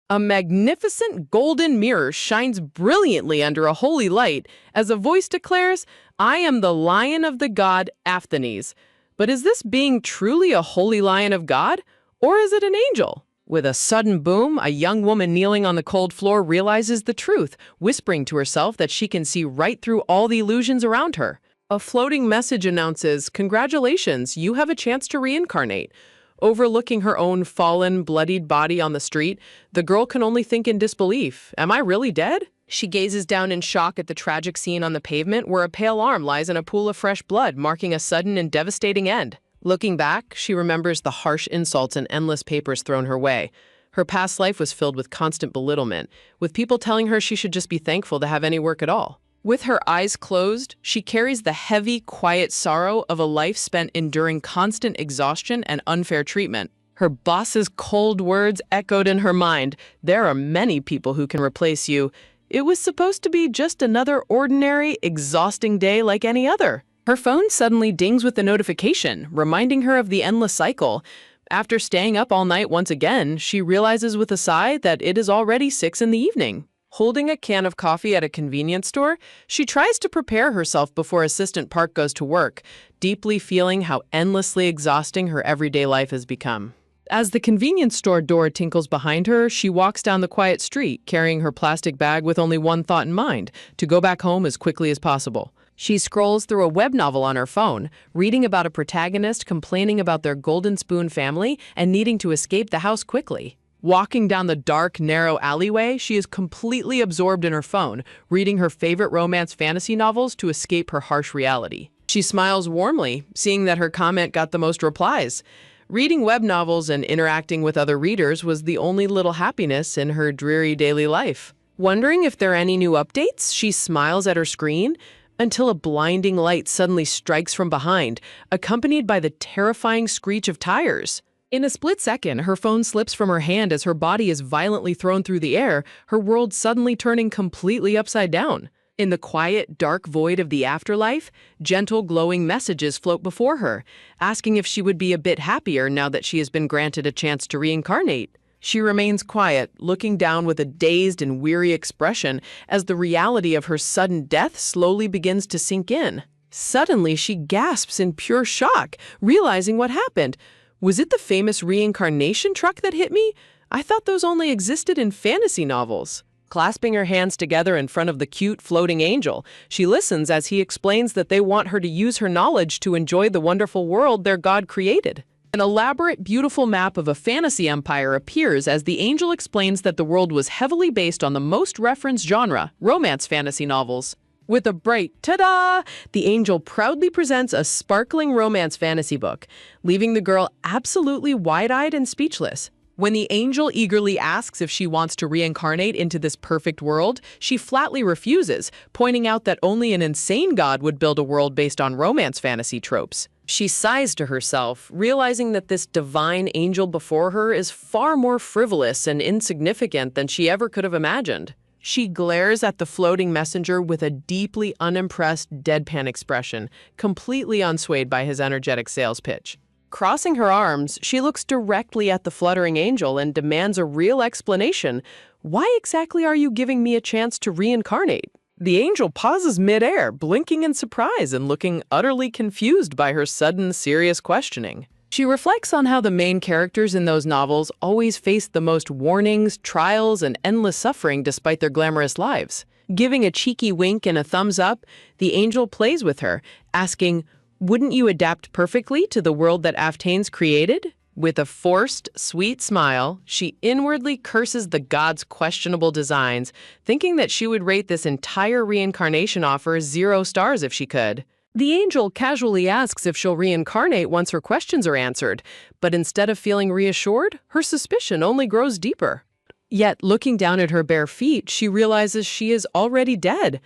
A magnificent golden mirror shines brilliantly under a holy light as a voice declares, "I am the lion of the god Aphthanes." But is this being truly a holy lion of God, or is it an angel? With a sudden boom, a young woman kneeling on the cold floor realizes the truth, whispering to herself that she can see right through all the illusions around her. A floating message announces, "Congratulations, you have a chance to reincarnate." Overlooking her own fallen, bloodied body on the street, the girl can only think in disbelief. Am I really dead? She gazes down in shock at the tragic scene on the pavement where a pale arm lies in a pool of fresh blood, marking a sudden and devastating end. Looking back, she remembers the harsh insults and endless papers thrown her way. Her past life was filled with constant belittlement, with people telling her she should just be thankful to have any work at all. With her eyes closed, she carries the heavy, quiet sorrow of a life spent enduring constant exhaustion and unfair treatment. Her boss's cold words echoed in her mind, "There are many people who can replace you." It was supposed to be just another ordinary, exhausting day like any other. Her phone suddenly dings with a notification, reminding her of the endless cycle. After staying up all night once again, she realizes with a sigh that it is already 6 in the evening. Holding a can of coffee at a convenience store, she tries to prepare herself before Assistant Park goes to work, deeply feeling how endlessly exhausting her everyday life has become. As the convenience store door tinkles behind her, she walks down the quiet street, carrying her plastic bag with only one thought in mind: to go back home as quickly as possible. She scrolls through a web novel on her phone, reading about a protagonist complaining about their golden spoon family and needing to escape the house quickly. Walking down the dark, narrow alleyway, she is completely absorbed in her phone, reading her favorite romance fantasy novels to escape her harsh reality. She smiles warmly, seeing that her comment got the most replies. Reading web novels and interacting with other readers was the only little happiness in her dreary daily life. Wondering if there are any new updates, she smiles at her screen until a blinding light suddenly strikes from behind, accompanied by the terrifying screech of tires. In a split second, her phone slips from her hand as her body is violently thrown through the air, her world suddenly turning completely upside down. In the quiet, dark void of the afterlife, gentle, glowing messages float before her, asking if she would be a bit happier now that she has been granted a chance to reincarnate. She remains quiet, looking down with a dazed and weary expression as the reality of her sudden death slowly begins to sink in. Suddenly, she gasps in pure shock, realizing what happened. Was it the famous reincarnation truck that hit me? I thought those only existed in fantasy novels. Clasping her hands together in front of the cute floating angel, she listens as he explains that they want her to use her knowledge to enjoy the wonderful world their God created. An elaborate, beautiful map of a fantasy empire appears as the angel explains that the world was heavily based on the most referenced genre, romance fantasy novels. With a bright ta-da, the angel proudly presents a sparkling romance fantasy book, leaving the girl absolutely wide-eyed and speechless. When the angel eagerly asks if she wants to reincarnate into this perfect world, she flatly refuses, pointing out that only an insane god would build a world based on romance fantasy tropes. She sighs to herself, realizing that this divine angel before her is far more frivolous and insignificant than she ever could have imagined. She glares at the floating messenger with a deeply unimpressed, deadpan expression, completely unswayed by his energetic sales pitch. Crossing her arms, she looks directly at the fluttering angel and demands a real explanation. "Why exactly are you giving me a chance to reincarnate?" The angel pauses midair, blinking in surprise and looking utterly confused by her sudden, serious questioning. She reflects on how the main characters in those novels always faced the most warnings, trials, and endless suffering despite their glamorous lives. Giving a cheeky wink and a thumbs up, the angel plays with her, asking, "Wouldn't you adapt perfectly to the world that Aphthanes created?" With a forced, sweet smile, she inwardly curses the god's questionable designs, thinking that she would rate this entire reincarnation offer 0 stars if she could. The angel casually asks if she'll reincarnate once her questions are answered, but instead of feeling reassured, her suspicion only grows deeper. Yet, looking down at her bare feet, she realizes she is already dead.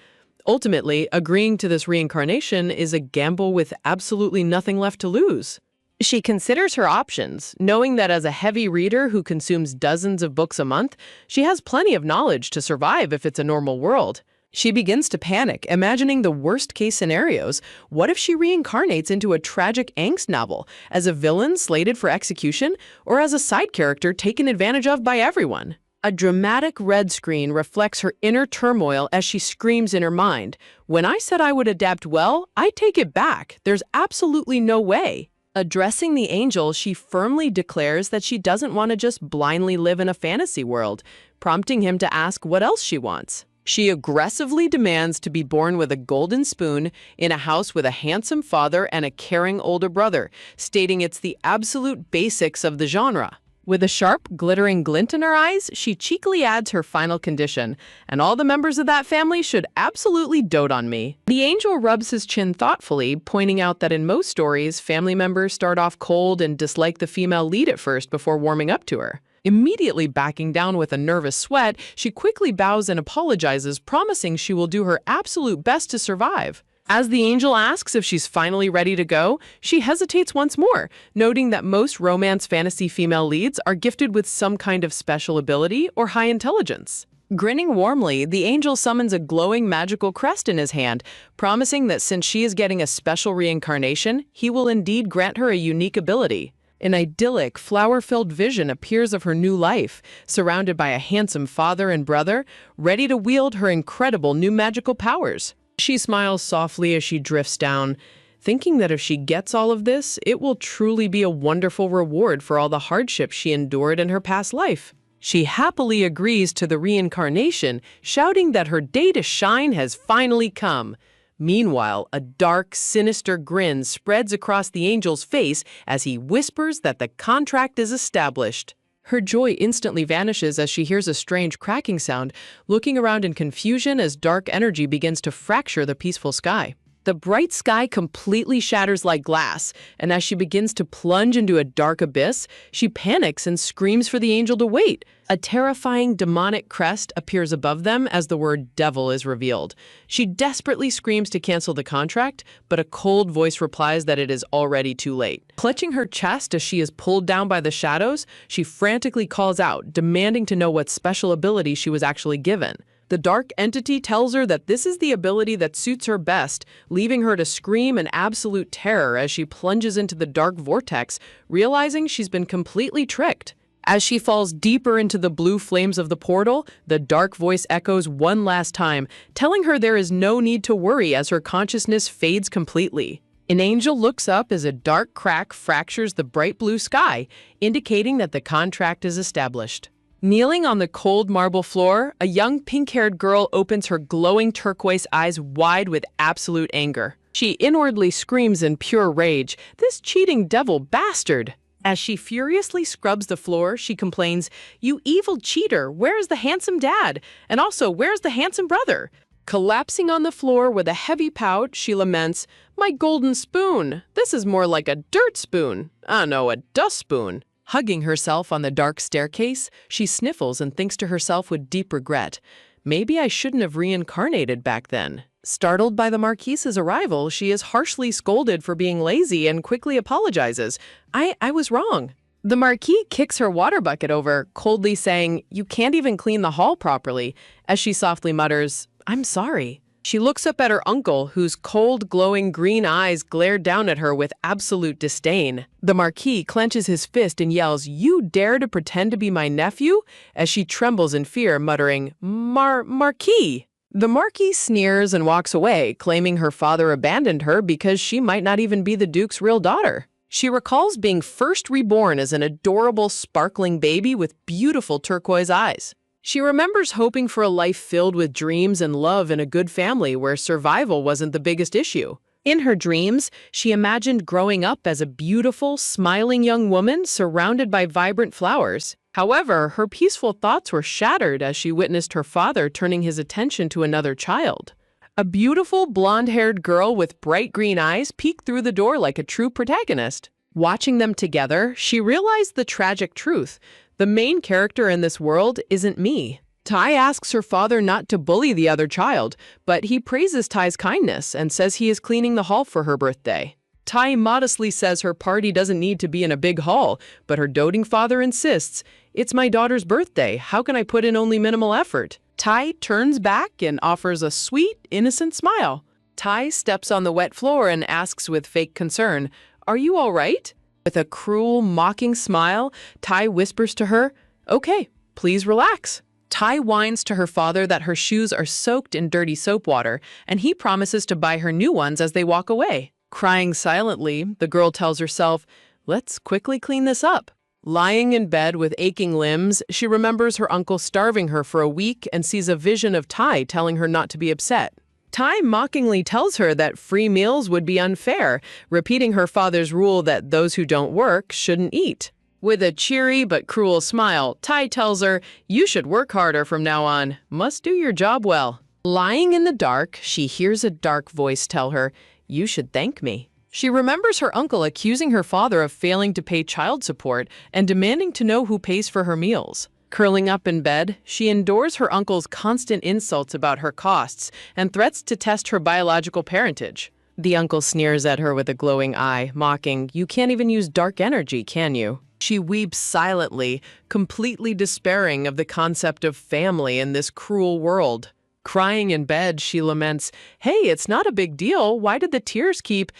Ultimately, agreeing to this reincarnation is a gamble with absolutely nothing left to lose. She considers her options, knowing that as a heavy reader who consumes dozens of books a month, she has plenty of knowledge to survive if it's a normal world. She begins to panic, imagining the worst-case scenarios. What if she reincarnates into a tragic angst novel, as a villain slated for execution, or as a side character taken advantage of by everyone? A dramatic red screen reflects her inner turmoil as she screams in her mind, "When I said I would adapt well, I take it back. There's absolutely no way." Addressing the angel, she firmly declares that she doesn't want to just blindly live in a fantasy world, prompting him to ask what else she wants. She aggressively demands to be born with a golden spoon in a house with a handsome father and a caring older brother, stating it's the absolute basics of the genre. With a sharp, glittering glint in her eyes, she cheekily adds her final condition, "And all the members of that family should absolutely dote on me." The angel rubs his chin thoughtfully, pointing out that in most stories, family members start off cold and dislike the female lead at first before warming up to her. Immediately backing down with a nervous sweat, she quickly bows and apologizes, promising she will do her absolute best to survive. As the angel asks if she's finally ready to go, she hesitates once more, noting that most romance fantasy female leads are gifted with some kind of special ability or high intelligence. Grinning warmly, the angel summons a glowing magical crest in his hand, promising that since she is getting a special reincarnation, he will indeed grant her a unique ability. An idyllic, flower-filled vision appears of her new life, surrounded by a handsome father and brother, ready to wield her incredible new magical powers. She smiles softly as she drifts down, thinking that if she gets all of this, it will truly be a wonderful reward for all the hardships she endured in her past life. She happily agrees to the reincarnation, shouting that her day to shine has finally come. Meanwhile, a dark, sinister grin spreads across the angel's face as he whispers that the contract is established. Her joy instantly vanishes as she hears a strange cracking sound, looking around in confusion as dark energy begins to fracture the peaceful sky. The bright sky completely shatters like glass, and as she begins to plunge into a dark abyss, she panics and screams for the angel to wait. A terrifying demonic crest appears above them as the word devil is revealed. She desperately screams to cancel the contract, but a cold voice replies that it is already too late. Clutching her chest as she is pulled down by the shadows, she frantically calls out, demanding to know what special ability she was actually given. The dark entity tells her that this is the ability that suits her best, leaving her to scream in absolute terror as she plunges into the dark vortex, realizing she's been completely tricked. As she falls deeper into the blue flames of the portal, the dark voice echoes one last time, telling her there is no need to worry as her consciousness fades completely. An angel looks up as a dark crack fractures the bright blue sky, indicating that the contract is established. Kneeling on the cold marble floor, a young pink-haired girl opens her glowing turquoise eyes wide with absolute anger. She inwardly screams in pure rage, "This cheating devil bastard!" As she furiously scrubs the floor, she complains, "You evil cheater, where's the handsome dad? And also, where's the handsome brother?" Collapsing on the floor with a heavy pout, she laments, "My golden spoon! This is more like a dirt spoon. No, a dust spoon." Hugging herself on the dark staircase, she sniffles and thinks to herself with deep regret, "Maybe I shouldn't have reincarnated back then." Startled by the Marquise's arrival, she is harshly scolded for being lazy and quickly apologizes. I was wrong." The Marquis kicks her water bucket over, coldly saying, "You can't even clean the hall properly," as she softly mutters, "I'm sorry." She looks up at her uncle, whose cold, glowing green eyes glare down at her with absolute disdain. The Marquis clenches his fist and yells, "You dare to pretend to be my nephew?" as she trembles in fear, muttering, Marquis." The Marquis sneers and walks away, claiming her father abandoned her because she might not even be the Duke's real daughter. She recalls being first reborn as an adorable, sparkling baby with beautiful turquoise eyes. She remembers hoping for a life filled with dreams and love in a good family where survival wasn't the biggest issue. In her dreams, she imagined growing up as a beautiful, smiling young woman surrounded by vibrant flowers. However, her peaceful thoughts were shattered as she witnessed her father turning his attention to another child. A beautiful, blonde-haired girl with bright green eyes peeked through the door like a true protagonist. Watching them together, she realized the tragic truth. The main character in this world isn't me. Tai asks her father not to bully the other child, but he praises Tai's kindness and says he is cleaning the hall for her birthday. Tai modestly says her party doesn't need to be in a big hall, but her doting father insists, "It's my daughter's birthday. How can I put in only minimal effort?" Tai turns back and offers a sweet, innocent smile. Tai steps on the wet floor and asks with fake concern, "Are you all right?" With a cruel, mocking smile, Tai whispers to her, "Okay, Please relax. Tai whines to her father that her shoes are soaked in dirty soap water, and he promises to buy her new ones as they walk away. Crying silently, the girl tells herself, let's quickly clean this up. Lying in bed with aching limbs, she remembers her uncle starving her for a week and sees a vision of Tai telling her not to be upset. Tai mockingly tells her that free meals would be unfair, repeating her father's rule that those who don't work shouldn't eat. With a cheery but cruel smile, Tai tells her, you should work harder from now on. Must do your job well. Lying in the dark, she hears a dark voice tell her, you should thank me. She remembers her uncle accusing her father of failing to pay child support and demanding to know who pays for her meals. Curling up in bed, she endures her uncle's constant insults about her costs and threats to test her biological parentage. The uncle sneers at her with a glowing eye, mocking, you can't even use dark energy, can you? She weeps silently, completely despairing of the concept of family in this cruel world. Crying in bed, she laments, hey, it's not a big deal. Why did the tears keep?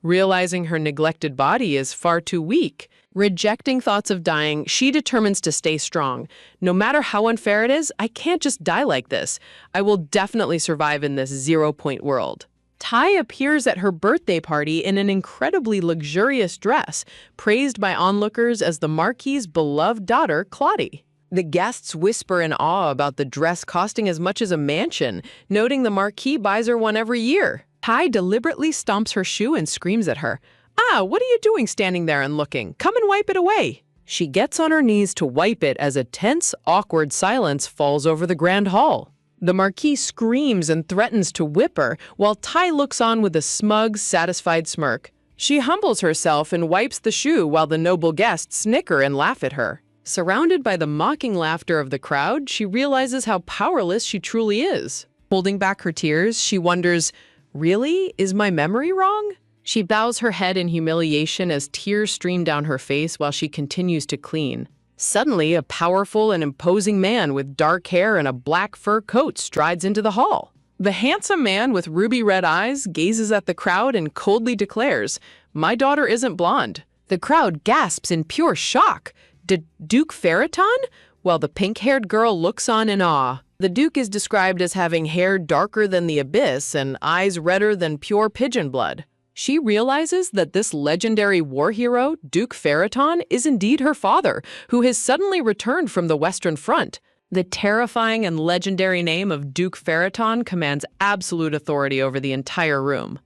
Realizing her neglected body is far too weak. Rejecting thoughts of dying, she determines to stay strong. No matter how unfair it is, I can't just die like this. I will definitely survive in this 0-point world. Tai appears at her birthday party in an incredibly luxurious dress, praised by onlookers as the Marquis's beloved daughter, Claudie. The guests whisper in awe about the dress costing as much as a mansion, noting the Marquis buys her one every year. Tai deliberately stomps her shoe and screams at her. Ah, what are you doing standing there and looking? Come and wipe it away. She gets on her knees to wipe it as a tense, awkward silence falls over the grand hall. The Marquis screams and threatens to whip her, while Tai looks on with a smug, satisfied smirk. She humbles herself and wipes the shoe while the noble guests snicker and laugh at her. Surrounded by the mocking laughter of the crowd, she realizes how powerless she truly is. Holding back her tears, she wonders, really? Is my memory wrong? She bows her head in humiliation as tears stream down her face while she continues to clean. Suddenly, a powerful and imposing man with dark hair and a black fur coat strides into the hall. The handsome man with ruby red eyes gazes at the crowd and coldly declares, my daughter isn't blonde. The crowd gasps in pure shock. Duke Ferriton? While the pink-haired girl looks on in awe. The Duke is described as having hair darker than the abyss and eyes redder than pure pigeon blood. She realizes that this legendary war hero, Duke Ferriton, is indeed her father, who has suddenly returned from the Western Front. The terrifying and legendary name of Duke Ferriton commands absolute authority over the entire room.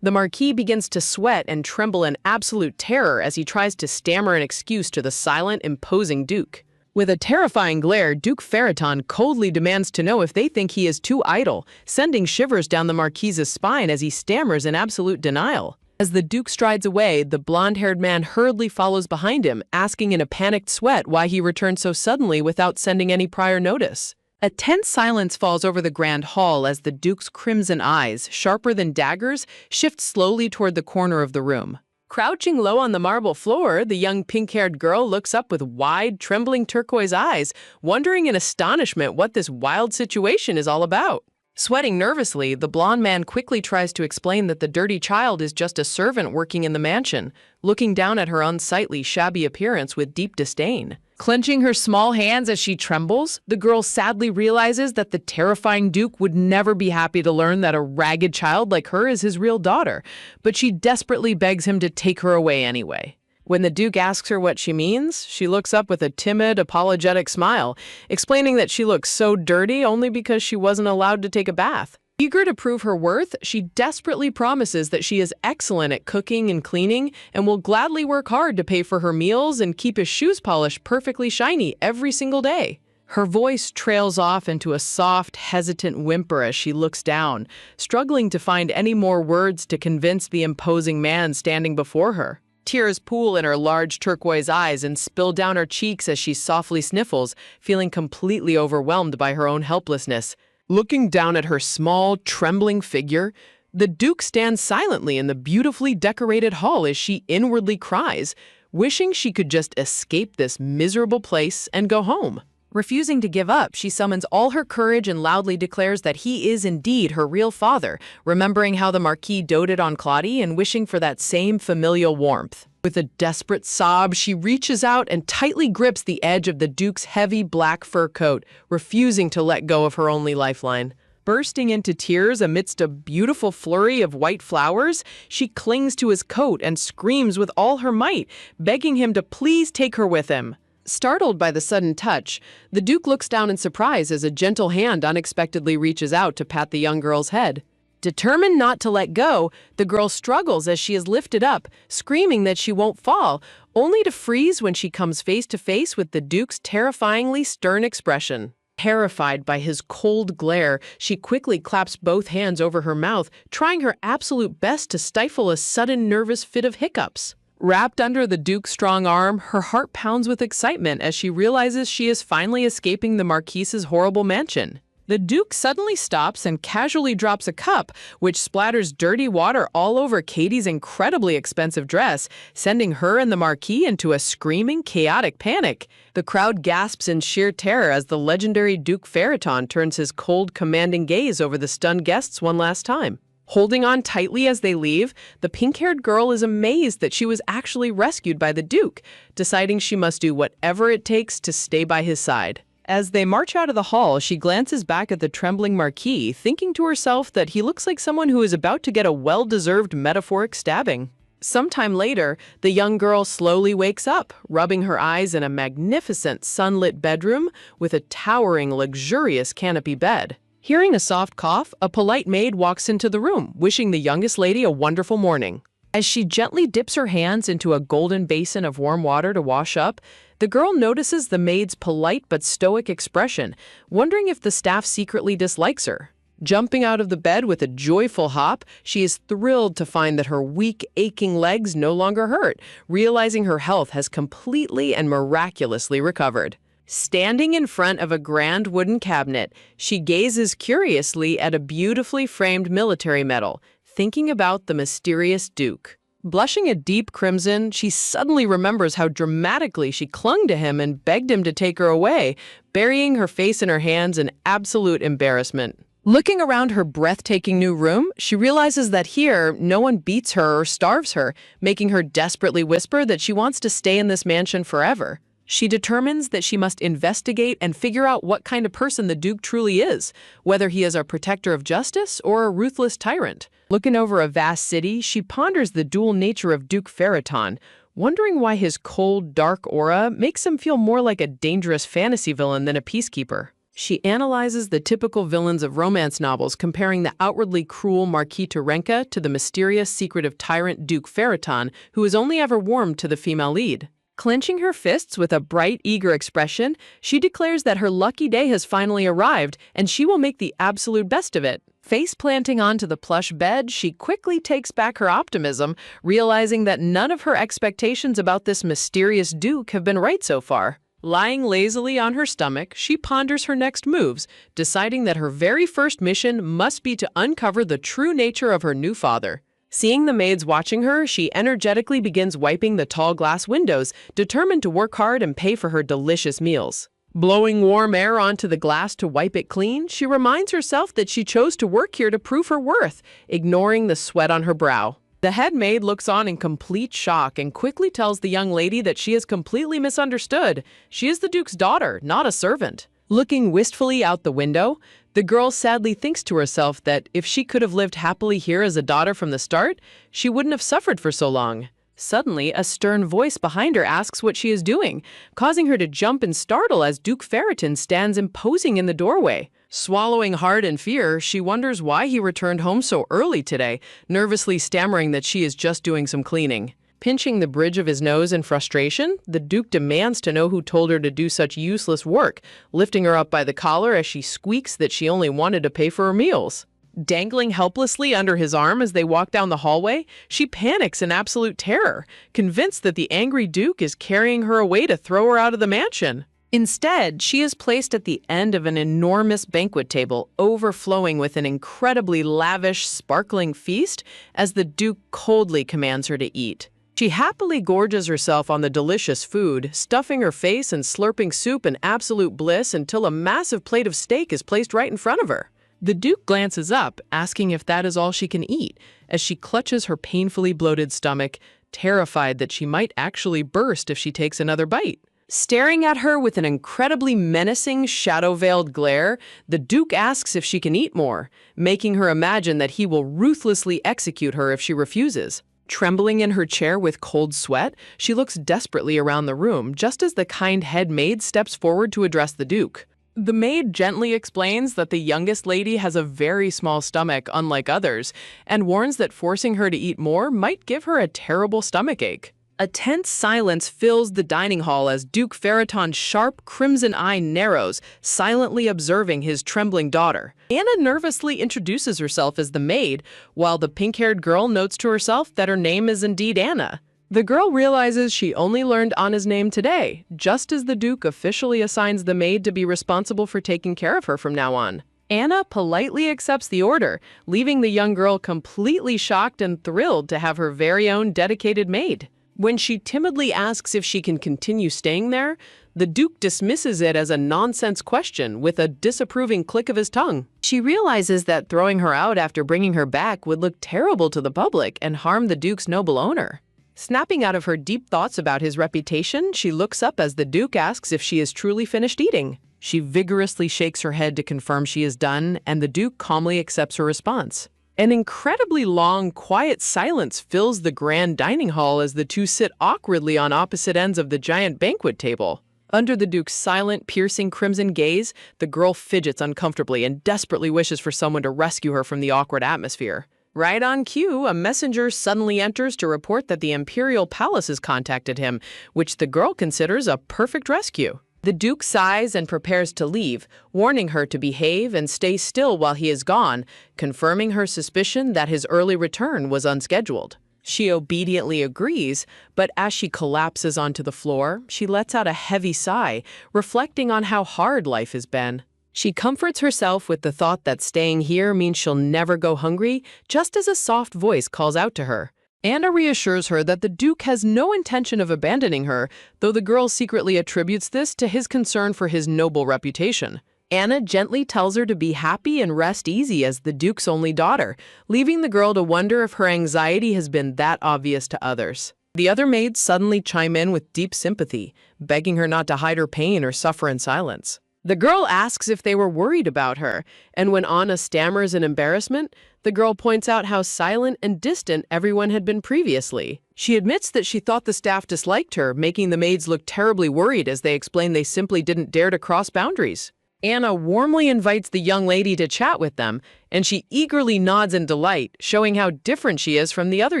The Marquis begins to sweat and tremble in absolute terror as he tries to stammer an excuse to the silent, imposing Duke. With a terrifying glare, Duke Ferriton coldly demands to know if they think he is too idle, sending shivers down the Marquis's spine as he stammers in absolute denial. As the Duke strides away, the blonde-haired man hurriedly follows behind him, asking in a panicked sweat why he returned so suddenly without sending any prior notice. A tense silence falls over the grand hall as the Duke's crimson eyes, sharper than daggers, shift slowly toward the corner of the room. Crouching low on the marble floor, the young pink-haired girl looks up with wide, trembling turquoise eyes, wondering in astonishment what this wild situation is all about. Sweating nervously, the blonde man quickly tries to explain that the dirty child is just a servant working in the mansion, looking down at her unsightly, shabby appearance with deep disdain. Clenching her small hands as she trembles, the girl sadly realizes that the terrifying Duke would never be happy to learn that a ragged child like her is his real daughter, but she desperately begs him to take her away anyway. When the Duke asks her what she means, she looks up with a timid, apologetic smile, explaining that she looks so dirty only because she wasn't allowed to take a bath. Eager to prove her worth, she desperately promises that she is excellent at cooking and cleaning and will gladly work hard to pay for her meals and keep his shoes polished perfectly shiny every single day. Her voice trails off into a soft, hesitant whimper as she looks down, struggling to find any more words to convince the imposing man standing before her. Tears pool in her large turquoise eyes and spill down her cheeks as she softly sniffles, feeling completely overwhelmed by her own helplessness. Looking down at her small, trembling figure, the Duke stands silently in the beautifully decorated hall as she inwardly cries, wishing she could just escape this miserable place and go home. Refusing to give up, she summons all her courage and loudly declares that he is indeed her real father, remembering how the Marquis doted on Claudie and wishing for that same familial warmth. With a desperate sob, she reaches out and tightly grips the edge of the Duke's heavy black fur coat, refusing to let go of her only lifeline. Bursting into tears amidst a beautiful flurry of white flowers, she clings to his coat and screams with all her might, begging him to please take her with him. Startled by the sudden touch, the Duke looks down in surprise as a gentle hand unexpectedly reaches out to pat the young girl's head. Determined not to let go, the girl struggles as she is lifted up, screaming that she won't fall, only to freeze when she comes face to face with the Duke's terrifyingly stern expression. Terrified by his cold glare, she quickly claps both hands over her mouth, trying her absolute best to stifle a sudden nervous fit of hiccups. Wrapped under the Duke's strong arm, her heart pounds with excitement as she realizes she is finally escaping the Marquise's horrible mansion. The Duke suddenly stops and casually drops a cup, which splatters dirty water all over Katie's incredibly expensive dress, sending her and the Marquis into a screaming, chaotic panic. The crowd gasps in sheer terror as the legendary Duke Ferriton turns his cold, commanding gaze over the stunned guests one last time. Holding on tightly as they leave, the pink-haired girl is amazed that she was actually rescued by the Duke, deciding she must do whatever it takes to stay by his side. As they march out of the hall, she glances back at the trembling Marquis, thinking to herself that he looks like someone who is about to get a well-deserved metaphoric stabbing. Sometime later, the young girl slowly wakes up, rubbing her eyes in a magnificent sunlit bedroom with a towering, luxurious canopy bed. Hearing a soft cough, a polite maid walks into the room, wishing the youngest lady a wonderful morning. As she gently dips her hands into a golden basin of warm water to wash up, the girl notices the maid's polite but stoic expression, wondering if the staff secretly dislikes her. Jumping out of the bed with a joyful hop, she is thrilled to find that her weak, aching legs no longer hurt, realizing her health has completely and miraculously recovered. Standing in front of a grand wooden cabinet, she gazes curiously at a beautifully framed military medal, thinking about the mysterious Duke. Blushing a deep crimson, she suddenly remembers how dramatically she clung to him and begged him to take her away, burying her face in her hands in absolute embarrassment. Looking around her breathtaking new room, she realizes that here, no one beats her or starves her, making her desperately whisper that she wants to stay in this mansion forever. She determines that she must investigate and figure out what kind of person the Duke truly is, whether he is a protector of justice or a ruthless tyrant. Looking over a vast city, she ponders the dual nature of Duke Ferriton, wondering why his cold, dark aura makes him feel more like a dangerous fantasy villain than a peacekeeper. She analyzes the typical villains of romance novels, comparing the outwardly cruel Marquis Terenka to the mysterious, secretive tyrant Duke Ferriton, who is only ever warmed to the female lead. Clenching her fists with a bright, eager expression, she declares that her lucky day has finally arrived, and she will make the absolute best of it. Face planting onto the plush bed, she quickly takes back her optimism, realizing that none of her expectations about this mysterious Duke have been right so far. Lying lazily on her stomach, she ponders her next moves, deciding that her very first mission must be to uncover the true nature of her new father. Seeing the maids watching her, she energetically begins wiping the tall glass windows, determined to work hard and pay for her delicious meals. Blowing warm air onto the glass to wipe it clean, she reminds herself that she chose to work here to prove her worth, ignoring the sweat on her brow. The head maid looks on in complete shock and quickly tells the young lady that she is completely misunderstood. She is the Duke's daughter, not a servant. Looking wistfully out the window, the girl sadly thinks to herself that if she could have lived happily here as a daughter from the start, she wouldn't have suffered for so long. Suddenly, a stern voice behind her asks what she is doing, causing her to jump and startle as Duke Ferriton stands imposing in the doorway. Swallowing hard in fear, she wonders why he returned home so early today, nervously stammering that she is just doing some cleaning. Pinching the bridge of his nose in frustration, the Duke demands to know who told her to do such useless work, lifting her up by the collar as she squeaks that she only wanted to pay for her meals. Dangling helplessly under his arm as they walk down the hallway, she panics in absolute terror, convinced that the angry Duke is carrying her away to throw her out of the mansion. Instead, she is placed at the end of an enormous banquet table, overflowing with an incredibly lavish, sparkling feast as the Duke coldly commands her to eat. She happily gorges herself on the delicious food, stuffing her face and slurping soup in absolute bliss until a massive plate of steak is placed right in front of her. The Duke glances up, asking if that is all she can eat, as she clutches her painfully bloated stomach, terrified that she might actually burst if she takes another bite. Staring at her with an incredibly menacing, shadow-veiled glare, the Duke asks if she can eat more, making her imagine that he will ruthlessly execute her if she refuses. Trembling in her chair with cold sweat, she looks desperately around the room just as the kind head maid steps forward to address the Duke. The maid gently explains that the youngest lady has a very small stomach, unlike others, and warns that forcing her to eat more might give her a terrible stomachache. A tense silence fills the dining hall as Duke Ferriton's sharp, crimson eye narrows, silently observing his trembling daughter. Anna nervously introduces herself as the maid, while the pink-haired girl notes to herself that her name is indeed Anna. The girl realizes she only learned Anna's name today, just as the Duke officially assigns the maid to be responsible for taking care of her from now on. Anna politely accepts the order, leaving the young girl completely shocked and thrilled to have her very own dedicated maid. When she timidly asks if she can continue staying there, the Duke dismisses it as a nonsense question with a disapproving click of his tongue. She realizes that throwing her out after bringing her back would look terrible to the public and harm the Duke's noble owner. Snapping out of her deep thoughts about his reputation, she looks up as the Duke asks if she is truly finished eating. She vigorously shakes her head to confirm she is done, and the Duke calmly accepts her response. An incredibly long, quiet silence fills the grand dining hall as the two sit awkwardly on opposite ends of the giant banquet table. Under the Duke's silent, piercing crimson gaze, the girl fidgets uncomfortably and desperately wishes for someone to rescue her from the awkward atmosphere. Right on cue, a messenger suddenly enters to report that the Imperial Palace has contacted him, which the girl considers a perfect rescue. The Duke sighs and prepares to leave, warning her to behave and stay still while he is gone, confirming her suspicion that his early return was unscheduled. She obediently agrees, but as she collapses onto the floor, she lets out a heavy sigh, reflecting on how hard life has been. She comforts herself with the thought that staying here means she'll never go hungry, just as a soft voice calls out to her. Anna reassures her that the Duke has no intention of abandoning her, though the girl secretly attributes this to his concern for his noble reputation. Anna gently tells her to be happy and rest easy as the Duke's only daughter, leaving the girl to wonder if her anxiety has been that obvious to others. The other maids suddenly chime in with deep sympathy, begging her not to hide her pain or suffer in silence. The girl asks if they were worried about her, and when Anna stammers in embarrassment, the girl points out how silent and distant everyone had been previously. She admits that she thought the staff disliked her, making the maids look terribly worried as they explain they simply didn't dare to cross boundaries. Anna warmly invites the young lady to chat with them, and she eagerly nods in delight, showing how different she is from the other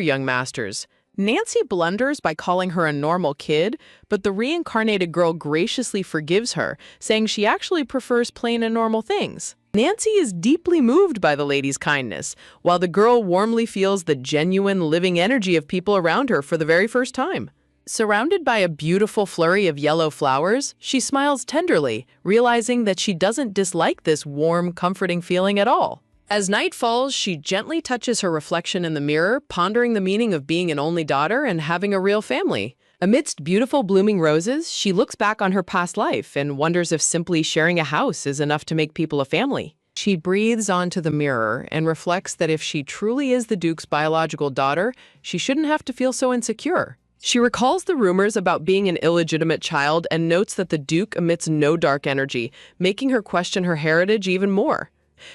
young masters. Nancy blunders by calling her a normal kid, but the reincarnated girl graciously forgives her, saying she actually prefers plain and normal things. Nancy is deeply moved by the lady's kindness, while the girl warmly feels the genuine living energy of people around her for the very first time. Surrounded by a beautiful flurry of yellow flowers, she smiles tenderly, realizing that she doesn't dislike this warm, comforting feeling at all. As night falls, she gently touches her reflection in the mirror, pondering the meaning of being an only daughter and having a real family. Amidst beautiful blooming roses, she looks back on her past life and wonders if simply sharing a house is enough to make people a family. She breathes onto the mirror and reflects that if she truly is the Duke's biological daughter, she shouldn't have to feel so insecure. She recalls the rumors about being an illegitimate child and notes that the Duke emits no dark energy, making her question her heritage even more.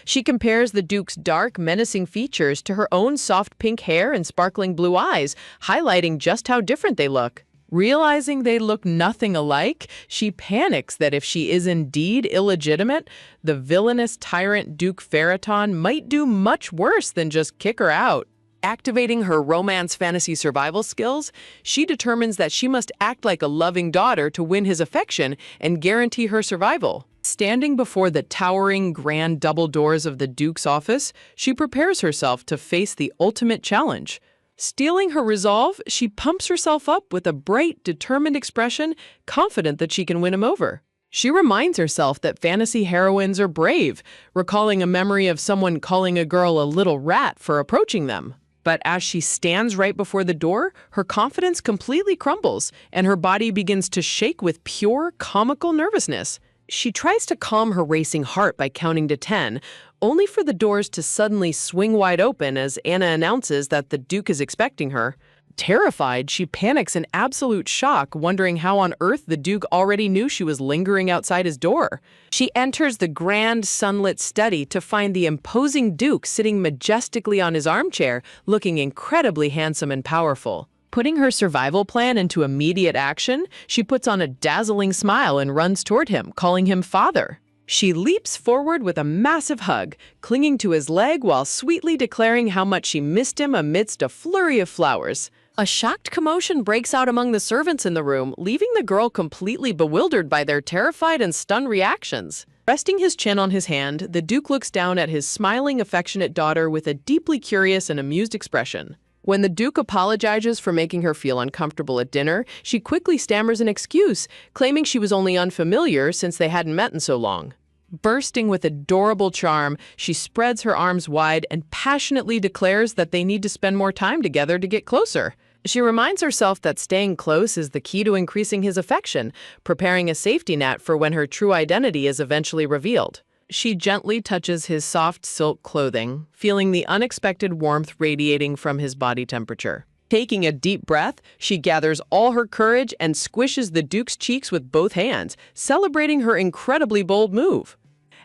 She compares the Duke's dark, menacing features to her own soft pink hair and sparkling blue eyes, highlighting just how different they look. Realizing they look nothing alike, she panics that if she is indeed illegitimate, the villainous tyrant Duke Ferriton might do much worse than just kick her out. Activating her romance fantasy survival skills, she determines that she must act like a loving daughter to win his affection and guarantee her survival. Standing before the towering, grand double doors of the Duke's office, she prepares herself to face the ultimate challenge. Steeling her resolve, she pumps herself up with a bright, determined expression, confident that she can win him over. She reminds herself that fantasy heroines are brave, recalling a memory of someone calling a girl a little rat for approaching them. But as she stands right before the door, her confidence completely crumbles, and her body begins to shake with pure comical nervousness. She tries to calm her racing heart by counting to 10, only for the doors to suddenly swing wide open as Anna announces that the Duke is expecting her. Terrified, she panics in absolute shock, wondering how on earth the Duke already knew she was lingering outside his door. She enters the grand sunlit study to find the imposing Duke sitting majestically on his armchair, looking incredibly handsome and powerful. Putting her survival plan into immediate action, she puts on a dazzling smile and runs toward him, calling him father. She leaps forward with a massive hug, clinging to his leg while sweetly declaring how much she missed him amidst a flurry of flowers. A shocked commotion breaks out among the servants in the room, leaving the girl completely bewildered by their terrified and stunned reactions. Resting his chin on his hand, the Duke looks down at his smiling, affectionate daughter with a deeply curious and amused expression. When the Duke apologizes for making her feel uncomfortable at dinner, she quickly stammers an excuse, claiming she was only unfamiliar since they hadn't met in so long. Bursting with adorable charm, she spreads her arms wide and passionately declares that they need to spend more time together to get closer. She reminds herself that staying close is the key to increasing his affection, preparing a safety net for when her true identity is eventually revealed. She gently touches his soft silk clothing, feeling the unexpected warmth radiating from his body temperature. Taking a deep breath, she gathers all her courage and squishes the Duke's cheeks with both hands, celebrating her incredibly bold move.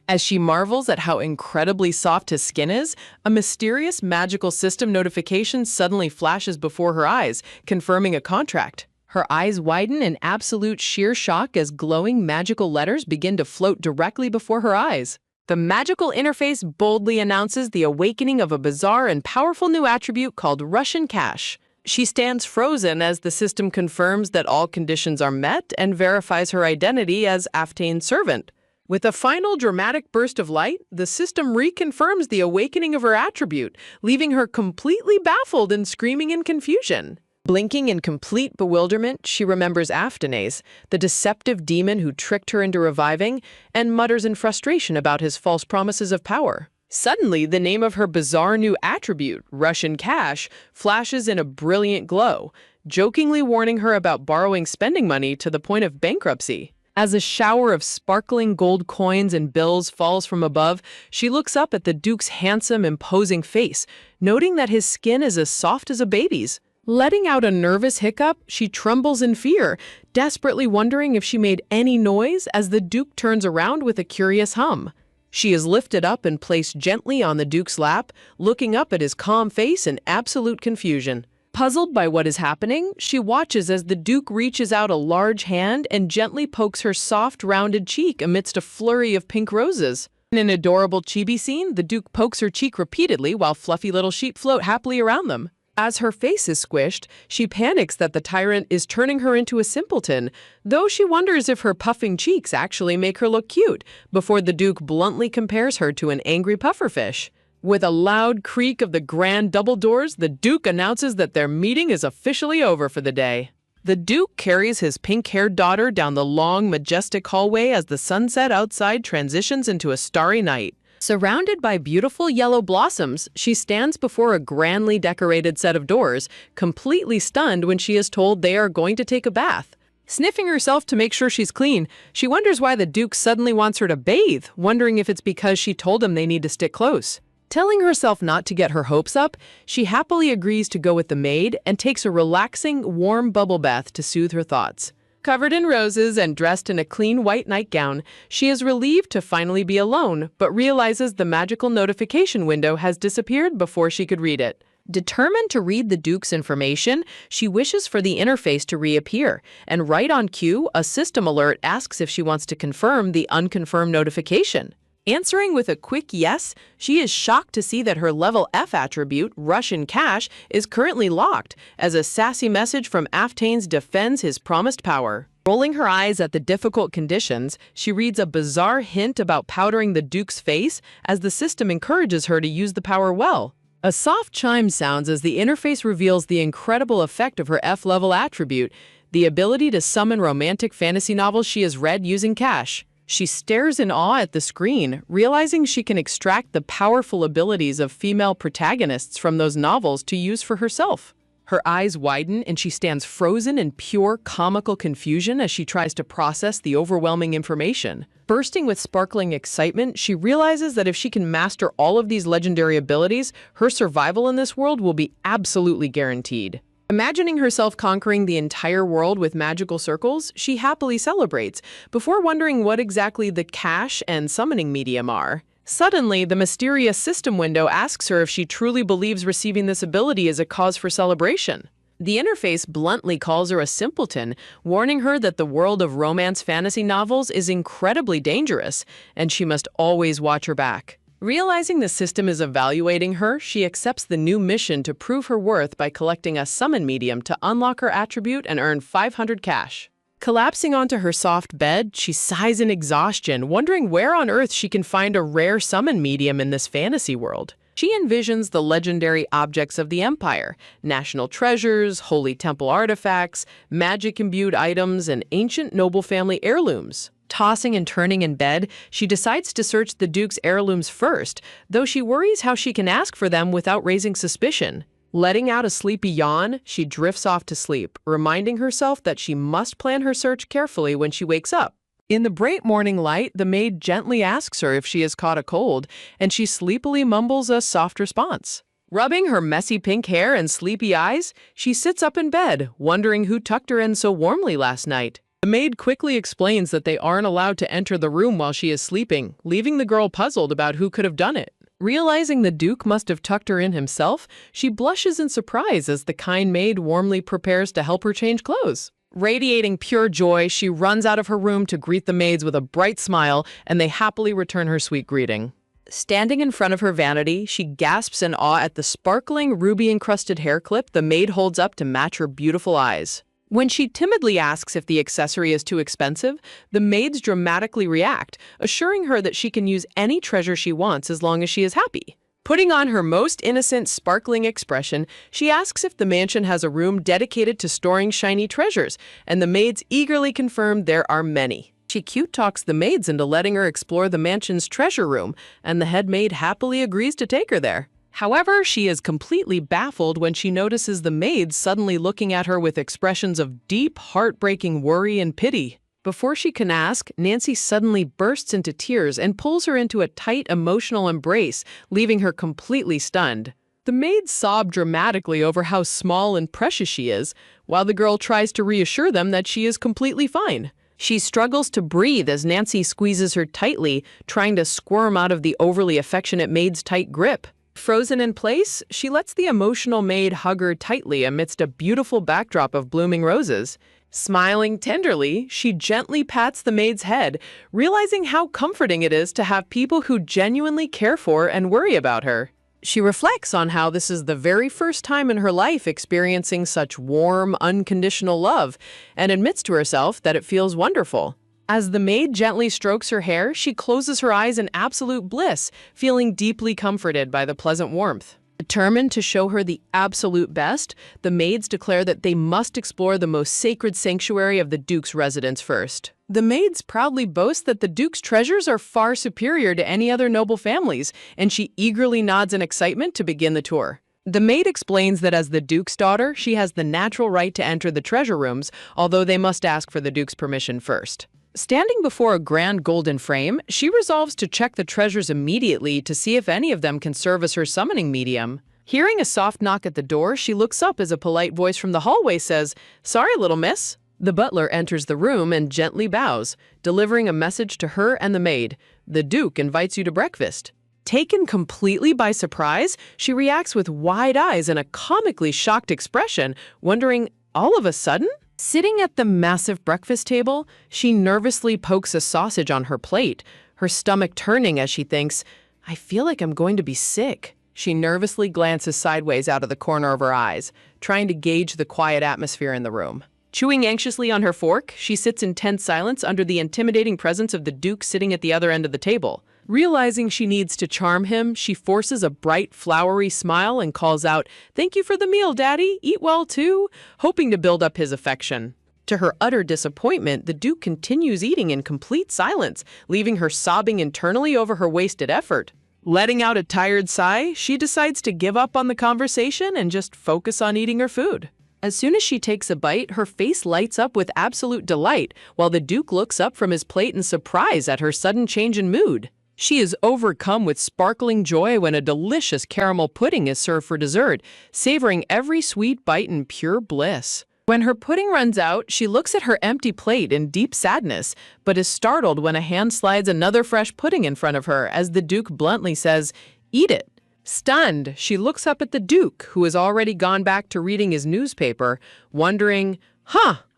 As she marvels at how incredibly soft his skin is, a mysterious magical system notification suddenly flashes before her eyes, confirming a contract. Her eyes widen in absolute sheer shock as glowing magical letters begin to float directly before her eyes. The magical interface boldly announces the awakening of a bizarre and powerful new attribute called Russian cash. She stands frozen as the system confirms that all conditions are met and verifies her identity as Aftane's servant. With a final dramatic burst of light, the system reconfirms the awakening of her attribute, leaving her completely baffled and screaming in confusion. Blinking in complete bewilderment, she remembers Aftanes, the deceptive demon who tricked her into reviving, and mutters in frustration about his false promises of power. Suddenly, the name of her bizarre new attribute, Russian cash, flashes in a brilliant glow, jokingly warning her about borrowing spending money to the point of bankruptcy. As a shower of sparkling gold coins and bills falls from above, she looks up at the Duke's handsome, imposing face, noting that his skin is as soft as a baby's. Letting out a nervous hiccup, she trembles in fear, desperately wondering if she made any noise as the Duke turns around with a curious hum. She is lifted up and placed gently on the Duke's lap, looking up at his calm face in absolute confusion. Puzzled by what is happening, she watches as the Duke reaches out a large hand and gently pokes her soft, rounded cheek amidst a flurry of pink roses. In an adorable chibi scene, the Duke pokes her cheek repeatedly while fluffy little sheep float happily around them. As her face is squished, she panics that the tyrant is turning her into a simpleton, though she wonders if her puffing cheeks actually make her look cute, before the Duke bluntly compares her to an angry pufferfish. With a loud creak of the grand double doors, the Duke announces that their meeting is officially over for the day. The Duke carries his pink-haired daughter down the long, majestic hallway as the sunset outside transitions into a starry night. Surrounded by beautiful yellow blossoms, she stands before a grandly decorated set of doors, completely stunned when she is told they are going to take a bath. Sniffing herself to make sure she's clean, she wonders why the Duke suddenly wants her to bathe, wondering if it's because she told him they need to stick close. Telling herself not to get her hopes up, she happily agrees to go with the maid and takes a relaxing, warm bubble bath to soothe her thoughts. Covered in roses and dressed in a clean white nightgown, she is relieved to finally be alone, but realizes the magical notification window has disappeared before she could read it. Determined to read the Duke's information, she wishes for the interface to reappear, and right on cue, a system alert asks if she wants to confirm the unconfirmed notification. Answering with a quick yes, she is shocked to see that her level F attribute, Russian cash, is currently locked, as a sassy message from Aftanes defends his promised power. Rolling her eyes at the difficult conditions, she reads a bizarre hint about powdering the Duke's face as the system encourages her to use the power well. A soft chime sounds as the interface reveals the incredible effect of her F-level attribute, the ability to summon romantic fantasy novels she has read using cash. She stares in awe at the screen, realizing she can extract the powerful abilities of female protagonists from those novels to use for herself. Her eyes widen and she stands frozen in pure comical confusion as she tries to process the overwhelming information. Bursting with sparkling excitement, she realizes that if she can master all of these legendary abilities, her survival in this world will be absolutely guaranteed. Imagining herself conquering the entire world with magical circles, she happily celebrates, before wondering what exactly the cache and summoning medium are. Suddenly, the mysterious system window asks her if she truly believes receiving this ability is a cause for celebration. The interface bluntly calls her a simpleton, warning her that the world of romance fantasy novels is incredibly dangerous, and she must always watch her back. Realizing the system is evaluating her, she accepts the new mission to prove her worth by collecting a summon medium to unlock her attribute and earn 500 cash. Collapsing onto her soft bed, she sighs in exhaustion, wondering where on earth she can find a rare summon medium in this fantasy world. She envisions the legendary objects of the Empire, national treasures, holy temple artifacts, magic-imbued items, and ancient noble family heirlooms. Tossing and turning in bed, she decides to search the Duke's heirlooms first, though she worries how she can ask for them without raising suspicion. Letting out a sleepy yawn, she drifts off to sleep, reminding herself that she must plan her search carefully when she wakes up. In the bright morning light, the maid gently asks her if she has caught a cold, and she sleepily mumbles a soft response. Rubbing her messy pink hair and sleepy eyes, she sits up in bed, wondering who tucked her in so warmly last night. The maid quickly explains that they aren't allowed to enter the room while she is sleeping, leaving the girl puzzled about who could have done it. Realizing the Duke must have tucked her in himself, she blushes in surprise as the kind maid warmly prepares to help her change clothes. Radiating pure joy, she runs out of her room to greet the maids with a bright smile, and they happily return her sweet greeting. Standing in front of her vanity, she gasps in awe at the sparkling, ruby-encrusted hair clip the maid holds up to match her beautiful eyes. When she timidly asks if the accessory is too expensive, the maids dramatically react, assuring her that she can use any treasure she wants as long as she is happy. Putting on her most innocent, sparkling expression, she asks if the mansion has a room dedicated to storing shiny treasures, and the maids eagerly confirm there are many. She cute talks the maids into letting her explore the mansion's treasure room, and the head maid happily agrees to take her there. However, she is completely baffled when she notices the maids suddenly looking at her with expressions of deep, heartbreaking worry and pity. Before she can ask, Nancy suddenly bursts into tears and pulls her into a tight, emotional embrace, leaving her completely stunned. The maids sob dramatically over how small and precious she is, while the girl tries to reassure them that she is completely fine. She struggles to breathe as Nancy squeezes her tightly, trying to squirm out of the overly affectionate maid's tight grip. Frozen in place, she lets the emotional maid hug her tightly amidst a beautiful backdrop of blooming roses. Smiling tenderly, she gently pats the maid's head, realizing how comforting it is to have people who genuinely care for and worry about her. She reflects on how this is the very first time in her life experiencing such warm, unconditional love, and admits to herself that it feels wonderful. As the maid gently strokes her hair, she closes her eyes in absolute bliss, feeling deeply comforted by the pleasant warmth. Determined to show her the absolute best, the maids declare that they must explore the most sacred sanctuary of the Duke's residence first. The maids proudly boast that the Duke's treasures are far superior to any other noble families, and she eagerly nods in excitement to begin the tour. The maid explains that as the Duke's daughter, she has the natural right to enter the treasure rooms, although they must ask for the Duke's permission first. Standing before a grand golden frame, she resolves to check the treasures immediately to see if any of them can serve as her summoning medium. Hearing a soft knock at the door, she looks up as a polite voice from the hallway says, "Sorry, little miss." The butler enters the room and gently bows, delivering a message to her and the maid. "The Duke invites you to breakfast." Taken completely by surprise, she reacts with wide eyes and a comically shocked expression, wondering, all of a sudden? Sitting at the massive breakfast table, she nervously pokes a sausage on her plate, her stomach turning as she thinks, "I feel like I'm going to be sick." She nervously glances sideways out of the corner of her eyes, trying to gauge the quiet atmosphere in the room. Chewing anxiously on her fork, she sits in tense silence under the intimidating presence of the Duke sitting at the other end of the table. Realizing she needs to charm him, she forces a bright, flowery smile and calls out, "Thank you for the meal, Daddy. Eat well, too," hoping to build up his affection. To her utter disappointment, the Duke continues eating in complete silence, leaving her sobbing internally over her wasted effort. Letting out a tired sigh, she decides to give up on the conversation and just focus on eating her food. As soon as she takes a bite, her face lights up with absolute delight, while the Duke looks up from his plate in surprise at her sudden change in mood. She is overcome with sparkling joy when a delicious caramel pudding is served for dessert, savoring every sweet bite in pure bliss. When her pudding runs out, she looks at her empty plate in deep sadness, but is startled when a hand slides another fresh pudding in front of her as the Duke bluntly says, "Eat it." Stunned, she looks up at the Duke, who has already gone back to reading his newspaper, wondering,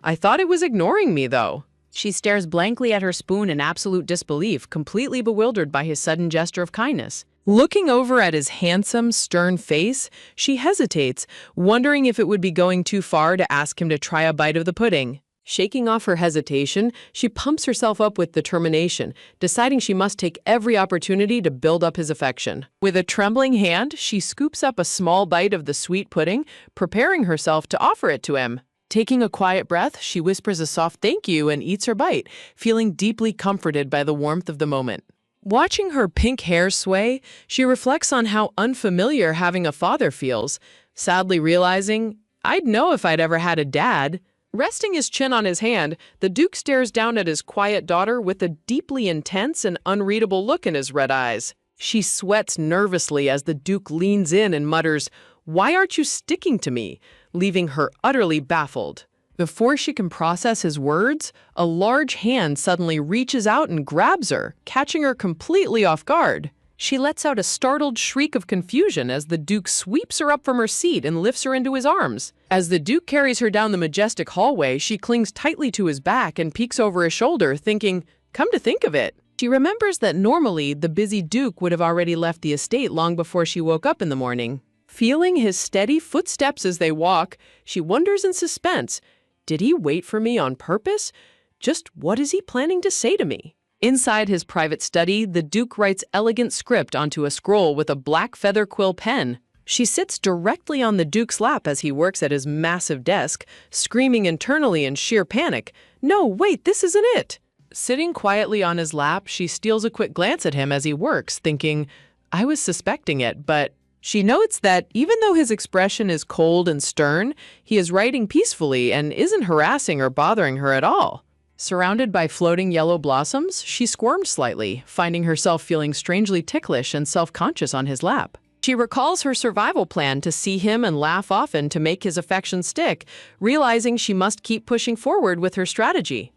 I thought it was ignoring me, though. She stares blankly at her spoon in absolute disbelief, completely bewildered by his sudden gesture of kindness. Looking over at his handsome, stern face, she hesitates, wondering if it would be going too far to ask him to try a bite of the pudding. Shaking off her hesitation, she pumps herself up with determination, deciding she must take every opportunity to build up his affection. With a trembling hand, she scoops up a small bite of the sweet pudding, preparing herself to offer it to him. Taking a quiet breath, she whispers a soft thank you and eats her bite, feeling deeply comforted by the warmth of the moment. Watching her pink hair sway, she reflects on how unfamiliar having a father feels, sadly realizing, I'd know if I'd ever had a dad. Resting his chin on his hand, the Duke stares down at his quiet daughter with a deeply intense and unreadable look in his red eyes. She sweats nervously as the Duke leans in and mutters, "Why aren't you sticking to me?" leaving her utterly baffled. Before she can process his words, a large hand suddenly reaches out and grabs her, catching her completely off guard. She lets out a startled shriek of confusion as the Duke sweeps her up from her seat and lifts her into his arms. As the Duke carries her down the majestic hallway, she clings tightly to his back and peeks over his shoulder, thinking, come to think of it. She remembers that normally the busy Duke would have already left the estate long before she woke up in the morning. Feeling his steady footsteps as they walk, she wonders in suspense, did he wait for me on purpose? Just what is he planning to say to me? Inside his private study, the Duke writes elegant script onto a scroll with a black feather quill pen. She sits directly on the Duke's lap as he works at his massive desk, screaming internally in sheer panic, "No, wait, this isn't it!" Sitting quietly on his lap, she steals a quick glance at him as he works, thinking, I was suspecting it, but she notes that even though his expression is cold and stern, he is writing peacefully and isn't harassing or bothering her at all. Surrounded by floating yellow blossoms, she squirmed slightly, finding herself feeling strangely ticklish and self-conscious on his lap. She recalls her survival plan to see him and laugh often to make his affection stick, realizing she must keep pushing forward with her strategy.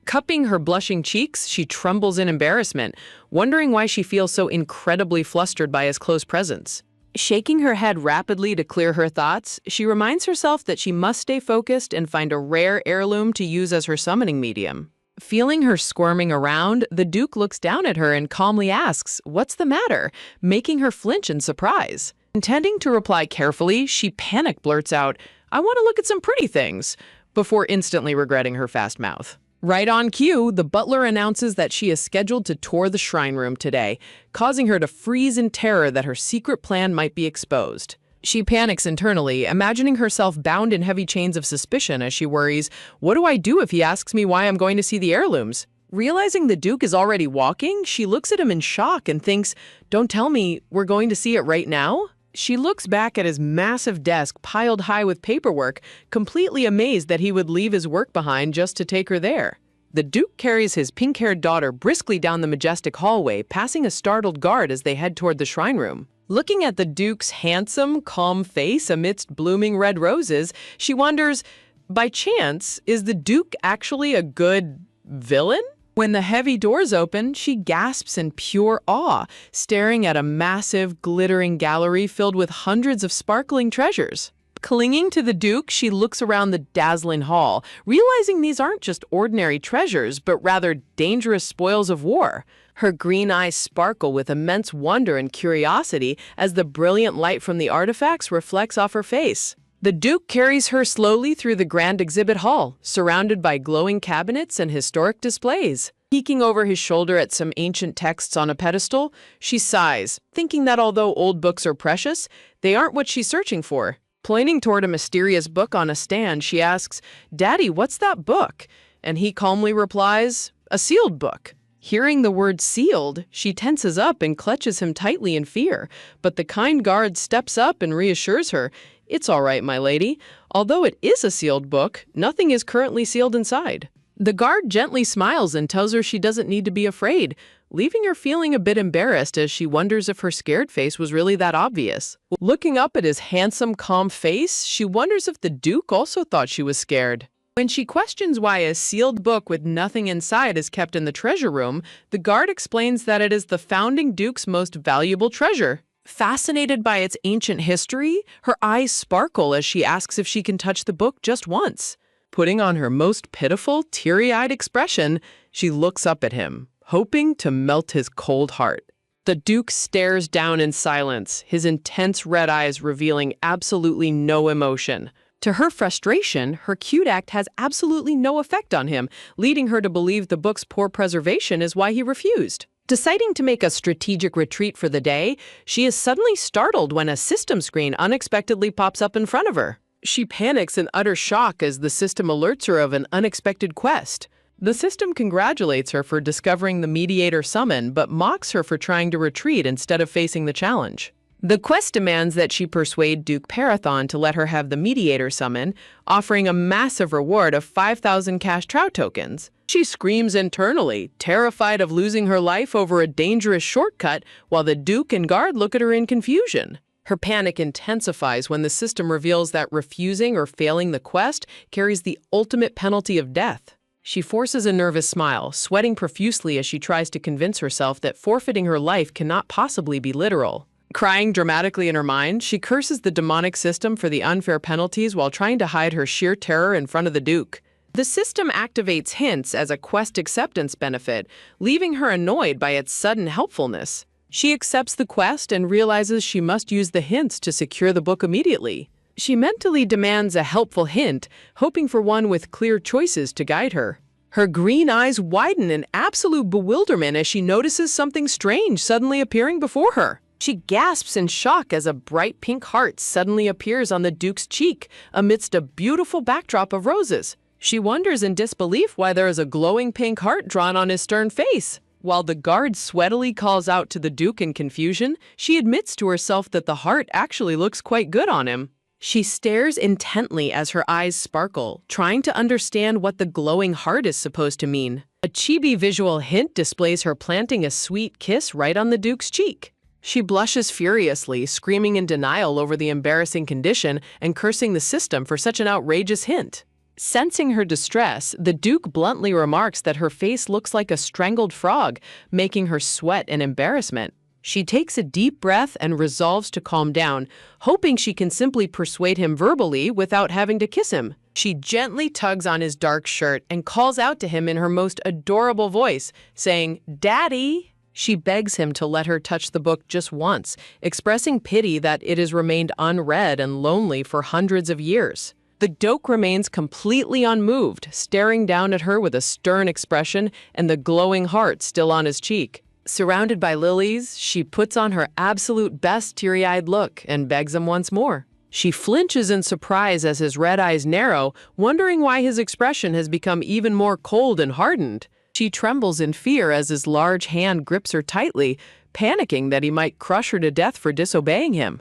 Cupping her blushing cheeks, she trembles in embarrassment, wondering why she feels so incredibly flustered by his close presence. Shaking her head rapidly to clear her thoughts, she reminds herself that she must stay focused and find a rare heirloom to use as her summoning medium. Feeling her squirming around, the Duke looks down at her and calmly asks, "What's the matter?" making her flinch in surprise. Intending to reply carefully, she panic blurts out, "I want to look at some pretty things," before instantly regretting her fast mouth. Right on cue, the butler announces that she is scheduled to tour the shrine room today, causing her to freeze in terror that her secret plan might be exposed. She panics internally, imagining herself bound in heavy chains of suspicion as she worries, what do I do if he asks me why I'm going to see the heirlooms? Realizing the Duke is already walking, she looks at him in shock and thinks, don't tell me we're going to see it right now? She looks back at his massive desk piled high with paperwork, completely amazed that he would leave his work behind just to take her there. The Duke carries his pink-haired daughter briskly down the majestic hallway, passing a startled guard as they head toward the shrine room. Looking at the Duke's handsome, calm face amidst blooming red roses, she wonders, by chance, is the Duke actually a good villain? When the heavy doors open, she gasps in pure awe, staring at a massive, glittering gallery filled with hundreds of sparkling treasures. Clinging to the Duke, she looks around the dazzling hall, realizing these aren't just ordinary treasures, but rather dangerous spoils of war. Her green eyes sparkle with immense wonder and curiosity as the brilliant light from the artifacts reflects off her face. The Duke carries her slowly through the grand exhibit hall, surrounded by glowing cabinets and historic displays. Peeking over his shoulder at some ancient texts on a pedestal, she sighs, thinking that although old books are precious, they aren't what she's searching for. Pointing toward a mysterious book on a stand, she asks, "Daddy, what's that book?" And he calmly replies, "A sealed book." Hearing the word sealed, she tenses up and clutches him tightly in fear, but the kind guard steps up and reassures her, "It's all right, my lady. Although it is a sealed book, nothing is currently sealed inside." The guard gently smiles and tells her she doesn't need to be afraid, leaving her feeling a bit embarrassed as she wonders if her scared face was really that obvious. Looking up at his handsome, calm face, she wonders if the Duke also thought she was scared. When she questions why a sealed book with nothing inside is kept in the treasure room, the guard explains that it is the founding Duke's most valuable treasure. Fascinated by its ancient history, her eyes sparkle as she asks if she can touch the book just once. Putting on her most pitiful, teary-eyed expression, she looks up at him, hoping to melt his cold heart. The Duke stares down in silence, his intense red eyes revealing absolutely no emotion. To her frustration, her cute act has absolutely no effect on him, leading her to believe the book's poor preservation is why he refused. Deciding to make a strategic retreat for the day, she is suddenly startled when a system screen unexpectedly pops up in front of her. She panics in utter shock as the system alerts her of an unexpected quest. The system congratulates her for discovering the mediator summon, but mocks her for trying to retreat instead of facing the challenge. The quest demands that she persuade Duke Parathon to let her have the mediator summon, offering a massive reward of 5,000 cash trout tokens. She screams internally, terrified of losing her life over a dangerous shortcut, while the Duke and guard look at her in confusion. Her panic intensifies when the system reveals that refusing or failing the quest carries the ultimate penalty of death. She forces a nervous smile, sweating profusely as she tries to convince herself that forfeiting her life cannot possibly be literal. Crying dramatically in her mind, she curses the demonic system for the unfair penalties while trying to hide her sheer terror in front of the Duke. The system activates hints as a quest acceptance benefit, leaving her annoyed by its sudden helpfulness. She accepts the quest and realizes she must use the hints to secure the book immediately. She mentally demands a helpful hint, hoping for one with clear choices to guide her. Her green eyes widen in absolute bewilderment as she notices something strange suddenly appearing before her. She gasps in shock as a bright pink heart suddenly appears on the Duke's cheek amidst a beautiful backdrop of roses. She wonders in disbelief why there is a glowing pink heart drawn on his stern face. While the guard sweatily calls out to the Duke in confusion, she admits to herself that the heart actually looks quite good on him. She stares intently as her eyes sparkle, trying to understand what the glowing heart is supposed to mean. A chibi visual hint displays her planting a sweet kiss right on the Duke's cheek. She blushes furiously, screaming in denial over the embarrassing condition and cursing the system for such an outrageous hint. Sensing her distress, the Duke bluntly remarks that her face looks like a strangled frog, making her sweat in embarrassment. She takes a deep breath and resolves to calm down, hoping she can simply persuade him verbally without having to kiss him. She gently tugs on his dark shirt and calls out to him in her most adorable voice, saying, "Daddy!" She begs him to let her touch the book just once, expressing pity that it has remained unread and lonely for hundreds of years. The Duke remains completely unmoved, staring down at her with a stern expression and the glowing heart still on his cheek. Surrounded by lilies, she puts on her absolute best teary-eyed look and begs him once more. She flinches in surprise as his red eyes narrow, wondering why his expression has become even more cold and hardened. She trembles in fear as his large hand grips her tightly, panicking that he might crush her to death for disobeying him.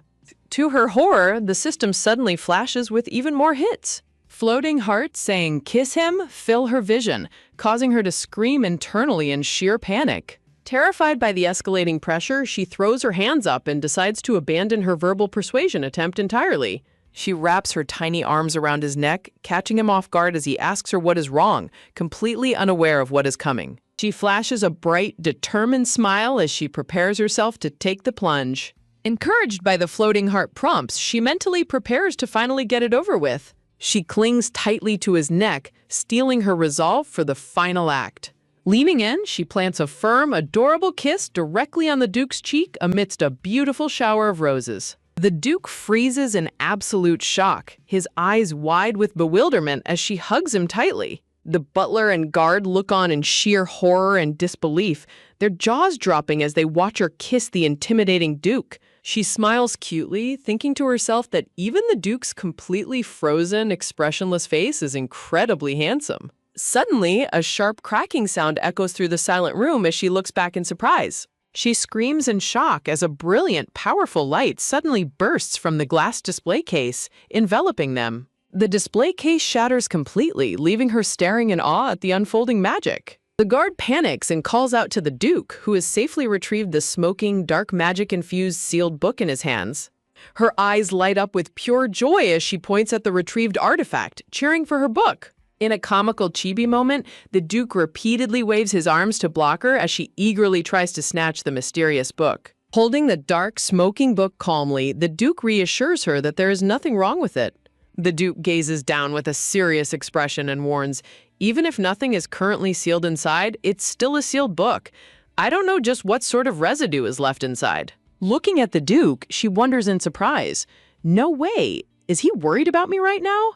To her horror, the system suddenly flashes with even more hits. Floating hearts saying "kiss him" fill her vision, causing her to scream internally in sheer panic. Terrified by the escalating pressure, she throws her hands up and decides to abandon her verbal persuasion attempt entirely. She wraps her tiny arms around his neck, catching him off guard as he asks her what is wrong, completely unaware of what is coming. She flashes a bright, determined smile as she prepares herself to take the plunge. Encouraged by the floating heart prompts, she mentally prepares to finally get it over with. She clings tightly to his neck, steeling her resolve for the final act. Leaning in, she plants a firm, adorable kiss directly on the Duke's cheek amidst a beautiful shower of roses. The Duke freezes in absolute shock, his eyes wide with bewilderment as she hugs him tightly. The butler and guard look on in sheer horror and disbelief, their jaws dropping as they watch her kiss the intimidating Duke. She smiles cutely, thinking to herself that even the Duke's completely frozen, expressionless face is incredibly handsome. Suddenly, a sharp cracking sound echoes through the silent room as she looks back in surprise. She screams in shock as a brilliant, powerful light suddenly bursts from the glass display case, enveloping them. The display case shatters completely, leaving her staring in awe at the unfolding magic. The guard panics and calls out to the Duke, who has safely retrieved the smoking, dark magic-infused sealed book in his hands. Her eyes light up with pure joy as she points at the retrieved artifact, cheering for her book. In a comical chibi moment, the Duke repeatedly waves his arms to block her as she eagerly tries to snatch the mysterious book. Holding the dark, smoking book calmly, the Duke reassures her that there is nothing wrong with it. The Duke gazes down with a serious expression and warns, even if nothing is currently sealed inside, it's still a sealed book. I don't know just what sort of residue is left inside. Looking at the Duke, she wonders in surprise. No way. Is he worried about me right now?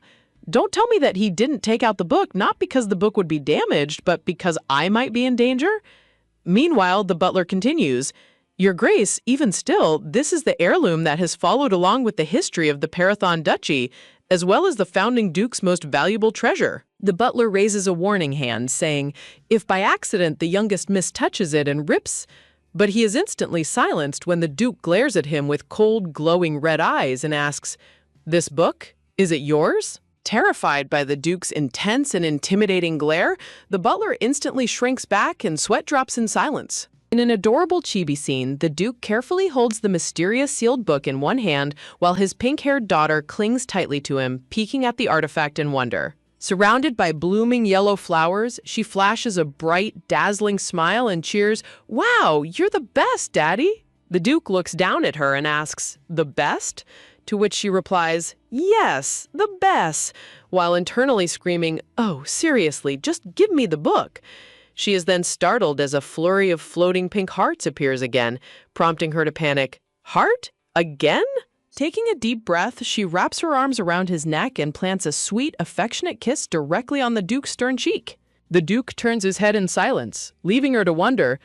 Don't tell me that he didn't take out the book, not because the book would be damaged, but because I might be in danger? Meanwhile, the butler continues, Your Grace, even still, this is the heirloom that has followed along with the history of the Parathon Duchy, as well as the founding Duke's most valuable treasure. The butler raises a warning hand, saying, if by accident the youngest mistouches it and rips, but he is instantly silenced when the Duke glares at him with cold, glowing red eyes and asks, This book? Is it yours? Terrified by the Duke's intense and intimidating glare, the butler instantly shrinks back and sweat drops in silence. In an adorable chibi scene, the Duke carefully holds the mysterious sealed book in one hand while his pink-haired daughter clings tightly to him, peeking at the artifact in wonder. Surrounded by blooming yellow flowers, she flashes a bright, dazzling smile and cheers, Wow, you're the best, Daddy! The Duke looks down at her and asks, The best? To which she replies, Yes, the best, while internally screaming, Oh, seriously, just give me the book. She is then startled as a flurry of floating pink hearts appears again, prompting her to panic. Heart? Again? Taking a deep breath, she wraps her arms around his neck and plants a sweet, affectionate kiss directly on the Duke's stern cheek. The Duke turns his head in silence, leaving her to wonder,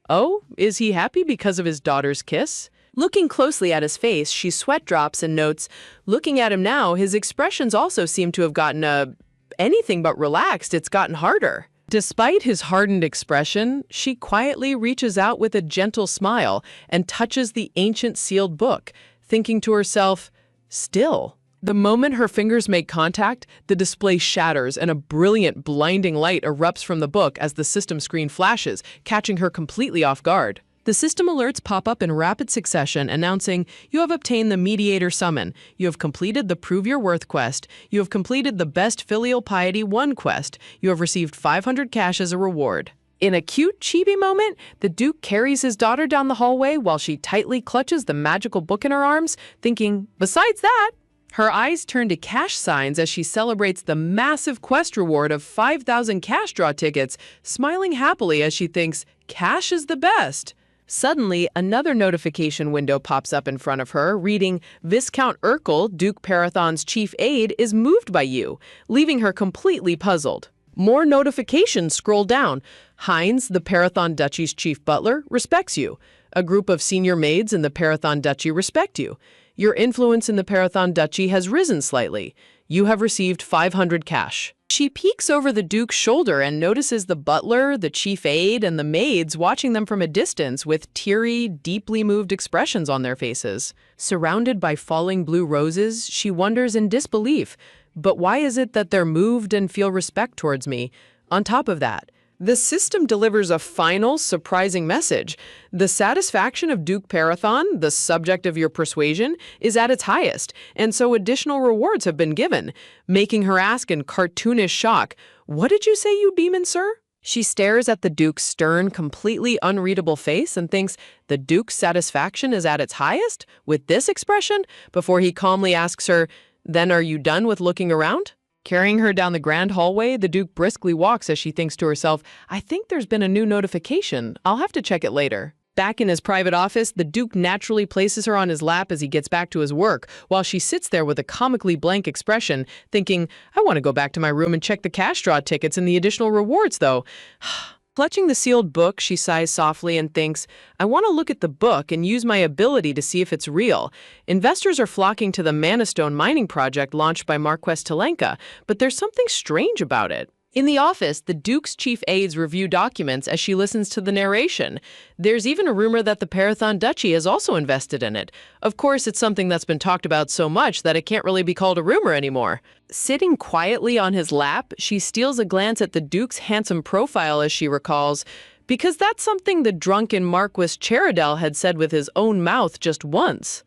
Oh, is he happy because of his daughter's kiss? Looking closely at his face, she sweat drops and notes, looking at him now, his expressions also seem to have gotten anything but relaxed. It's gotten harder. Despite his hardened expression, she quietly reaches out with a gentle smile and touches the ancient sealed book, thinking to herself, Still. The moment her fingers make contact, the display shatters and a brilliant, blinding light erupts from the book as the system screen flashes, catching her completely off guard. The system alerts pop up in rapid succession, announcing, You have obtained the Mediator Summon. You have completed the Prove Your Worth quest. You have completed the Best Filial Piety 1 quest. You have received 500 cash as a reward. In a cute, chibi moment, the Duke carries his daughter down the hallway while she tightly clutches the magical book in her arms, thinking, Besides that, her eyes turn to cash signs as she celebrates the massive quest reward of 5,000 cash draw tickets, smiling happily as she thinks, Cash is the best. Suddenly, another notification window pops up in front of her, reading, Viscount Urkel, Duke Parathon's chief aide, is moved by you, leaving her completely puzzled. More notifications scroll down. Heinz, the Parathon Duchy's chief butler, respects you. A group of senior maids in the Parathon Duchy respect you. Your influence in the Parathon Duchy has risen slightly. You have received 500 cash. She peeks over the Duke's shoulder and notices the butler, the chief aide, and the maids watching them from a distance with teary, deeply moved expressions on their faces. Surrounded by falling blue roses, she wonders in disbelief, but why is it that they're moved and feel respect towards me? On top of that, the system delivers a final, surprising message. The satisfaction of Duke Parathon, the subject of your persuasion, is at its highest, and so additional rewards have been given, making her ask in cartoonish shock, What did you say, you demon, sir? She stares at the Duke's stern, completely unreadable face and thinks, the Duke's satisfaction is at its highest? With this expression? Before he calmly asks her, Then are you done with looking around? Carrying her down the grand hallway, the Duke briskly walks as she thinks to herself, I think there's been a new notification. I'll have to check it later. Back in his private office, the Duke naturally places her on his lap as he gets back to his work, while she sits there with a comically blank expression, thinking, I want to go back to my room and check the cash draw tickets and the additional rewards, though. Clutching the sealed book, she sighs softly and thinks, I want to look at the book and use my ability to see if it's real. Investors are flocking to the Mana Stone mining project launched by Marquess Telenka, but there's something strange about it. In the office, the Duke's chief aides review documents as she listens to the narration. There's even a rumor that the Parathon Duchy has also invested in it. Of course, it's something that's been talked about so much that it can't really be called a rumor anymore. Sitting quietly on his lap, she steals a glance at the Duke's handsome profile as she recalls, because that's something the drunken Marquis Cheridel had said with his own mouth just once.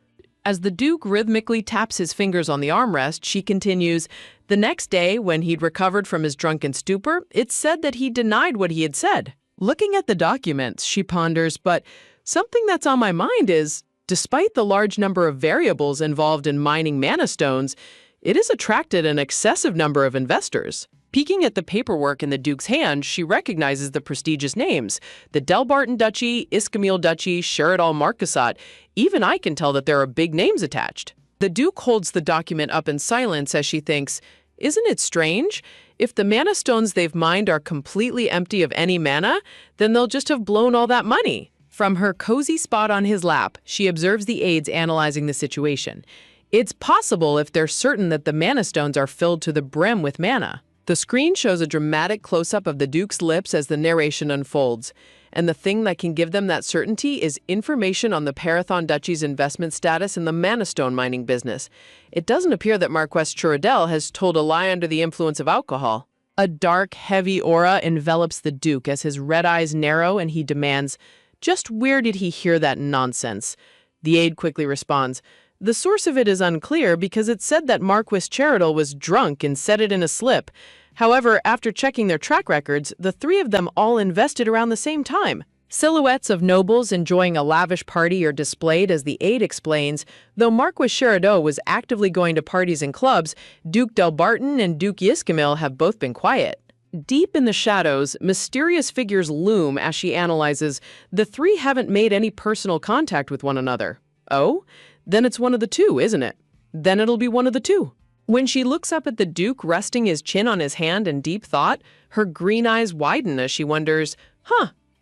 As the Duke rhythmically taps his fingers on the armrest, she continues, the next day, when he'd recovered from his drunken stupor, it's said that he denied what he had said. Looking at the documents, she ponders, but something that's on my mind is, despite the large number of variables involved in mining mana stones, it has attracted an excessive number of investors. Peeking at the paperwork in the Duke's hand, she recognizes the prestigious names, the Delbarton Duchy, Iskamil Duchy, Sheridal Marquessate. Even I can tell that there are big names attached. The Duke holds the document up in silence as she thinks, isn't it strange? If the mana stones they've mined are completely empty of any mana, then they'll just have blown all that money. From her cozy spot on his lap, she observes the aides analyzing the situation. It's possible if they're certain that the mana stones are filled to the brim with mana. The screen shows a dramatic close-up of the Duke's lips as the narration unfolds. And the thing that can give them that certainty is information on the Parathon Duchy's investment status in the mana stone mining business. It doesn't appear that Marquess Cheridel has told a lie under the influence of alcohol. A dark, heavy aura envelops the Duke as his red eyes narrow and he demands, just where did he hear that nonsense? The aide quickly responds, the source of it is unclear because it said that Marquis Cheridel was drunk and said it in a slip. However, after checking their track records, the three of them all invested around the same time. Silhouettes of nobles enjoying a lavish party are displayed as the aide explains, though Marquis Cheridel was actively going to parties and clubs, Duke Delbarton and Duke Yiskamil have both been quiet. Deep in the shadows, mysterious figures loom as she analyzes, the three haven't made any personal contact with one another. Oh? Then it's one of the two, isn't it? Then it'll be one of the two. When she looks up at the Duke resting his chin on his hand in deep thought, her green eyes widen as she wonders,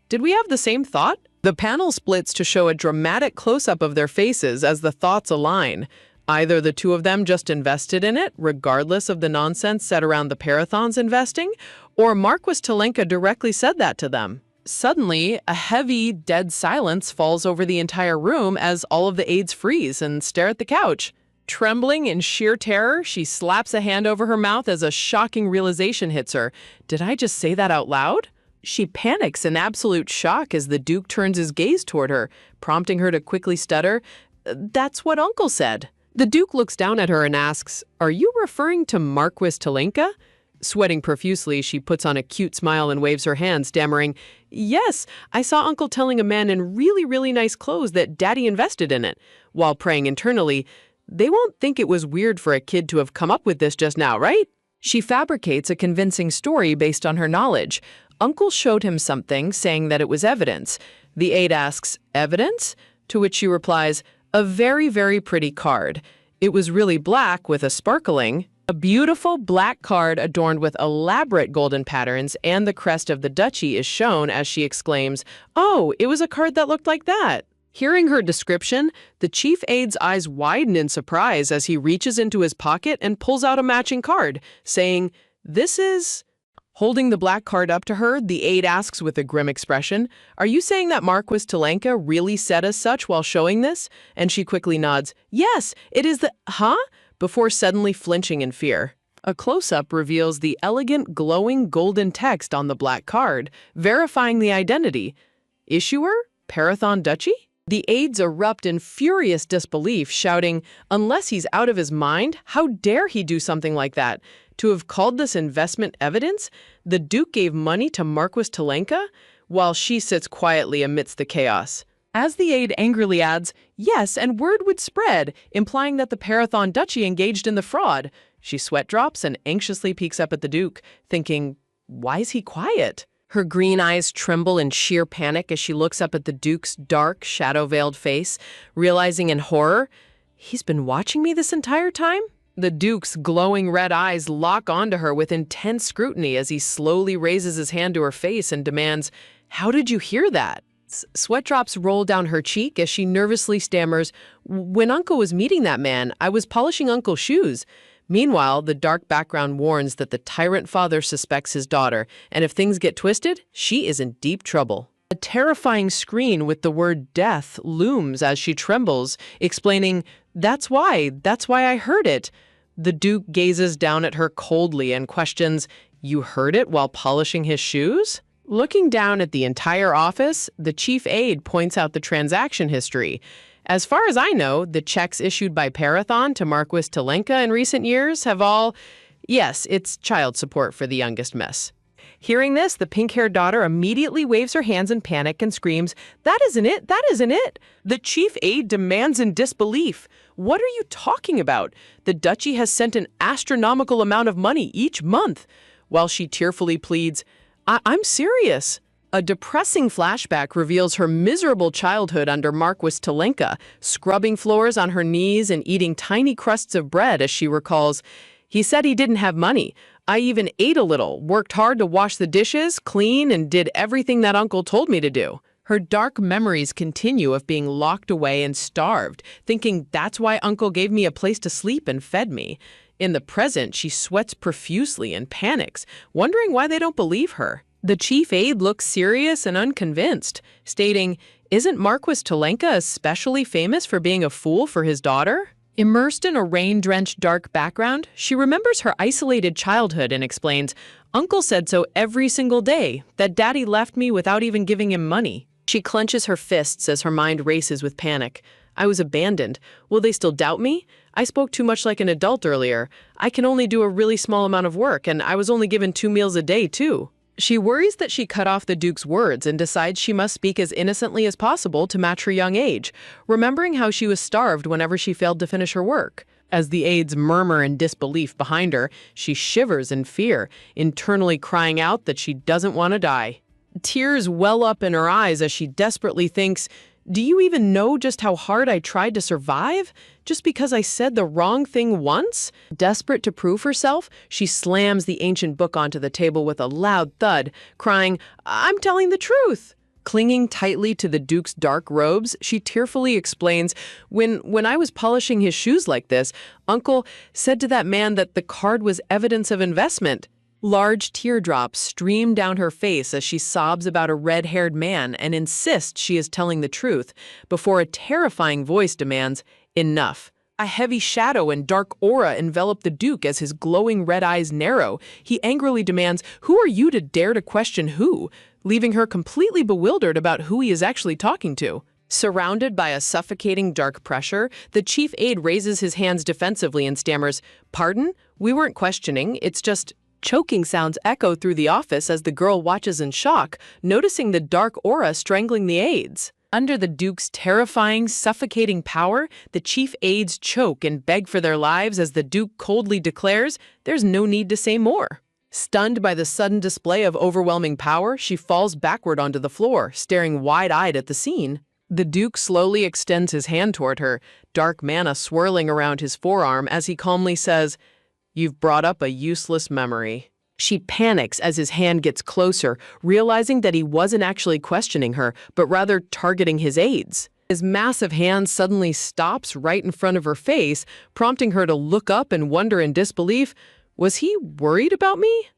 did we have the same thought? The panel splits to show a dramatic close-up of their faces as the thoughts align. Either the two of them just invested in it, regardless of the nonsense said around the Parathons investing, or Marquis Telenka directly said that to them. Suddenly, a heavy, dead silence falls over the entire room as all of the aides freeze and stare at the couch. Trembling in sheer terror, she slaps a hand over her mouth as a shocking realization hits her. Did I just say that out loud? She panics in absolute shock as the Duke turns his gaze toward her, prompting her to quickly stutter, "That's what Uncle said." The Duke looks down at her and asks, "Are you referring to Marquis Telenka?" Sweating profusely, she puts on a cute smile and waves her hand, stammering, "Yes, I saw Uncle telling a man in really, really nice clothes that Daddy invested in it," while praying internally, "They won't think it was weird for a kid to have come up with this just now, right?" She fabricates a convincing story based on her knowledge. Uncle showed him something, saying that it was evidence. The aide asks, "Evidence?" To which she replies, "A very, very pretty card. It was really black with a beautiful black card adorned with elaborate golden patterns, and the crest of the duchy is shown as she exclaims, "Oh, it was a card that looked like that." Hearing her description, the chief aide's eyes widen in surprise as he reaches into his pocket and pulls out a matching card, saying, "This is..." Holding the black card up to her, the aide asks with a grim expression, "Are you saying that Marquis Telenka really said as such while showing this?" And she quickly nods, "Yes, it is the..." Before suddenly flinching in fear. A close-up reveals the elegant, glowing golden text on the black card, verifying the identity. Issuer? Parathon Duchy? The aides erupt in furious disbelief, shouting, "Unless he's out of his mind, how dare he do something like that? To have called this investment evidence? The Duke gave money to Marquis Telenka?" While she sits quietly amidst the chaos. As the aide angrily adds, "Yes, and word would spread, implying that the Parathon Duchy engaged in the fraud." She sweat drops and anxiously peeks up at the Duke, thinking, why is he quiet? Her green eyes tremble in sheer panic as she looks up at the Duke's dark, shadow-veiled face, realizing in horror, he's been watching me this entire time? The Duke's glowing red eyes lock onto her with intense scrutiny as he slowly raises his hand to her face and demands, "How did you hear that?" Sweat drops roll down her cheek as she nervously stammers, "When Uncle was meeting that man, I was polishing Uncle's shoes." Meanwhile, the dark background warns that the tyrant father suspects his daughter, and if things get twisted, she is in deep trouble. A terrifying screen with the word death looms as she trembles, explaining, that's why I heard it." The Duke gazes down at her coldly and questions, "You heard it while polishing his shoes?" Looking down at the entire office, the chief aide points out the transaction history. As far as I know, the checks issued by Parathon to Marquis Talenka in recent years have all, yes, it's child support for the youngest miss. Hearing this, the pink-haired daughter immediately waves her hands in panic and screams, "That isn't it! That isn't it!" The chief aide demands in disbelief, "What are you talking about? The duchy has sent an astronomical amount of money each month," while she tearfully pleads, I'm serious." A depressing flashback reveals her miserable childhood under Marquis Talenka, scrubbing floors on her knees and eating tiny crusts of bread as she recalls, "He said he didn't have money. I even ate a little, worked hard to wash the dishes, clean, and did everything that Uncle told me to do." Her dark memories continue of being locked away and starved, thinking that's why Uncle gave me a place to sleep and fed me. In the present, she sweats profusely and panics, wondering why they don't believe her. The chief aide looks serious and unconvinced, stating, "Isn't Marquis Talenka especially famous for being a fool for his daughter?" Immersed in a rain-drenched dark background, she remembers her isolated childhood and explains, "Uncle said so every single day, that Daddy left me without even giving him money." She clenches her fists as her mind races with panic. "I was abandoned. Will they still doubt me? I spoke too much like an adult earlier. I can only do a really small amount of work, and I was only given 2 meals a day, too." She worries that she cut off the Duke's words and decides she must speak as innocently as possible to match her young age, remembering how she was starved whenever she failed to finish her work. As the aides murmur in disbelief behind her, she shivers in fear, internally crying out that she doesn't want to die. Tears well up in her eyes as she desperately thinks, "Do you even know just how hard I tried to survive? Just because I said the wrong thing once?" Desperate to prove herself, she slams the ancient book onto the table with a loud thud, crying, "I'm telling the truth." Clinging tightly to the Duke's dark robes, she tearfully explains, When I was polishing his shoes like this, Uncle said to that man that the card was evidence of investment." Large teardrops stream down her face as she sobs about a red-haired man and insists she is telling the truth, before a terrifying voice demands, "Enough." A heavy shadow and dark aura envelop the Duke as his glowing red eyes narrow. He angrily demands, "Who are you to dare to question who?" leaving her completely bewildered about who he is actually talking to. Surrounded by a suffocating dark pressure, the chief aide raises his hands defensively and stammers, "Pardon? We weren't questioning, it's just..." Choking sounds echo through the office as the girl watches in shock, noticing the dark aura strangling the aides. Under the Duke's terrifying, suffocating power, the chief aides choke and beg for their lives as the Duke coldly declares, "There's no need to say more." Stunned by the sudden display of overwhelming power, she falls backward onto the floor, staring wide-eyed at the scene. The Duke slowly extends his hand toward her, dark mana swirling around his forearm as he calmly says, "You've brought up a useless memory." She panics as his hand gets closer, realizing that he wasn't actually questioning her, but rather targeting his aides. His massive hand suddenly stops right in front of her face, prompting her to look up and wonder in disbelief, was he worried about me?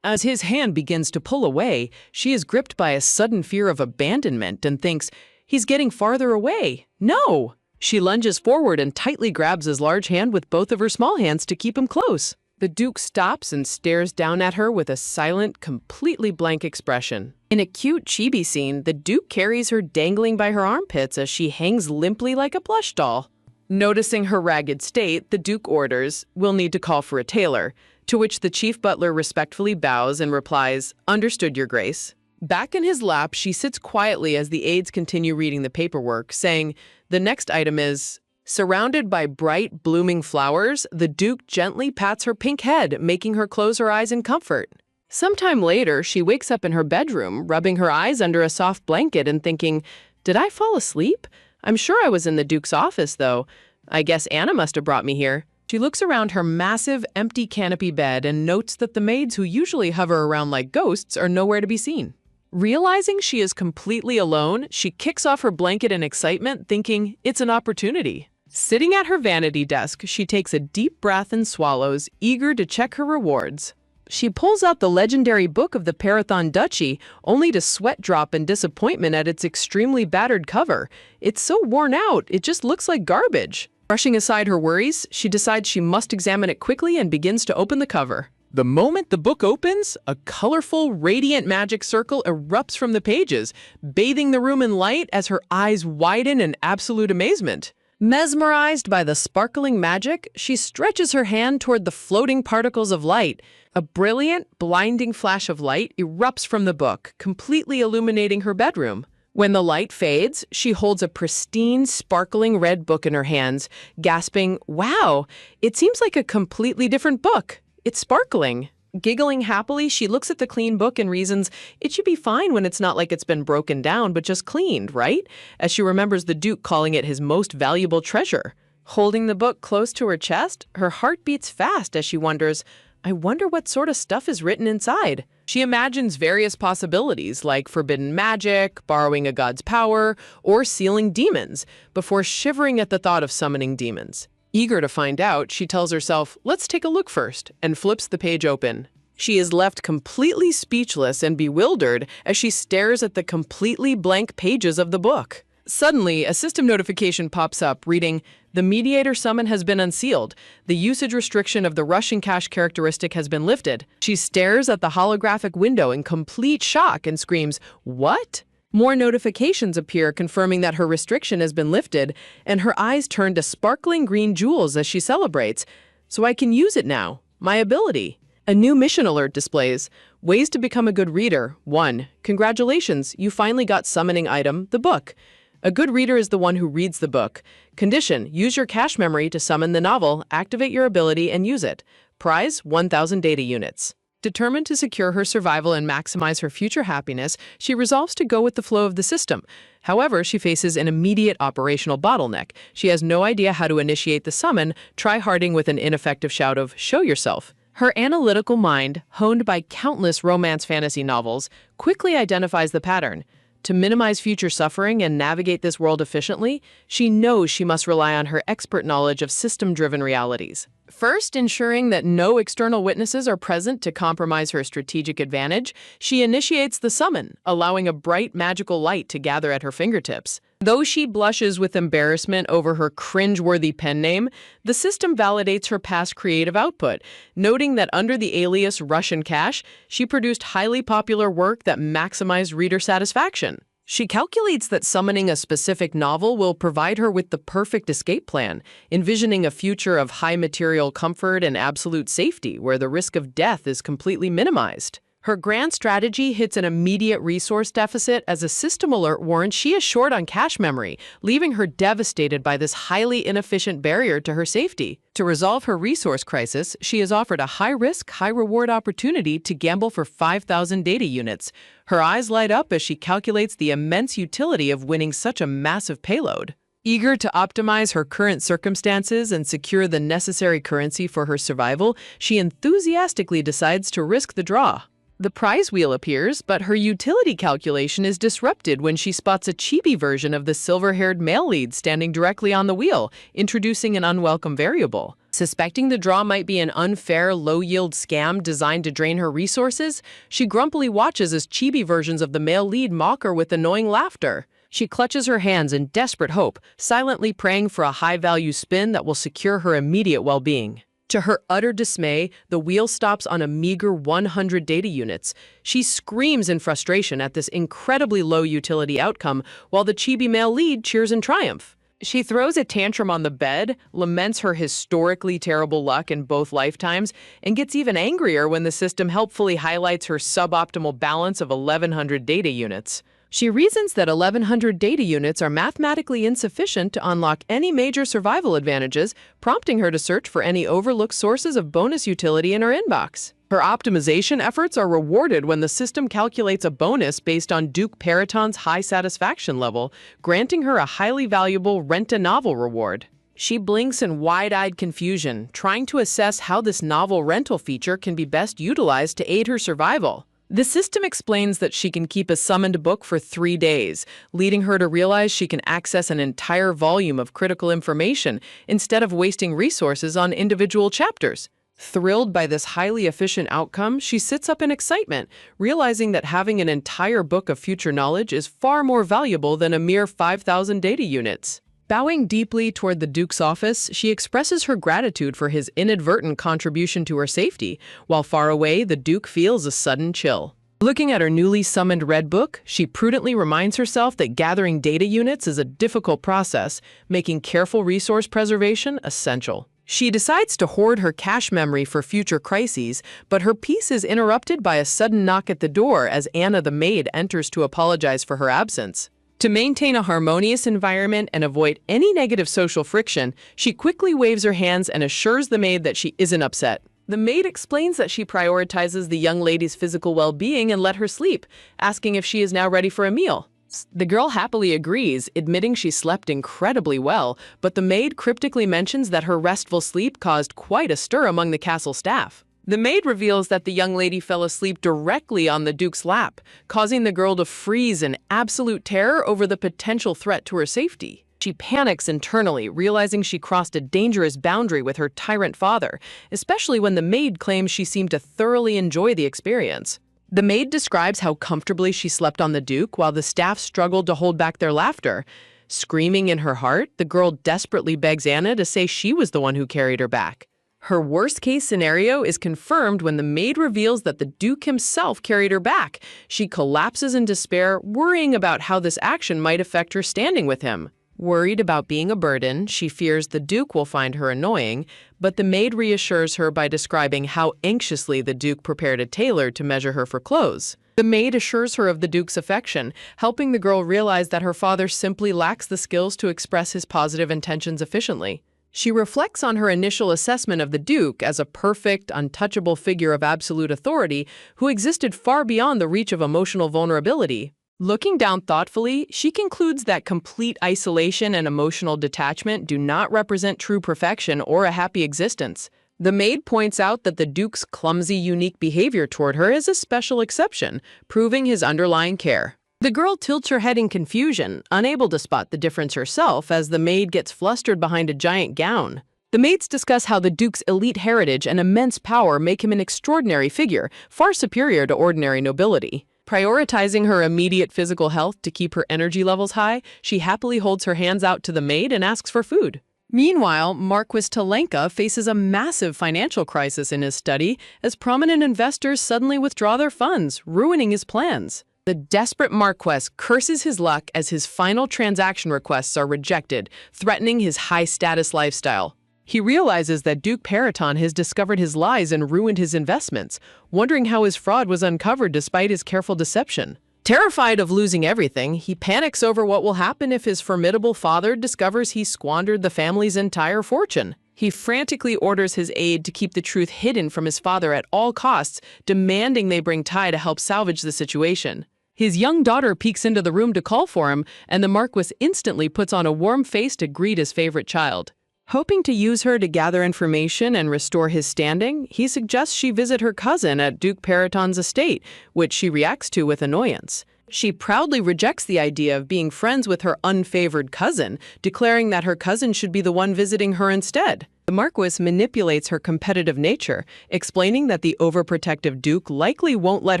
As his hand begins to pull away, she is gripped by a sudden fear of abandonment and thinks, he's getting farther away. No! She lunges forward and tightly grabs his large hand with both of her small hands to keep him close. The Duke stops and stares down at her with a silent, completely blank expression. In a cute chibi scene, the Duke carries her dangling by her armpits as she hangs limply like a plush doll. Noticing her ragged state, the Duke orders, "We'll need to call for a tailor," to which the chief butler respectfully bows and replies, "Understood, Your Grace." Back in his lap, she sits quietly as the aides continue reading the paperwork, saying, "The next item is..." Surrounded by bright, blooming flowers, the Duke gently pats her pink head, making her close her eyes in comfort. Sometime later, she wakes up in her bedroom, rubbing her eyes under a soft blanket and thinking, "Did I fall asleep? I'm sure I was in the Duke's office, though. I guess Anna must have brought me here." She looks around her massive, empty canopy bed and notes that the maids who usually hover around like ghosts are nowhere to be seen. Realizing she is completely alone, she kicks off her blanket in excitement, thinking it's an opportunity. Sitting at her vanity desk, she takes a deep breath and swallows, eager to check her rewards. She pulls out the legendary book of the Parathon Duchy, only to sweat drop in disappointment at its extremely battered cover. It's so worn out, it just looks like garbage. Brushing aside her worries, she decides she must examine it quickly and begins to open the cover. The moment the book opens, a colorful, radiant magic circle erupts from the pages, bathing the room in light as her eyes widen in absolute amazement. Mesmerized by the sparkling magic, she stretches her hand toward the floating particles of light. A brilliant, blinding flash of light erupts from the book, completely illuminating her bedroom. When the light fades, she holds a pristine, sparkling red book in her hands, gasping, "Wow, it seems like a completely different book. It's sparkling." Giggling happily, she looks at the clean book and reasons it should be fine when it's not like it's been broken down, but just cleaned, right? As she remembers the Duke calling it his most valuable treasure. Holding the book close to her chest, her heart beats fast as she wonders, I wonder what sort of stuff is written inside. She imagines various possibilities like forbidden magic, borrowing a god's power, or sealing demons, before shivering at the thought of summoning demons. Eager to find out, she tells herself, let's take a look first, and flips the page open. She is left completely speechless and bewildered as she stares at the completely blank pages of the book. Suddenly, a system notification pops up reading, "The mediator summon has been unsealed. The usage restriction of the Russian cache characteristic has been lifted." She stares at the holographic window in complete shock and screams, "What?" More notifications appear confirming that her restriction has been lifted, and her eyes turn to sparkling green jewels as she celebrates. "So I can use it now. My ability." A new mission alert displays. Ways to become a good reader. 1. Congratulations, you finally got summoning item, the book. A good reader is the one who reads the book. Condition, use your cache memory to summon the novel, activate your ability, and use it. Prize, 1,000 data units. Determined to secure her survival and maximize her future happiness, she resolves to go with the flow of the system. However, she faces an immediate operational bottleneck. She has no idea how to initiate the summon, try-harding with an ineffective shout of, "Show yourself." Her analytical mind, honed by countless romance fantasy novels, quickly identifies the pattern. To minimize future suffering and navigate this world efficiently, she knows she must rely on her expert knowledge of system-driven realities. First, ensuring that no external witnesses are present to compromise her strategic advantage, she initiates the summon, allowing a bright magical light to gather at her fingertips. Though she blushes with embarrassment over her cringe-worthy pen name, the system validates her past creative output, noting that under the alias Russian Cache, she produced highly popular work that maximized reader satisfaction. She calculates that summoning a specific novel will provide her with the perfect escape plan, envisioning a future of high material comfort and absolute safety where the risk of death is completely minimized. Her grand strategy hits an immediate resource deficit as a system alert warns she is short on cache memory, leaving her devastated by this highly inefficient barrier to her safety. To resolve her resource crisis, she is offered a high-risk, high-reward opportunity to gamble for 5,000 data units. Her eyes light up as she calculates the immense utility of winning such a massive payload. Eager to optimize her current circumstances and secure the necessary currency for her survival, she enthusiastically decides to risk the draw. The prize wheel appears, but her utility calculation is disrupted when she spots a chibi version of the silver-haired male lead standing directly on the wheel, introducing an unwelcome variable. Suspecting the draw might be an unfair, low-yield scam designed to drain her resources, she grumpily watches as chibi versions of the male lead mock her with annoying laughter. She clutches her hands in desperate hope, silently praying for a high-value spin that will secure her immediate well-being. To her utter dismay, the wheel stops on a meager 100 data units. She screams in frustration at this incredibly low utility outcome, while the chibi male lead cheers in triumph. She throws a tantrum on the bed, laments her historically terrible luck in both lifetimes, and gets even angrier when the system helpfully highlights her suboptimal balance of 1,100 data units. She reasons that 1,100 data units are mathematically insufficient to unlock any major survival advantages, prompting her to search for any overlooked sources of bonus utility in her inbox. Her optimization efforts are rewarded when the system calculates a bonus based on Duke Paraton's high satisfaction level, granting her a highly valuable rent-a-novel reward. She blinks in wide-eyed confusion, trying to assess how this novel rental feature can be best utilized to aid her survival. The system explains that she can keep a summoned book for 3 days, leading her to realize she can access an entire volume of critical information instead of wasting resources on individual chapters. Thrilled by this highly efficient outcome, she sits up in excitement, realizing that having an entire book of future knowledge is far more valuable than a mere 5,000 data units. Bowing deeply toward the Duke's office, she expresses her gratitude for his inadvertent contribution to her safety, while far away, the Duke feels a sudden chill. Looking at her newly summoned red book, she prudently reminds herself that gathering data units is a difficult process, making careful resource preservation essential. She decides to hoard her cache memory for future crises, but her peace is interrupted by a sudden knock at the door as Anna the maid enters to apologize for her absence. To maintain a harmonious environment and avoid any negative social friction, she quickly waves her hands and assures the maid that she isn't upset. The maid explains that she prioritizes the young lady's physical well-being and let her sleep, asking if she is now ready for a meal. The girl happily agrees, admitting she slept incredibly well, but the maid cryptically mentions that her restful sleep caused quite a stir among the castle staff. The maid reveals that the young lady fell asleep directly on the Duke's lap, causing the girl to freeze in absolute terror over the potential threat to her safety. She panics internally, realizing she crossed a dangerous boundary with her tyrant father, especially when the maid claims she seemed to thoroughly enjoy the experience. The maid describes how comfortably she slept on the Duke while the staff struggled to hold back their laughter. Screaming in her heart, the girl desperately begs Anna to say she was the one who carried her back. Her worst-case scenario is confirmed when the maid reveals that the Duke himself carried her back. She collapses in despair, worrying about how this action might affect her standing with him. Worried about being a burden, she fears the Duke will find her annoying, but the maid reassures her by describing how anxiously the Duke prepared a tailor to measure her for clothes. The maid assures her of the Duke's affection, helping the girl realize that her father simply lacks the skills to express his positive intentions efficiently. She reflects on her initial assessment of the Duke as a perfect, untouchable figure of absolute authority who existed far beyond the reach of emotional vulnerability. Looking down thoughtfully, she concludes that complete isolation and emotional detachment do not represent true perfection or a happy existence. The maid points out that the Duke's clumsy, unique behavior toward her is a special exception, proving his underlying care. The girl tilts her head in confusion, unable to spot the difference herself as the maid gets flustered behind a giant gown. The maids discuss how the Duke's elite heritage and immense power make him an extraordinary figure, far superior to ordinary nobility. Prioritizing her immediate physical health to keep her energy levels high, she happily holds her hands out to the maid and asks for food. Meanwhile, Marquis Talenka faces a massive financial crisis in his study as prominent investors suddenly withdraw their funds, ruining his plans. The desperate Marquess curses his luck as his final transaction requests are rejected, threatening his high-status lifestyle. He realizes that Duke Periton has discovered his lies and ruined his investments, wondering how his fraud was uncovered despite his careful deception. Terrified of losing everything, he panics over what will happen if his formidable father discovers he squandered the family's entire fortune. He frantically orders his aide to keep the truth hidden from his father at all costs, demanding they bring Tai to help salvage the situation. His young daughter peeks into the room to call for him, and the Marquis instantly puts on a warm face to greet his favorite child. Hoping to use her to gather information and restore his standing, he suggests she visit her cousin at Duke Periton's estate, which she reacts to with annoyance. She proudly rejects the idea of being friends with her unfavored cousin, declaring that her cousin should be the one visiting her instead. The Marquis manipulates her competitive nature, explaining that the overprotective Duke likely won't let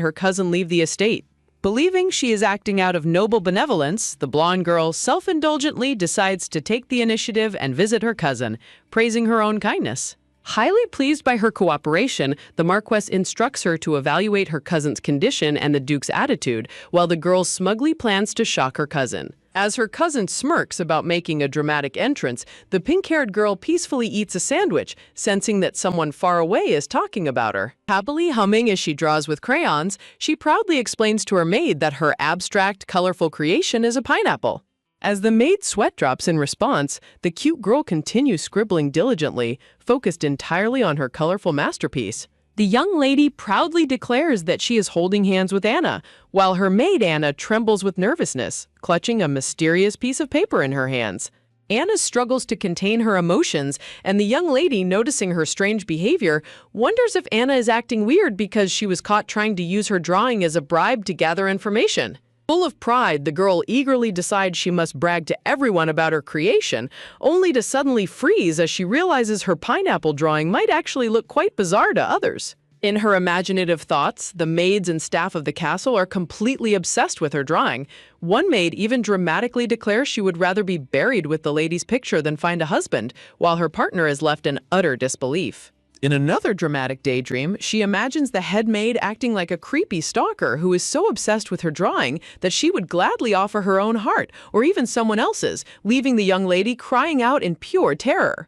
her cousin leave the estate. Believing she is acting out of noble benevolence, the blonde girl self-indulgently decides to take the initiative and visit her cousin, praising her own kindness. Highly pleased by her cooperation, the Marquess instructs her to evaluate her cousin's condition and the Duke's attitude, while the girl smugly plans to shock her cousin. As her cousin smirks about making a dramatic entrance, the pink-haired girl peacefully eats a sandwich, sensing that someone far away is talking about her. Happily humming as she draws with crayons, she proudly explains to her maid that her abstract, colorful creation is a pineapple. As the maid sweat drops in response, the cute girl continues scribbling diligently, focused entirely on her colorful masterpiece. The young lady proudly declares that she is holding hands with Anna, while her maid Anna trembles with nervousness, clutching a mysterious piece of paper in her hands. Anna struggles to contain her emotions, and the young lady, noticing her strange behavior, wonders if Anna is acting weird because she was caught trying to use her drawing as a bribe to gather information. Full of pride, the girl eagerly decides she must brag to everyone about her creation, only to suddenly freeze as she realizes her pineapple drawing might actually look quite bizarre to others. In her imaginative thoughts, the maids and staff of the castle are completely obsessed with her drawing. One maid even dramatically declares she would rather be buried with the lady's picture than find a husband, while her partner is left in utter disbelief. In another dramatic daydream, she imagines the head maid acting like a creepy stalker who is so obsessed with her drawing that she would gladly offer her own heart, or even someone else's, leaving the young lady crying out in pure terror.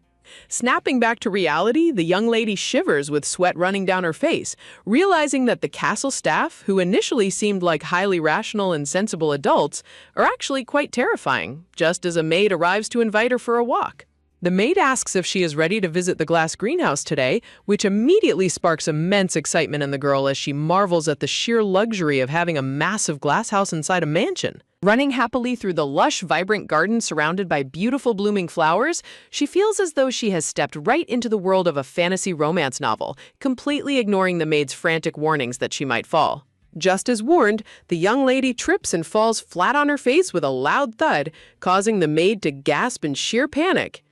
Snapping back to reality, the young lady shivers with sweat running down her face, realizing that the castle staff, who initially seemed like highly rational and sensible adults, are actually quite terrifying, just as a maid arrives to invite her for a walk. The maid asks if she is ready to visit the glass greenhouse today, which immediately sparks immense excitement in the girl as she marvels at the sheer luxury of having a massive glass house inside a mansion. Running happily through the lush, vibrant garden surrounded by beautiful blooming flowers, she feels as though she has stepped right into the world of a fantasy romance novel, completely ignoring the maid's frantic warnings that she might fall. Just as warned, the young lady trips and falls flat on her face with a loud thud, causing the maid to gasp in sheer panic.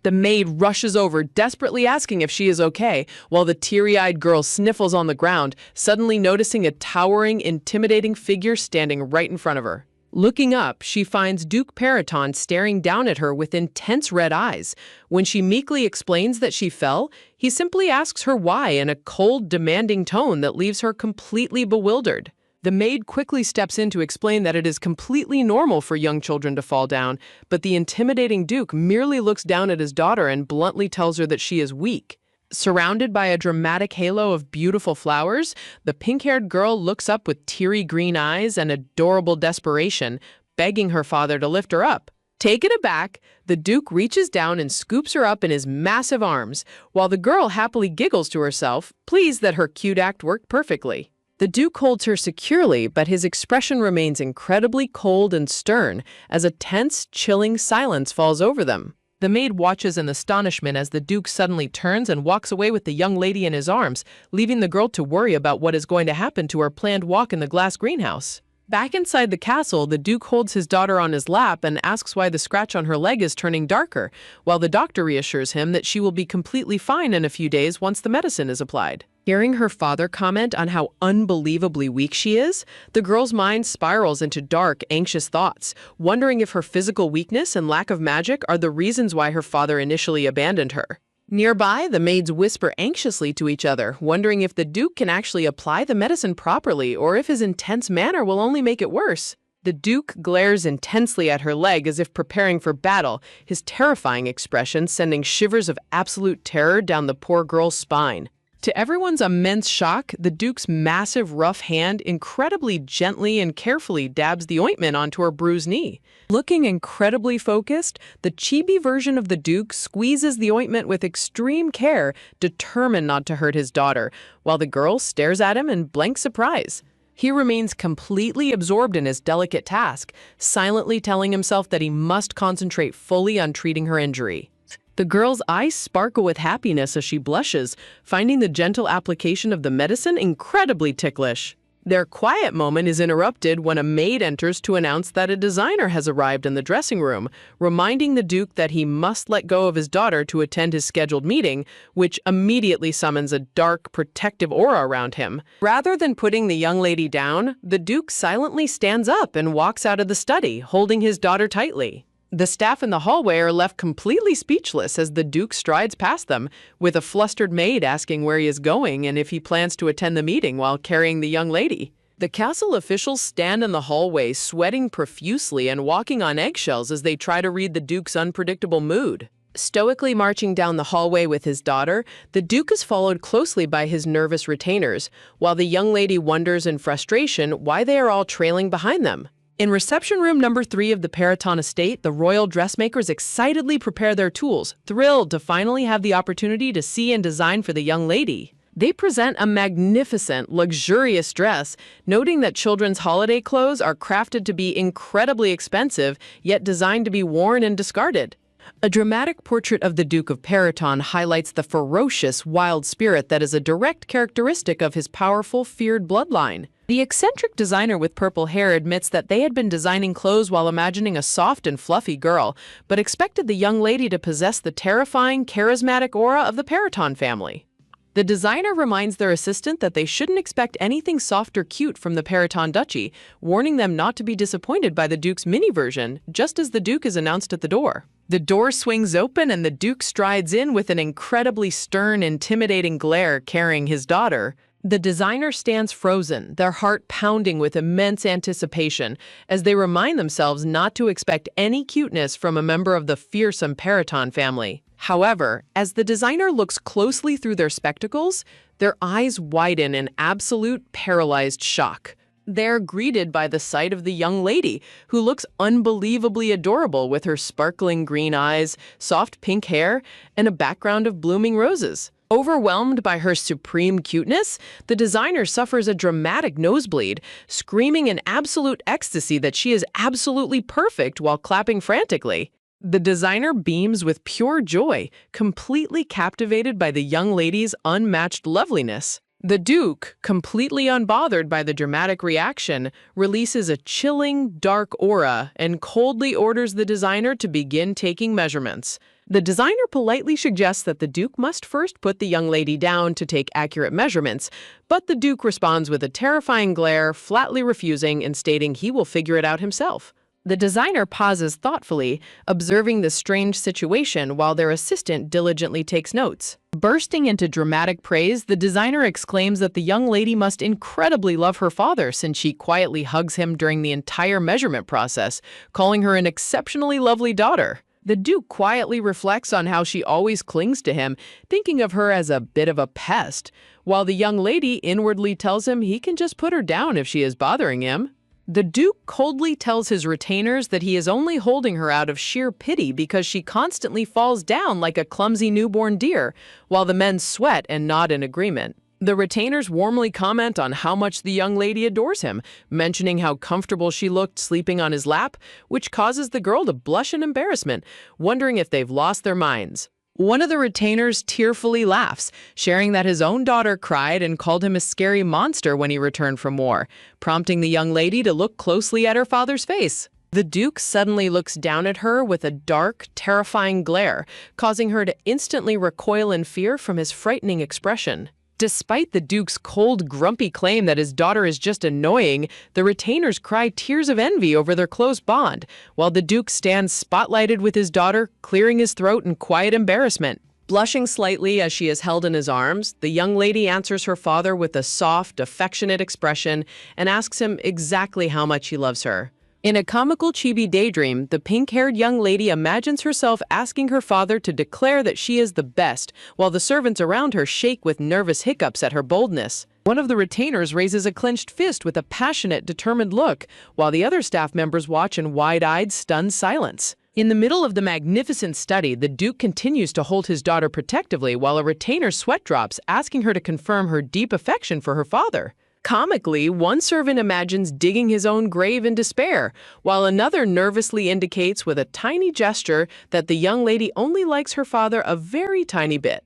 The maid rushes over, desperately asking if she is okay, while the teary-eyed girl sniffles on the ground, suddenly noticing a towering, intimidating figure standing right in front of her. Looking up, she finds Duke Periton staring down at her with intense red eyes. When she meekly explains that she fell, he simply asks her why in a cold, demanding tone that leaves her completely bewildered. The maid quickly steps in to explain that it is completely normal for young children to fall down, but the intimidating Duke merely looks down at his daughter and bluntly tells her that she is weak. Surrounded by a dramatic halo of beautiful flowers, the pink-haired girl looks up with teary green eyes and adorable desperation, begging her father to lift her up. Taken aback, the Duke reaches down and scoops her up in his massive arms, while the girl happily giggles to herself, pleased that her cute act worked perfectly. The Duke holds her securely, but his expression remains incredibly cold and stern as a tense, chilling silence falls over them. The maid watches in astonishment as the Duke suddenly turns and walks away with the young lady in his arms, leaving the girl to worry about what is going to happen to her planned walk in the glass greenhouse. Back inside the castle, the Duke holds his daughter on his lap and asks why the scratch on her leg is turning darker, while the doctor reassures him that she will be completely fine in a few days once the medicine is applied. Hearing her father comment on how unbelievably weak she is, the girl's mind spirals into dark, anxious thoughts, wondering if her physical weakness and lack of magic are the reasons why her father initially abandoned her. Nearby, the maids whisper anxiously to each other, wondering if the Duke can actually apply the medicine properly or if his intense manner will only make it worse. The Duke glares intensely at her leg as if preparing for battle, his terrifying expression sending shivers of absolute terror down the poor girl's spine. To everyone's immense shock, the Duke's massive, rough hand incredibly gently and carefully dabs the ointment onto her bruised knee. Looking incredibly focused, the chibi version of the Duke squeezes the ointment with extreme care, determined not to hurt his daughter, while the girl stares at him in blank surprise. He remains completely absorbed in his delicate task, silently telling himself that he must concentrate fully on treating her injury. The girl's eyes sparkle with happiness as she blushes, finding the gentle application of the medicine incredibly ticklish. Their quiet moment is interrupted when a maid enters to announce that a designer has arrived in the dressing room, reminding the Duke that he must let go of his daughter to attend his scheduled meeting, which immediately summons a dark, protective aura around him. Rather than putting the young lady down, the Duke silently stands up and walks out of the study, holding his daughter tightly. The staff in the hallway are left completely speechless as the Duke strides past them, with a flustered maid asking where he is going and if he plans to attend the meeting while carrying the young lady. The castle officials stand in the hallway, sweating profusely and walking on eggshells as they try to read the Duke's unpredictable mood. Stoically marching down the hallway with his daughter, the Duke is followed closely by his nervous retainers, while the young lady wonders in frustration why they are all trailing behind them. In reception room number 3 of the Periton estate, the royal dressmakers excitedly prepare their tools, thrilled to finally have the opportunity to see and design for the young lady. They present a magnificent, luxurious dress, noting that children's holiday clothes are crafted to be incredibly expensive, yet designed to be worn and discarded. A dramatic portrait of the Duke of Periton highlights the ferocious, wild spirit that is a direct characteristic of his powerful, feared bloodline. The eccentric designer with purple hair admits that they had been designing clothes while imagining a soft and fluffy girl, but expected the young lady to possess the terrifying, charismatic aura of the Periton family. The designer reminds their assistant that they shouldn't expect anything soft or cute from the Periton Duchy, warning them not to be disappointed by the Duke's mini version, just as the Duke is announced at the door. The door swings open and the Duke strides in with an incredibly stern, intimidating glare, carrying his daughter. The designer stands frozen, their heart pounding with immense anticipation, as they remind themselves not to expect any cuteness from a member of the fearsome Periton family. However, as the designer looks closely through their spectacles, their eyes widen in absolute paralyzed shock. They're greeted by the sight of the young lady, who looks unbelievably adorable with her sparkling green eyes, soft pink hair, and a background of blooming roses. Overwhelmed by her supreme cuteness, the designer suffers a dramatic nosebleed, screaming in absolute ecstasy that she is absolutely perfect while clapping frantically. The designer beams with pure joy, completely captivated by the young lady's unmatched loveliness. The Duke, completely unbothered by the dramatic reaction, releases a chilling, dark aura and coldly orders the designer to begin taking measurements. The designer politely suggests that the Duke must first put the young lady down to take accurate measurements, but the Duke responds with a terrifying glare, flatly refusing and stating he will figure it out himself. The designer pauses thoughtfully, observing the strange situation while their assistant diligently takes notes. Bursting into dramatic praise, the designer exclaims that the young lady must incredibly love her father since she quietly hugs him during the entire measurement process, calling her an exceptionally lovely daughter. The Duke quietly reflects on how she always clings to him, thinking of her as a bit of a pest, while the young lady inwardly tells him he can just put her down if she is bothering him. The Duke coldly tells his retainers that he is only holding her out of sheer pity because she constantly falls down like a clumsy newborn deer, while the men sweat and nod in agreement. The retainers warmly comment on how much the young lady adores him, mentioning how comfortable she looked sleeping on his lap, which causes the girl to blush in embarrassment, wondering if they've lost their minds. One of the retainers tearfully laughs, sharing that his own daughter cried and called him a scary monster when he returned from war, prompting the young lady to look closely at her father's face. The Duke suddenly looks down at her with a dark, terrifying glare, causing her to instantly recoil in fear from his frightening expression. Despite the Duke's cold, grumpy claim that his daughter is just annoying, the retainers cry tears of envy over their close bond, while the Duke stands spotlighted with his daughter, clearing his throat in quiet embarrassment. Blushing slightly as she is held in his arms, the young lady answers her father with a soft, affectionate expression and asks him exactly how much he loves her. In a comical chibi daydream, the pink-haired young lady imagines herself asking her father to declare that she is the best, while the servants around her shake with nervous hiccups at her boldness. One of the retainers raises a clenched fist with a passionate, determined look, while the other staff members watch in wide-eyed, stunned silence. In the middle of the magnificent study, the Duke continues to hold his daughter protectively while a retainer sweat drops, asking her to confirm her deep affection for her father. Comically, one servant imagines digging his own grave in despair, while another nervously indicates with a tiny gesture that the young lady only likes her father a very tiny bit.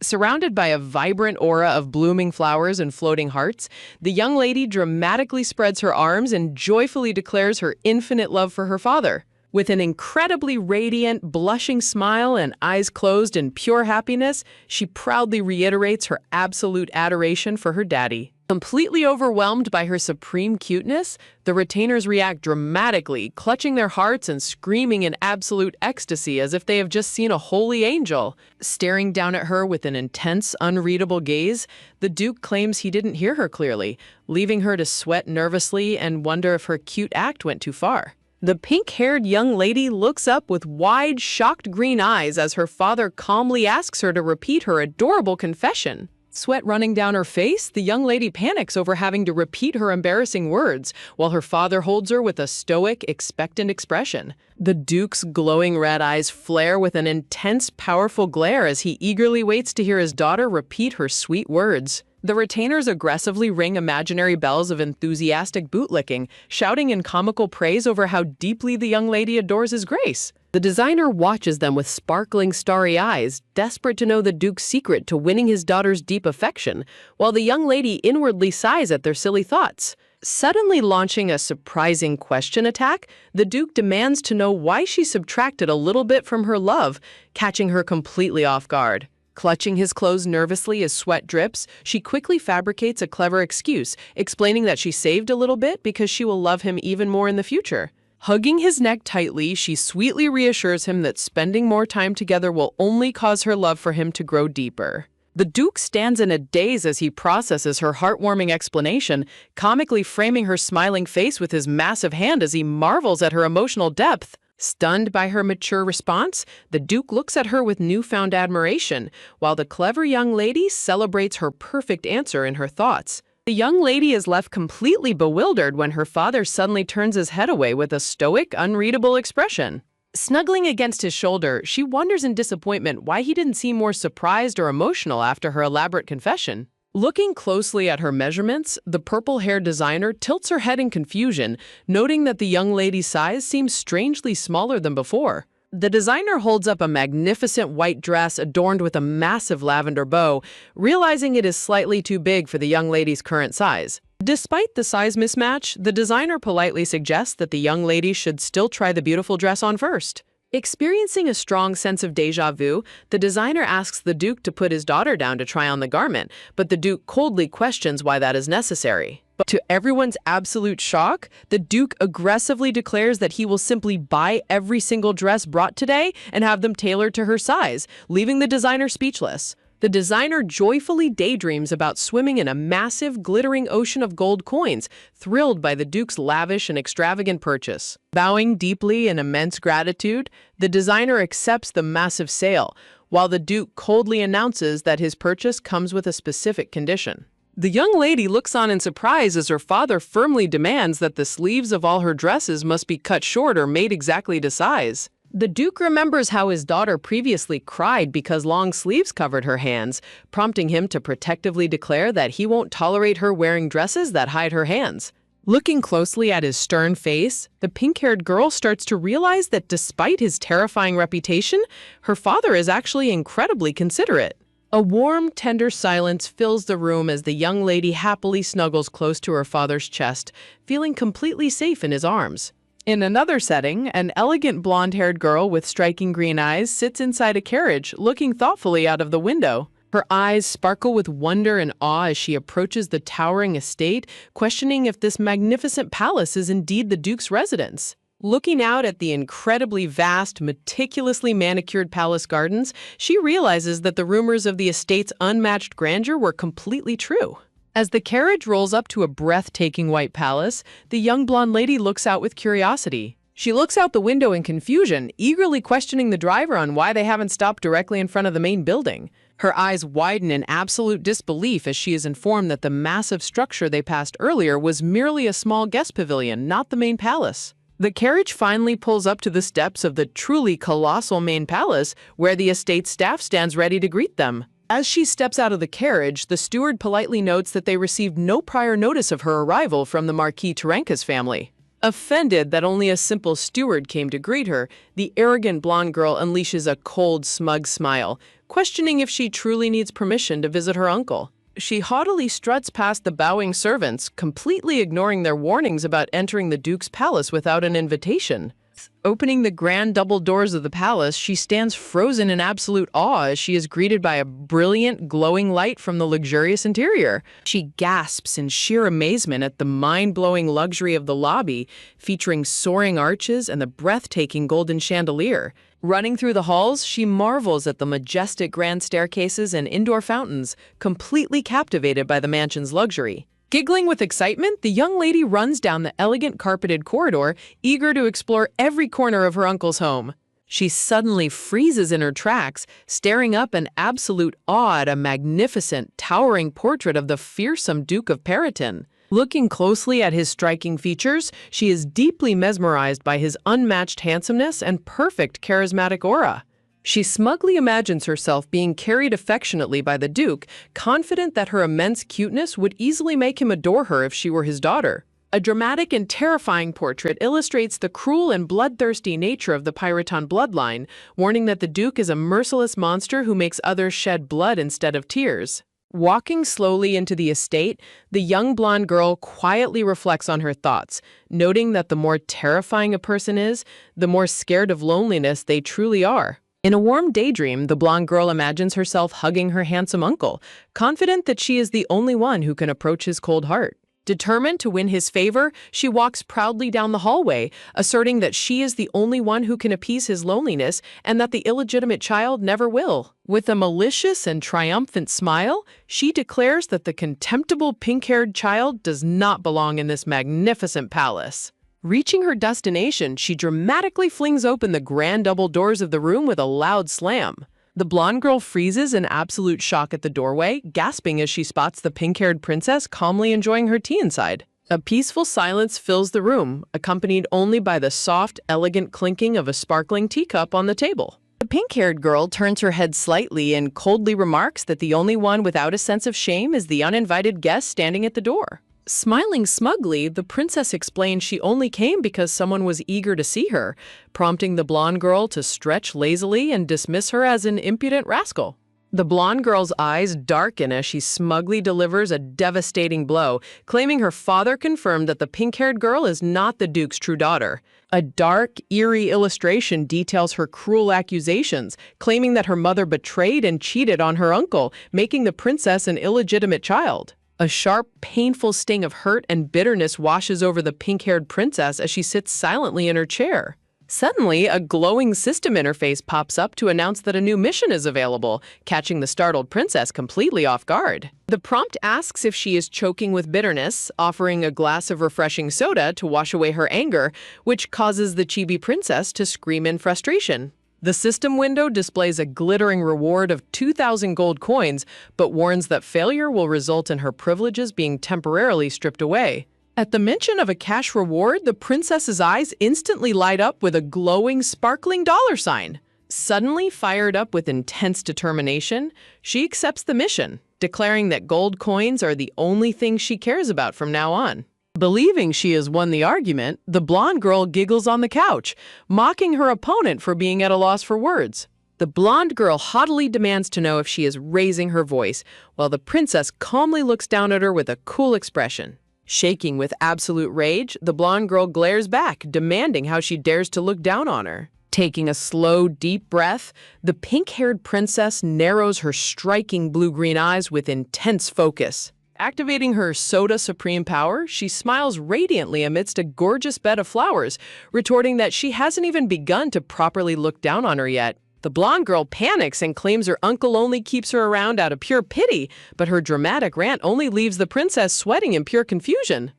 Surrounded by a vibrant aura of blooming flowers and floating hearts, the young lady dramatically spreads her arms and joyfully declares her infinite love for her father. With an incredibly radiant, blushing smile and eyes closed in pure happiness, she proudly reiterates her absolute adoration for her daddy. Completely overwhelmed by her supreme cuteness, the retainers react dramatically, clutching their hearts and screaming in absolute ecstasy as if they have just seen a holy angel. Staring down at her with an intense, unreadable gaze, the Duke claims he didn't hear her clearly, leaving her to sweat nervously and wonder if her cute act went too far. The pink-haired young lady looks up with wide, shocked green eyes as her father calmly asks her to repeat her adorable confession. Sweat running down her face, the young lady panics over having to repeat her embarrassing words, while her father holds her with a stoic, expectant expression. The Duke's glowing red eyes flare with an intense, powerful glare as he eagerly waits to hear his daughter repeat her sweet words. The retainers aggressively ring imaginary bells of enthusiastic bootlicking, shouting in comical praise over how deeply the young lady adores his grace. The designer watches them with sparkling starry eyes, desperate to know the Duke's secret to winning his daughter's deep affection, while the young lady inwardly sighs at their silly thoughts. Suddenly launching a surprising question attack, the Duke demands to know why she subtracted a little bit from her love, catching her completely off guard. Clutching his clothes nervously as sweat drips, she quickly fabricates a clever excuse, explaining that she saved a little bit because she will love him even more in the future. Hugging his neck tightly, she sweetly reassures him that spending more time together will only cause her love for him to grow deeper. The Duke stands in a daze as he processes her heartwarming explanation, comically framing her smiling face with his massive hand as he marvels at her emotional depth. Stunned by her mature response, the Duke looks at her with newfound admiration, while the clever young lady celebrates her perfect answer in her thoughts. The young lady is left completely bewildered when her father suddenly turns his head away with a stoic, unreadable expression. Snuggling against his shoulder, she wonders in disappointment why he didn't seem more surprised or emotional after her elaborate confession. Looking closely at her measurements, the purple-haired designer tilts her head in confusion, noting that the young lady's size seems strangely smaller than before. The designer holds up a magnificent white dress adorned with a massive lavender bow, realizing it is slightly too big for the young lady's current size. Despite the size mismatch, the designer politely suggests that the young lady should still try the beautiful dress on first. Experiencing a strong sense of déjà vu, the designer asks the Duke to put his daughter down to try on the garment, but the Duke coldly questions why that is necessary. But to everyone's absolute shock, the Duke aggressively declares that he will simply buy every single dress brought today and have them tailored to her size, leaving the designer speechless. The designer joyfully daydreams about swimming in a massive, glittering ocean of gold coins, thrilled by the Duke's lavish and extravagant purchase. Bowing deeply in immense gratitude, the designer accepts the massive sale, while the Duke coldly announces that his purchase comes with a specific condition. The young lady looks on in surprise as her father firmly demands that the sleeves of all her dresses must be cut short or made exactly to size. The Duke remembers how his daughter previously cried because long sleeves covered her hands, prompting him to protectively declare that he won't tolerate her wearing dresses that hide her hands. Looking closely at his stern face, the pink-haired girl starts to realize that despite his terrifying reputation, her father is actually incredibly considerate. A warm, tender silence fills the room as the young lady happily snuggles close to her father's chest, feeling completely safe in his arms. In another setting, an elegant blonde-haired girl with striking green eyes sits inside a carriage, looking thoughtfully out of the window. Her eyes sparkle with wonder and awe as she approaches the towering estate, questioning if this magnificent palace is indeed the Duke's residence. Looking out at the incredibly vast, meticulously manicured palace gardens, she realizes that the rumors of the estate's unmatched grandeur were completely true. As the carriage rolls up to a breathtaking white palace, the young blonde lady looks out with curiosity. She looks out the window in confusion, eagerly questioning the driver on why they haven't stopped directly in front of the main building. Her eyes widen in absolute disbelief as she is informed that the massive structure they passed earlier was merely a small guest pavilion, not the main palace. The carriage finally pulls up to the steps of the truly colossal main palace, where the estate staff stands ready to greet them. As she steps out of the carriage, the steward politely notes that they received no prior notice of her arrival from the Marquis Terenka's family. Offended that only a simple steward came to greet her, the arrogant blonde girl unleashes a cold, smug smile, questioning if she truly needs permission to visit her uncle. She haughtily struts past the bowing servants, completely ignoring their warnings about entering the Duke's palace without an invitation. Opening the grand double doors of the palace, she stands frozen in absolute awe as she is greeted by a brilliant, glowing light from the luxurious interior. She gasps in sheer amazement at the mind-blowing luxury of the lobby, featuring soaring arches and the breathtaking golden chandelier. Running through the halls, she marvels at the majestic grand staircases and indoor fountains, completely captivated by the mansion's luxury. Giggling with excitement, the young lady runs down the elegant carpeted corridor, eager to explore every corner of her uncle's home. She suddenly freezes in her tracks, staring up in absolute awe at a magnificent, towering portrait of the fearsome Duke of Periton. Looking closely at his striking features, she is deeply mesmerized by his unmatched handsomeness and perfect charismatic aura. She smugly imagines herself being carried affectionately by the Duke, confident that her immense cuteness would easily make him adore her if she were his daughter. A dramatic and terrifying portrait illustrates the cruel and bloodthirsty nature of the Piraton bloodline, warning that the Duke is a merciless monster who makes others shed blood instead of tears. Walking slowly into the estate, the young blonde girl quietly reflects on her thoughts, noting that the more terrifying a person is, the more scared of loneliness they truly are. In a warm daydream, the blonde girl imagines herself hugging her handsome uncle, confident that she is the only one who can approach his cold heart. Determined to win his favor, she walks proudly down the hallway, asserting that she is the only one who can appease his loneliness and that the illegitimate child never will. With a malicious and triumphant smile, she declares that the contemptible pink-haired child does not belong in this magnificent palace. Reaching her destination, she dramatically flings open the grand double doors of the room with a loud slam. The blonde girl freezes in absolute shock at the doorway, gasping as she spots the pink-haired princess calmly enjoying her tea inside. A peaceful silence fills the room, accompanied only by the soft, elegant clinking of a sparkling teacup on the table. The pink-haired girl turns her head slightly and coldly remarks that the only one without a sense of shame is the uninvited guest standing at the door. Smiling smugly, the princess explains she only came because someone was eager to see her, prompting the blonde girl to stretch lazily and dismiss her as an impudent rascal. The blonde girl's eyes darken as she smugly delivers a devastating blow, claiming her father confirmed that the pink-haired girl is not the Duke's true daughter. A dark, eerie illustration details her cruel accusations, claiming that her mother betrayed and cheated on her uncle, making the princess an illegitimate child. A sharp, painful sting of hurt and bitterness washes over the pink-haired princess as she sits silently in her chair. Suddenly, a glowing system interface pops up to announce that a new mission is available, catching the startled princess completely off guard. The prompt asks if she is choking with bitterness, offering a glass of refreshing soda to wash away her anger, which causes the chibi princess to scream in frustration. The system window displays a glittering reward of 2,000 gold coins, but warns that failure will result in her privileges being temporarily stripped away. At the mention of a cash reward, the princess's eyes instantly light up with a glowing, sparkling dollar sign. Suddenly fired up with intense determination, she accepts the mission, declaring that gold coins are the only thing she cares about from now on. Believing she has won the argument, the blonde girl giggles on the couch, mocking her opponent for being at a loss for words. The blonde girl haughtily demands to know if she is raising her voice, while the princess calmly looks down at her with a cool expression. Shaking with absolute rage, the blonde girl glares back, demanding how she dares to look down on her. Taking a slow, deep breath, the pink-haired princess narrows her striking blue-green eyes with intense focus. Activating her Soda Supreme power, she smiles radiantly amidst a gorgeous bed of flowers, retorting that she hasn't even begun to properly look down on her yet. The blonde girl panics and claims her uncle only keeps her around out of pure pity, but her dramatic rant only leaves the princess sweating in pure confusion.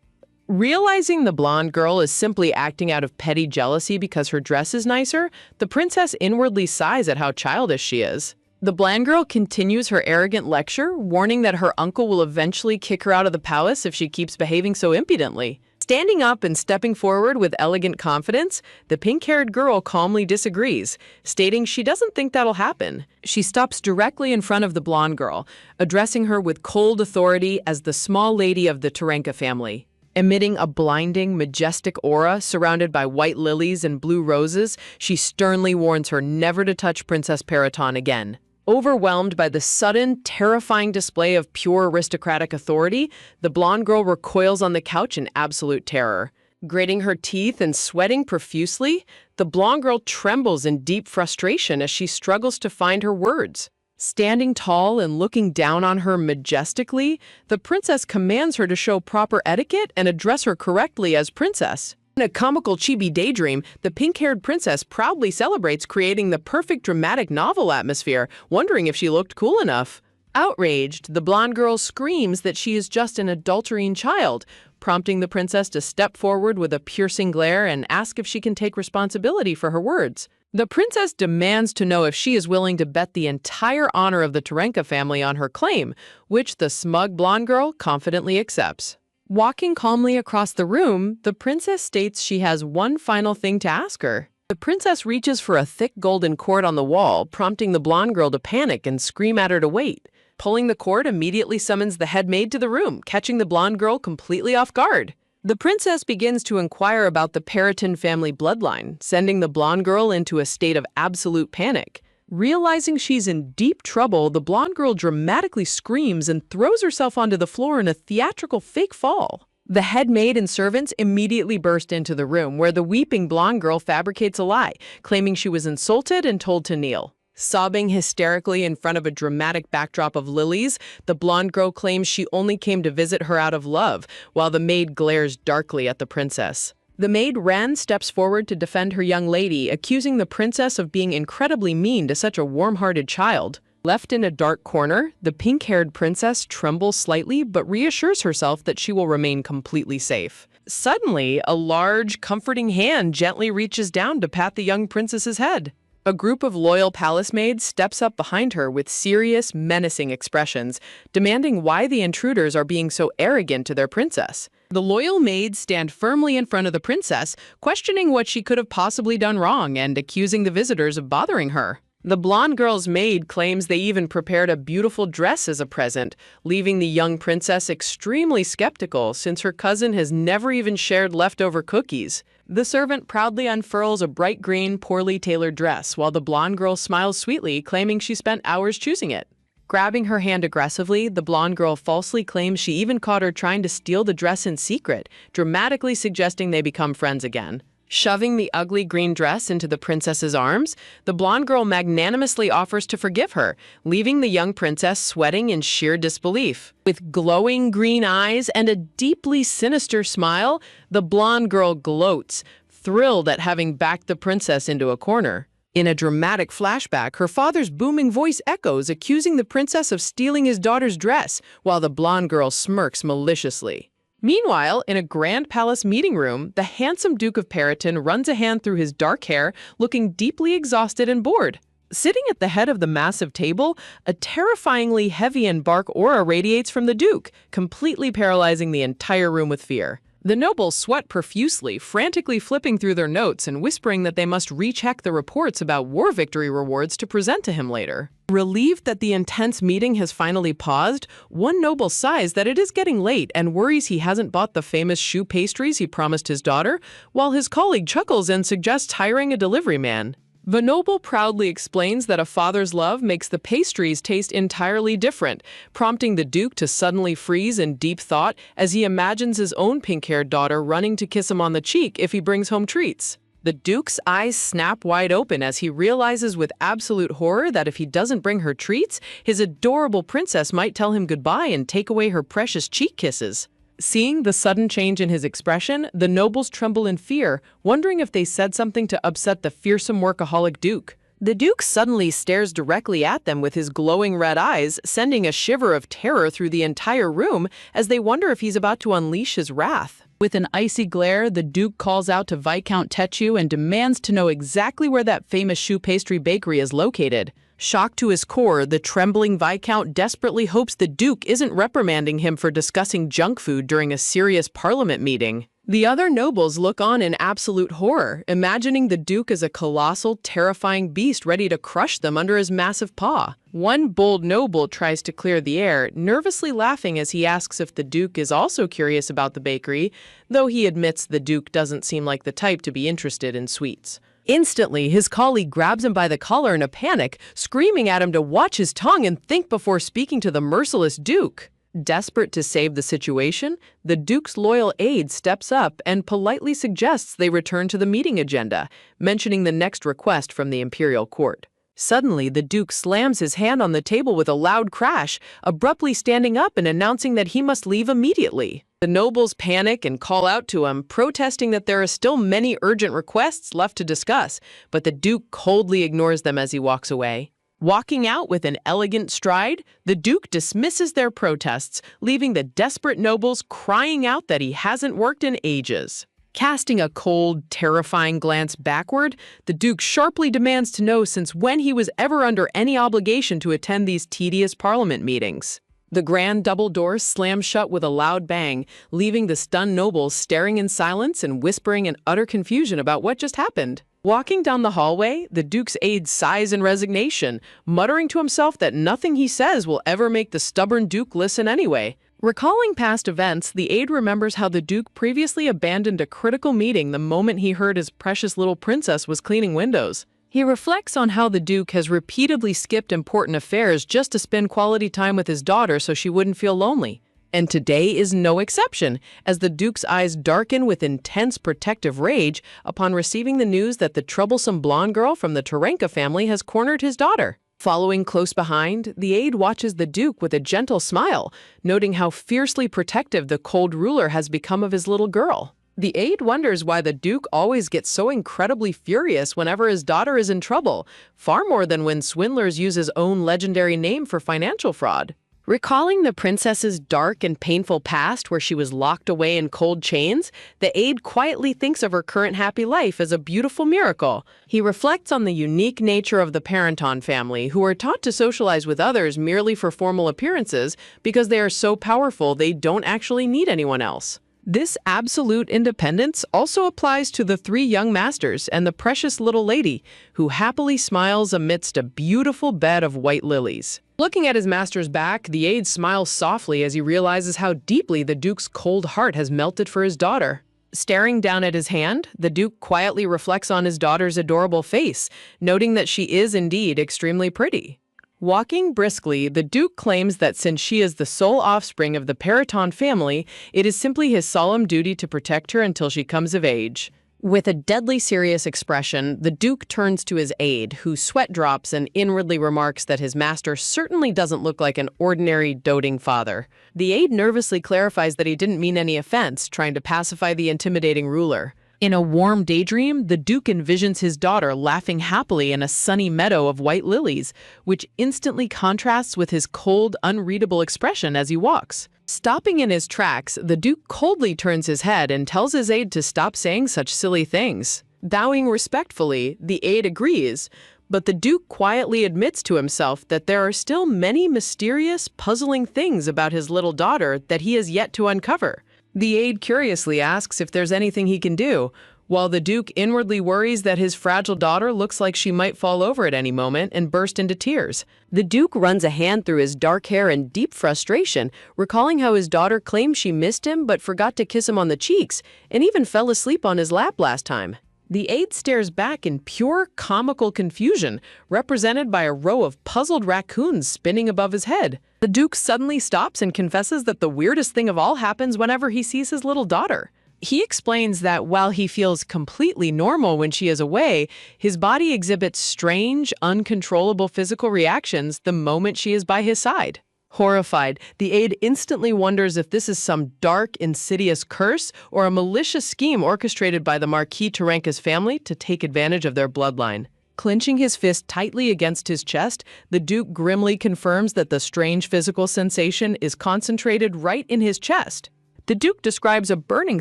Realizing the blonde girl is simply acting out of petty jealousy because her dress is nicer, the princess inwardly sighs at how childish she is. The blonde girl continues her arrogant lecture, warning that her uncle will eventually kick her out of the palace if she keeps behaving so impudently. Standing up and stepping forward with elegant confidence, the pink-haired girl calmly disagrees, stating she doesn't think that'll happen. She stops directly in front of the blonde girl, addressing her with cold authority as the small lady of the Tarenka family. Emitting a blinding, majestic aura surrounded by white lilies and blue roses, she sternly warns her never to touch Princess Periton again. Overwhelmed by the sudden, terrifying display of pure aristocratic authority, the blonde girl recoils on the couch in absolute terror. Gritting her teeth and sweating profusely, the blonde girl trembles in deep frustration as she struggles to find her words. Standing tall and looking down on her majestically, the princess commands her to show proper etiquette and address her correctly as princess. In a comical chibi daydream, the pink-haired princess proudly celebrates creating the perfect dramatic novel atmosphere, wondering if she looked cool enough. Outraged, the blonde girl screams that she is just an adulterine child, prompting the princess to step forward with a piercing glare and ask if she can take responsibility for her words. The princess demands to know if she is willing to bet the entire honor of the Tarenka family on her claim, which the smug blonde girl confidently accepts. Walking calmly across the room, the princess states she has one final thing to ask her. The princess reaches for a thick golden cord on the wall, prompting the blonde girl to panic and scream at her to wait. Pulling the cord immediately summons the head maid to the room, catching the blonde girl completely off guard. The princess begins to inquire about the Periton family bloodline, sending the blonde girl into a state of absolute panic. Realizing she's in deep trouble, the blonde girl dramatically screams and throws herself onto the floor in a theatrical fake fall. The head maid and servants immediately burst into the room, where the weeping blonde girl fabricates a lie, claiming she was insulted and told to kneel. Sobbing hysterically in front of a dramatic backdrop of lilies, the blonde girl claims she only came to visit her out of love, while the maid glares darkly at the princess. The maid Ran steps forward to defend her young lady, accusing the princess of being incredibly mean to such a warm-hearted child. Left in a dark corner, the pink-haired princess trembles slightly but reassures herself that she will remain completely safe. Suddenly, a large, comforting hand gently reaches down to pat the young princess's head. A group of loyal palace maids steps up behind her with serious, menacing expressions, demanding why the intruders are being so arrogant to their princess. The loyal maids stand firmly in front of the princess, questioning what she could have possibly done wrong and accusing the visitors of bothering her. The blonde girl's maid claims they even prepared a beautiful dress as a present, leaving the young princess extremely skeptical since her cousin has never even shared leftover cookies. The servant proudly unfurls a bright green, poorly tailored dress, while the blonde girl smiles sweetly, claiming she spent hours choosing it. Grabbing her hand aggressively, the blonde girl falsely claims she even caught her trying to steal the dress in secret, dramatically suggesting they become friends again. Shoving the ugly green dress into the princess's arms, the blonde girl magnanimously offers to forgive her, leaving the young princess sweating in sheer disbelief. With glowing green eyes and a deeply sinister smile, the blonde girl gloats, thrilled at having backed the princess into a corner. In a dramatic flashback, her father's booming voice echoes, accusing the princess of stealing his daughter's dress, while the blonde girl smirks maliciously. Meanwhile, in a grand palace meeting room, the handsome Duke of Periton runs a hand through his dark hair, looking deeply exhausted and bored. Sitting at the head of the massive table, a terrifyingly heavy and dark aura radiates from the Duke, completely paralyzing the entire room with fear. The nobles sweat profusely, frantically flipping through their notes and whispering that they must recheck the reports about war victory rewards to present to him later. Relieved that the intense meeting has finally paused, one noble sighs that it is getting late and worries he hasn't bought the famous choux pastries he promised his daughter, while his colleague chuckles and suggests hiring a delivery man. The noble proudly explains that a father's love makes the pastries taste entirely different, prompting the Duke to suddenly freeze in deep thought as he imagines his own pink-haired daughter running to kiss him on the cheek if he brings home treats. The Duke's eyes snap wide open as he realizes with absolute horror that if he doesn't bring her treats, his adorable princess might tell him goodbye and take away her precious cheek kisses. Seeing the sudden change in his expression, the nobles tremble in fear, wondering if they said something to upset the fearsome workaholic Duke. The Duke suddenly stares directly at them with his glowing red eyes, sending a shiver of terror through the entire room as they wonder if he's about to unleash his wrath. With an icy glare, the Duke calls out to Viscount Techu and demands to know exactly where that famous choux pastry bakery is located. Shocked to his core, the trembling Viscount desperately hopes the Duke isn't reprimanding him for discussing junk food during a serious parliament meeting. The other nobles look on in absolute horror, imagining the Duke as a colossal, terrifying beast ready to crush them under his massive paw. One bold noble tries to clear the air, nervously laughing as he asks if the Duke is also curious about the bakery, though he admits the Duke doesn't seem like the type to be interested in sweets. Instantly, his colleague grabs him by the collar in a panic, screaming at him to watch his tongue and think before speaking to the merciless Duke. Desperate to save the situation, the Duke's loyal aide steps up and politely suggests they return to the meeting agenda, mentioning the next request from the imperial court. Suddenly, the Duke slams his hand on the table with a loud crash, abruptly standing up and announcing that he must leave immediately. The nobles panic and call out to him, protesting that there are still many urgent requests left to discuss, but the Duke coldly ignores them as he walks away. Walking out with an elegant stride, the Duke dismisses their protests, leaving the desperate nobles crying out that he hasn't worked in ages. Casting a cold, terrifying glance backward, the Duke sharply demands to know since when he was ever under any obligation to attend these tedious parliament meetings. The grand double doors slam shut with a loud bang, leaving the stunned nobles staring in silence and whispering in utter confusion about what just happened. Walking down the hallway, the Duke's aide sighs in resignation, muttering to himself that nothing he says will ever make the stubborn Duke listen anyway. Recalling past events, the aide remembers how the Duke previously abandoned a critical meeting the moment he heard his precious little princess was cleaning windows. He reflects on how the Duke has repeatedly skipped important affairs just to spend quality time with his daughter so she wouldn't feel lonely. And today is no exception, as the Duke's eyes darken with intense protective rage upon receiving the news that the troublesome blonde girl from the Taranka family has cornered his daughter. Following close behind, the aide watches the Duke with a gentle smile, noting how fiercely protective the cold ruler has become of his little girl. The aide wonders why the Duke always gets so incredibly furious whenever his daughter is in trouble, far more than when swindlers use his own legendary name for financial fraud. Recalling the princess's dark and painful past where she was locked away in cold chains, the aide quietly thinks of her current happy life as a beautiful miracle. He reflects on the unique nature of the Parenton family, who are taught to socialize with others merely for formal appearances because they are so powerful they don't actually need anyone else. This absolute independence also applies to the three young masters and the precious little lady, who happily smiles amidst a beautiful bed of white lilies. Looking at his master's back, the aide smiles softly as he realizes how deeply the Duke's cold heart has melted for his daughter. Staring down at his hand, the Duke quietly reflects on his daughter's adorable face, noting that she is indeed extremely pretty. Walking briskly, the Duke claims that since she is the sole offspring of the Parenton family, it is simply his solemn duty to protect her until she comes of age. With a deadly serious expression, the Duke turns to his aide, who sweat drops and inwardly remarks that his master certainly doesn't look like an ordinary doting father. The aide nervously clarifies that he didn't mean any offense, trying to pacify the intimidating ruler. In a warm daydream, the Duke envisions his daughter laughing happily in a sunny meadow of white lilies, which instantly contrasts with his cold, unreadable expression as he walks. Stopping in his tracks, the Duke coldly turns his head and tells his aide to stop saying such silly things. Bowing respectfully, the aide agrees, but the Duke quietly admits to himself that there are still many mysterious, puzzling things about his little daughter that he has yet to uncover. The aide curiously asks if there's anything he can do, while the Duke inwardly worries that his fragile daughter looks like she might fall over at any moment and burst into tears. The Duke runs a hand through his dark hair in deep frustration, recalling how his daughter claimed she missed him but forgot to kiss him on the cheeks, and even fell asleep on his lap last time. The aide stares back in pure comical confusion, represented by a row of puzzled raccoons spinning above his head. The Duke suddenly stops and confesses that the weirdest thing of all happens whenever he sees his little daughter. He explains that while he feels completely normal when she is away, his body exhibits strange, uncontrollable physical reactions the moment she is by his side. Horrified, the aide instantly wonders if this is some dark, insidious curse or a malicious scheme orchestrated by the Marquis Taranka's family to take advantage of their bloodline. Clenching his fist tightly against his chest, the Duke grimly confirms that the strange physical sensation is concentrated right in his chest. The Duke describes a burning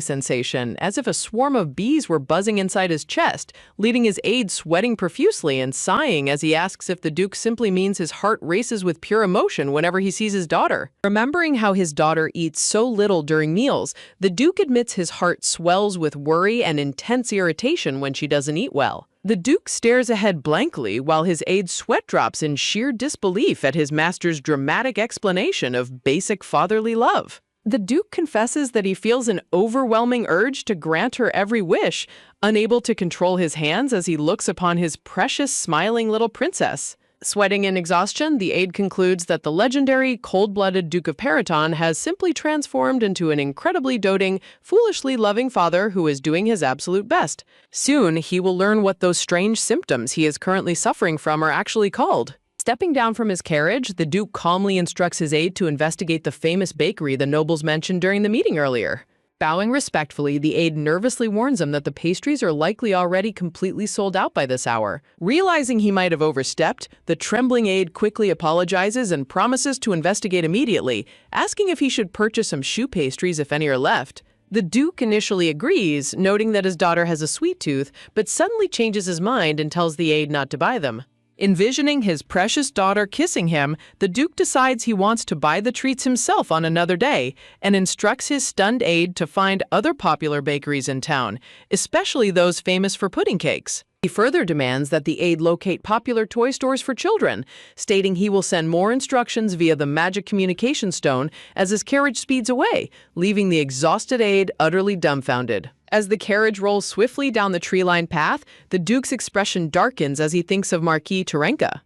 sensation, as if a swarm of bees were buzzing inside his chest, leaving his aide sweating profusely and sighing as he asks if the Duke simply means his heart races with pure emotion whenever he sees his daughter. Remembering how his daughter eats so little during meals, the Duke admits his heart swells with worry and intense irritation when she doesn't eat well. The Duke stares ahead blankly while his aide sweat drops in sheer disbelief at his master's dramatic explanation of basic fatherly love. The Duke confesses that he feels an overwhelming urge to grant her every wish, unable to control his hands as he looks upon his precious, smiling little princess. Sweating in exhaustion, the aide concludes that the legendary, cold-blooded Duke of Parenton has simply transformed into an incredibly doting, foolishly loving father who is doing his absolute best. Soon, he will learn what those strange symptoms he is currently suffering from are actually called. Stepping down from his carriage, the Duke calmly instructs his aide to investigate the famous bakery the nobles mentioned during the meeting earlier. Bowing respectfully, the aide nervously warns him that the pastries are likely already completely sold out by this hour. Realizing he might have overstepped, the trembling aide quickly apologizes and promises to investigate immediately, asking if he should purchase some choux pastries if any are left. The Duke initially agrees, noting that his daughter has a sweet tooth, but suddenly changes his mind and tells the aide not to buy them. Envisioning his precious daughter kissing him, the Duke decides he wants to buy the treats himself on another day and instructs his stunned aide to find other popular bakeries in town, especially those famous for pudding cakes. He further demands that the aide locate popular toy stores for children, stating he will send more instructions via the magic communication stone as his carriage speeds away, leaving the exhausted aide utterly dumbfounded. As the carriage rolls swiftly down the tree-lined path, the Duke's expression darkens as he thinks of Marquis Terenka.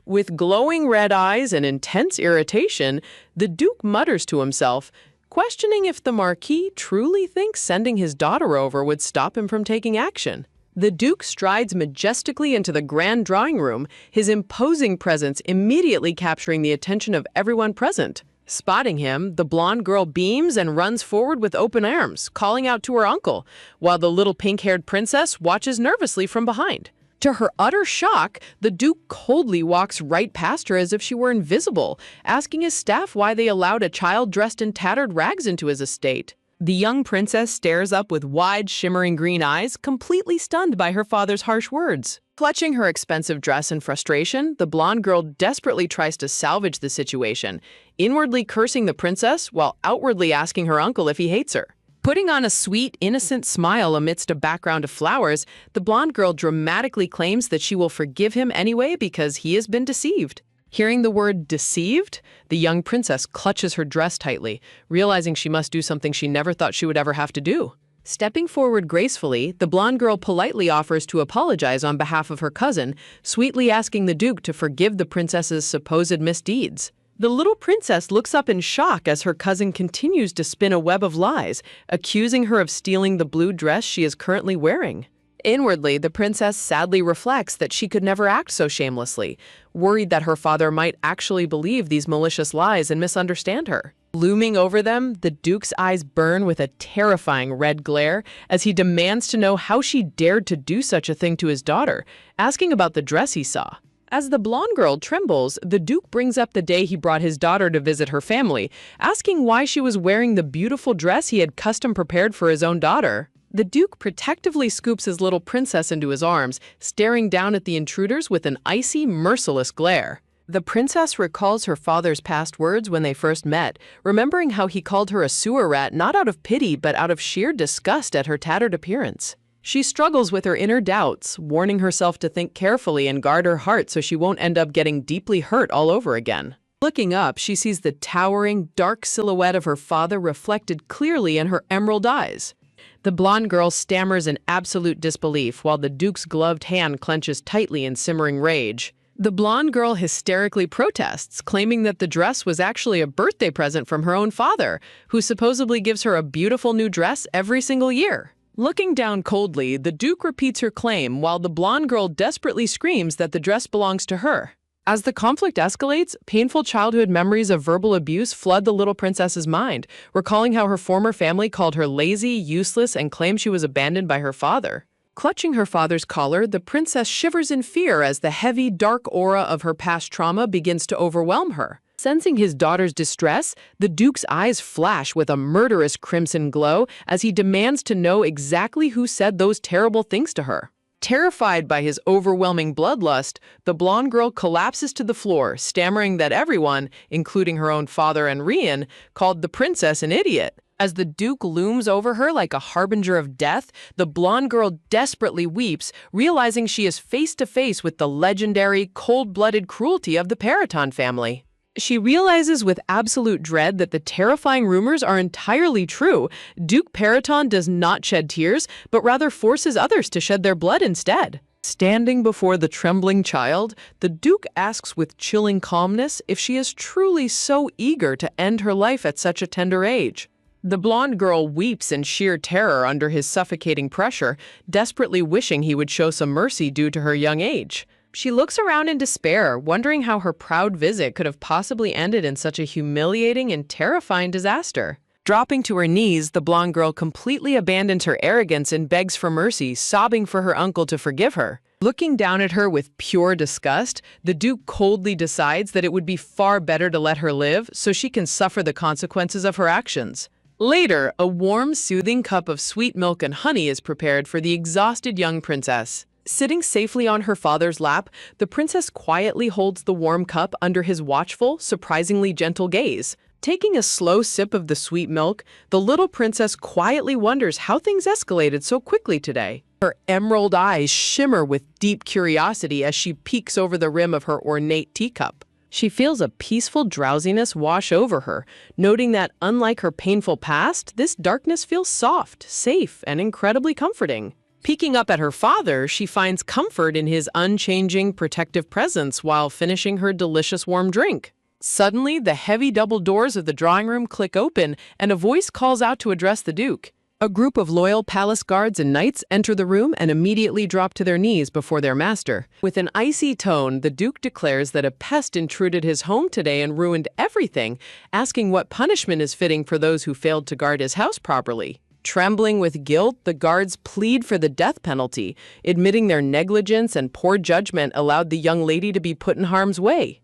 With glowing red eyes and intense irritation, the Duke mutters to himself, questioning if the Marquis truly thinks sending his daughter over would stop him from taking action. The Duke strides majestically into the grand drawing room, his imposing presence immediately capturing the attention of everyone present. Spotting him, the blonde girl beams and runs forward with open arms, calling out to her uncle, while the little pink-haired princess watches nervously from behind. To her utter shock, the Duke coldly walks right past her as if she were invisible, asking his staff why they allowed a child dressed in tattered rags into his estate. The young princess stares up with wide, shimmering green eyes, completely stunned by her father's harsh words. Clutching her expensive dress in frustration, the blonde girl desperately tries to salvage the situation, inwardly cursing the princess while outwardly asking her uncle if he hates her. Putting on a sweet, innocent smile amidst a background of flowers, the blonde girl dramatically claims that she will forgive him anyway because he has been deceived. Hearing the word deceived, the young princess clutches her dress tightly, realizing she must do something she never thought she would ever have to do. Stepping forward gracefully, the blonde girl politely offers to apologize on behalf of her cousin, sweetly asking the Duke to forgive the princess's supposed misdeeds. The little princess looks up in shock as her cousin continues to spin a web of lies, accusing her of stealing the blue dress she is currently wearing. Inwardly, the princess sadly reflects that she could never act so shamelessly, worried that her father might actually believe these malicious lies and misunderstand her. Looming over them, the Duke's eyes burn with a terrifying red glare as he demands to know how she dared to do such a thing to his daughter, asking about the dress he saw. As the blonde girl trembles, the Duke brings up the day he brought his daughter to visit her family, asking why she was wearing the beautiful dress he had custom prepared for his own daughter. The Duke protectively scoops his little princess into his arms, staring down at the intruders with an icy, merciless glare. The princess recalls her father's past words when they first met, remembering how he called her a sewer rat not out of pity but out of sheer disgust at her tattered appearance. She struggles with her inner doubts, warning herself to think carefully and guard her heart so she won't end up getting deeply hurt all over again. Looking up, she sees the towering, dark silhouette of her father reflected clearly in her emerald eyes. The blonde girl stammers in absolute disbelief while the Duke's gloved hand clenches tightly in simmering rage. The blonde girl hysterically protests, claiming that the dress was actually a birthday present from her own father, who supposedly gives her a beautiful new dress every single year. Looking down coldly, the Duke repeats her claim while the blonde girl desperately screams that the dress belongs to her. As the conflict escalates, painful childhood memories of verbal abuse flood the little princess's mind, recalling how her former family called her lazy, useless, and claimed she was abandoned by her father. Clutching her father's collar, the princess shivers in fear as the heavy, dark aura of her past trauma begins to overwhelm her. Sensing his daughter's distress, the Duke's eyes flash with a murderous crimson glow as he demands to know exactly who said those terrible things to her. Terrified by his overwhelming bloodlust, the blonde girl collapses to the floor, stammering that everyone, including her own father and Rian, called the princess an idiot. As the Duke looms over her like a harbinger of death, the blonde girl desperately weeps, realizing she is face to face with the legendary, cold-blooded cruelty of the Periton family. She realizes with absolute dread that the terrifying rumors are entirely true. Duke Periton does not shed tears, but rather forces others to shed their blood instead. Standing before the trembling child, the Duke asks with chilling calmness if she is truly so eager to end her life at such a tender age. The blonde girl weeps in sheer terror under his suffocating pressure, desperately wishing he would show some mercy due to her young age. She looks around in despair, wondering how her proud visit could have possibly ended in such a humiliating and terrifying disaster. Dropping to her knees, the blonde girl completely abandons her arrogance and begs for mercy, sobbing for her uncle to forgive her. Looking down at her with pure disgust, the Duke coldly decides that it would be far better to let her live so she can suffer the consequences of her actions. Later, a warm, soothing cup of sweet milk and honey is prepared for the exhausted young princess. Sitting safely on her father's lap, the princess quietly holds the warm cup under his watchful, surprisingly gentle gaze. Taking a slow sip of the sweet milk, the little princess quietly wonders how things escalated so quickly today. Her emerald eyes shimmer with deep curiosity as she peeks over the rim of her ornate teacup. She feels a peaceful drowsiness wash over her, noting that, unlike her painful past, this darkness feels soft, safe, and incredibly comforting. Peeking up at her father, she finds comfort in his unchanging, protective presence while finishing her delicious warm drink. Suddenly, the heavy double doors of the drawing room click open, and a voice calls out to address the Duke. A group of loyal palace guards and knights enter the room and immediately drop to their knees before their master. With an icy tone, the Duke declares that a pest intruded his home today and ruined everything, asking what punishment is fitting for those who failed to guard his house properly. Trembling with guilt, the guards plead for the death penalty, admitting their negligence and poor judgment allowed the young lady to be put in harm's way.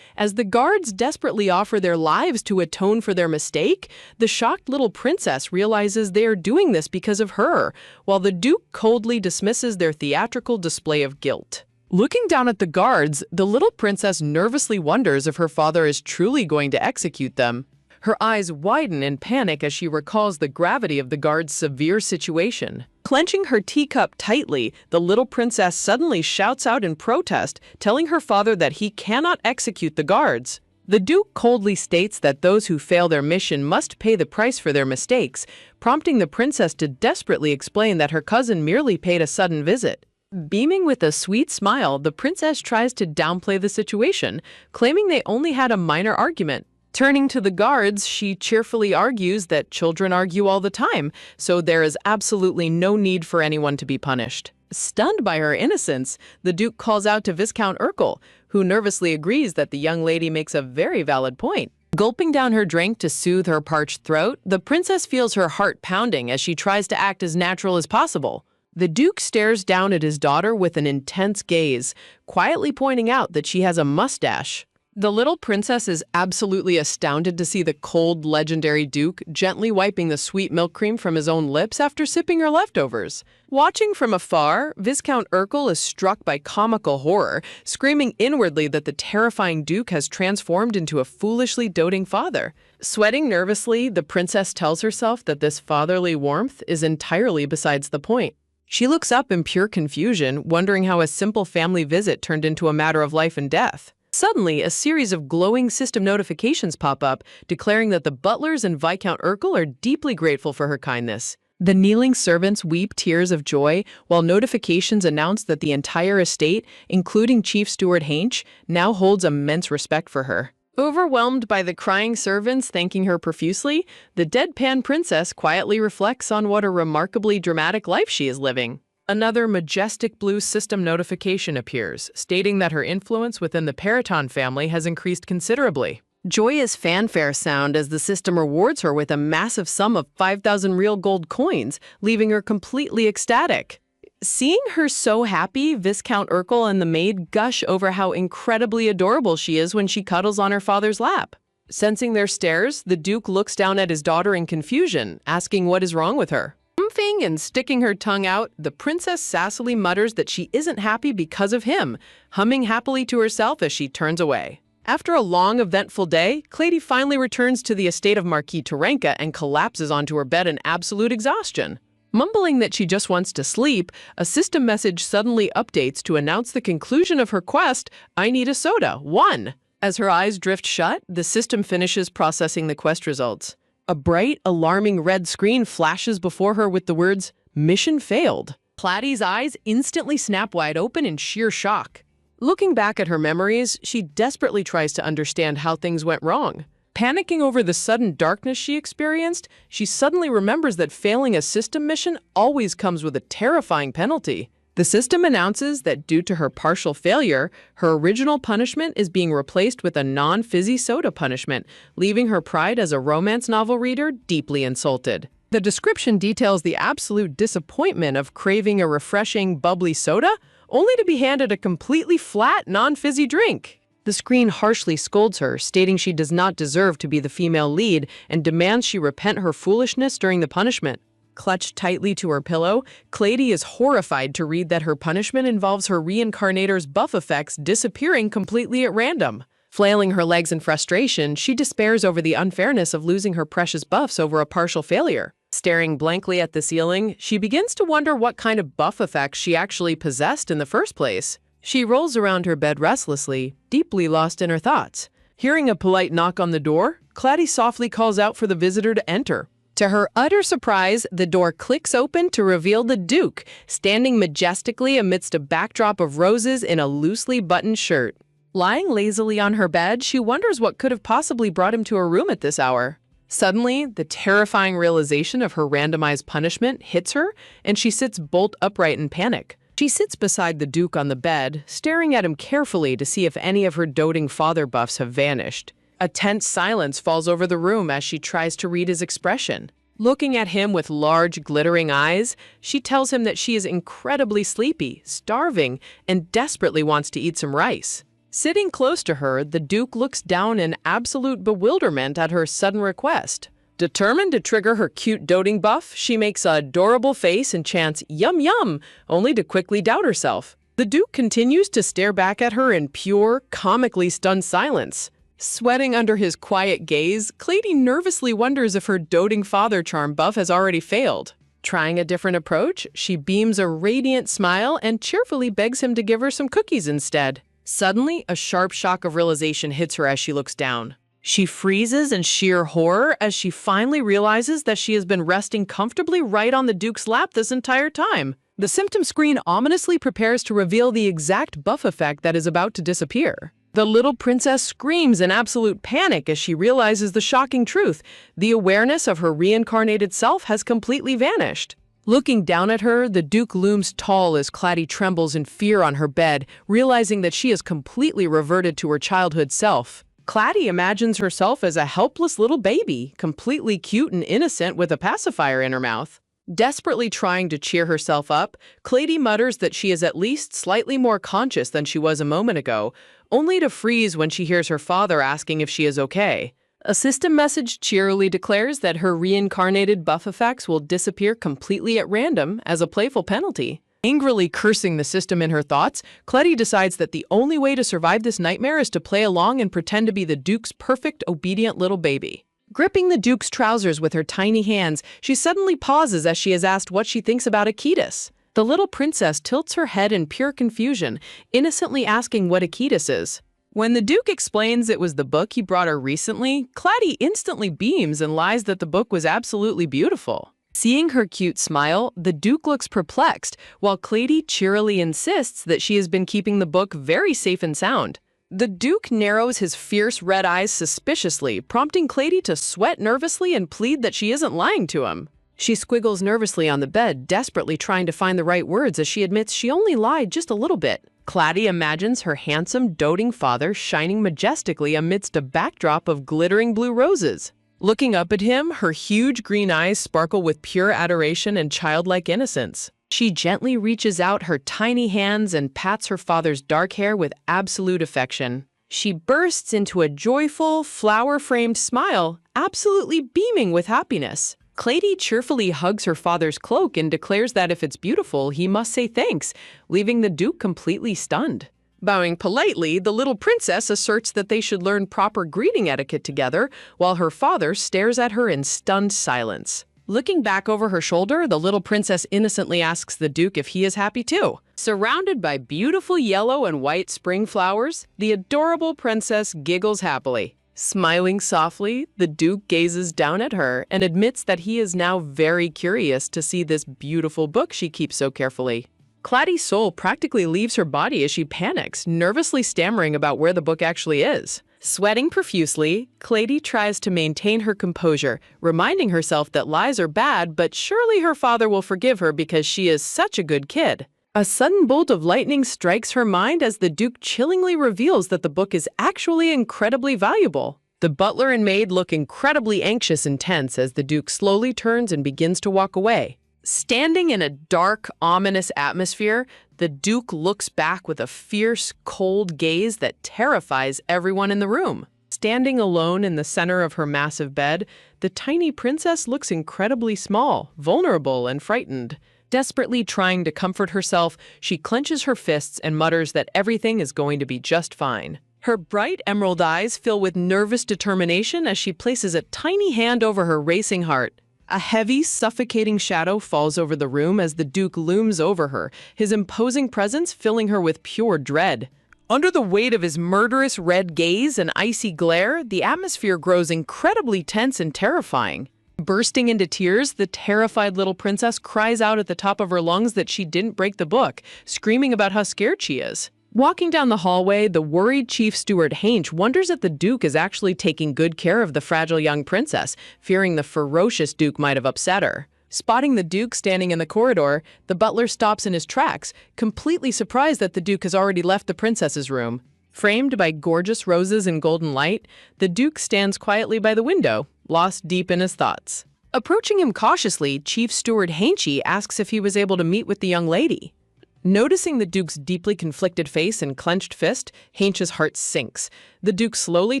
As the guards desperately offer their lives to atone for their mistake, the shocked little princess realizes they are doing this because of her, while the Duke coldly dismisses their theatrical display of guilt. Looking down at the guards, the little princess nervously wonders if her father is truly going to execute them. Her eyes widen in panic as she recalls the gravity of the guard's severe situation. Clenching her teacup tightly, the little princess suddenly shouts out in protest, telling her father that he cannot execute the guards. The Duke coldly states that those who fail their mission must pay the price for their mistakes, prompting the princess to desperately explain that her cousin merely paid a sudden visit. Beaming with a sweet smile, the princess tries to downplay the situation, claiming they only had a minor argument. Turning to the guards, she cheerfully argues that children argue all the time, so there is absolutely no need for anyone to be punished. Stunned by her innocence, the Duke calls out to Viscount Urkel, who nervously agrees that the young lady makes a very valid point. Gulping down her drink to soothe her parched throat, the princess feels her heart pounding as she tries to act as natural as possible. The Duke stares down at his daughter with an intense gaze, quietly pointing out that she has a mustache. The little princess is absolutely astounded to see the cold, legendary Duke gently wiping the sweet milk cream from his own lips after sipping her leftovers. Watching from afar, Viscount Urkel is struck by comical horror, screaming inwardly that the terrifying Duke has transformed into a foolishly doting father. Sweating nervously, the princess tells herself that this fatherly warmth is entirely besides the point. She looks up in pure confusion, wondering how a simple family visit turned into a matter of life and death. Suddenly, a series of glowing system notifications pop up, declaring that the butlers and Viscount Urkel are deeply grateful for her kindness. The kneeling servants weep tears of joy, while notifications announce that the entire estate, including Chief Steward Hainch, now holds immense respect for her. Overwhelmed by the crying servants thanking her profusely, the deadpan princess quietly reflects on what a remarkably dramatic life she is living. Another majestic blue system notification appears, stating that her influence within the Periton family has increased considerably. Joyous fanfare sound as the system rewards her with a massive sum of 5,000 real gold coins, leaving her completely ecstatic. Seeing her so happy, Viscount Urkel and the maid gush over how incredibly adorable she is when she cuddles on her father's lap. Sensing their stares, the Duke looks down at his daughter in confusion, asking what is wrong with her. Humping and sticking her tongue out, the princess sassily mutters that she isn't happy because of him, humming happily to herself as she turns away. After a long, eventful day, Clady finally returns to the estate of Marquis Terenka and collapses onto her bed in absolute exhaustion. Mumbling that she just wants to sleep, a system message suddenly updates to announce the conclusion of her quest, "I need a soda, 1." As her eyes drift shut, the system finishes processing the quest results. A bright, alarming red screen flashes before her with the words, "Mission failed." Platy's eyes instantly snap wide open in sheer shock. Looking back at her memories, she desperately tries to understand how things went wrong. Panicking over the sudden darkness she experienced, she suddenly remembers that failing a system mission always comes with a terrifying penalty. The system announces that due to her partial failure, her original punishment is being replaced with a non-fizzy soda punishment, leaving her pride as a romance novel reader deeply insulted. The description details the absolute disappointment of craving a refreshing, bubbly soda, only to be handed a completely flat, non-fizzy drink. The screen harshly scolds her, stating she does not deserve to be the female lead and demands she repent her foolishness during the punishment. clutched tightly to her pillow, Clady is horrified to read that her punishment involves her reincarnator's buff effects disappearing completely at random. Flailing her legs in frustration, she despairs over the unfairness of losing her precious buffs over a partial failure. Staring blankly at the ceiling, she begins to wonder what kind of buff effects she actually possessed in the first place. She rolls around her bed restlessly, deeply lost in her thoughts. Hearing a polite knock on the door, Clady softly calls out for the visitor to enter. To her utter surprise, the door clicks open to reveal the Duke, standing majestically amidst a backdrop of roses in a loosely buttoned shirt. Lying lazily on her bed, she wonders what could have possibly brought him to her room at this hour. Suddenly, the terrifying realization of her randomized punishment hits her, and she sits bolt upright in panic. She sits beside the Duke on the bed, staring at him carefully to see if any of her doting father buffs have vanished. A tense silence falls over the room as she tries to read his expression. Looking at him with large, glittering eyes, she tells him that she is incredibly sleepy, starving, and desperately wants to eat some rice. Sitting close to her, the Duke looks down in absolute bewilderment at her sudden request. Determined to trigger her cute doting buff, she makes an adorable face and chants, "Yum yum," only to quickly doubt herself. The Duke continues to stare back at her in pure, comically stunned silence. Sweating under his quiet gaze, Clady nervously wonders if her doting father charm buff has already failed. Trying a different approach, she beams a radiant smile and cheerfully begs him to give her some cookies instead. Suddenly, a sharp shock of realization hits her as she looks down. She freezes in sheer horror as she finally realizes that she has been resting comfortably right on the Duke's lap this entire time. The symptom screen ominously prepares to reveal the exact buff effect that is about to disappear. The little princess screams in absolute panic as she realizes the shocking truth. The awareness of her reincarnated self has completely vanished. Looking down at her, the Duke looms tall as Clady trembles in fear on her bed, realizing that she has completely reverted to her childhood self. Clady imagines herself as a helpless little baby, completely cute and innocent with a pacifier in her mouth. Desperately trying to cheer herself up, Clady mutters that she is at least slightly more conscious than she was a moment ago, only to freeze when she hears her father asking if she is okay. A system message cheerily declares that her reincarnated buff effects will disappear completely at random as a playful penalty. Angrily cursing the system in her thoughts, Clady decides that the only way to survive this nightmare is to play along and pretend to be the Duke's perfect, obedient little baby. Gripping the Duke's trousers with her tiny hands, she suddenly pauses as she is asked what she thinks about Akitas. The little princess tilts her head in pure confusion, innocently asking what Akitas is. When the Duke explains it was the book he brought her recently, Clady instantly beams and lies that the book was absolutely beautiful. Seeing her cute smile, the Duke looks perplexed, while Clady cheerily insists that she has been keeping the book very safe and sound. The Duke narrows his fierce red eyes suspiciously, prompting Clady to sweat nervously and plead that she isn't lying to him. She squiggles nervously on the bed, desperately trying to find the right words as she admits she only lied just a little bit. Clady imagines her handsome, doting father shining majestically amidst a backdrop of glittering blue roses. Looking up at him, her huge green eyes sparkle with pure adoration and childlike innocence. She gently reaches out her tiny hands and pats her father's dark hair with absolute affection. She bursts into a joyful, flower-framed smile, absolutely beaming with happiness. Clady cheerfully hugs her father's cloak and declares that if it's beautiful, he must say thanks, leaving the Duke completely stunned. Bowing politely, the little princess asserts that they should learn proper greeting etiquette together, while her father stares at her in stunned silence. Looking back over her shoulder, the little princess innocently asks the Duke if he is happy too. Surrounded by beautiful yellow and white spring flowers, the adorable princess giggles happily. Smiling softly, the Duke gazes down at her and admits that he is now very curious to see this beautiful book she keeps so carefully. Clady's soul practically leaves her body as she panics, nervously stammering about where the book actually is. Sweating profusely, Clady tries to maintain her composure, reminding herself that lies are bad, but surely her father will forgive her because she is such a good kid. A sudden bolt of lightning strikes her mind as the Duke chillingly reveals that the book is actually incredibly valuable. The butler and maid look incredibly anxious and tense as the Duke slowly turns and begins to walk away. Standing in a dark, ominous atmosphere, the Duke looks back with a fierce, cold gaze that terrifies everyone in the room. Standing alone in the center of her massive bed, the tiny princess looks incredibly small, vulnerable, and frightened. Desperately trying to comfort herself, she clenches her fists and mutters that everything is going to be just fine. Her bright emerald eyes fill with nervous determination as she places a tiny hand over her racing heart. A heavy, suffocating shadow falls over the room as the Duke looms over her, his imposing presence filling her with pure dread. Under the weight of his murderous red gaze and icy glare, the atmosphere grows incredibly tense and terrifying. Bursting into tears, the terrified little princess cries out at the top of her lungs that she didn't break the book, screaming about how scared she is. Walking down the hallway, the worried chief steward Hainch wonders if the Duke is actually taking good care of the fragile young princess, fearing the ferocious Duke might have upset her. Spotting the Duke standing in the corridor, the butler stops in his tracks, completely surprised that the Duke has already left the princess's room. Framed by gorgeous roses and golden light, the Duke stands quietly by the window, lost deep in his thoughts. Approaching him cautiously, Chief Steward Hainchy asks if he was able to meet with the young lady. Noticing the Duke's deeply conflicted face and clenched fist, Hainch's heart sinks. The Duke slowly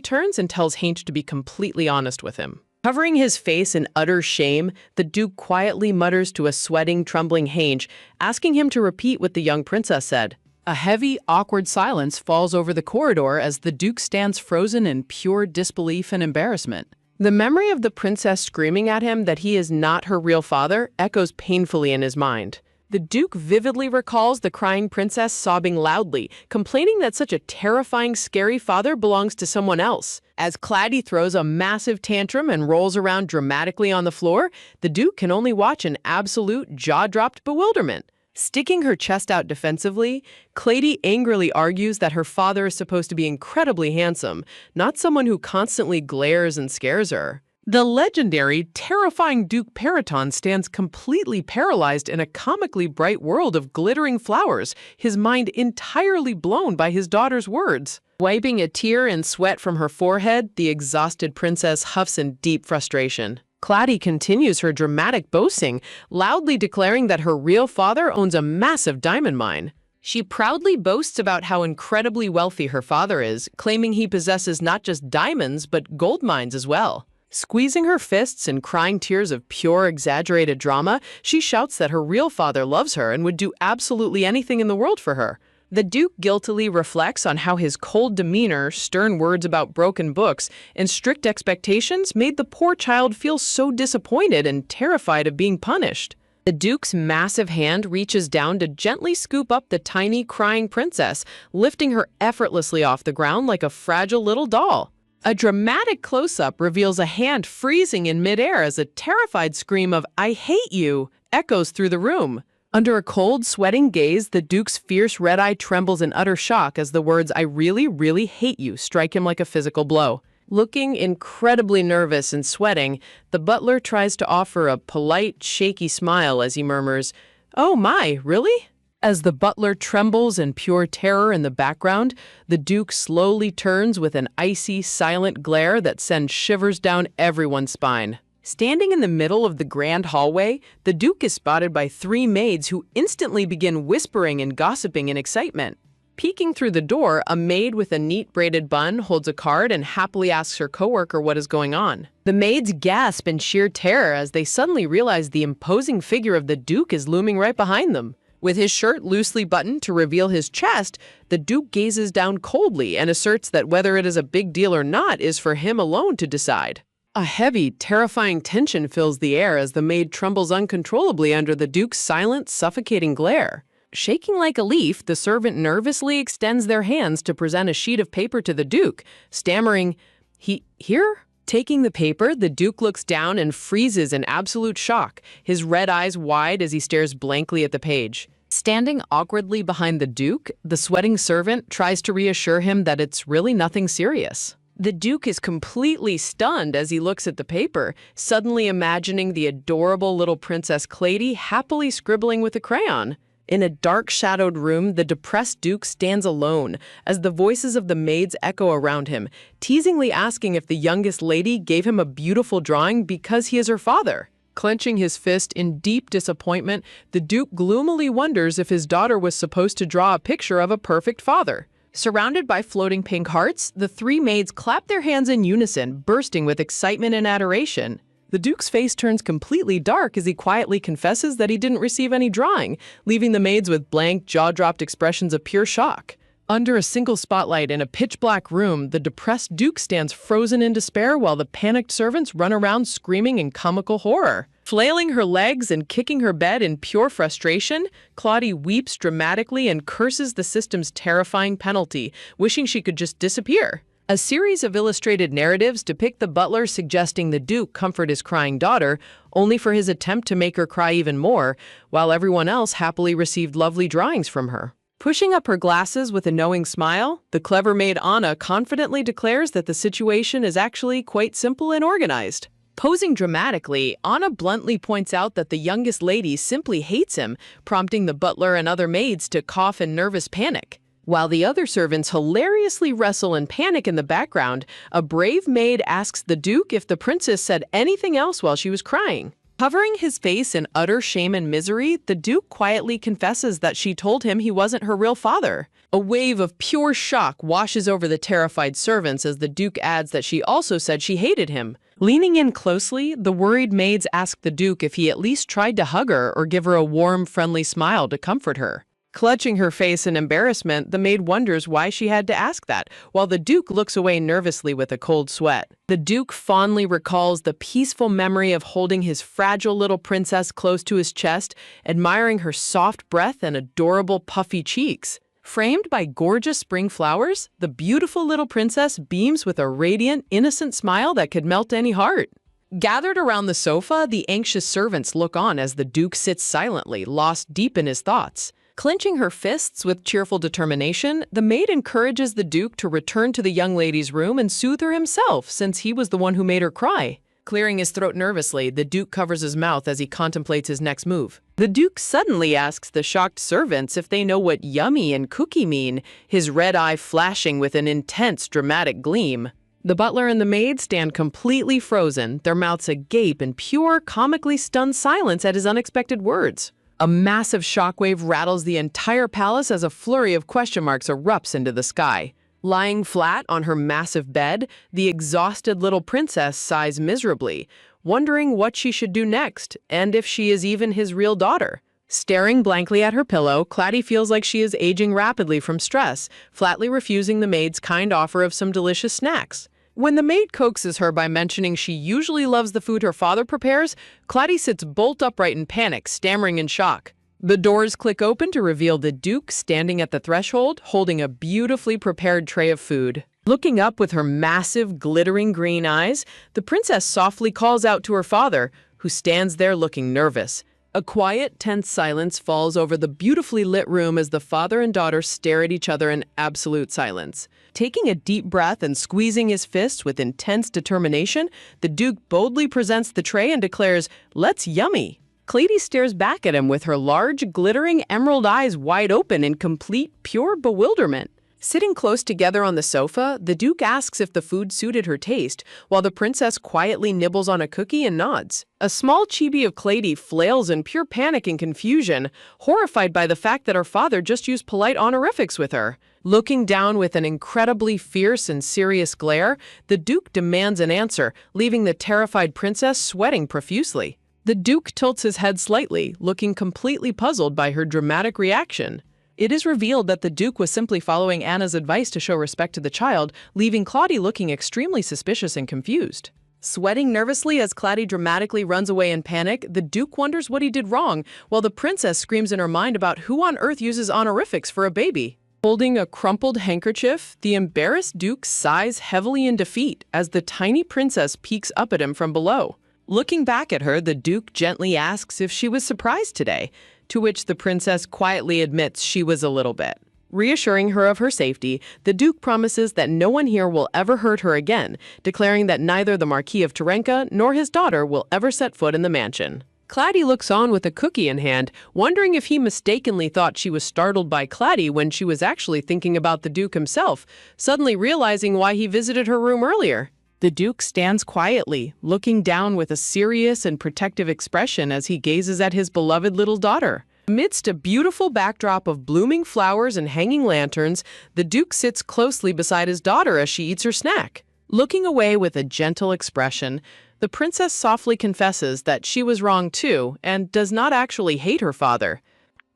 turns and tells Hainch to be completely honest with him. Covering his face in utter shame, the Duke quietly mutters to a sweating, trembling Hainch, asking him to repeat what the young princess said. A heavy, awkward silence falls over the corridor as the Duke stands frozen in pure disbelief and embarrassment. The memory of the princess screaming at him that he is not her real father echoes painfully in his mind. The Duke vividly recalls the crying princess sobbing loudly, complaining that such a terrifying, scary father belongs to someone else. As Claddy throws a massive tantrum and rolls around dramatically on the floor, the Duke can only watch in absolute, jaw-dropped bewilderment. Sticking her chest out defensively, Clady angrily argues that her father is supposed to be incredibly handsome, not someone who constantly glares and scares her. The legendary, terrifying Duke Periton stands completely paralyzed in a comically bright world of glittering flowers, his mind entirely blown by his daughter's words. Wiping a tear and sweat from her forehead, the exhausted princess huffs in deep frustration. Claddy continues her dramatic boasting, loudly declaring that her real father owns a massive diamond mine. She proudly boasts about how incredibly wealthy her father is, claiming he possesses not just diamonds, but gold mines as well. Squeezing her fists and crying tears of pure, exaggerated drama, she shouts that her real father loves her and would do absolutely anything in the world for her. The Duke guiltily reflects on how his cold demeanor, stern words about broken books, and strict expectations made the poor child feel so disappointed and terrified of being punished. The Duke's massive hand reaches down to gently scoop up the tiny, crying princess, lifting her effortlessly off the ground like a fragile little doll. A dramatic close-up reveals a hand freezing in midair as a terrified scream of "I hate you" echoes through the room. Under a cold, sweating gaze, the Duke's fierce red eye trembles in utter shock as the words "I really, really hate you" strike him like a physical blow. Looking incredibly nervous and sweating, the butler tries to offer a polite, shaky smile as he murmurs, "Oh my, really?" As the butler trembles in pure terror in the background, the Duke slowly turns with an icy, silent glare that sends shivers down everyone's spine. Standing in the middle of the grand hallway, the Duke is spotted by three maids who instantly begin whispering and gossiping in excitement. Peeking through the door, a maid with a neat braided bun holds a card and happily asks her coworker what is going on. The maids gasp in sheer terror as they suddenly realize the imposing figure of the Duke is looming right behind them. With his shirt loosely buttoned to reveal his chest, the Duke gazes down coldly and asserts that whether it is a big deal or not is for him alone to decide. A heavy, terrifying tension fills the air as the maid trembles uncontrollably under the Duke's silent, suffocating glare. Shaking like a leaf, the servant nervously extends their hands to present a sheet of paper to the Duke, stammering, Here? Taking the paper, the Duke looks down and freezes in absolute shock, his red eyes wide as he stares blankly at the page. Standing awkwardly behind the Duke, the sweating servant tries to reassure him that it's really nothing serious. The Duke is completely stunned as he looks at the paper, suddenly imagining the adorable little Princess Clady happily scribbling with a crayon. In a dark, shadowed room, the depressed Duke stands alone as the voices of the maids echo around him, teasingly asking if the youngest lady gave him a beautiful drawing because he is her father. Clenching his fist in deep disappointment, the Duke gloomily wonders if his daughter was supposed to draw a picture of a perfect father. Surrounded by floating pink hearts, the three maids clap their hands in unison, bursting with excitement and adoration. The Duke's face turns completely dark as he quietly confesses that he didn't receive any drawing, leaving the maids with blank, jaw-dropped expressions of pure shock. Under a single spotlight in a pitch-black room, the depressed Duke stands frozen in despair while the panicked servants run around screaming in comical horror. Flailing her legs and kicking her bed in pure frustration, Claudie weeps dramatically and curses the system's terrifying penalty, wishing she could just disappear. A series of illustrated narratives depict the butler suggesting the Duke comfort his crying daughter, only for his attempt to make her cry even more, while everyone else happily received lovely drawings from her. Pushing up her glasses with a knowing smile, the clever maid Anna confidently declares that the situation is actually quite simple and organized. Posing dramatically, Anna bluntly points out that the youngest lady simply hates him, prompting the butler and other maids to cough in nervous panic. While the other servants hilariously wrestle and panic in the background, a brave maid asks the Duke if the princess said anything else while she was crying. Covering his face in utter shame and misery, the Duke quietly confesses that she told him he wasn't her real father. A wave of pure shock washes over the terrified servants as the Duke adds that she also said she hated him. Leaning in closely, the worried maids ask the Duke if he at least tried to hug her or give her a warm, friendly smile to comfort her. Clutching her face in embarrassment, the maid wonders why she had to ask that, while the Duke looks away nervously with a cold sweat. The Duke fondly recalls the peaceful memory of holding his fragile little princess close to his chest, admiring her soft breath and adorable puffy cheeks. Framed by gorgeous spring flowers, the beautiful little princess beams with a radiant, innocent smile that could melt any heart. Gathered around the sofa, the anxious servants look on as the Duke sits silently, lost deep in his thoughts. Clenching her fists with cheerful determination, the maid encourages the Duke to return to the young lady's room and soothe her himself, since he was the one who made her cry. Clearing his throat nervously, the Duke covers his mouth as he contemplates his next move. The Duke suddenly asks the shocked servants if they know what yummy and cookie mean, his red eye flashing with an intense, dramatic gleam. The butler and the maid stand completely frozen, their mouths agape in pure, comically stunned silence at his unexpected words. A massive shockwave rattles the entire palace as a flurry of question marks erupts into the sky. Lying flat on her massive bed, the exhausted little princess sighs miserably, wondering what she should do next, and if she is even his real daughter. Staring blankly at her pillow, Claudie feels like she is aging rapidly from stress, flatly refusing the maid's kind offer of some delicious snacks. When the maid coaxes her by mentioning she usually loves the food her father prepares, Claudie sits bolt upright in panic, stammering in shock. The doors click open to reveal the Duke standing at the threshold, holding a beautifully prepared tray of food. Looking up with her massive, glittering green eyes, the princess softly calls out to her father, who stands there looking nervous. A quiet, tense silence falls over the beautifully lit room as the father and daughter stare at each other in absolute silence. Taking a deep breath and squeezing his fists with intense determination, the Duke boldly presents the tray and declares, "Let's yummy." Claudie stares back at him with her large, glittering emerald eyes wide open in complete, pure bewilderment. Sitting close together on the sofa, the Duke asks if the food suited her taste, while the princess quietly nibbles on a cookie and nods. A small chibi of Claudie flails in pure panic and confusion, horrified by the fact that her father just used polite honorifics with her. Looking down with an incredibly fierce and serious glare, the Duke demands an answer, leaving the terrified princess sweating profusely. The Duke tilts his head slightly, looking completely puzzled by her dramatic reaction. It is revealed that the Duke was simply following Anna's advice to show respect to the child, leaving Claudie looking extremely suspicious and confused. Sweating nervously as Claudie dramatically runs away in panic, the Duke wonders what he did wrong, while the princess screams in her mind about who on earth uses honorifics for a baby. Holding a crumpled handkerchief, the embarrassed Duke sighs heavily in defeat as the tiny princess peeks up at him from below. Looking back at her, the Duke gently asks if she was surprised today, to which the princess quietly admits she was a little bit. Reassuring her of her safety, the Duke promises that no one here will ever hurt her again, declaring that neither the Marquis of Terenka nor his daughter will ever set foot in the mansion. Claudie looks on with a cookie in hand, wondering if he mistakenly thought she was startled by Claudie when she was actually thinking about the Duke himself, suddenly realizing why he visited her room earlier. The Duke stands quietly, looking down with a serious and protective expression as he gazes at his beloved little daughter. Amidst a beautiful backdrop of blooming flowers and hanging lanterns, the Duke sits closely beside his daughter as she eats her snack. Looking away with a gentle expression, the princess softly confesses that she was wrong too and does not actually hate her father.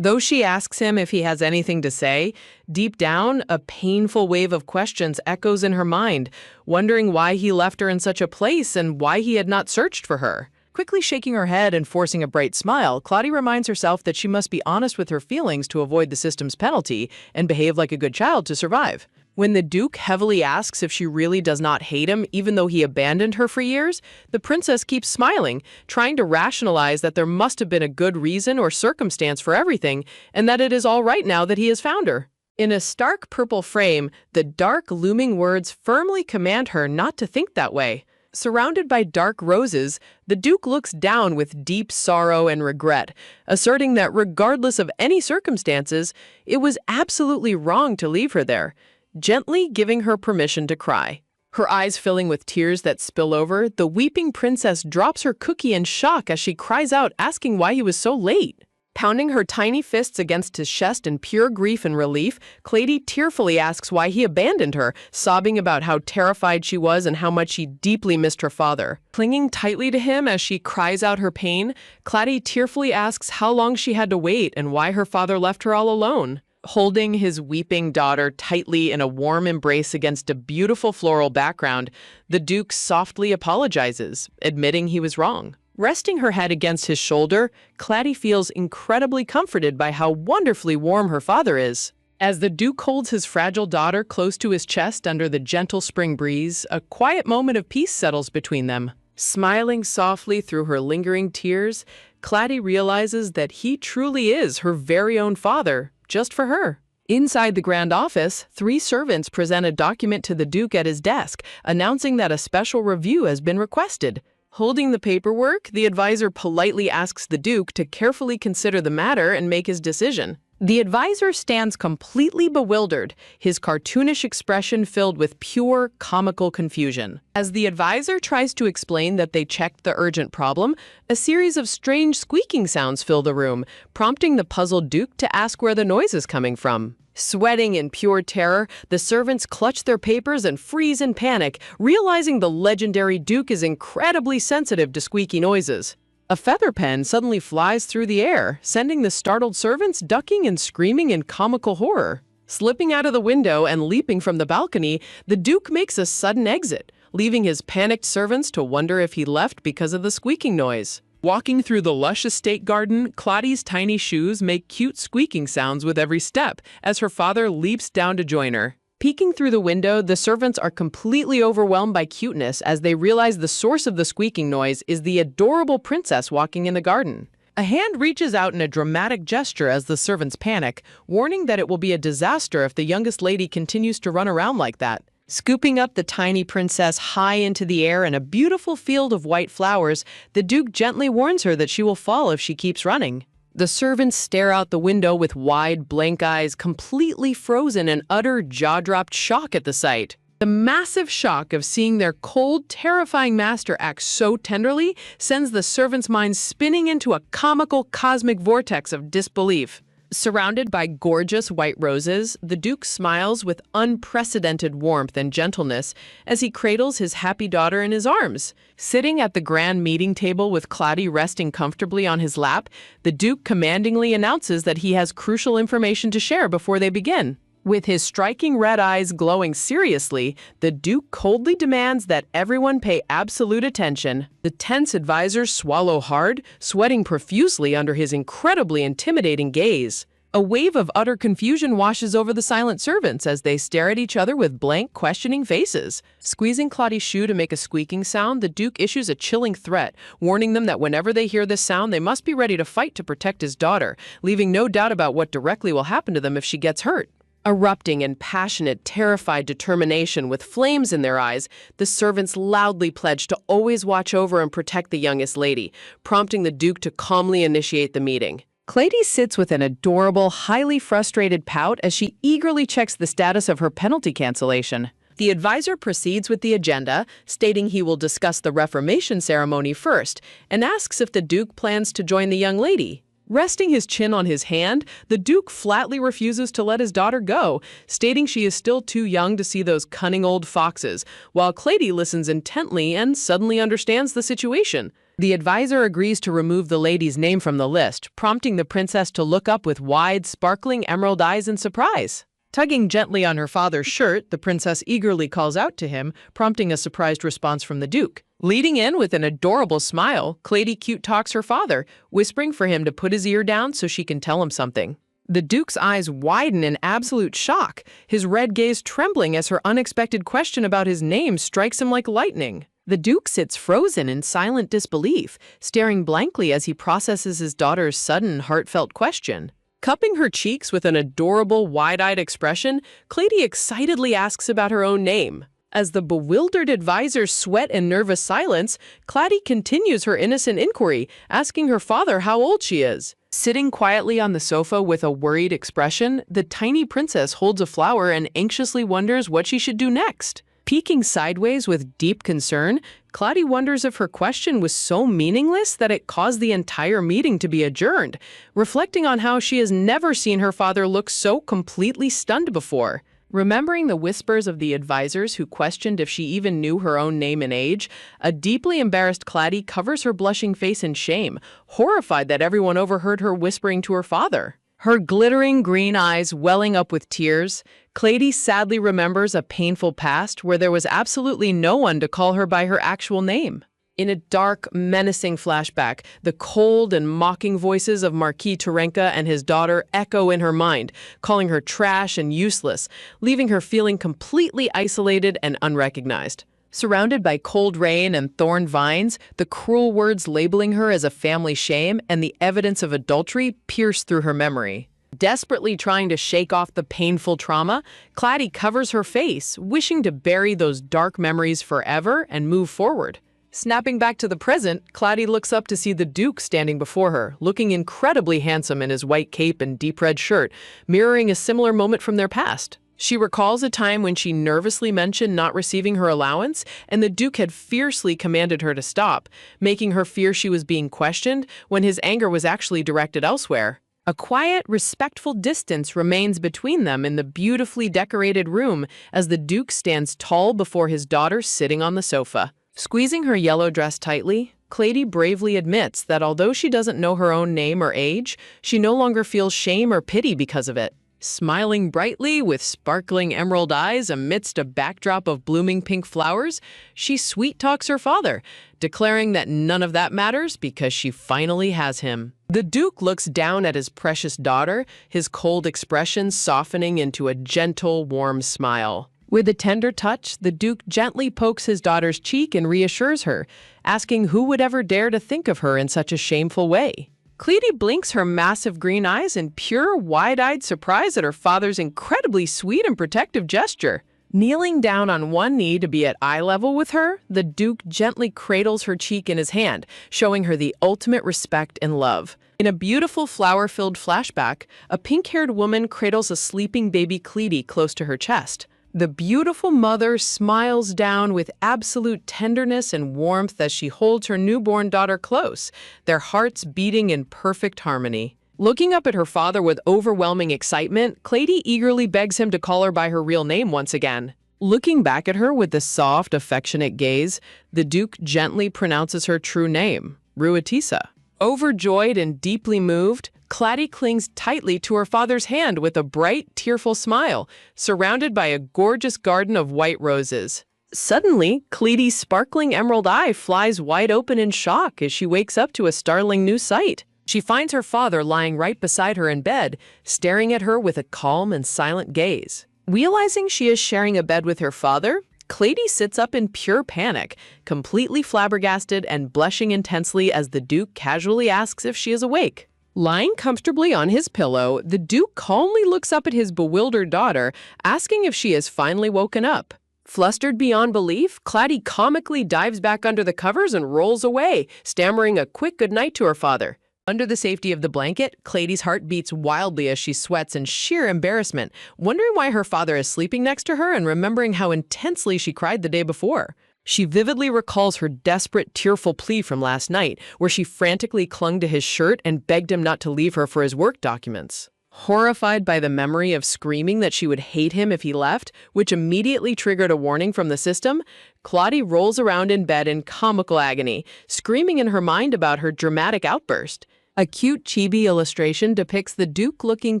Though she asks him if he has anything to say, deep down, a painful wave of questions echoes in her mind, wondering why he left her in such a place and why he had not searched for her. Quickly shaking her head and forcing a bright smile, Claudia reminds herself that she must be honest with her feelings to avoid the system's penalty and behave like a good child to survive. When the Duke heavily asks if she really does not hate him, even though he abandoned her for years, the princess keeps smiling, trying to rationalize that there must have been a good reason or circumstance for everything, and that it is all right now that he has found her. In a stark purple frame, the dark, looming words firmly command her not to think that way. Surrounded by dark roses, the Duke looks down with deep sorrow and regret, asserting that regardless of any circumstances, it was absolutely wrong to leave her there, gently giving her permission to cry. Her eyes filling with tears that spill over, the weeping princess drops her cookie in shock as she cries out, asking why he was so late. Pounding her tiny fists against his chest in pure grief and relief, Clady tearfully asks why he abandoned her, sobbing about how terrified she was and how much she deeply missed her father. Clinging tightly to him as she cries out her pain, Clady tearfully asks how long she had to wait and why her father left her all alone. Holding his weeping daughter tightly in a warm embrace against a beautiful floral background, the Duke softly apologizes, admitting he was wrong. Resting her head against his shoulder, Clady feels incredibly comforted by how wonderfully warm her father is. As the Duke holds his fragile daughter close to his chest under the gentle spring breeze, a quiet moment of peace settles between them. Smiling softly through her lingering tears, Clady realizes that he truly is her very own father, just for her. Inside the grand office, 3 servants present a document to the Duke at his desk, announcing that a special review has been requested. Holding the paperwork, the advisor politely asks the Duke to carefully consider the matter and make his decision. The advisor stands completely bewildered, his cartoonish expression filled with pure, comical confusion. As the advisor tries to explain that they checked the urgent problem, a series of strange squeaking sounds fill the room, prompting the puzzled Duke to ask where the noise is coming from. Sweating in pure terror, the servants clutch their papers and freeze in panic, realizing the legendary Duke is incredibly sensitive to squeaky noises. A feather pen suddenly flies through the air, sending the startled servants ducking and screaming in comical horror. Slipping out of the window and leaping from the balcony, the Duke makes a sudden exit, leaving his panicked servants to wonder if he left because of the squeaking noise. Walking through the lush estate garden, Claudia's tiny shoes make cute squeaking sounds with every step as her father leaps down to join her. Peeking through the window, the servants are completely overwhelmed by cuteness as they realize the source of the squeaking noise is the adorable princess walking in the garden. A hand reaches out in a dramatic gesture as the servants panic, warning that it will be a disaster if the youngest lady continues to run around like that. Scooping up the tiny princess high into the air in a beautiful field of white flowers, the Duke gently warns her that she will fall if she keeps running. The servants stare out the window with wide, blank eyes, completely frozen in utter, jaw-dropped shock at the sight. The massive shock of seeing their cold, terrifying master act so tenderly sends the servants' minds spinning into a comical, cosmic vortex of disbelief. Surrounded by gorgeous white roses, the Duke smiles with unprecedented warmth and gentleness as he cradles his happy daughter in his arms. Sitting at the grand meeting table with Claudia resting comfortably on his lap, the Duke commandingly announces that he has crucial information to share before they begin. With his striking red eyes glowing seriously, the Duke coldly demands that everyone pay absolute attention. The tense advisors swallow hard, sweating profusely under his incredibly intimidating gaze. A wave of utter confusion washes over the silent servants as they stare at each other with blank, questioning faces. Squeezing Claudia's shoe to make a squeaking sound, the Duke issues a chilling threat, warning them that whenever they hear this sound, they must be ready to fight to protect his daughter, leaving no doubt about what directly will happen to them if she gets hurt. Erupting in passionate, terrified determination with flames in their eyes, the servants loudly pledge to always watch over and protect the youngest lady, prompting the Duke to calmly initiate the meeting. Clady sits with an adorable, highly frustrated pout as she eagerly checks the status of her penalty cancellation. The advisor proceeds with the agenda, stating he will discuss the Reformation ceremony first, and asks if the Duke plans to join the young lady. Resting his chin on his hand, the Duke flatly refuses to let his daughter go, stating she is still too young to see those cunning old foxes, while Clady listens intently and suddenly understands the situation. The advisor agrees to remove the lady's name from the list, prompting the princess to look up with wide, sparkling emerald eyes in surprise. Tugging gently on her father's shirt, the princess eagerly calls out to him, prompting a surprised response from the Duke. Leading in with an adorable smile, Clady cute talks her father, whispering for him to put his ear down so she can tell him something. The Duke's eyes widen in absolute shock, his red gaze trembling as her unexpected question about his name strikes him like lightning. The Duke sits frozen in silent disbelief, staring blankly as he processes his daughter's sudden, heartfelt question. Cupping her cheeks with an adorable, wide-eyed expression, Clady excitedly asks about her own name. As the bewildered advisors sweat in nervous silence, Clady continues her innocent inquiry, asking her father how old she is. Sitting quietly on the sofa with a worried expression, the tiny princess holds a flower and anxiously wonders what she should do next. Peeking sideways with deep concern, Clady wonders if her question was so meaningless that it caused the entire meeting to be adjourned, reflecting on how she has never seen her father look so completely stunned before. Remembering the whispers of the advisors who questioned if she even knew her own name and age, a deeply embarrassed Clady covers her blushing face in shame, horrified that everyone overheard her whispering to her father. Her glittering green eyes welling up with tears, Clady sadly remembers a painful past where there was absolutely no one to call her by her actual name. In a dark, menacing flashback, the cold and mocking voices of Marquis Terenka and his daughter echo in her mind, calling her trash and useless, leaving her feeling completely isolated and unrecognized. Surrounded by cold rain and thorned vines, the cruel words labeling her as a family shame and the evidence of adultery pierce through her memory. Desperately trying to shake off the painful trauma, Clady covers her face, wishing to bury those dark memories forever and move forward. Snapping back to the present, Clady looks up to see the Duke standing before her, looking incredibly handsome in his white cape and deep red shirt, mirroring a similar moment from their past. She recalls a time when she nervously mentioned not receiving her allowance, and the Duke had fiercely commanded her to stop, making her fear she was being questioned when his anger was actually directed elsewhere. A quiet, respectful distance remains between them in the beautifully decorated room as the Duke stands tall before his daughter sitting on the sofa. Squeezing her yellow dress tightly, Clady bravely admits that although she doesn't know her own name or age, she no longer feels shame or pity because of it. Smiling brightly with sparkling emerald eyes amidst a backdrop of blooming pink flowers, she sweet-talks her father, declaring that none of that matters because she finally has him. The Duke looks down at his precious daughter, his cold expression softening into a gentle, warm smile. With a tender touch, the Duke gently pokes his daughter's cheek and reassures her, asking who would ever dare to think of her in such a shameful way. Clady blinks her massive green eyes in pure, wide-eyed surprise at her father's incredibly sweet and protective gesture. Kneeling down on one knee to be at eye level with her, the Duke gently cradles her cheek in his hand, showing her the ultimate respect and love. In a beautiful flower-filled flashback, a pink-haired woman cradles a sleeping baby Clady close to her chest. The beautiful mother smiles down with absolute tenderness and warmth as she holds her newborn daughter close, their hearts beating in perfect harmony. Looking up at her father with overwhelming excitement, Clady eagerly begs him to call her by her real name once again. Looking back at her with a soft, affectionate gaze, the Duke gently pronounces her true name, Ruatisa. Overjoyed and deeply moved, Clady clings tightly to her father's hand with a bright, tearful smile, surrounded by a gorgeous garden of white roses. Suddenly, Clady's sparkling emerald eye flies wide open in shock as she wakes up to a startling new sight. She finds her father lying right beside her in bed, staring at her with a calm and silent gaze. Realizing she is sharing a bed with her father, Clady sits up in pure panic, completely flabbergasted and blushing intensely as the Duke casually asks if she is awake. Lying comfortably on his pillow, the Duke calmly looks up at his bewildered daughter, asking if she has finally woken up. Flustered beyond belief, Clady comically dives back under the covers and rolls away, stammering a quick goodnight to her father. Under the safety of the blanket, Clady's heart beats wildly as she sweats in sheer embarrassment, wondering why her father is sleeping next to her and remembering how intensely she cried the day before. She vividly recalls her desperate, tearful plea from last night, where she frantically clung to his shirt and begged him not to leave her for his work documents. Horrified by the memory of screaming that she would hate him if he left, which immediately triggered a warning from the system, Claudia rolls around in bed in comical agony, screaming in her mind about her dramatic outburst. A cute chibi illustration depicts the Duke looking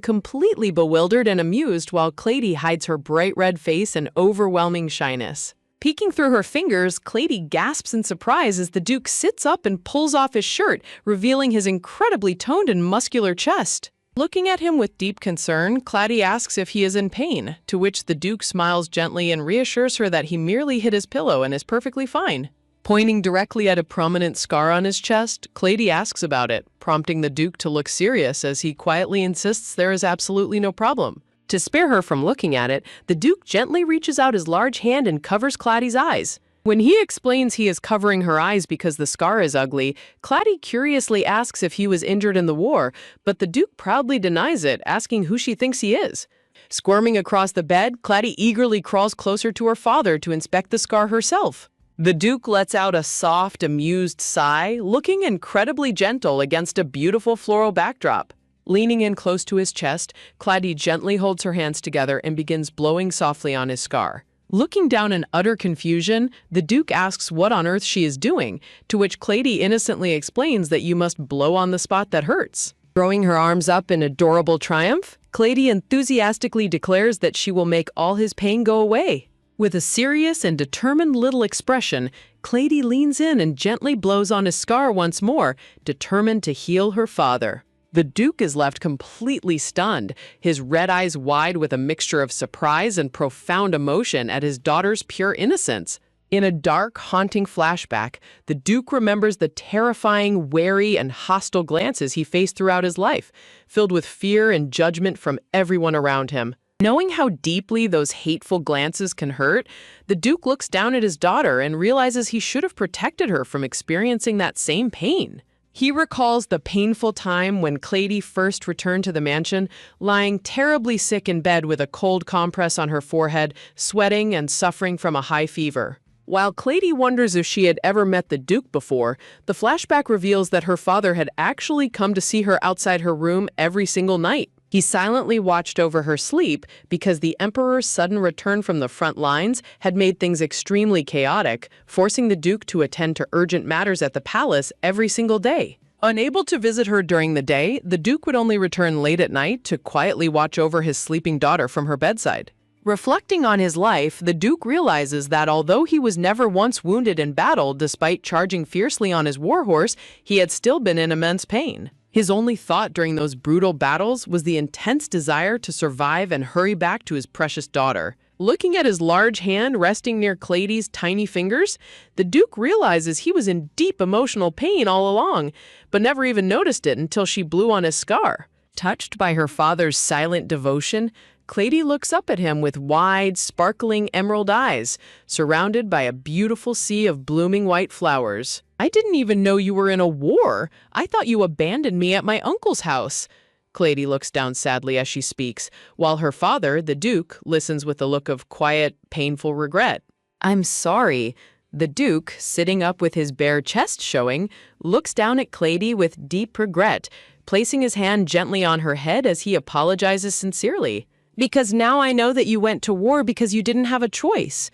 completely bewildered and amused while Claudia hides her bright red face and overwhelming shyness. Peeking through her fingers, Claudia gasps in surprise as the Duke sits up and pulls off his shirt, revealing his incredibly toned and muscular chest. Looking at him with deep concern, Claudia asks if he is in pain, to which the Duke smiles gently and reassures her that he merely hit his pillow and is perfectly fine. Pointing directly at a prominent scar on his chest, Claudia asks about it, prompting the Duke to look serious as he quietly insists there is absolutely no problem. To spare her from looking at it, the Duke gently reaches out his large hand and covers Claudia's eyes. When he explains he is covering her eyes because the scar is ugly, Claudia curiously asks if he was injured in the war, but the Duke proudly denies it, asking who she thinks he is. Squirming across the bed, Claudia eagerly crawls closer to her father to inspect the scar herself. The Duke lets out a soft, amused sigh, looking incredibly gentle against a beautiful floral backdrop. Leaning in close to his chest, Claudia gently holds her hands together and begins blowing softly on his scar. Looking down in utter confusion, the Duke asks what on earth she is doing, to which Claudia innocently explains that you must blow on the spot that hurts. Throwing her arms up in adorable triumph, Claudia enthusiastically declares that she will make all his pain go away. With a serious and determined little expression, Claudia leans in and gently blows on his scar once more, determined to heal her father. The Duke is left completely stunned, his red eyes wide with a mixture of surprise and profound emotion at his daughter's pure innocence. In a dark, haunting flashback, the Duke remembers the terrifying, wary, and hostile glances he faced throughout his life, filled with fear and judgment from everyone around him. Knowing how deeply those hateful glances can hurt, the Duke looks down at his daughter and realizes he should have protected her from experiencing that same pain. He recalls the painful time when Claudia first returned to the mansion, lying terribly sick in bed with a cold compress on her forehead, sweating and suffering from a high fever. While Claudia wonders if she had ever met the Duke before, the flashback reveals that her father had actually come to see her outside her room every single night. He silently watched over her sleep because the Emperor's sudden return from the front lines had made things extremely chaotic, forcing the Duke to attend to urgent matters at the palace every single day. Unable to visit her during the day, the Duke would only return late at night to quietly watch over his sleeping daughter from her bedside. Reflecting on his life, the Duke realizes that although he was never once wounded in battle despite charging fiercely on his warhorse, he had still been in immense pain. His only thought during those brutal battles was the intense desire to survive and hurry back to his precious daughter. Looking at his large hand resting near Claudia's tiny fingers, the Duke realizes he was in deep emotional pain all along, but never even noticed it until she blew on his scar. Touched by her father's silent devotion, Claudia looks up at him with wide, sparkling emerald eyes, surrounded by a beautiful sea of blooming white flowers. "I didn't even know you were in a war. I thought you abandoned me at my uncle's house." Claudia looks down sadly as she speaks, while her father, the Duke, listens with a look of quiet, painful regret. "I'm sorry." The Duke, sitting up with his bare chest showing, looks down at Claudia with deep regret, placing his hand gently on her head as he apologizes sincerely. "Because now I know that you went to war because you didn't have a choice."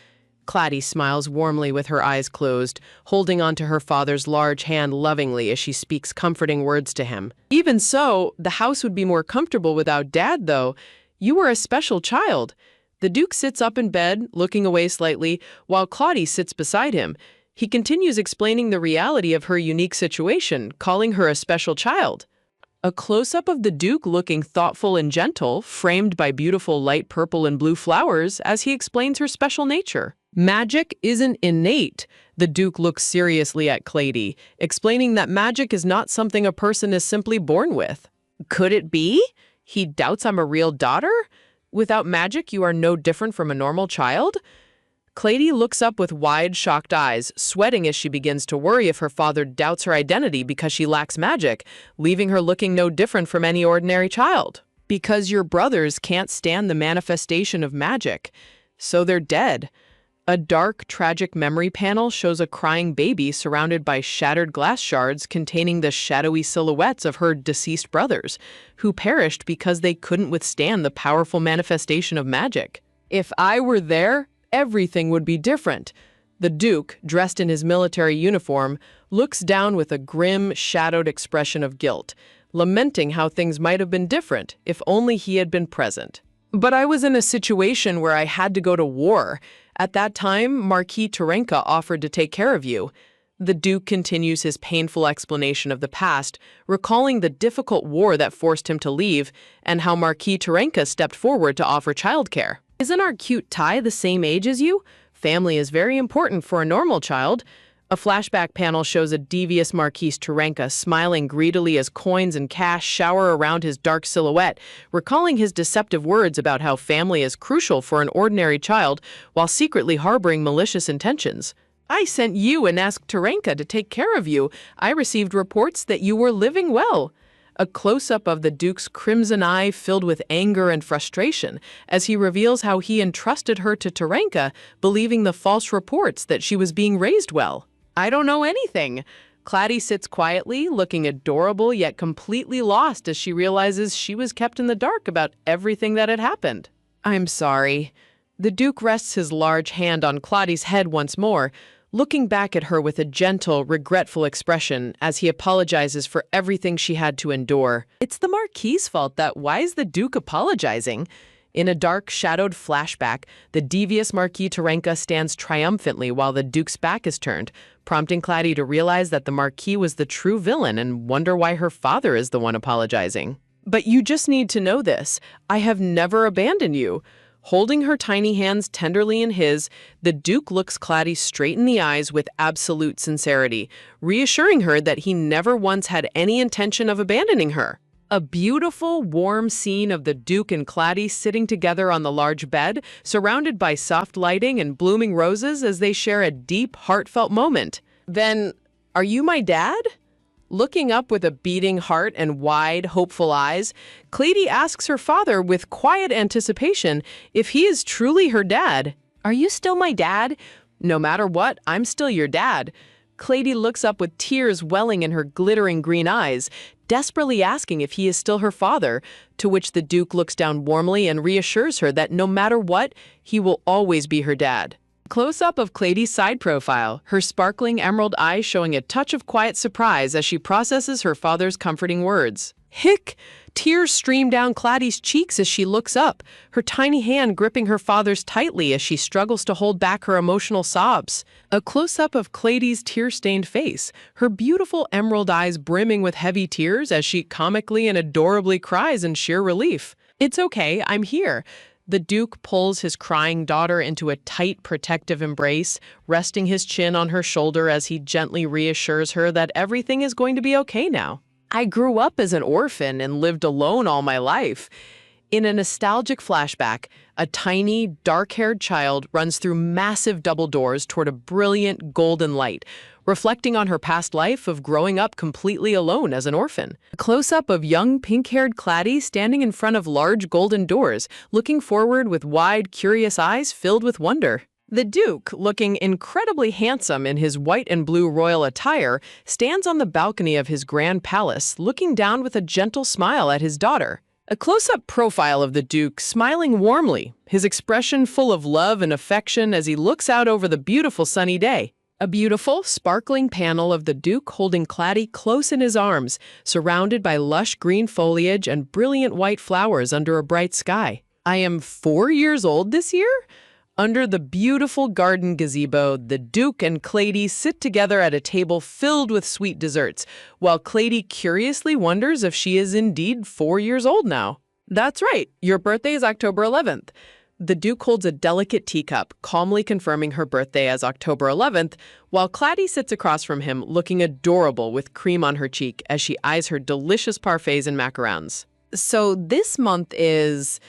Claudia smiles warmly with her eyes closed, holding onto her father's large hand lovingly as she speaks comforting words to him. "Even so, the house would be more comfortable without Dad, though. You were a special child." The Duke sits up in bed, looking away slightly, while Claudia sits beside him. He continues explaining the reality of her unique situation, calling her a special child. A close-up of the Duke looking thoughtful and gentle, framed by beautiful light purple and blue flowers as he explains her special nature. "Magic isn't innate." The Duke looks seriously at Claudia, explaining that magic is not something a person is simply born with. "Could it be? He doubts I'm a real daughter? Without magic, you are no different from a normal child?" Claudia looks up with wide, shocked eyes, sweating as she begins to worry if her father doubts her identity because she lacks magic, leaving her looking no different from any ordinary child. "Because your brothers can't stand the manifestation of magic, so they're dead. A dark, tragic memory panel shows a crying baby surrounded by shattered glass shards containing the shadowy silhouettes of her deceased brothers, who perished because they couldn't withstand the powerful manifestation of magic. If I were there, everything would be different. The Duke, dressed in his military uniform, looks down with a grim, shadowed expression of guilt, lamenting how things might have been different if only he had been present. But I was in a situation where I had to go to war. At that time, Marquis Terenka offered to take care of you. The Duke continues his painful explanation of the past, recalling the difficult war that forced him to leave and how Marquis Terenka stepped forward to offer childcare. Isn't our cute Tai the same age as you? Family is very important for a normal child. A flashback panel shows a devious Marquis Terenka smiling greedily as coins and cash shower around his dark silhouette, recalling his deceptive words about how family is crucial for an ordinary child while secretly harboring malicious intentions. I sent you and asked Terenka to take care of you. I received reports that you were living well. A close-up of the Duke's crimson eye filled with anger and frustration as he reveals how he entrusted her to Terenka, believing the false reports that she was being raised well. I don't know anything. Clady sits quietly, looking adorable yet completely lost as she realizes she was kept in the dark about everything that had happened. I'm sorry. The Duke rests his large hand on Clady's head once more, looking back at her with a gentle, regretful expression as he apologizes for everything she had to endure. It's the Marquis's fault that why is the Duke apologizing? In a dark, shadowed flashback, the devious Marquis Terenka stands triumphantly while the Duke's back is turned, prompting Clady to realize that the Marquis was the true villain and wonder why her father is the one apologizing. But you just need to know this. I have never abandoned you. Holding her tiny hands tenderly in his, the Duke looks Clady straight in the eyes with absolute sincerity, reassuring her that he never once had any intention of abandoning her. A beautiful, warm scene of the Duke and Clady sitting together on the large bed, surrounded by soft lighting and blooming roses as they share a deep, heartfelt moment. Then, are you my dad? Looking up with a beating heart and wide, hopeful eyes, Clady asks her father with quiet anticipation if he is truly her dad. Are you still my dad? No matter what, I'm still your dad. Clady looks up with tears welling in her glittering green eyes, desperately asking if he is still her father, to which the Duke looks down warmly and reassures her that no matter what, he will always be her dad. Close-up of Clady's side profile, her sparkling emerald eyes showing a touch of quiet surprise as she processes her father's comforting words. Hick! Tears stream down Clady's cheeks as she looks up, her tiny hand gripping her father's tightly as she struggles to hold back her emotional sobs. A close-up of Clady's tear-stained face, her beautiful emerald eyes brimming with heavy tears as she comically and adorably cries in sheer relief. It's okay, I'm here. The Duke pulls his crying daughter into a tight, protective embrace, resting his chin on her shoulder as he gently reassures her that everything is going to be okay now. I grew up as an orphan and lived alone all my life. In a nostalgic flashback, a tiny, dark-haired child runs through massive double doors toward a brilliant golden light, reflecting on her past life of growing up completely alone as an orphan. A close-up of young pink-haired Clady standing in front of large golden doors, looking forward with wide, curious eyes filled with wonder. The Duke, looking incredibly handsome in his white and blue royal attire, stands on the balcony of his grand palace, looking down with a gentle smile at his daughter. A close-up profile of the Duke smiling warmly, his expression full of love and affection as he looks out over the beautiful sunny day. A beautiful, sparkling panel of the Duke holding Clady close in his arms, surrounded by lush green foliage and brilliant white flowers under a bright sky. I am 4 years old this year? Under the beautiful garden gazebo, the Duke and Clady sit together at a table filled with sweet desserts, while Clady curiously wonders if she is indeed 4 years old now. That's right, your birthday is October 11th. The Duke holds a delicate teacup, calmly confirming her birthday as October 11th, while Clady sits across from him looking adorable with cream on her cheek as she eyes her delicious parfaits and macarons. So this month is...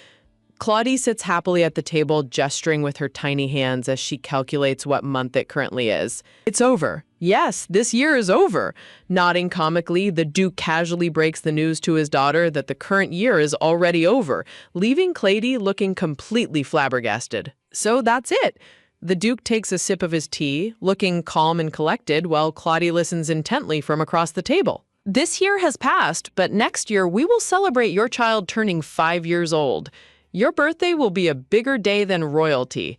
Clady sits happily at the table, gesturing with her tiny hands as she calculates what month it currently is. It's over. Yes, this year is over. Nodding comically, the Duke casually breaks the news to his daughter that the current year is already over, leaving Clady looking completely flabbergasted. So that's it. The Duke takes a sip of his tea, looking calm and collected, while Claudia listens intently from across the table. This year has passed, but next year we will celebrate your child turning 5 years old. Your birthday will be a bigger day than royalty.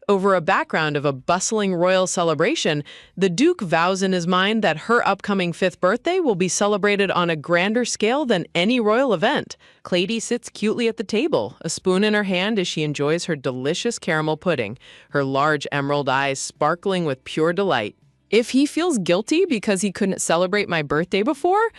Over a background of a bustling royal celebration, the Duke vows in his mind that her upcoming 5th birthday will be celebrated on a grander scale than any royal event. Clady sits cutely at the table, a spoon in her hand as she enjoys her delicious caramel pudding, her large emerald eyes sparkling with pure delight. If he feels guilty because he couldn't celebrate my birthday before,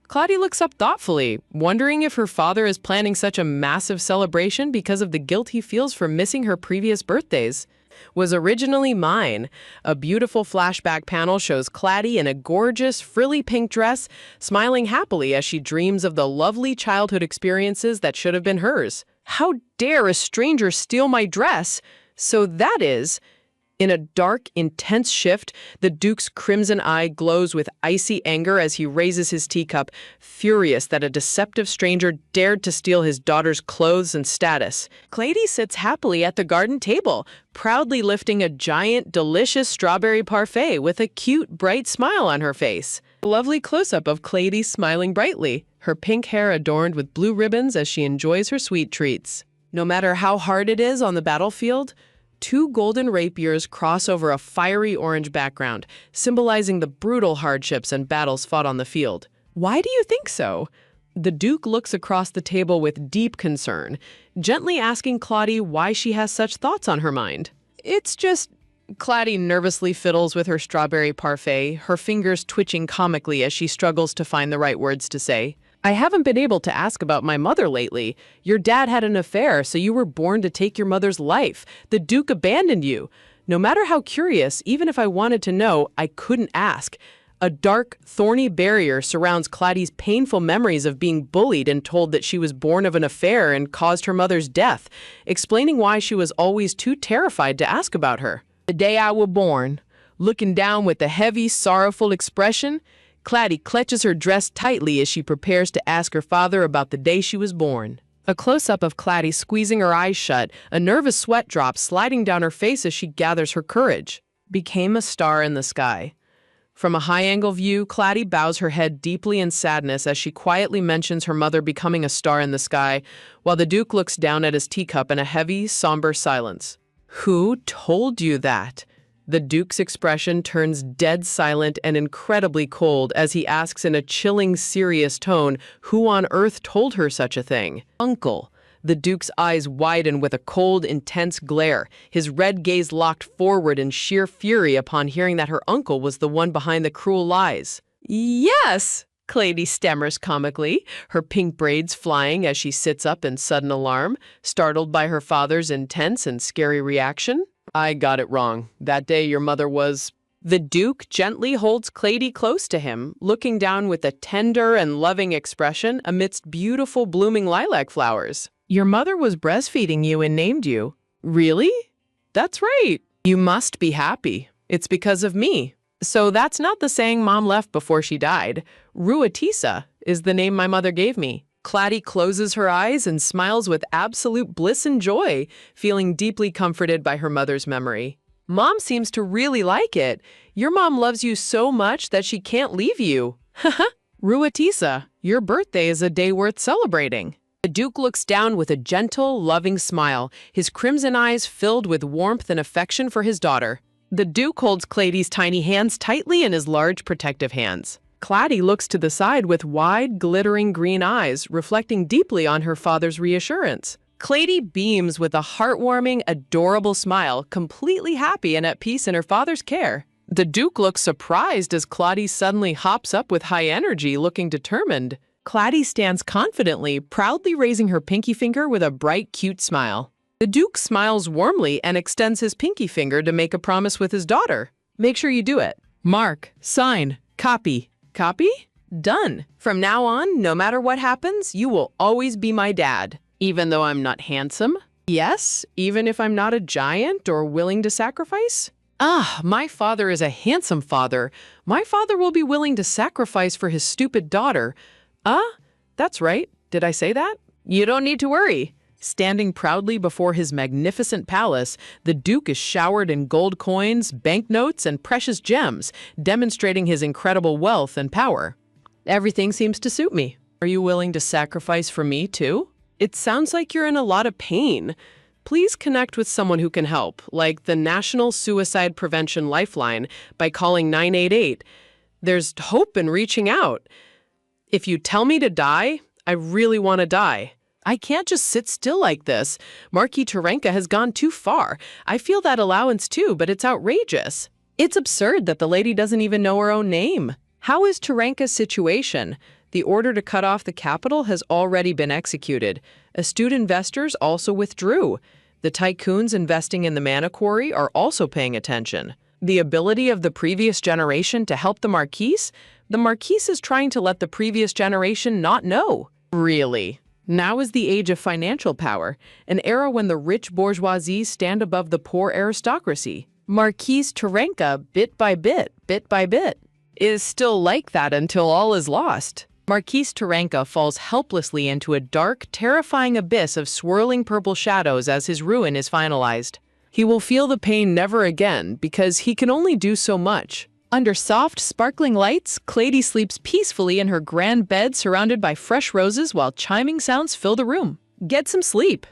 Claudia looks up thoughtfully, wondering if her father is planning such a massive celebration because of the guilt he feels for missing her previous birthdays. Was originally mine. A beautiful flashback panel shows Clady in a gorgeous, frilly pink dress, smiling happily as she dreams of the lovely childhood experiences that should have been hers. How dare a stranger steal my dress? So that is... In a dark, intense shift, the Duke's crimson eye glows with icy anger as he raises his teacup, furious that a deceptive stranger dared to steal his daughter's clothes and status. Clady sits happily at the garden table, proudly lifting a giant, delicious strawberry parfait with a cute, bright smile on her face. A lovely close-up of Clady smiling brightly, her pink hair adorned with blue ribbons as she enjoys her sweet treats. No matter how hard it is on the battlefield, 2 golden rapiers cross over a fiery orange background, symbolizing the brutal hardships and battles fought on the field. Why do you think so? The Duke looks across the table with deep concern, gently asking Claudia why she has such thoughts on her mind. It's just... Claudia nervously fiddles with her strawberry parfait, her fingers twitching comically as she struggles to find the right words to say. I haven't been able to ask about my mother lately. Your dad had an affair, so you were born to take your mother's life. The Duke abandoned you. No matter how curious, even if I wanted to know, I couldn't ask. A dark, thorny barrier surrounds Claudia's painful memories of being bullied and told that she was born of an affair and caused her mother's death, explaining why she was always too terrified to ask about her. The day I was born, looking down with a heavy, sorrowful expression, Claudia clutches her dress tightly as she prepares to ask her father about the day she was born. A close-up of Claudia squeezing her eyes shut, a nervous sweat drop sliding down her face as she gathers her courage. Became a star in the sky. From a high-angle view, Claudia bows her head deeply in sadness as she quietly mentions her mother becoming a star in the sky, while the Duke looks down at his teacup in a heavy, somber silence. Who told you that? The Duke's expression turns dead silent and incredibly cold as he asks in a chilling, serious tone, who on earth told her such a thing? Uncle. The Duke's eyes widen with a cold, intense glare, his red gaze locked forward in sheer fury upon hearing that her uncle was the one behind the cruel lies. Yes, Claudia stammers comically, her pink braids flying as she sits up in sudden alarm, startled by her father's intense and scary reaction. I got it wrong. That day your mother was... The Duke gently holds Claudia close to him, looking down with a tender and loving expression amidst beautiful blooming lilac flowers. Your mother was breastfeeding you and named you. Really? That's right. You must be happy. It's because of me. So that's not the saying Mom left before she died. Ruatisa is the name my mother gave me. Claudia closes her eyes and smiles with absolute bliss and joy, feeling deeply comforted by her mother's memory. Mom seems to really like it. Your mom loves you so much that she can't leave you. Haha. Ruatisa, your birthday is a day worth celebrating. The Duke looks down with a gentle, loving smile, his crimson eyes filled with warmth and affection for his daughter. The Duke holds Claudia's tiny hands tightly in his large protective hands. Claudia looks to the side with wide, glittering green eyes, reflecting deeply on her father's reassurance. Claudia beams with a heartwarming, adorable smile, completely happy and at peace in her father's care. The Duke looks surprised as Claudia suddenly hops up with high energy, looking determined. Claudia stands confidently, proudly raising her pinky finger with a bright, cute smile. The Duke smiles warmly and extends his pinky finger to make a promise with his daughter. Make sure you do it. Mark, sign, copy. Copy? Done. From now on, no matter what happens, you will always be my dad. Even though I'm not handsome? Yes, even if I'm not a giant or willing to sacrifice? Ah, my father is a handsome father. My father will be willing to sacrifice for his stupid daughter. That's right. Did I say that? You don't need to worry. Standing proudly before his magnificent palace, the Duke is showered in gold coins, banknotes, and precious gems, demonstrating his incredible wealth and power. Everything seems to suit me. Are you willing to sacrifice for me, too? It sounds like you're in a lot of pain. Please connect with someone who can help, like the National Suicide Prevention Lifeline, by calling 988. There's hope in reaching out. If you tell me to die, I really want to die. I can't just sit still like this. Marquis Terenka has gone too far. I feel that allowance too, but it's outrageous. It's absurd that the lady doesn't even know her own name. How is Terenka's situation? The order to cut off the capital has already been executed. Astute investors also withdrew. The tycoons investing in the mana quarry are also paying attention. The ability of the previous generation to help the Marquise is trying to let the previous generation not know. Really? Now is the age of financial power, an era when the rich bourgeoisie stand above the poor aristocracy. Marquise Terenka, bit by bit, is still like that until all is lost. Marquise Terenka falls helplessly into a dark, terrifying abyss of swirling purple shadows as his ruin is finalized. He will feel the pain never again because he can only do so much. Under soft, sparkling lights, Clady sleeps peacefully in her grand bed surrounded by fresh roses while chiming sounds fill the room. Get some sleep.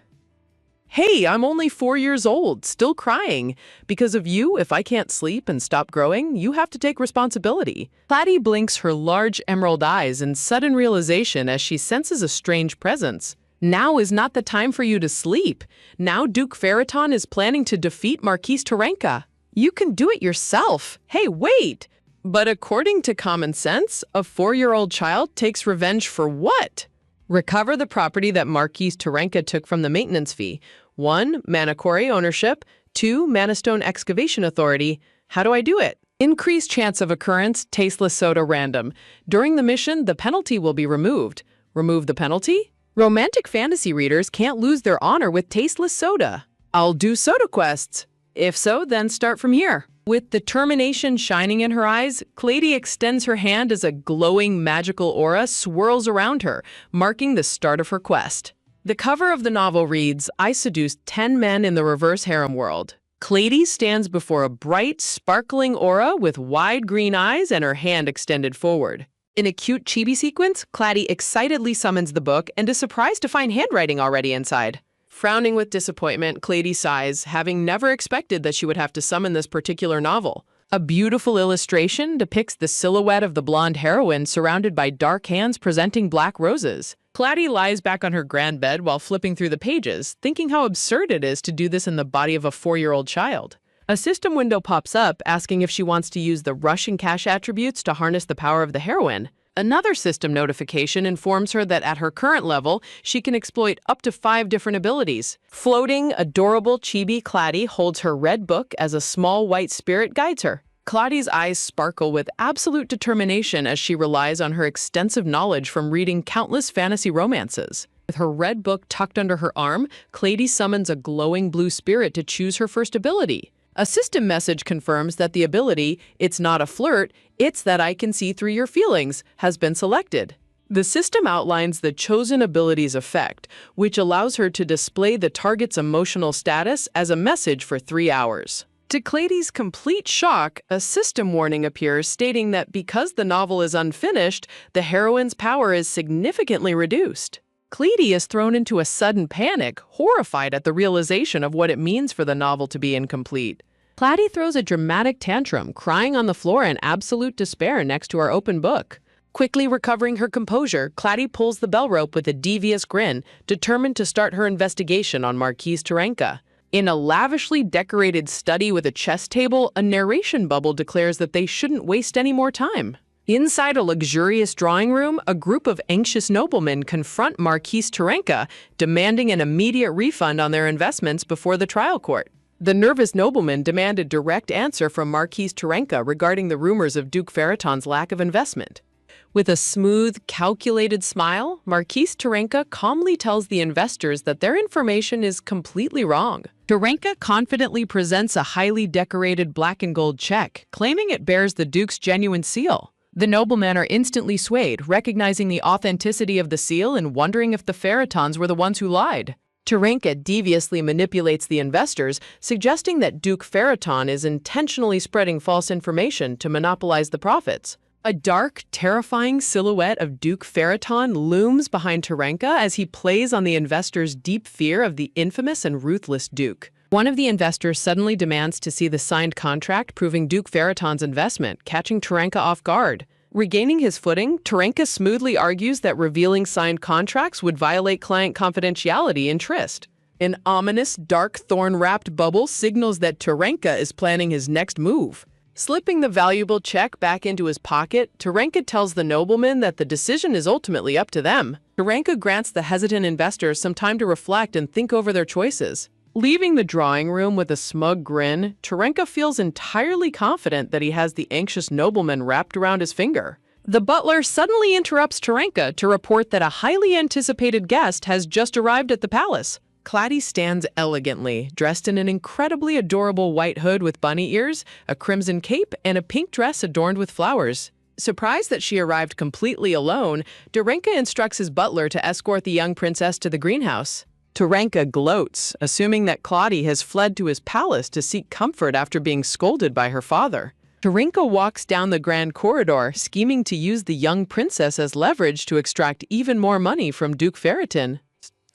Hey, I'm only 4 years old, still crying. Because of you, if I can't sleep and stop growing, you have to take responsibility. Clady blinks her large emerald eyes in sudden realization as she senses a strange presence. Now is not the time for you to sleep. Now Duke Faraton is planning to defeat Marquise Terenka. You can do it yourself. Hey, wait! But according to common sense, a 4-year-old child takes revenge for what? Recover the property that Marquise Terenka took from the maintenance fee. 1. Mana quarry ownership. 2. Mana stone excavation authority. How do I do it? Increased chance of occurrence, tasteless soda random. During the mission, the penalty will be removed. Remove the penalty? Romantic fantasy readers can't lose their honor with tasteless soda. I'll do soda quests. If so, then start from here. With determination shining in her eyes, Clady extends her hand as a glowing magical aura swirls around her, marking the start of her quest. The cover of the novel reads, I seduced 10 men in the reverse harem world. Clady stands before a bright, sparkling aura with wide green eyes and her hand extended forward. In a cute chibi sequence, Clady excitedly summons the book and is surprised to find handwriting already inside. Frowning with disappointment, Clady sighs, having never expected that she would have to summon this particular novel. A beautiful illustration depicts the silhouette of the blonde heroine surrounded by dark hands presenting black roses. Clady lies back on her grand bed while flipping through the pages, thinking how absurd it is to do this in the body of a 4-year-old child. A system window pops up asking if she wants to use the rush and cash attributes to harness the power of the heroine. Another system notification informs her that at her current level, she can exploit up to 5 different abilities. Floating, adorable chibi Clady holds her red book as a small white spirit guides her. Clady's eyes sparkle with absolute determination as she relies on her extensive knowledge from reading countless fantasy romances. With her red book tucked under her arm, Clady summons a glowing blue spirit to choose her first ability. A system message confirms that the ability, it's not a flirt, it's that I can see through your feelings, has been selected. The system outlines the chosen ability's effect, which allows her to display the target's emotional status as a message for 3 hours. To Clady's complete shock, a system warning appears stating that because the novel is unfinished, the heroine's power is significantly reduced. Clady is thrown into a sudden panic, horrified at the realization of what it means for the novel to be incomplete. Clady throws a dramatic tantrum, crying on the floor in absolute despair next to our open book. Quickly recovering her composure, Clady pulls the bell rope with a devious grin, determined to start her investigation on Marquise Terenka. In a lavishly decorated study with a chess table, a narration bubble declares that they shouldn't waste any more time. Inside a luxurious drawing room, a group of anxious noblemen confront Marquise Terenka, demanding an immediate refund on their investments before the trial court. The nervous noblemen demand a direct answer from Marquise Terenka regarding the rumors of Duke Faraton's lack of investment. With a smooth, calculated smile, Marquise Terenka calmly tells the investors that their information is completely wrong. Terenka confidently presents a highly decorated black and gold check, claiming it bears the Duke's genuine seal. The noblemen are instantly swayed, recognizing the authenticity of the seal and wondering if the Faratons were the ones who lied. Terenka deviously manipulates the investors, suggesting that Duke Feraton is intentionally spreading false information to monopolize the profits. A dark, terrifying silhouette of Duke Feraton looms behind Terenka as he plays on the investors' deep fear of the infamous and ruthless Duke. One of the investors suddenly demands to see the signed contract proving Duke Feraton's investment, catching Terenka off guard. Regaining his footing, Terenka smoothly argues that revealing signed contracts would violate client confidentiality and tryst. An ominous, dark, thorn-wrapped bubble signals that Terenka is planning his next move. Slipping the valuable check back into his pocket, Terenka tells the nobleman that the decision is ultimately up to them. Terenka grants the hesitant investors some time to reflect and think over their choices. Leaving the drawing room with a smug grin, Terenka feels entirely confident that he has the anxious nobleman wrapped around his finger. The butler suddenly interrupts Terenka to report that a highly anticipated guest has just arrived at the palace. Clady stands elegantly, dressed in an incredibly adorable white hood with bunny ears, a crimson cape, and a pink dress adorned with flowers. Surprised that she arrived completely alone, Terenka instructs his butler to escort the young princess to the greenhouse. Terenka gloats, assuming that Clady has fled to his palace to seek comfort after being scolded by her father. Terenka walks down the grand corridor, scheming to use the young princess as leverage to extract even more money from Duke Feraton.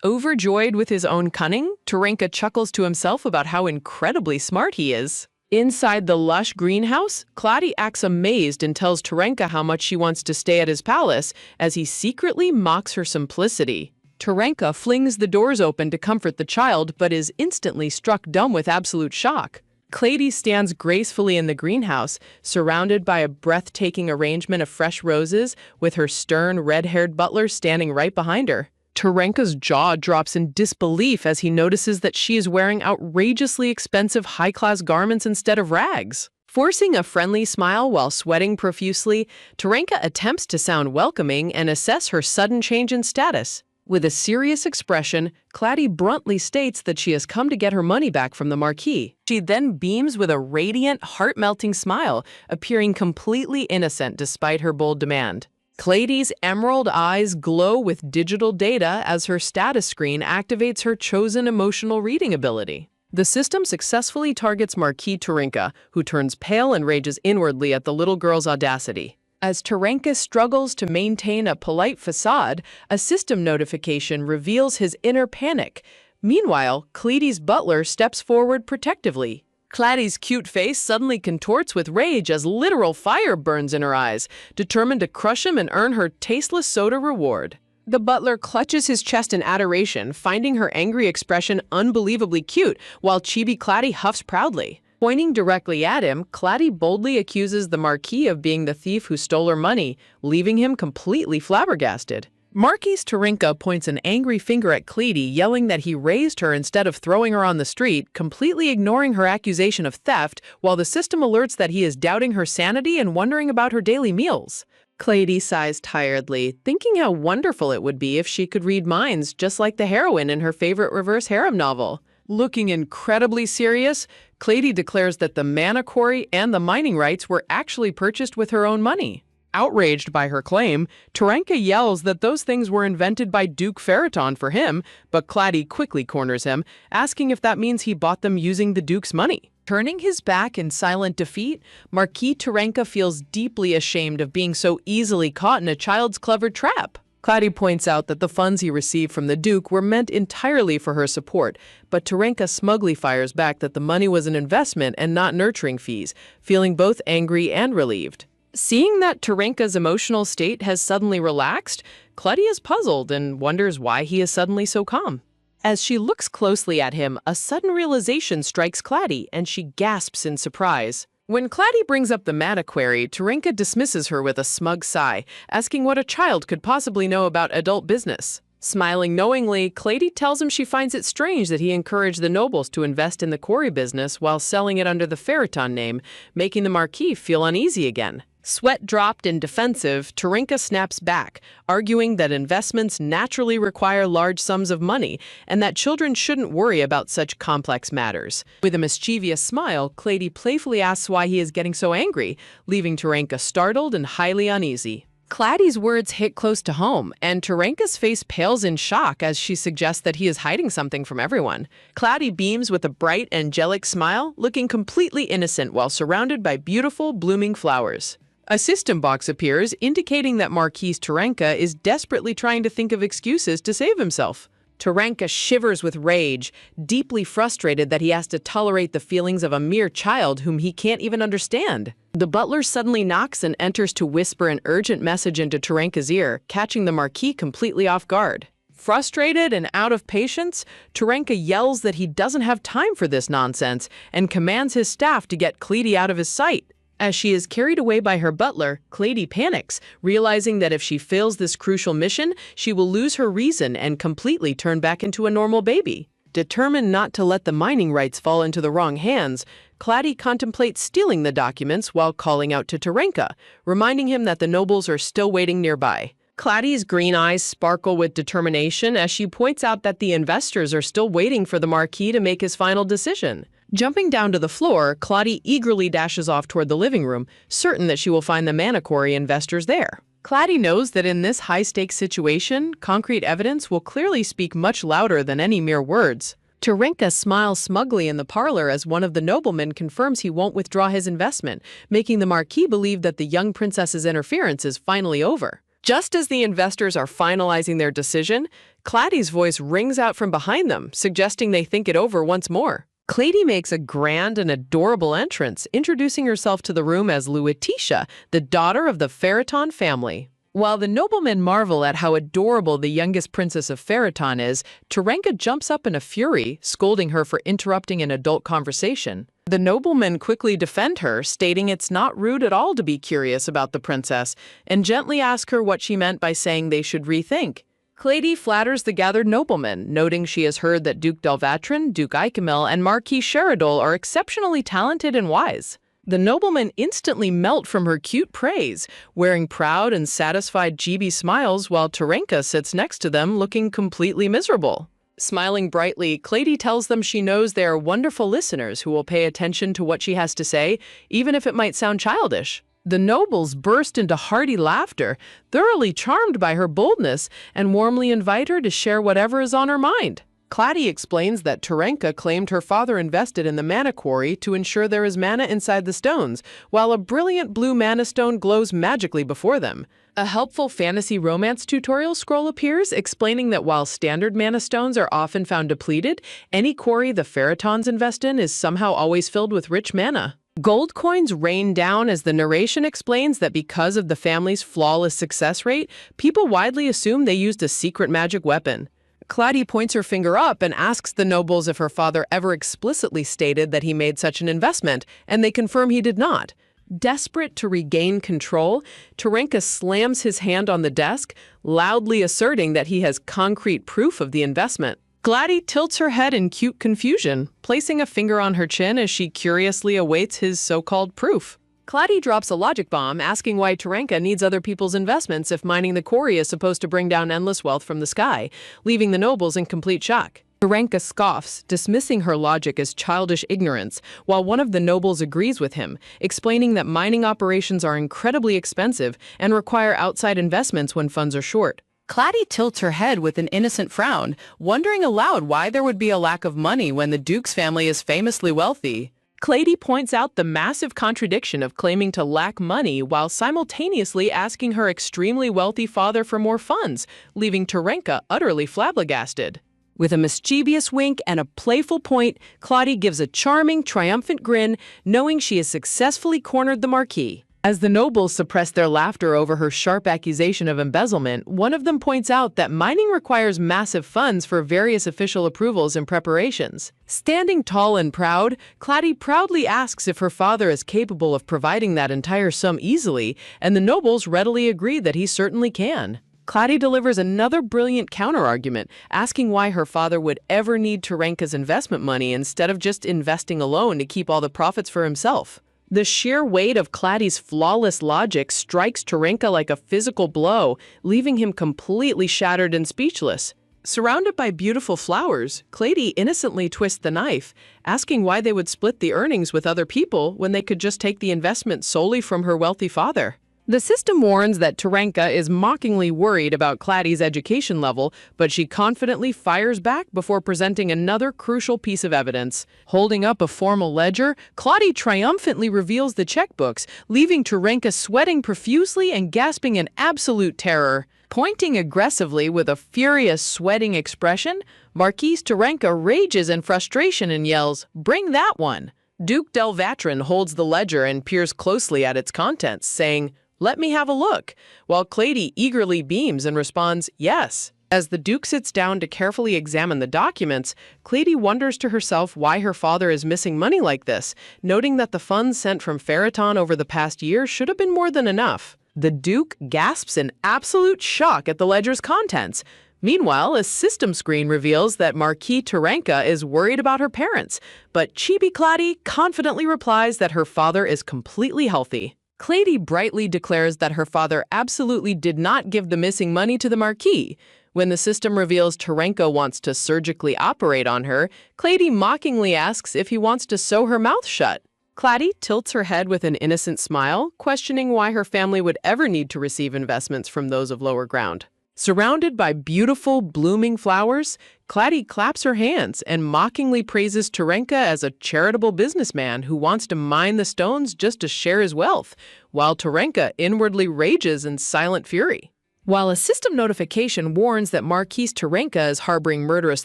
Overjoyed with his own cunning, Terenka chuckles to himself about how incredibly smart he is. Inside the lush greenhouse, Clady acts amazed and tells Terenka how much she wants to stay at his palace, as he secretly mocks her simplicity. Terenka flings the doors open to comfort the child, but is instantly struck dumb with absolute shock. Clady stands gracefully in the greenhouse, surrounded by a breathtaking arrangement of fresh roses, with her stern, red-haired butler standing right behind her. Terenka's jaw drops in disbelief as he notices that she is wearing outrageously expensive high-class garments instead of rags. Forcing a friendly smile while sweating profusely, Terenka attempts to sound welcoming and assess her sudden change in status. With a serious expression, Clady bluntly states that she has come to get her money back from the Marquis. She then beams with a radiant, heart-melting smile, appearing completely innocent despite her bold demand. Clady's emerald eyes glow with digital data as her status screen activates her chosen emotional reading ability. The system successfully targets Marquis Terenka, who turns pale and rages inwardly at the little girl's audacity. As Terenka struggles to maintain a polite facade, a system notification reveals his inner panic. Meanwhile, Clady's butler steps forward protectively. Clady's cute face suddenly contorts with rage as literal fire burns in her eyes, determined to crush him and earn her tasteless soda reward. The butler clutches his chest in adoration, finding her angry expression unbelievably cute, while chibi Clady huffs proudly. Pointing directly at him, Clady boldly accuses the Marquis of being the thief who stole her money, leaving him completely flabbergasted. Marquis Terenka points an angry finger at Clady, yelling that he raised her instead of throwing her on the street, completely ignoring her accusation of theft, while the system alerts that he is doubting her sanity and wondering about her daily meals. Clady sighs tiredly, thinking how wonderful it would be if she could read minds just like the heroine in her favorite reverse harem novel. Looking incredibly serious, Clady declares that the mana quarry and the mining rights were actually purchased with her own money. Outraged by her claim, Terenka yells that those things were invented by Duke Feraton for him, but Clady quickly corners him, asking if that means he bought them using the Duke's money. Turning his back in silent defeat, Marquis Terenka feels deeply ashamed of being so easily caught in a child's clever trap. Clady points out that the funds he received from the Duke were meant entirely for her support, but Terenka smugly fires back that the money was an investment and not nurturing fees, feeling both angry and relieved. Seeing that Terenka's emotional state has suddenly relaxed, Clady is puzzled and wonders why he is suddenly so calm. As she looks closely at him, a sudden realization strikes Clady, and she gasps in surprise. When Clady brings up the mana query, Terenka dismisses her with a smug sigh, asking what a child could possibly know about adult business. Smiling knowingly, Clady tells him she finds it strange that he encouraged the nobles to invest in the quarry business while selling it under the Feraton name, making the Marquis feel uneasy again. Sweat dropped and defensive, Terenka snaps back, arguing that investments naturally require large sums of money and that children shouldn't worry about such complex matters. With a mischievous smile, Clady playfully asks why he is getting so angry, leaving Terenka startled and highly uneasy. Claddy's words hit close to home, and Terenka's face pales in shock as she suggests that he is hiding something from everyone. Claddy beams with a bright, angelic smile, looking completely innocent while surrounded by beautiful, blooming flowers. A system box appears, indicating that Marquise Terenka is desperately trying to think of excuses to save himself. Terenka shivers with rage, deeply frustrated that he has to tolerate the feelings of a mere child whom he can't even understand. The butler suddenly knocks and enters to whisper an urgent message into Terenka's ear, catching the Marquis completely off guard. Frustrated and out of patience, Terenka yells that he doesn't have time for this nonsense and commands his staff to get Cleety out of his sight. As she is carried away by her butler, Cleety panics, realizing that if she fails this crucial mission, she will lose her reason and completely turn back into a normal baby. Determined not to let the mining rights fall into the wrong hands, Cleety contemplates stealing the documents while calling out to Terenka, reminding him that the nobles are still waiting nearby. Cleety's green eyes sparkle with determination as she points out that the investors are still waiting for the Marquis to make his final decision. Jumping down to the floor, Cleety eagerly dashes off toward the living room, certain that she will find the Manicory investors there. Cleety knows that in this high-stakes situation, concrete evidence will clearly speak much louder than any mere words. Terenka smiles smugly in the parlor as one of the noblemen confirms he won't withdraw his investment, making the Marquis believe that the young princess's interference is finally over. Just as the investors are finalizing their decision, Cleety's voice rings out from behind them, suggesting they think it over once more. Cleety makes a grand and adorable entrance, introducing herself to the room as Luetitia, the daughter of the Feraton family. While the noblemen marvel at how adorable the youngest princess of Feraton is, Terenka jumps up in a fury, scolding her for interrupting an adult conversation. The noblemen quickly defend her, stating it's not rude at all to be curious about the princess, and gently ask her what she meant by saying they should rethink. Cleety flatters the gathered noblemen, noting she has heard that Duke Delvatrin, Duke Icamil, and Marquis Sheridol are exceptionally talented and wise. The noblemen instantly melt from her cute praise, wearing proud and satisfied GB smiles while Terenka sits next to them looking completely miserable. Smiling brightly, Cleety tells them she knows they are wonderful listeners who will pay attention to what she has to say, even if it might sound childish. The nobles burst into hearty laughter, thoroughly charmed by her boldness, and warmly invite her to share whatever is on her mind. Cleety explains that Terenka claimed her father invested in the mana quarry to ensure there is mana inside the stones, while a brilliant blue mana stone glows magically before them. A helpful fantasy romance tutorial scroll appears, explaining that while standard mana stones are often found depleted, any quarry the Feratons invest in is somehow always filled with rich mana. Gold coins rain down as the narration explains that because of the family's flawless success rate, people widely assume they used a secret magic weapon. Cleety points her finger up and asks the nobles if her father ever explicitly stated that he made such an investment, and they confirm he did not. Desperate to regain control, Terenka slams his hand on the desk, loudly asserting that he has concrete proof of the investment. Cleety tilts her head in cute confusion, placing a finger on her chin as she curiously awaits his so-called proof. Cleety drops a logic bomb, asking why Terenka needs other people's investments if mining the quarry is supposed to bring down endless wealth from the sky, leaving the nobles in complete shock. Terenka scoffs, dismissing her logic as childish ignorance, while one of the nobles agrees with him, explaining that mining operations are incredibly expensive and require outside investments when funds are short. Cleety tilts her head with an innocent frown, wondering aloud why there would be a lack of money when the Duke's family is famously wealthy. Cleety points out the massive contradiction of claiming to lack money while simultaneously asking her extremely wealthy father for more funds, leaving Terenka utterly flabbergasted. With a mischievous wink and a playful point, Cleety gives a charming, triumphant grin, knowing she has successfully cornered the Marquis. As the nobles suppress their laughter over her sharp accusation of embezzlement, one of them points out that mining requires massive funds for various official approvals and preparations. Standing tall and proud, Cleety proudly asks if her father is capable of providing that entire sum easily, and the nobles readily agree that he certainly can. Cleety delivers another brilliant counterargument, asking why her father would ever need Terenka's investment money instead of just investing alone to keep all the profits for himself. The sheer weight of Cleety's flawless logic strikes Terenka like a physical blow, leaving him completely shattered and speechless. Surrounded by beautiful flowers, Cleety innocently twists the knife, asking why they would split the earnings with other people when they could just take the investment solely from her wealthy father. The system warns that Terenka is mockingly worried about Claddy's education level, but she confidently fires back before presenting another crucial piece of evidence. Holding up a formal ledger, Claddy triumphantly reveals the checkbooks, leaving Terenka sweating profusely and gasping in absolute terror. Pointing aggressively with a furious, sweating expression, Marquise Terenka rages in frustration and yells, "Bring that one!" Duke Delvatrin holds the ledger and peers closely at its contents, saying, "Let me have a look," while Clady eagerly beams and responds, "Yes." As the Duke sits down to carefully examine the documents, Clady wonders to herself why her father is missing money like this, noting that the funds sent from Feraton over the past year should have been more than enough. The Duke gasps in absolute shock at the ledger's contents. Meanwhile, a system screen reveals that Marquis Terenka is worried about her parents, but Chibi Clady confidently replies that her father is completely healthy. Clady brightly declares that her father absolutely did not give the missing money to the Marquis. When the system reveals Terenka wants to surgically operate on her, Clady mockingly asks if he wants to sew her mouth shut. Clady tilts her head with an innocent smile, questioning why her family would ever need to receive investments from those of lower ground. Surrounded by beautiful, blooming flowers, Clady claps her hands and mockingly praises Terenka as a charitable businessman who wants to mine the stones just to share his wealth, while Terenka inwardly rages in silent fury. While a system notification warns that Marquise Terenka is harboring murderous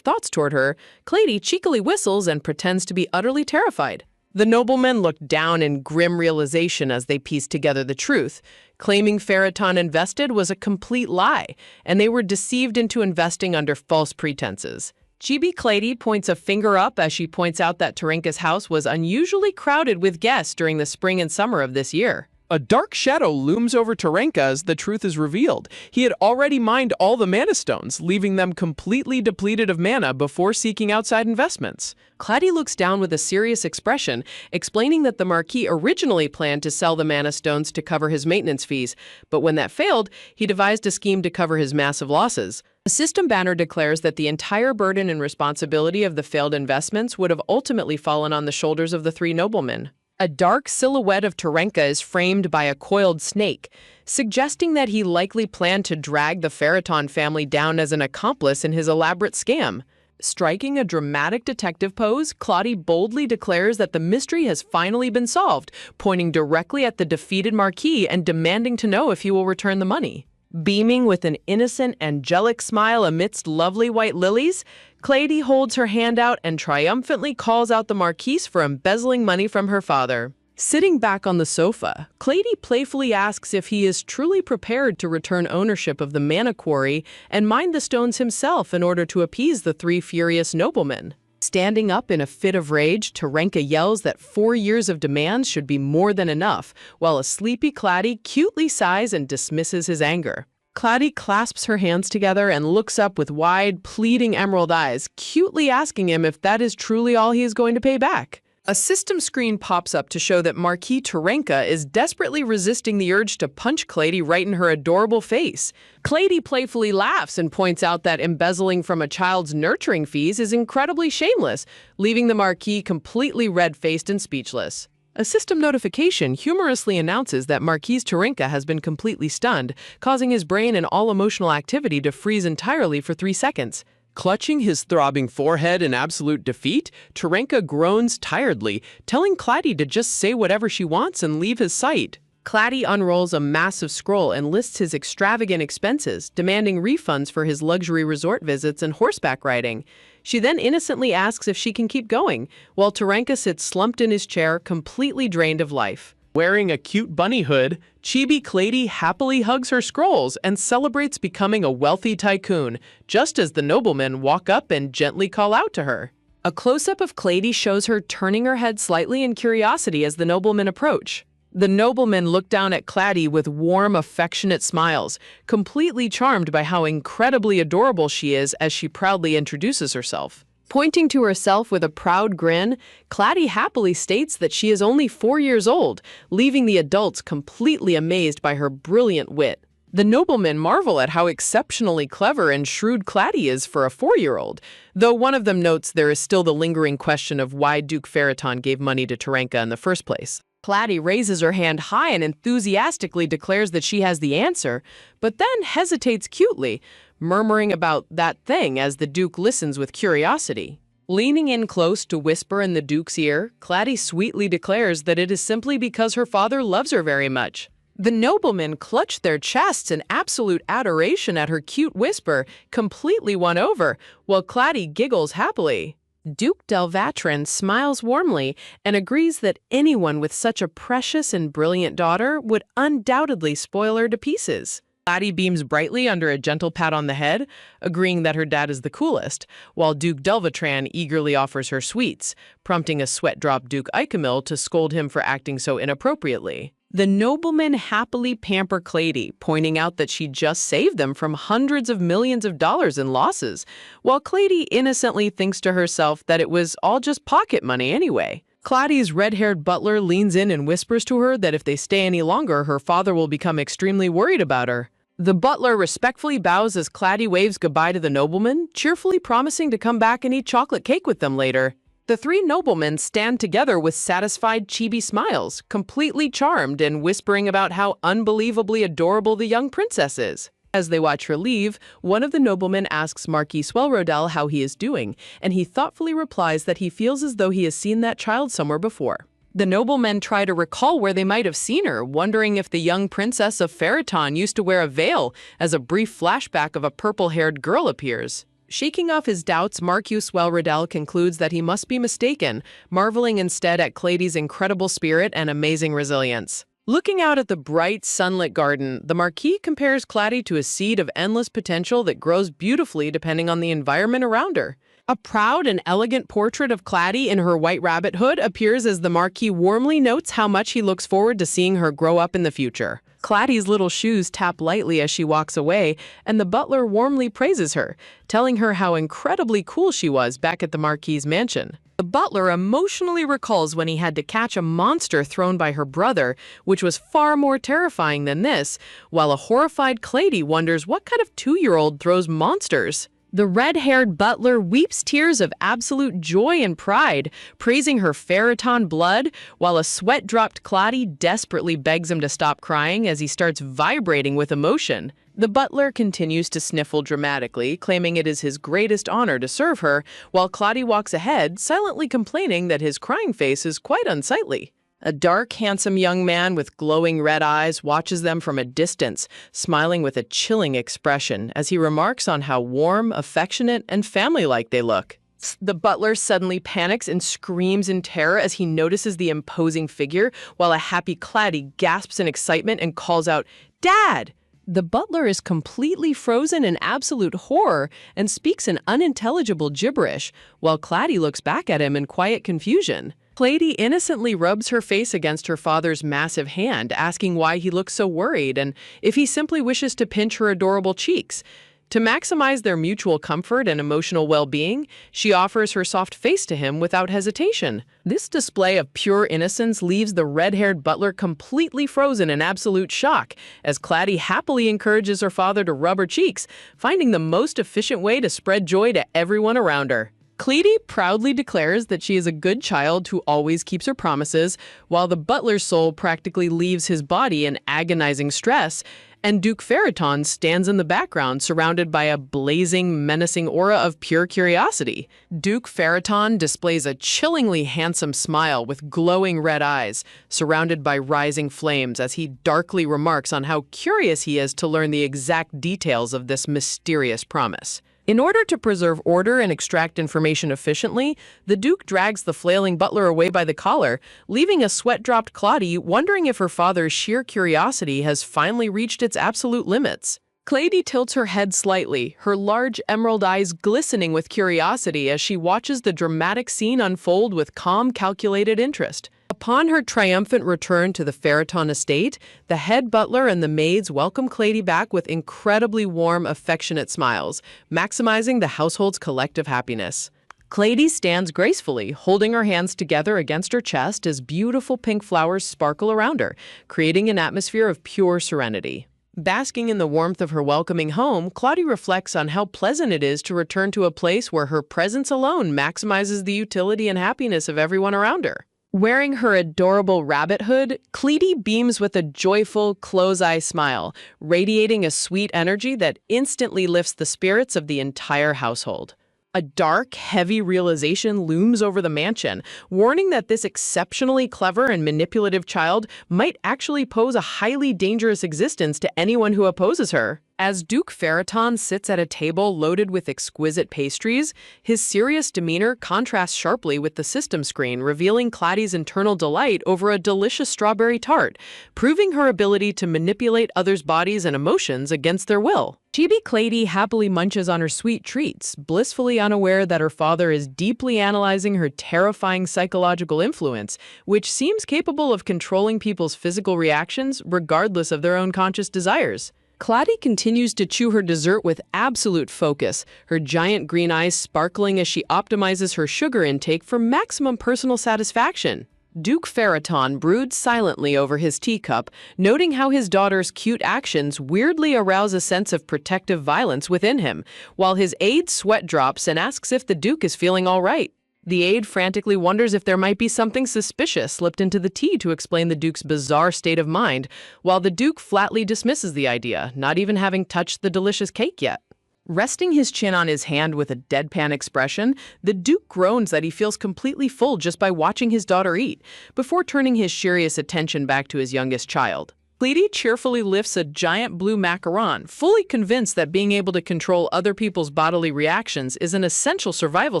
thoughts toward her, Clady cheekily whistles and pretends to be utterly terrified. The noblemen look down in grim realization as they piece together the truth. Claiming Feraton invested was a complete lie, and they were deceived into investing under false pretenses. Chibi Clady points a finger up as she points out that Terenka's house was unusually crowded with guests during the spring and summer of this year. A dark shadow looms over Terenka as the truth is revealed. He had already mined all the mana stones, leaving them completely depleted of mana before seeking outside investments. Clady looks down with a serious expression, explaining that the Marquis originally planned to sell the mana stones to cover his maintenance fees, but when that failed, he devised a scheme to cover his massive losses. A system banner declares that the entire burden and responsibility of the failed investments would have ultimately fallen on the shoulders of the three noblemen. A dark silhouette of Terenka is framed by a coiled snake, suggesting that he likely planned to drag the Feraton family down as an accomplice in his elaborate scam. Striking a dramatic detective pose, Clady boldly declares that the mystery has finally been solved, pointing directly at the defeated Marquis and demanding to know if he will return the money. Beaming with an innocent, angelic smile amidst lovely white lilies, Clady holds her hand out and triumphantly calls out the Marquise for embezzling money from her father. Sitting back on the sofa, Clady playfully asks if he is truly prepared to return ownership of the mana quarry and mine the stones himself in order to appease the three furious noblemen. Standing up in a fit of rage, Terenka yells that 4 years of demands should be more than enough, while a sleepy Clady cutely sighs and dismisses his anger. Clady clasps her hands together and looks up with wide, pleading emerald eyes, cutely asking him if that is truly all he is going to pay back. A system screen pops up to show that Marquis Terenka is desperately resisting the urge to punch Clady right in her adorable face. Clady playfully laughs and points out that embezzling from a child's nurturing fees is incredibly shameless, leaving the Marquis completely red-faced and speechless. A system notification humorously announces that Marquise Terenka has been completely stunned, causing his brain and all emotional activity to freeze entirely for 3 seconds. Clutching his throbbing forehead in absolute defeat, Terenka groans tiredly, telling Clady to just say whatever she wants and leave his sight. Clady unrolls a massive scroll and lists his extravagant expenses, demanding refunds for his luxury resort visits and horseback riding. She then innocently asks if she can keep going, while Terenka sits slumped in his chair, completely drained of life. Wearing a cute bunny hood, Chibi Clady happily hugs her scrolls and celebrates becoming a wealthy tycoon, just as the noblemen walk up and gently call out to her. A close-up of Clady shows her turning her head slightly in curiosity as the noblemen approach. The noblemen look down at Clady with warm, affectionate smiles, completely charmed by how incredibly adorable she is as she proudly introduces herself. Pointing to herself with a proud grin, Clady happily states that she is only 4 years old, leaving the adults completely amazed by her brilliant wit. The noblemen marvel at how exceptionally clever and shrewd Clady is for a 4-year-old, though one of them notes there is still the lingering question of why Duke Feraton gave money to Terenka in the first place. Clady raises her hand high and enthusiastically declares that she has the answer, but then hesitates cutely, murmuring about that thing as the Duke listens with curiosity. Leaning in close to whisper in the Duke's ear, Clady sweetly declares that it is simply because her father loves her very much. The noblemen clutch their chests in absolute adoration at her cute whisper, completely won over, while Clady giggles happily. Duke Delvatrin smiles warmly and agrees that anyone with such a precious and brilliant daughter would undoubtedly spoil her to pieces. Clady beams brightly under a gentle pat on the head, agreeing that her dad is the coolest, while Duke Delvatran eagerly offers her sweets, prompting a sweat-drop Duke Icamil to scold him for acting so inappropriately. The noblemen happily pamper Clady, pointing out that she just saved them from hundreds of millions of dollars in losses, while Clady innocently thinks to herself that it was all just pocket money anyway. Clady's red-haired butler leans in and whispers to her that if they stay any longer, her father will become extremely worried about her. The butler respectfully bows as Clady waves goodbye to the nobleman, cheerfully promising to come back and eat chocolate cake with them later. The three noblemen stand together with satisfied chibi smiles, completely charmed and whispering about how unbelievably adorable the young princess is. As they watch her leave, one of the noblemen asks Marquis Swellrodell how he is doing, and he thoughtfully replies that he feels as though he has seen that child somewhere before. The noblemen try to recall where they might have seen her, wondering if the young princess of Feraton used to wear a veil, as a brief flashback of a purple-haired girl appears. Shaking off his doubts, Marquis Swellrodell concludes that he must be mistaken, marveling instead at Clady's incredible spirit and amazing resilience. Looking out at the bright, sunlit garden, the Marquis compares Clady to a seed of endless potential that grows beautifully depending on the environment around her. A proud and elegant portrait of Clady in her white rabbit hood appears as the Marquis warmly notes how much he looks forward to seeing her grow up in the future. Clady's little shoes tap lightly as she walks away, and the butler warmly praises her, telling her how incredibly cool she was back at the Marquis's mansion. The butler emotionally recalls when he had to catch a monster thrown by her brother, which was far more terrifying than this, while a horrified Clady wonders what kind of 2-year-old throws monsters. The red-haired butler weeps tears of absolute joy and pride, praising her Feraton blood, while a sweat-dropped Clady desperately begs him to stop crying as he starts vibrating with emotion. The butler continues to sniffle dramatically, claiming it is his greatest honor to serve her, while Clady walks ahead, silently complaining that his crying face is quite unsightly. A dark, handsome young man with glowing red eyes watches them from a distance, smiling with a chilling expression as he remarks on how warm, affectionate, and family-like they look. The butler suddenly panics and screams in terror as he notices the imposing figure, while a happy Clady gasps in excitement and calls out, "Dad!" The butler is completely frozen in absolute horror and speaks in unintelligible gibberish, while Clady looks back at him in quiet confusion. Clady innocently rubs her face against her father's massive hand, asking why he looks so worried and if he simply wishes to pinch her adorable cheeks. To maximize their mutual comfort and emotional well-being, she offers her soft face to him without hesitation. This display of pure innocence leaves the red-haired butler completely frozen in absolute shock, as Clady happily encourages her father to rub her cheeks, finding the most efficient way to spread joy to everyone around her. Clady proudly declares that she is a good child who always keeps her promises, while the butler's soul practically leaves his body in agonizing stress, and Duke Feraton stands in the background surrounded by a blazing, menacing aura of pure curiosity. Duke Feraton displays a chillingly handsome smile with glowing red eyes, surrounded by rising flames as he darkly remarks on how curious he is to learn the exact details of this mysterious promise. In order to preserve order and extract information efficiently, the Duke drags the flailing butler away by the collar, leaving a sweat-dropped Clady wondering if her father's sheer curiosity has finally reached its absolute limits. Clady tilts her head slightly, her large emerald eyes glistening with curiosity as she watches the dramatic scene unfold with calm, calculated interest. Upon her triumphant return to the Feraton estate, the head butler and the maids welcome Clady back with incredibly warm, affectionate smiles, maximizing the household's collective happiness. Clady stands gracefully, holding her hands together against her chest as beautiful pink flowers sparkle around her, creating an atmosphere of pure serenity. Basking in the warmth of her welcoming home, Clady reflects on how pleasant it is to return to a place where her presence alone maximizes the utility and happiness of everyone around her. Wearing her adorable rabbit hood, Cleety beams with a joyful, close-eye smile, radiating a sweet energy that instantly lifts the spirits of the entire household. A dark, heavy realization looms over the mansion, warning that this exceptionally clever and manipulative child might actually pose a highly dangerous existence to anyone who opposes her. As Duke Farrakhan sits at a table loaded with exquisite pastries, his serious demeanor contrasts sharply with the system screen, revealing Claddy's internal delight over a delicious strawberry tart, proving her ability to manipulate others' bodies and emotions against their will. Chibi Clady happily munches on her sweet treats, blissfully unaware that her father is deeply analyzing her terrifying psychological influence, which seems capable of controlling people's physical reactions regardless of their own conscious desires. Claddy continues to chew her dessert with absolute focus, her giant green eyes sparkling as she optimizes her sugar intake for maximum personal satisfaction. Duke Farrakhan broods silently over his teacup, noting how his daughter's cute actions weirdly arouse a sense of protective violence within him, while his aide sweat drops and asks if the Duke is feeling all right. The aide frantically wonders if there might be something suspicious slipped into the tea to explain the Duke's bizarre state of mind, while the Duke flatly dismisses the idea, not even having touched the delicious cake yet. Resting his chin on his hand with a deadpan expression, the Duke groans that he feels completely full just by watching his daughter eat, before turning his serious attention back to his youngest child. Cleety cheerfully lifts a giant blue macaron, fully convinced that being able to control other people's bodily reactions is an essential survival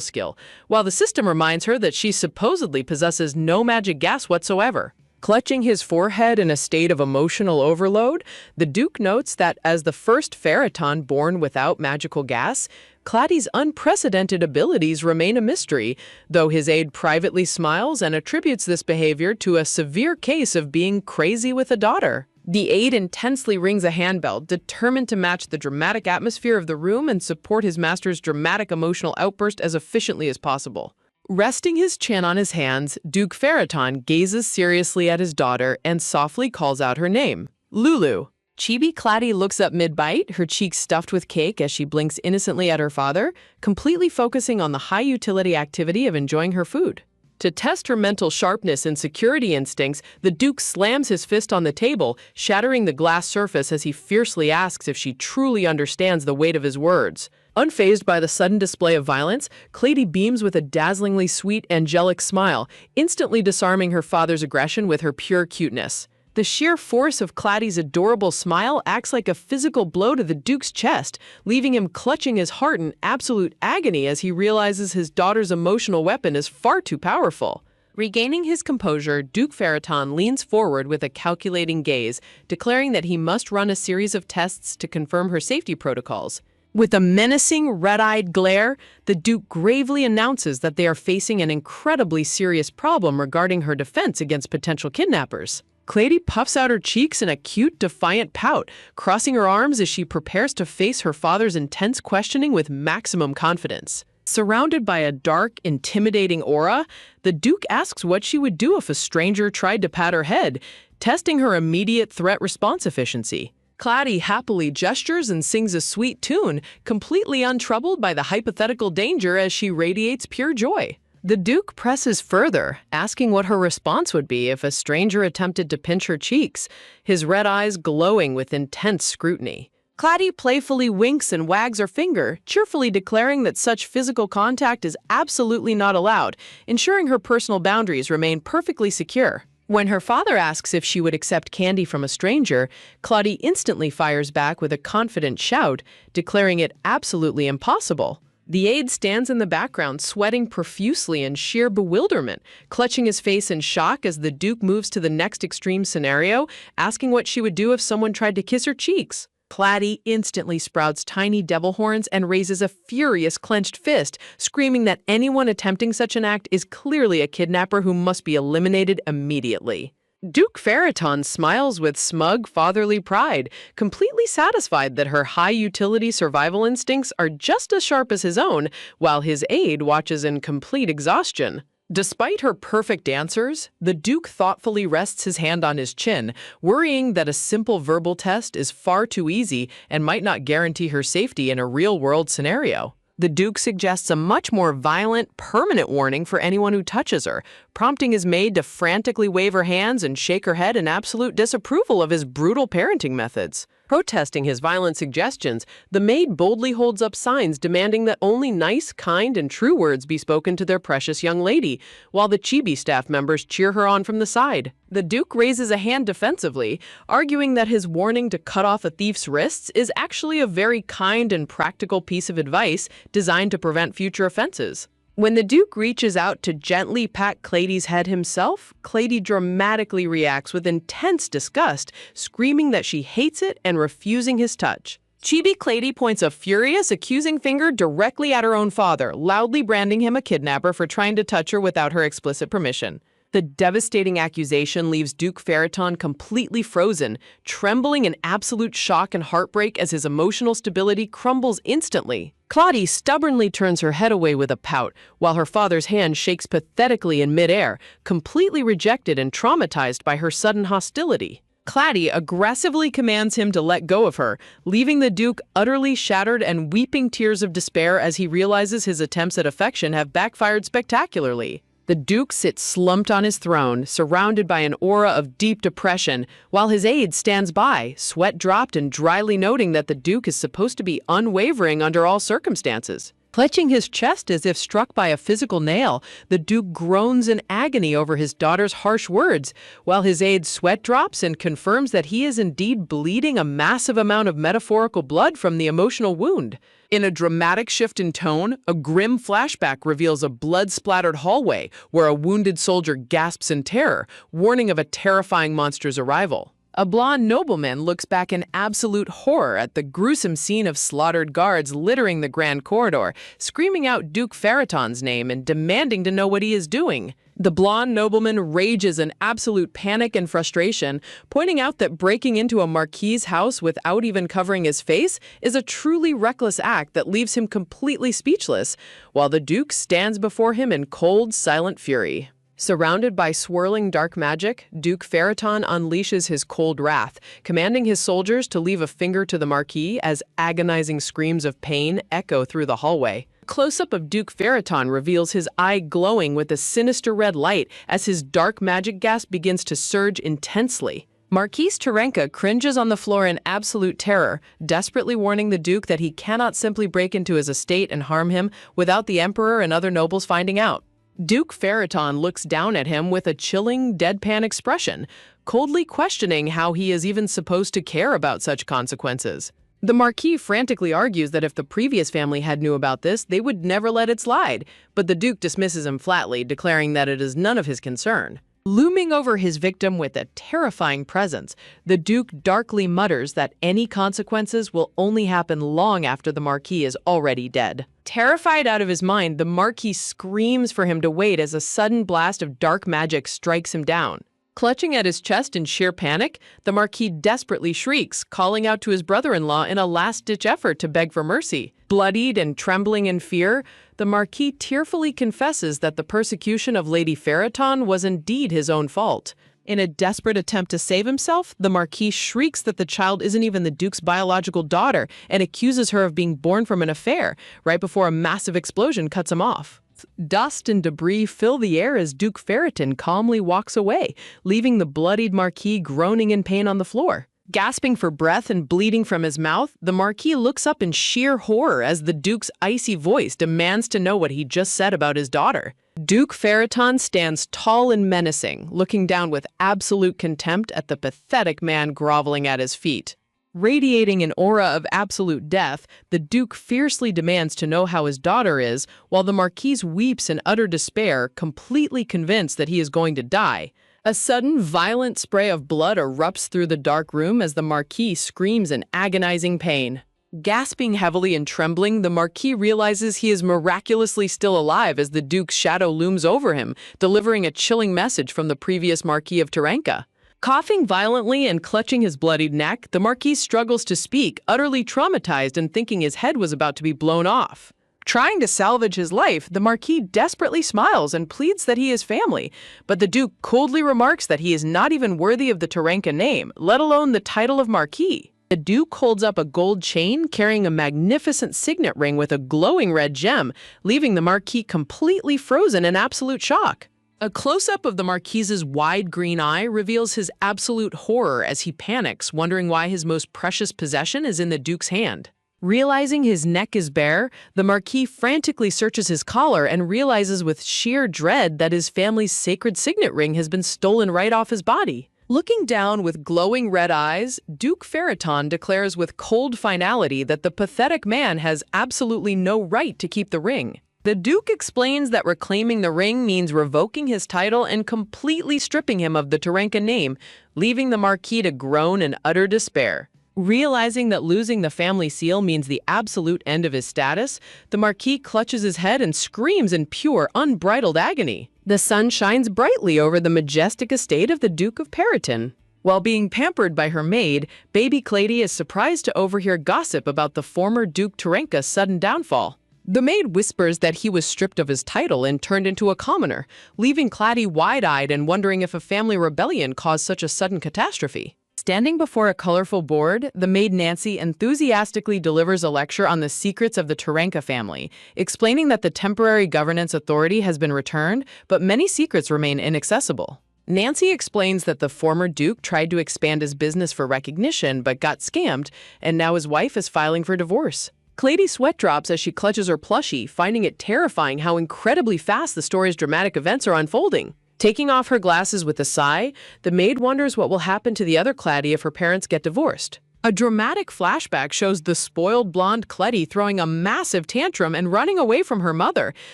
skill, while the system reminds her that she supposedly possesses no magic gas whatsoever. Clutching his forehead in a state of emotional overload, the Duke notes that as the first Farrakhan born without magical gas, Claddy's unprecedented abilities remain a mystery, though his aide privately smiles and attributes this behavior to a severe case of being crazy with a daughter. The aide intensely rings a handbell, determined to match the dramatic atmosphere of the room and support his master's dramatic emotional outburst as efficiently as possible. Resting his chin on his hands, Duke Farrakhan gazes seriously at his daughter and softly calls out her name, Lulu. Chibi Claddy looks up mid-bite, her cheeks stuffed with cake as she blinks innocently at her father, completely focusing on the high-utility activity of enjoying her food. To test her mental sharpness and security instincts, the Duke slams his fist on the table, shattering the glass surface as he fiercely asks if she truly understands the weight of his words. Unfazed by the sudden display of violence, Cleety beams with a dazzlingly sweet, angelic smile, instantly disarming her father's aggression with her pure cuteness. The sheer force of Claddy's adorable smile acts like a physical blow to the Duke's chest, leaving him clutching his heart in absolute agony as he realizes his daughter's emotional weapon is far too powerful. Regaining his composure, Duke Farrakhan leans forward with a calculating gaze, declaring that he must run a series of tests to confirm her safety protocols. With a menacing, red-eyed glare, the Duke gravely announces that they are facing an incredibly serious problem regarding her defense against potential kidnappers. Cleety puffs out her cheeks in a cute, defiant pout, crossing her arms as she prepares to face her father's intense questioning with maximum confidence. Surrounded by a dark, intimidating aura, the Duke asks what she would do if a stranger tried to pat her head, testing her immediate threat response efficiency. Claddy happily gestures and sings a sweet tune, completely untroubled by the hypothetical danger as she radiates pure joy. The Duke presses further, asking what her response would be if a stranger attempted to pinch her cheeks, his red eyes glowing with intense scrutiny. Claddy playfully winks and wags her finger, cheerfully declaring that such physical contact is absolutely not allowed, ensuring her personal boundaries remain perfectly secure. When her father asks if she would accept candy from a stranger, Claddy instantly fires back with a confident shout, declaring it absolutely impossible. The aide stands in the background, sweating profusely in sheer bewilderment, clutching his face in shock as the Duke moves to the next extreme scenario, asking what she would do if someone tried to kiss her cheeks. Claddy instantly sprouts tiny devil horns and raises a furious clenched fist, screaming that anyone attempting such an act is clearly a kidnapper who must be eliminated immediately. Duke Farrakhan smiles with smug, fatherly pride, completely satisfied that her high-utility survival instincts are just as sharp as his own, while his aide watches in complete exhaustion. Despite her perfect answers, the Duke thoughtfully rests his hand on his chin, worrying that a simple verbal test is far too easy and might not guarantee her safety in a real-world scenario. The Duke suggests a much more violent, permanent warning for anyone who touches her, prompting his maid to frantically wave her hands and shake her head in absolute disapproval of his brutal parenting methods. Protesting his violent suggestions, the maid boldly holds up signs demanding that only nice, kind, and true words be spoken to their precious young lady, while the chibi staff members cheer her on from the side. The Duke raises a hand defensively, arguing that his warning to cut off a thief's wrists is actually a very kind and practical piece of advice designed to prevent future offenses. When the Duke reaches out to gently pat Clady's head himself, Clady dramatically reacts with intense disgust, screaming that she hates it and refusing his touch. Chibi Clady points a furious, accusing finger directly at her own father, loudly branding him a kidnapper for trying to touch her without her explicit permission. The devastating accusation leaves Duke Ferriton completely frozen, trembling in absolute shock and heartbreak as his emotional stability crumbles instantly. Claudia stubbornly turns her head away with a pout, while her father's hand shakes pathetically in midair, completely rejected and traumatized by her sudden hostility. Claudia aggressively commands him to let go of her, leaving the Duke utterly shattered and weeping tears of despair as he realizes his attempts at affection have backfired spectacularly. The Duke sits slumped on his throne, surrounded by an aura of deep depression, while his aide stands by, sweat dropped and dryly noting that the Duke is supposed to be unwavering under all circumstances. Clutching his chest as if struck by a physical nail, the Duke groans in agony over his daughter's harsh words, while his aide sweat drops and confirms that he is indeed bleeding a massive amount of metaphorical blood from the emotional wound. In a dramatic shift in tone, a grim flashback reveals a blood-splattered hallway where a wounded soldier gasps in terror, warning of a terrifying monster's arrival. A blonde nobleman looks back in absolute horror at the gruesome scene of slaughtered guards littering the grand corridor, screaming out Duke Ferriton's name and demanding to know what he is doing. The blonde nobleman rages in absolute panic and frustration, pointing out that breaking into a marquis's house without even covering his face is a truly reckless act that leaves him completely speechless, while the Duke stands before him in cold, silent fury. Surrounded by swirling dark magic, Duke Ferriton unleashes his cold wrath, commanding his soldiers to leave a finger to the Marquis as agonizing screams of pain echo through the hallway. A close-up of Duke Ferriton reveals his eye glowing with a sinister red light as his dark magic gas begins to surge intensely. Marquise Terenka cringes on the floor in absolute terror, desperately warning the Duke that he cannot simply break into his estate and harm him without the Emperor and other nobles finding out. Duke Ferriton looks down at him with a chilling, deadpan expression, coldly questioning how he is even supposed to care about such consequences. The Marquis frantically argues that if the previous family had knew about this, they would never let it slide, but the Duke dismisses him flatly, declaring that it is none of his concern. Looming over his victim with a terrifying presence, the Duke darkly mutters that any consequences will only happen long after the Marquis is already dead. Terrified out of his mind, the Marquis screams for him to wait as a sudden blast of dark magic strikes him down. Clutching at his chest in sheer panic, the Marquis desperately shrieks, calling out to his brother-in-law in a last-ditch effort to beg for mercy. Bloodied and trembling in fear, the Marquis tearfully confesses that the persecution of Lady Ferriton was indeed his own fault. In a desperate attempt to save himself, the Marquis shrieks that the child isn't even the Duke's biological daughter and accuses her of being born from an affair, right before a massive explosion cuts him off. Dust and debris fill the air as Duke Ferriton calmly walks away, leaving the bloodied Marquis groaning in pain on the floor. Gasping for breath and bleeding from his mouth, the Marquis looks up in sheer horror as the Duke's icy voice demands to know what he just said about his daughter. Duke Ferriton stands tall and menacing, looking down with absolute contempt at the pathetic man groveling at his feet. Radiating an aura of absolute death, the Duke fiercely demands to know how his daughter is, while the Marquis weeps in utter despair, completely convinced that he is going to die. A sudden, violent spray of blood erupts through the dark room as the Marquis screams in agonizing pain. Gasping heavily and trembling, the Marquis realizes he is miraculously still alive as the Duke's shadow looms over him, delivering a chilling message from the previous Marquis of Terenka. Coughing violently and clutching his bloodied neck, the Marquis struggles to speak, utterly traumatized and thinking his head was about to be blown off. Trying to salvage his life, the Marquis desperately smiles and pleads that he is family, but the Duke coldly remarks that he is not even worthy of the Terenka name, let alone the title of Marquis. The Duke holds up a gold chain carrying a magnificent signet ring with a glowing red gem, leaving the Marquis completely frozen in absolute shock. A close-up of the Marquis's wide green eye reveals his absolute horror as he panics, wondering why his most precious possession is in the Duke's hand. Realizing his neck is bare, the Marquis frantically searches his collar and realizes with sheer dread that his family's sacred signet ring has been stolen right off his body. Looking down with glowing red eyes, Duke Ferriton declares with cold finality that the pathetic man has absolutely no right to keep the ring. The Duke explains that reclaiming the ring means revoking his title and completely stripping him of the Taranka name, leaving the Marquis to groan in utter despair. Realizing that losing the family seal means the absolute end of his status, the Marquis clutches his head and screams in pure, unbridled agony. The sun shines brightly over the majestic estate of the Duke of Periton. While being pampered by her maid, baby Clady is surprised to overhear gossip about the former Duke Taranka's sudden downfall. The maid whispers that he was stripped of his title and turned into a commoner, leaving Clady wide-eyed and wondering if a family rebellion caused such a sudden catastrophe. Standing before a colorful board, the maid Nancy enthusiastically delivers a lecture on the secrets of the Taranka family, explaining that the temporary governance authority has been returned, but many secrets remain inaccessible. Nancy explains that the former Duke tried to expand his business for recognition but got scammed, and now his wife is filing for divorce. Clady sweat drops as she clutches her plushie, finding it terrifying how incredibly fast the story's dramatic events are unfolding. Taking off her glasses with a sigh, the maid wonders what will happen to the other Clady if her parents get divorced. A dramatic flashback shows the spoiled blonde Clady throwing a massive tantrum and running away from her mother,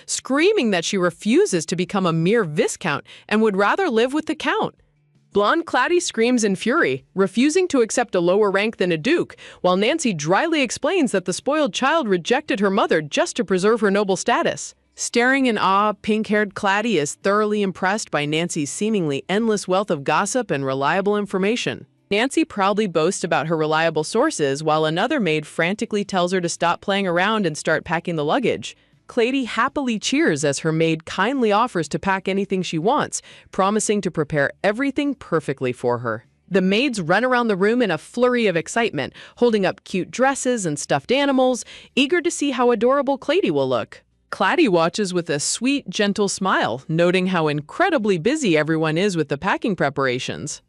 screaming that she refuses to become a mere viscount and would rather live with the count. Blonde Clady screams in fury, refusing to accept a lower rank than a duke, while Nancy dryly explains that the spoiled child rejected her mother just to preserve her noble status. Staring in awe, pink-haired Clady is thoroughly impressed by Nancy's seemingly endless wealth of gossip and reliable information. Nancy proudly boasts about her reliable sources, while another maid frantically tells her to stop playing around and start packing the luggage. Clady happily cheers as her maid kindly offers to pack anything she wants, promising to prepare everything perfectly for her. The maids run around the room in a flurry of excitement, holding up cute dresses and stuffed animals, eager to see how adorable Clady will look. Clady watches with a sweet, gentle smile, noting how incredibly busy everyone is with the packing preparations.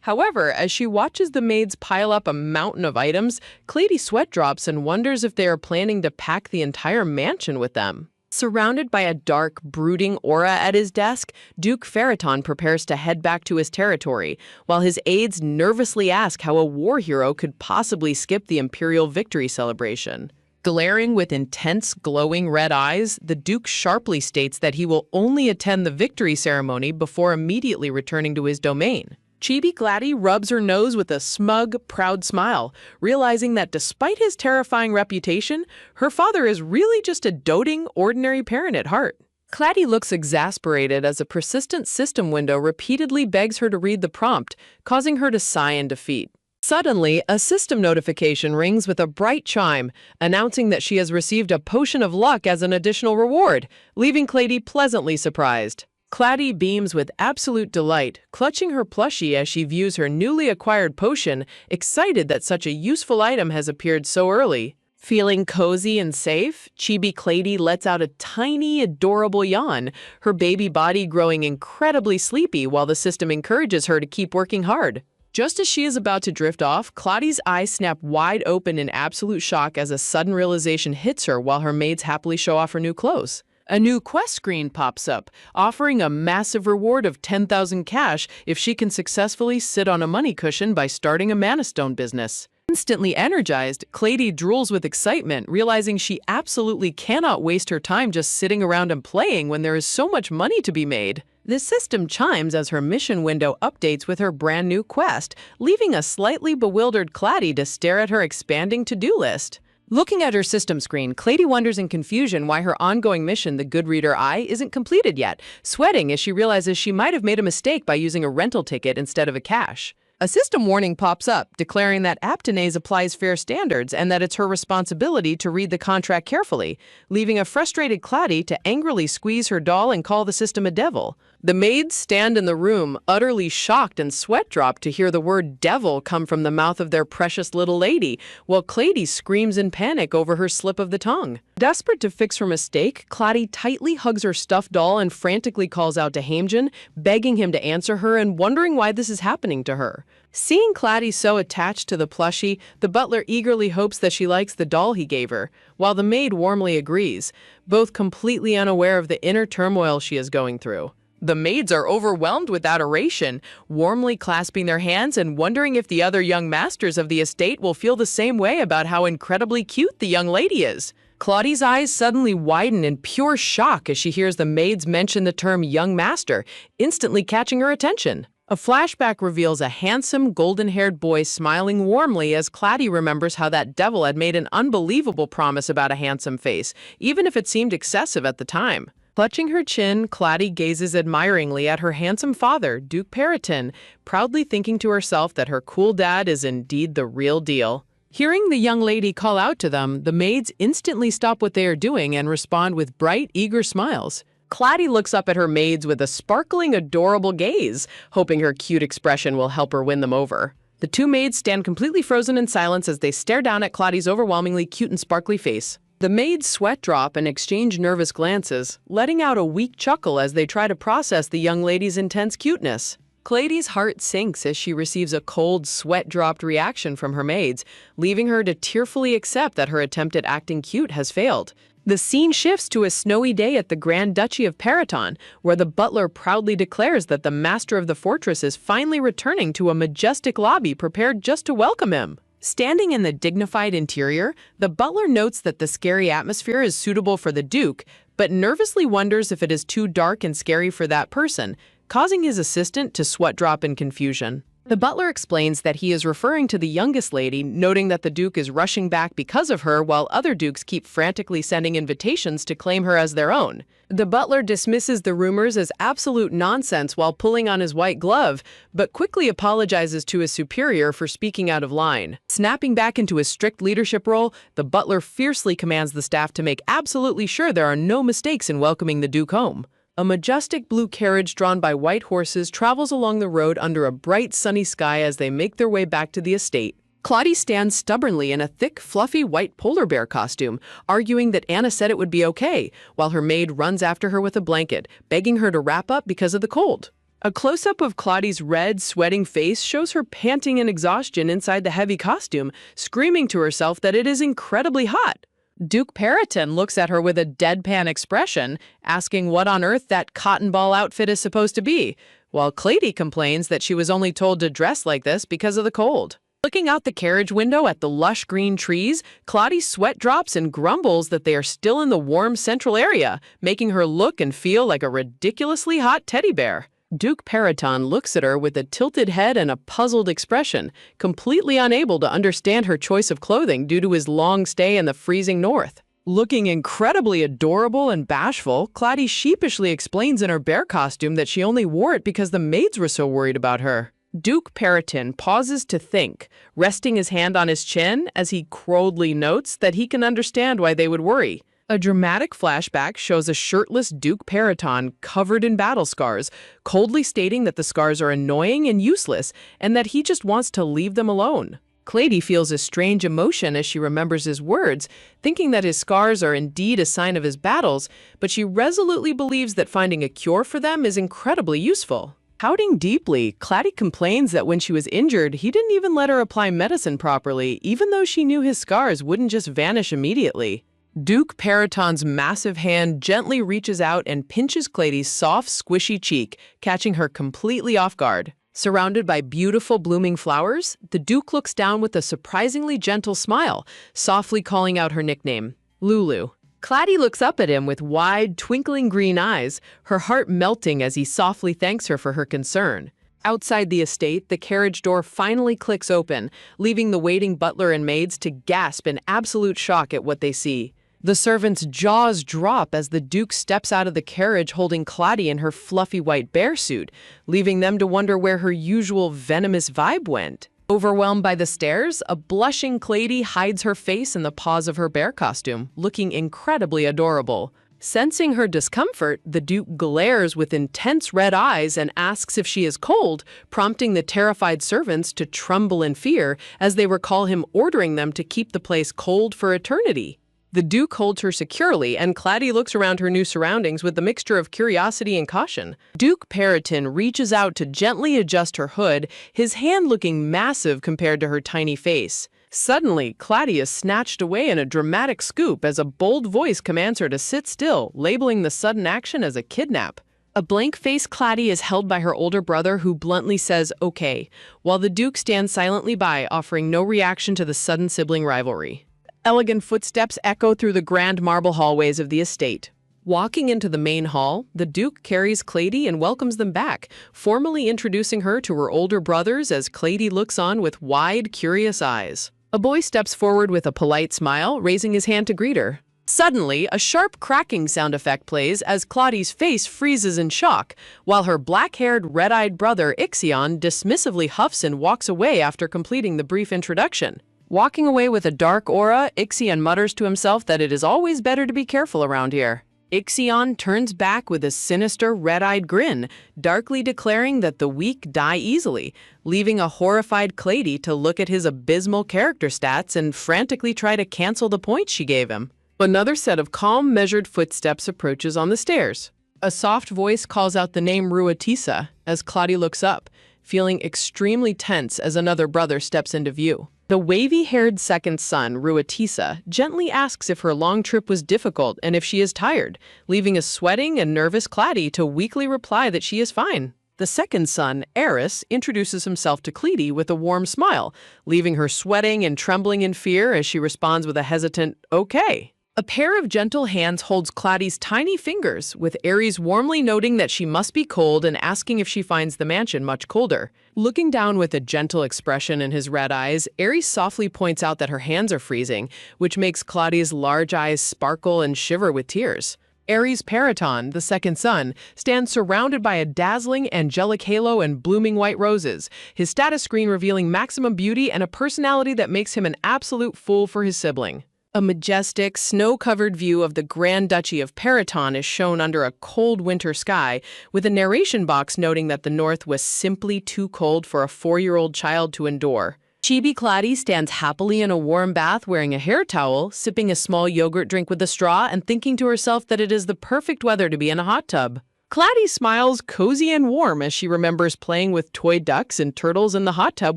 However, as she watches the maids pile up a mountain of items, Clady sweat drops and wonders if they are planning to pack the entire mansion with them. Surrounded by a dark, brooding aura at his desk, Duke Ferriton prepares to head back to his territory, while his aides nervously ask how a war hero could possibly skip the Imperial victory celebration. Glaring with intense, glowing red eyes, the Duke sharply states that he will only attend the victory ceremony before immediately returning to his domain. Chibi Clady rubs her nose with a smug, proud smile, realizing that despite his terrifying reputation, her father is really just a doting, ordinary parent at heart. Clady looks exasperated as a persistent system window repeatedly begs her to read the prompt, causing her to sigh in defeat. Suddenly, a system notification rings with a bright chime, announcing that she has received a potion of luck as an additional reward, leaving Clady pleasantly surprised. Clady beams with absolute delight, clutching her plushie as she views her newly acquired potion, excited that such a useful item has appeared so early. Feeling cozy and safe, Chibi Clady lets out a tiny, adorable yawn, her baby body growing incredibly sleepy while the system encourages her to keep working hard. Just as she is about to drift off, Clady's eyes snap wide open in absolute shock as a sudden realization hits her while her maids happily show off her new clothes. A new quest screen pops up, offering a massive reward of 10,000 cash if she can successfully sit on a money cushion by starting a mana stone business. Instantly energized, Clady drools with excitement, realizing she absolutely cannot waste her time just sitting around and playing when there is so much money to be made. The system chimes as her mission window updates with her brand new quest, leaving a slightly bewildered Clady to stare at her expanding to-do list. Looking at her system screen, Clady wonders in confusion why her ongoing mission, the Good Reader Eye, isn't completed yet, sweating as she realizes she might have made a mistake by using a rental ticket instead of a cash. A system warning pops up, declaring that Aptonaise applies fair standards and that it's her responsibility to read the contract carefully, leaving a frustrated Clady to angrily squeeze her doll and call the system a devil. The maids stand in the room, utterly shocked and sweat-dropped to hear the word devil come from the mouth of their precious little lady, while Clady screams in panic over her slip of the tongue. Desperate to fix her mistake, Clady tightly hugs her stuffed doll and frantically calls out to Hamjin, begging him to answer her and wondering why this is happening to her. Seeing Clady so attached to the plushie, the butler eagerly hopes that she likes the doll he gave her, while the maid warmly agrees, both completely unaware of the inner turmoil she is going through. The maids are overwhelmed with adoration, warmly clasping their hands and wondering if the other young masters of the estate will feel the same way about how incredibly cute the young lady is. Claudia's eyes suddenly widen in pure shock as she hears the maids mention the term young master, instantly catching her attention. A flashback reveals a handsome, golden-haired boy smiling warmly as Clady remembers how that devil had made an unbelievable promise about a handsome face, even if it seemed excessive at the time. Clutching her chin, Clady gazes admiringly at her handsome father, Duke Periton, proudly thinking to herself that her cool dad is indeed the real deal. Hearing the young lady call out to them, the maids instantly stop what they are doing and respond with bright, eager smiles. Clady looks up at her maids with a sparkling, adorable gaze, hoping her cute expression will help her win them over. The two maids stand completely frozen in silence as they stare down at Clady's overwhelmingly cute and sparkly face. The maids sweat drop and exchange nervous glances, letting out a weak chuckle as they try to process the young lady's intense cuteness. Clady's heart sinks as she receives a cold, sweat-dropped reaction from her maids, leaving her to tearfully accept that her attempt at acting cute has failed. The scene shifts to a snowy day at the Grand Duchy of Periton, where the butler proudly declares that the master of the fortress is finally returning to a majestic lobby prepared just to welcome him. Standing in the dignified interior, the butler notes that the scary atmosphere is suitable for the Duke, but nervously wonders if it is too dark and scary for that person, causing his assistant to sweat drop in confusion. The butler explains that he is referring to the youngest lady, noting that the Duke is rushing back because of her while other dukes keep frantically sending invitations to claim her as their own. The butler dismisses the rumors as absolute nonsense while pulling on his white glove, but quickly apologizes to his superior for speaking out of line. Snapping back into his strict leadership role, the butler fiercely commands the staff to make absolutely sure there are no mistakes in welcoming the Duke home. A majestic blue carriage drawn by white horses travels along the road under a bright sunny sky as they make their way back to the estate. Clady stands stubbornly in a thick, fluffy white polar bear costume, arguing that Anna said it would be okay, while her maid runs after her with a blanket, begging her to wrap up because of the cold. A close-up of Claudia's red, sweating face shows her panting in exhaustion inside the heavy costume, screaming to herself that it is incredibly hot. Duke Periton looks at her with a deadpan expression, asking what on earth that cotton ball outfit is supposed to be, while Clady complains that she was only told to dress like this because of the cold. Looking out the carriage window at the lush green trees, Clady sweat drops and grumbles that they are still in the warm central area, making her look and feel like a ridiculously hot teddy bear. Duke Periton looks at her with a tilted head and a puzzled expression, completely unable to understand her choice of clothing due to his long stay in the freezing north. Looking incredibly adorable and bashful, Clady sheepishly explains in her bear costume that she only wore it because the maids were so worried about her. Duke Periton pauses to think, resting his hand on his chin as he coldly notes that he can understand why they would worry. A dramatic flashback shows a shirtless Duke Periton covered in battle scars, coldly stating that the scars are annoying and useless and that he just wants to leave them alone. Clady feels a strange emotion as she remembers his words, thinking that his scars are indeed a sign of his battles, but she resolutely believes that finding a cure for them is incredibly useful. Pouting deeply, Clady complains that when she was injured, he didn't even let her apply medicine properly, even though she knew his scars wouldn't just vanish immediately. Duke Periton's massive hand gently reaches out and pinches Clady's soft, squishy cheek, catching her completely off guard. Surrounded by beautiful blooming flowers, the Duke looks down with a surprisingly gentle smile, softly calling out her nickname, Lulu. Clady looks up at him with wide, twinkling green eyes, her heart melting as he softly thanks her for her concern. Outside the estate, the carriage door finally clicks open, leaving the waiting butler and maids to gasp in absolute shock at what they see. The servants' jaws drop as the Duke steps out of the carriage holding Clady in her fluffy white bear suit, leaving them to wonder where her usual venomous vibe went. Overwhelmed by the stares, a blushing Clady hides her face in the paws of her bear costume, looking incredibly adorable. Sensing her discomfort, the Duke glares with intense red eyes and asks if she is cold, prompting the terrified servants to tremble in fear as they recall him ordering them to keep the place cold for eternity. The Duke holds her securely, and Claddy looks around her new surroundings with a mixture of curiosity and caution. Duke Periton reaches out to gently adjust her hood, his hand looking massive compared to her tiny face. Suddenly, Claddy is snatched away in a dramatic scoop as a bold voice commands her to sit still, labeling the sudden action as a kidnap. A blank-faced Claddy is held by her older brother, who bluntly says, "Okay," while the Duke stands silently by, offering no reaction to the sudden sibling rivalry. Elegant footsteps echo through the grand marble hallways of the estate. Walking into the main hall, the Duke carries Claddy and welcomes them back, formally introducing her to her older brothers as Claddy looks on with wide, curious eyes. A boy steps forward with a polite smile, raising his hand to greet her. Suddenly, a sharp cracking sound effect plays as Claddy's face freezes in shock, while her black-haired, red-eyed brother Ixion dismissively huffs and walks away after completing the brief introduction. Walking away with a dark aura, Ixion mutters to himself that it is always better to be careful around here. Ixion turns back with a sinister, red-eyed grin, darkly declaring that the weak die easily, leaving a horrified Claddy to look at his abysmal character stats and frantically try to cancel the points she gave him. Another set of calm, measured footsteps approaches on the stairs. A soft voice calls out the name Ruatisa as Claddy looks up, feeling extremely tense as another brother steps into view. The wavy-haired second son, Ruatisa, gently asks if her long trip was difficult and if she is tired, leaving a sweating and nervous Claddy to weakly reply that she is fine. The second son, Eris, introduces himself to Claddy with a warm smile, leaving her sweating and trembling in fear as she responds with a hesitant, "Okay." A pair of gentle hands holds Claddy's tiny fingers, with Ares warmly noting that she must be cold and asking if she finds the mansion much colder. Looking down with a gentle expression in his red eyes, Ares softly points out that her hands are freezing, which makes Claddy's large eyes sparkle and shiver with tears. Ares Periton, the second son, stands surrounded by a dazzling angelic halo and blooming white roses, his status screen revealing maximum beauty and a personality that makes him an absolute fool for his sibling. A majestic, snow-covered view of the Grand Duchy of Periton is shown under a cold winter sky, with a narration box noting that the north was simply too cold for a 4-year-old child to endure. Chibi Claddy stands happily in a warm bath wearing a hair towel, sipping a small yogurt drink with a straw and thinking to herself that it is the perfect weather to be in a hot tub. Claddy smiles cozy and warm as she remembers playing with toy ducks and turtles in the hot tub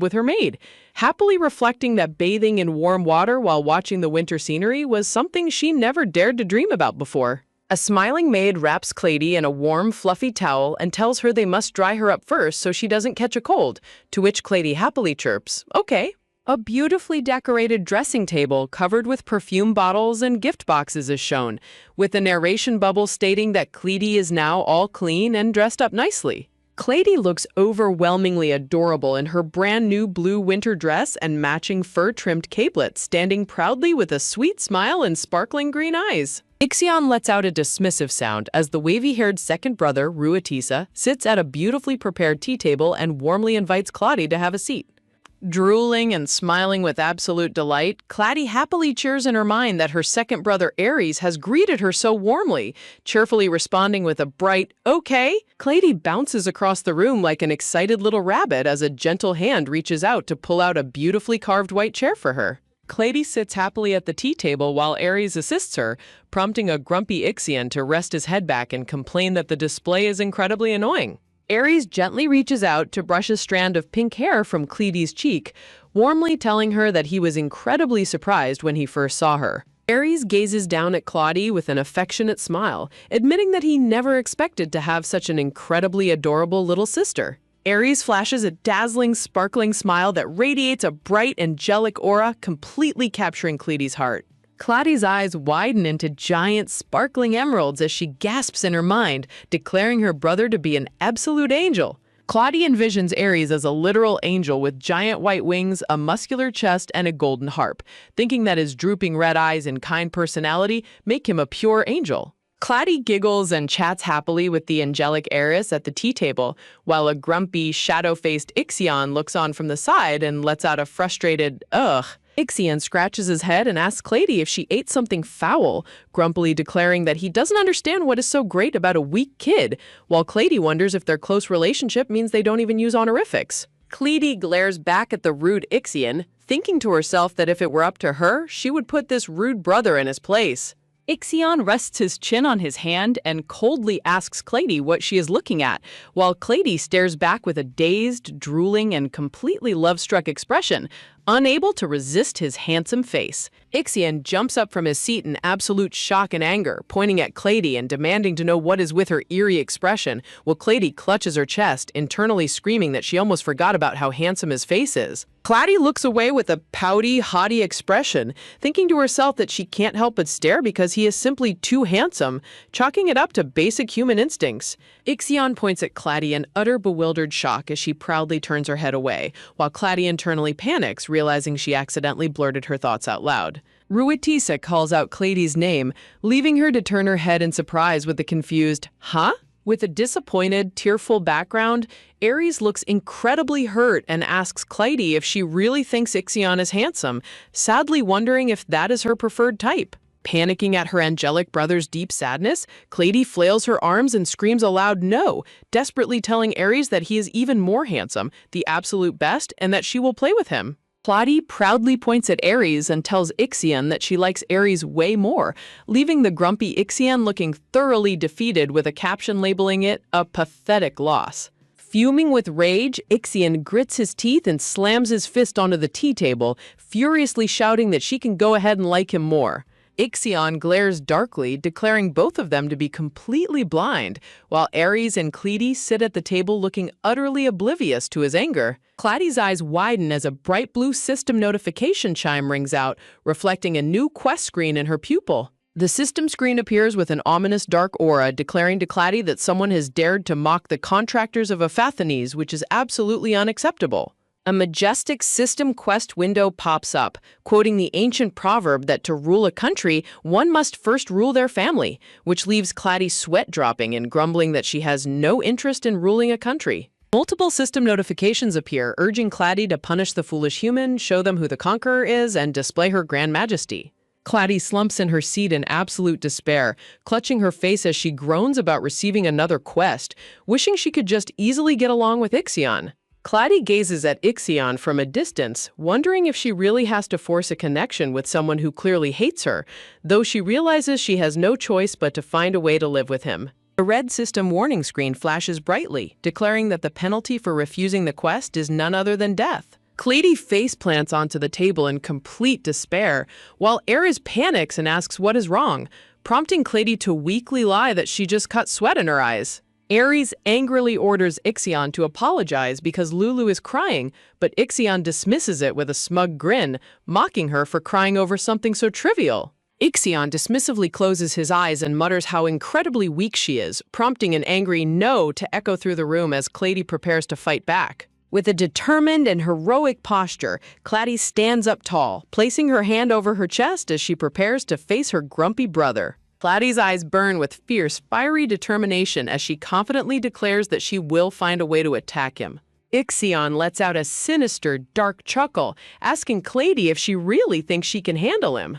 with her maid, happily reflecting that bathing in warm water while watching the winter scenery was something she never dared to dream about before. A smiling maid wraps Claddy in a warm, fluffy towel and tells her they must dry her up first so she doesn't catch a cold, to which Claddy happily chirps, "Okay." A beautifully decorated dressing table covered with perfume bottles and gift boxes is shown, with a narration bubble stating that Claddy is now all clean and dressed up nicely. Claddy looks overwhelmingly adorable in her brand new blue winter dress and matching fur-trimmed capelet, standing proudly with a sweet smile and sparkling green eyes. Ixion lets out a dismissive sound as the wavy-haired second brother, Ruatisa, sits at a beautifully prepared tea table and warmly invites Claddy to have a seat. Drooling and smiling with absolute delight, Claddy happily cheers in her mind that her second brother Ares has greeted her so warmly, cheerfully responding with a bright, "Okay." Claddy bounces across the room like an excited little rabbit as a gentle hand reaches out to pull out a beautifully carved white chair for her. Claddy sits happily at the tea table while Ares assists her, prompting a grumpy Ixion to rest his head back and complain that the display is incredibly annoying. Ares gently reaches out to brush a strand of pink hair from Claddy's cheek, warmly telling her that he was incredibly surprised when he first saw her. Ares gazes down at Claddy with an affectionate smile, admitting that he never expected to have such an incredibly adorable little sister. Ares flashes a dazzling, sparkling smile that radiates a bright, angelic aura, completely capturing Claddy's heart. Claddy's eyes widen into giant, sparkling emeralds as she gasps in her mind, declaring her brother to be an absolute angel. Claddy envisions Ares as a literal angel with giant white wings, a muscular chest, and a golden harp, thinking that his drooping red eyes and kind personality make him a pure angel. Claddy giggles and chats happily with the angelic Ares at the tea table, while a grumpy, shadow-faced Ixion looks on from the side and lets out a frustrated, "Ugh." Ixion scratches his head and asks Clady if she ate something foul, grumpily declaring that he doesn't understand what is so great about a weak kid, while Clady wonders if their close relationship means they don't even use honorifics. Clady glares back at the rude Ixion, thinking to herself that if it were up to her, she would put this rude brother in his place. Ixion rests his chin on his hand and coldly asks Clady what she is looking at, while Clady stares back with a dazed, drooling, and completely love-struck expression, unable to resist his handsome face. Ixion jumps up from his seat in absolute shock and anger, pointing at Clady and demanding to know what is with her eerie expression, while Clady clutches her chest, internally screaming that she almost forgot about how handsome his face is. Clady looks away with a pouty, haughty expression, thinking to herself that she can't help but stare because he is simply too handsome, chalking it up to basic human instincts. Ixion points at Clady in utter bewildered shock as she proudly turns her head away, while Clady internally panics, realizing she accidentally blurted her thoughts out loud. Ruitisa calls out Clady's name, leaving her to turn her head in surprise with a confused, "Huh?" With a disappointed, tearful background, Aries looks incredibly hurt and asks Clady if she really thinks Ixion is handsome, sadly wondering if that is her preferred type. Panicking at her angelic brother's deep sadness, Clady flails her arms and screams a loud no, desperately telling Aries that he is even more handsome, the absolute best, and that she will play with him. Clady proudly points at Aries and tells Ixion that she likes Aries way more, leaving the grumpy Ixion looking thoroughly defeated with a caption labeling it a pathetic loss. Fuming with rage, Ixion grits his teeth and slams his fist onto the tea table, furiously shouting that she can go ahead and like him more. Ixion glares darkly, declaring both of them to be completely blind, while Aries and Clady sit at the table looking utterly oblivious to his anger. Clady's eyes widen as a bright blue system notification chime rings out, reflecting a new quest screen in her pupil. The system screen appears with an ominous dark aura, declaring to Clady that someone has dared to mock the contractors of Aphathanes, which is absolutely unacceptable. A majestic system quest window pops up, quoting the ancient proverb that to rule a country, one must first rule their family, which leaves Clady sweat dropping and grumbling that she has no interest in ruling a country. Multiple system notifications appear, urging Clady to punish the foolish human, show them who the conqueror is, and display her grand majesty. Clady slumps in her seat in absolute despair, clutching her face as she groans about receiving another quest, wishing she could just easily get along with Ixion. Clady gazes at Ixion from a distance, wondering if she really has to force a connection with someone who clearly hates her, though she realizes she has no choice but to find a way to live with him. A red system warning screen flashes brightly, declaring that the penalty for refusing the quest is none other than death. Clady face plants onto the table in complete despair, while Aries panics and asks what is wrong, prompting Clady to weakly lie that she just caught sweat in her eyes. Aries angrily orders Ixion to apologize because Lulu is crying, but Ixion dismisses it with a smug grin, mocking her for crying over something so trivial. Ixion dismissively closes his eyes and mutters how incredibly weak she is, prompting an angry no to echo through the room as Clady prepares to fight back. With a determined and heroic posture, Clady stands up tall, placing her hand over her chest as she prepares to face her grumpy brother. Clady's eyes burn with fierce, fiery determination as she confidently declares that she will find a way to attack him. Ixion lets out a sinister, dark chuckle, asking Clady if she really thinks she can handle him.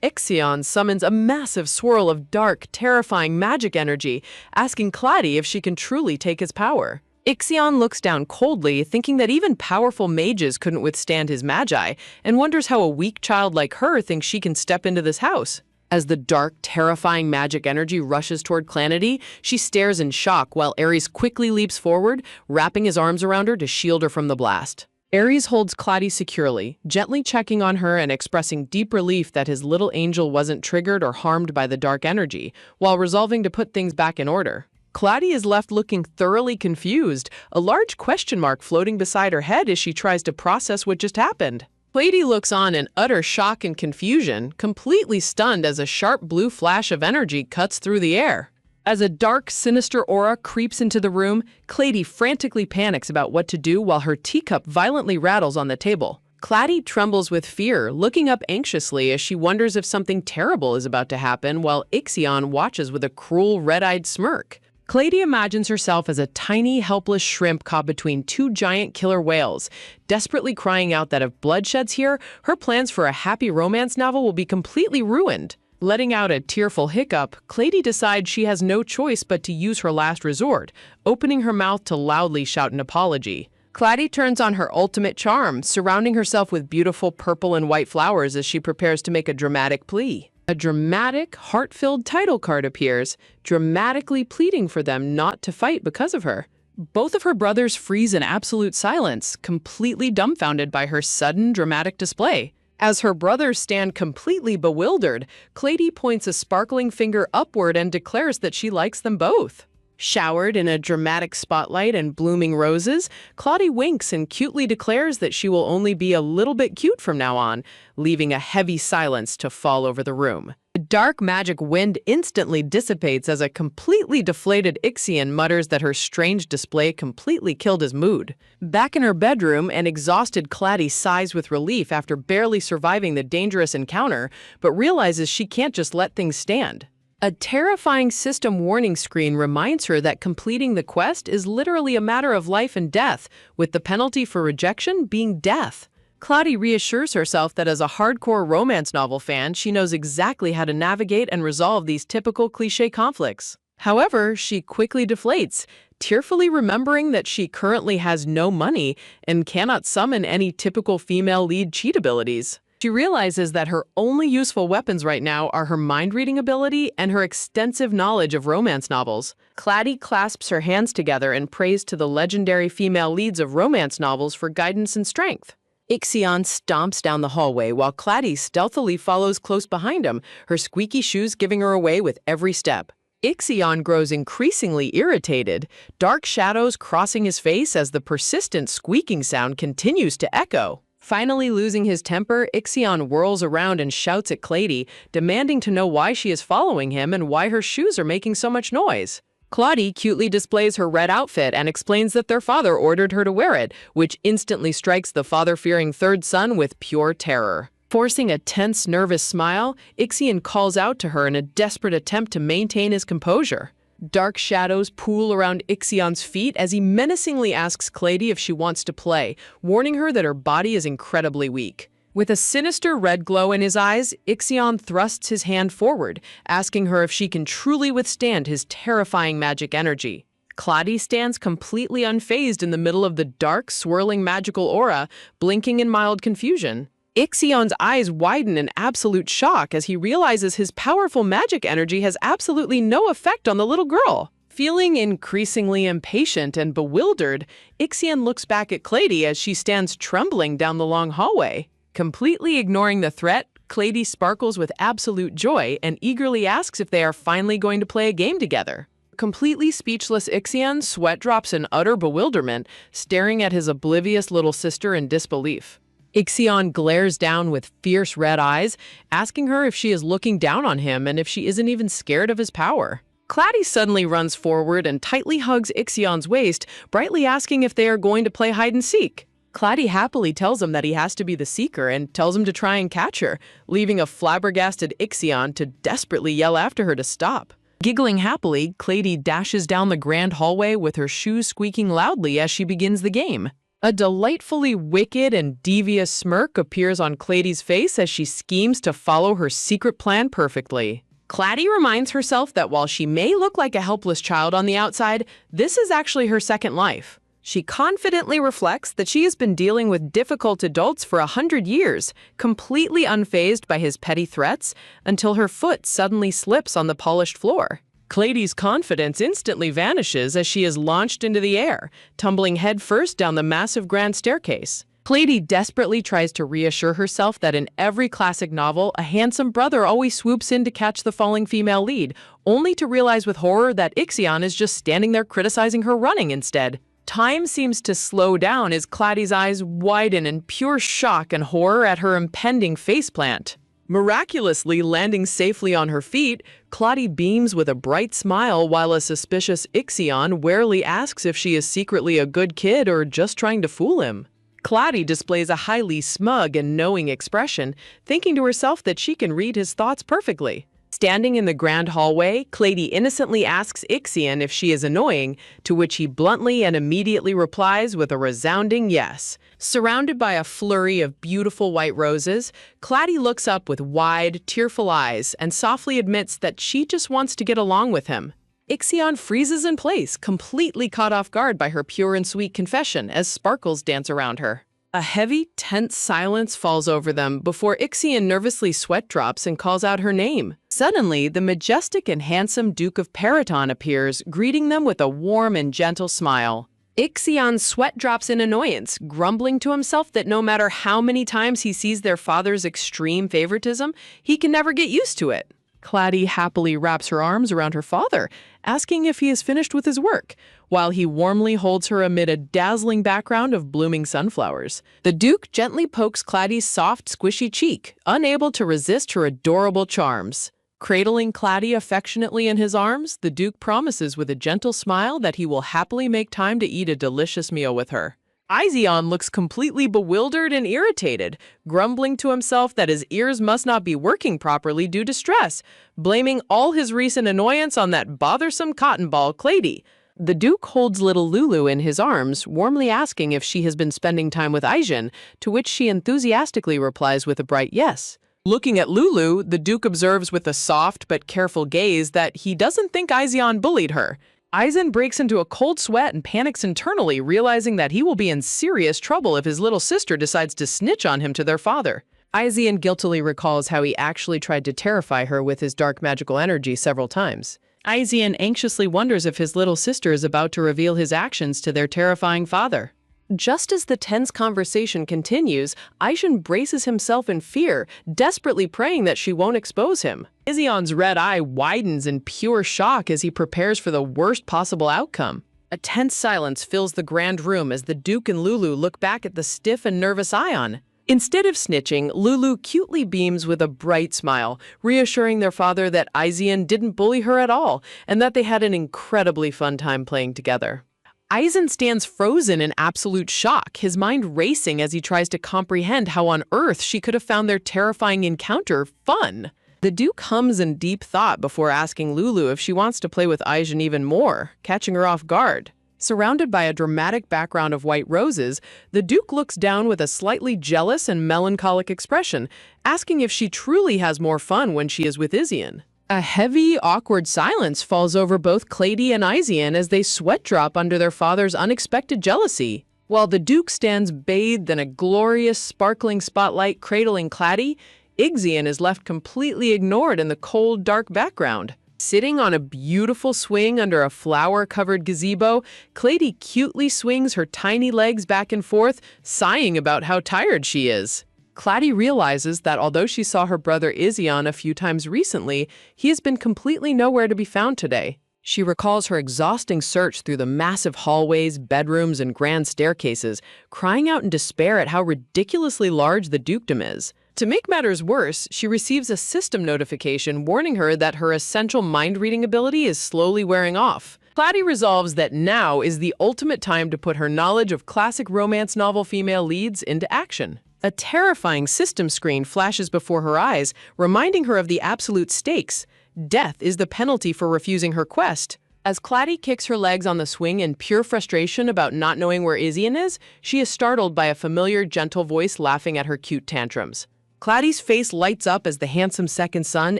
Ixion summons a massive swirl of dark, terrifying magic energy, asking Clady if she can truly take his power. Ixion looks down coldly, thinking that even powerful mages couldn't withstand his magi, and wonders how a weak child like her thinks she can step into this house. As the dark, terrifying magic energy rushes toward Clady, she stares in shock while Aries quickly leaps forward, wrapping his arms around her to shield her from the blast. Aries holds Clady securely, gently checking on her and expressing deep relief that his little angel wasn't triggered or harmed by the dark energy, while resolving to put things back in order. Clady is left looking thoroughly confused, a large question mark floating beside her head as she tries to process what just happened. Clady looks on in utter shock and confusion, completely stunned as a sharp blue flash of energy cuts through the air. As a dark, sinister aura creeps into the room, Clady frantically panics about what to do while her teacup violently rattles on the table. Clady trembles with fear, looking up anxiously as she wonders if something terrible is about to happen while Ixion watches with a cruel, red-eyed smirk. Clady imagines herself as a tiny, helpless shrimp caught between two giant killer whales, desperately crying out that if blood sheds here, her plans for a happy romance novel will be completely ruined. Letting out a tearful hiccup, Clady decides she has no choice but to use her last resort, opening her mouth to loudly shout an apology. Clady turns on her ultimate charm, surrounding herself with beautiful purple and white flowers as she prepares to make a dramatic plea. A dramatic, heart-filled title card appears, dramatically pleading for them not to fight because of her. Both of her brothers freeze in absolute silence, completely dumbfounded by her sudden, dramatic display. As her brothers stand completely bewildered, Clady points a sparkling finger upward and declares that she likes them both. Showered in a dramatic spotlight and blooming roses, Clady winks and cutely declares that she will only be a little bit cute from now on, leaving a heavy silence to fall over the room. The dark magic wind instantly dissipates as a completely deflated Ixion mutters that her strange display completely killed his mood. Back in her bedroom, an exhausted Clady sighs with relief after barely surviving the dangerous encounter, but realizes she can't just let things stand. A terrifying system warning screen reminds her that completing the quest is literally a matter of life and death, with the penalty for rejection being death. Clady reassures herself that as a hardcore romance novel fan, she knows exactly how to navigate and resolve these typical cliché conflicts. However, she quickly deflates, tearfully remembering that she currently has no money and cannot summon any typical female lead cheat abilities. She realizes that her only useful weapons right now are her mind-reading ability and her extensive knowledge of romance novels. Clady clasps her hands together and prays to the legendary female leads of romance novels for guidance and strength. Ixion stomps down the hallway while Clady stealthily follows close behind him, her squeaky shoes giving her away with every step. Ixion grows increasingly irritated, dark shadows crossing his face as the persistent squeaking sound continues to echo. Finally losing his temper, Ixion whirls around and shouts at Clady, demanding to know why she is following him and why her shoes are making so much noise. Clady cutely displays her red outfit and explains that their father ordered her to wear it, which instantly strikes the father-fearing third son with pure terror. Forcing a tense, nervous smile, Ixion calls out to her in a desperate attempt to maintain his composure. Dark shadows pool around Ixion's feet as he menacingly asks Clady if she wants to play, warning her that her body is incredibly weak. With a sinister red glow in his eyes, Ixion thrusts his hand forward, asking her if she can truly withstand his terrifying magic energy. Clady stands completely unfazed in the middle of the dark, swirling magical aura, blinking in mild confusion. Ixion's eyes widen in absolute shock as he realizes his powerful magic energy has absolutely no effect on the little girl. Feeling increasingly impatient and bewildered, Ixion looks back at Clady as she stands trembling down the long hallway. Completely ignoring the threat, Clady sparkles with absolute joy and eagerly asks if they are finally going to play a game together. Completely speechless Ixion sweat drops in utter bewilderment, staring at his oblivious little sister in disbelief. Ixion glares down with fierce red eyes, asking her if she is looking down on him and if she isn't even scared of his power. Clady suddenly runs forward and tightly hugs Ixion's waist, brightly asking if they are going to play hide-and-seek. Clady happily tells him that he has to be the seeker and tells him to try and catch her, leaving a flabbergasted Ixion to desperately yell after her to stop. Giggling happily, Clady dashes down the grand hallway with her shoes squeaking loudly as she begins the game. A delightfully wicked and devious smirk appears on Clady's face as she schemes to follow her secret plan perfectly. Clady reminds herself that while she may look like a helpless child on the outside, this is actually her second life. She confidently reflects that she has been dealing with difficult adults for 100 years, completely unfazed by his petty threats, until her foot suddenly slips on the polished floor. Clady's confidence instantly vanishes as she is launched into the air, tumbling headfirst down the massive grand staircase. Clady desperately tries to reassure herself that in every classic novel, a handsome brother always swoops in to catch the falling female lead, only to realize with horror that Ixion is just standing there criticizing her running instead. Time seems to slow down as Clady's eyes widen in pure shock and horror at her impending faceplant. Miraculously landing safely on her feet, Clady beams with a bright smile while a suspicious Ixion warily asks if she is secretly a good kid or just trying to fool him. Clady displays a highly smug and knowing expression, thinking to herself that she can read his thoughts perfectly. Standing in the grand hallway, Clady innocently asks Ixion if she is annoying, to which he bluntly and immediately replies with a resounding yes. Surrounded by a flurry of beautiful white roses, Clady looks up with wide, tearful eyes and softly admits that she just wants to get along with him. Ixion freezes in place, completely caught off guard by her pure and sweet confession as sparkles dance around her. A heavy, tense silence falls over them before Ixion nervously sweat drops and calls out her name. Suddenly, the majestic and handsome Duke of Periton appears, greeting them with a warm and gentle smile. Ixion's sweat drops in annoyance, grumbling to himself that no matter how many times he sees their father's extreme favoritism, he can never get used to it. Clady happily wraps her arms around her father, asking if he is finished with his work, while he warmly holds her amid a dazzling background of blooming sunflowers. The Duke gently pokes Clady's soft, squishy cheek, unable to resist her adorable charms. Cradling Clady affectionately in his arms, the Duke promises with a gentle smile that he will happily make time to eat a delicious meal with her. Ixion looks completely bewildered and irritated, grumbling to himself that his ears must not be working properly due to stress, blaming all his recent annoyance on that bothersome cotton ball Clady. The Duke holds little Lulu in his arms, warmly asking if she has been spending time with Ixion, to which she enthusiastically replies with a bright yes. Looking at Lulu, the Duke observes with a soft but careful gaze that he doesn't think Ixion bullied her. Ixion breaks into a cold sweat and panics internally, realizing that he will be in serious trouble if his little sister decides to snitch on him to their father. Ixion guiltily recalls how he actually tried to terrify her with his dark magical energy several times. Ixion anxiously wonders if his little sister is about to reveal his actions to their terrifying father. Just as the tense conversation continues, Ixion braces himself in fear, desperately praying that she won't expose him. Ixion's red eye widens in pure shock as he prepares for the worst possible outcome. A tense silence fills the grand room as the Duke and Lulu look back at the stiff and nervous Ixion. Instead of snitching, Lulu cutely beams with a bright smile, reassuring their father that Ixion didn't bully her at all and that they had an incredibly fun time playing together. Ixion stands frozen in absolute shock, his mind racing as he tries to comprehend how on earth she could have found their terrifying encounter fun. The Duke hums in deep thought before asking Lulu if she wants to play with Ixion even more, catching her off guard. Surrounded by a dramatic background of white roses, the Duke looks down with a slightly jealous and melancholic expression, asking if she truly has more fun when she is with Ixion. A heavy, awkward silence falls over both Clady and Ixion as they sweat drop under their father's unexpected jealousy. While the Duke stands bathed in a glorious, sparkling spotlight cradling Clady, Ixion is left completely ignored in the cold, dark background. Sitting on a beautiful swing under a flower-covered gazebo, Clady cutely swings her tiny legs back and forth, sighing about how tired she is. Clady realizes that although she saw her brother Ixion a few times recently, he has been completely nowhere to be found today. She recalls her exhausting search through the massive hallways, bedrooms, and grand staircases, crying out in despair at how ridiculously large the dukedom is. To make matters worse, she receives a system notification warning her that her essential mind-reading ability is slowly wearing off. Clady resolves that now is the ultimate time to put her knowledge of classic romance novel female leads into action. A terrifying system screen flashes before her eyes, reminding her of the absolute stakes. Death is the penalty for refusing her quest. As Clady kicks her legs on the swing in pure frustration about not knowing where Ixion is, she is startled by a familiar, gentle voice laughing at her cute tantrums. Clady's face lights up as the handsome second son,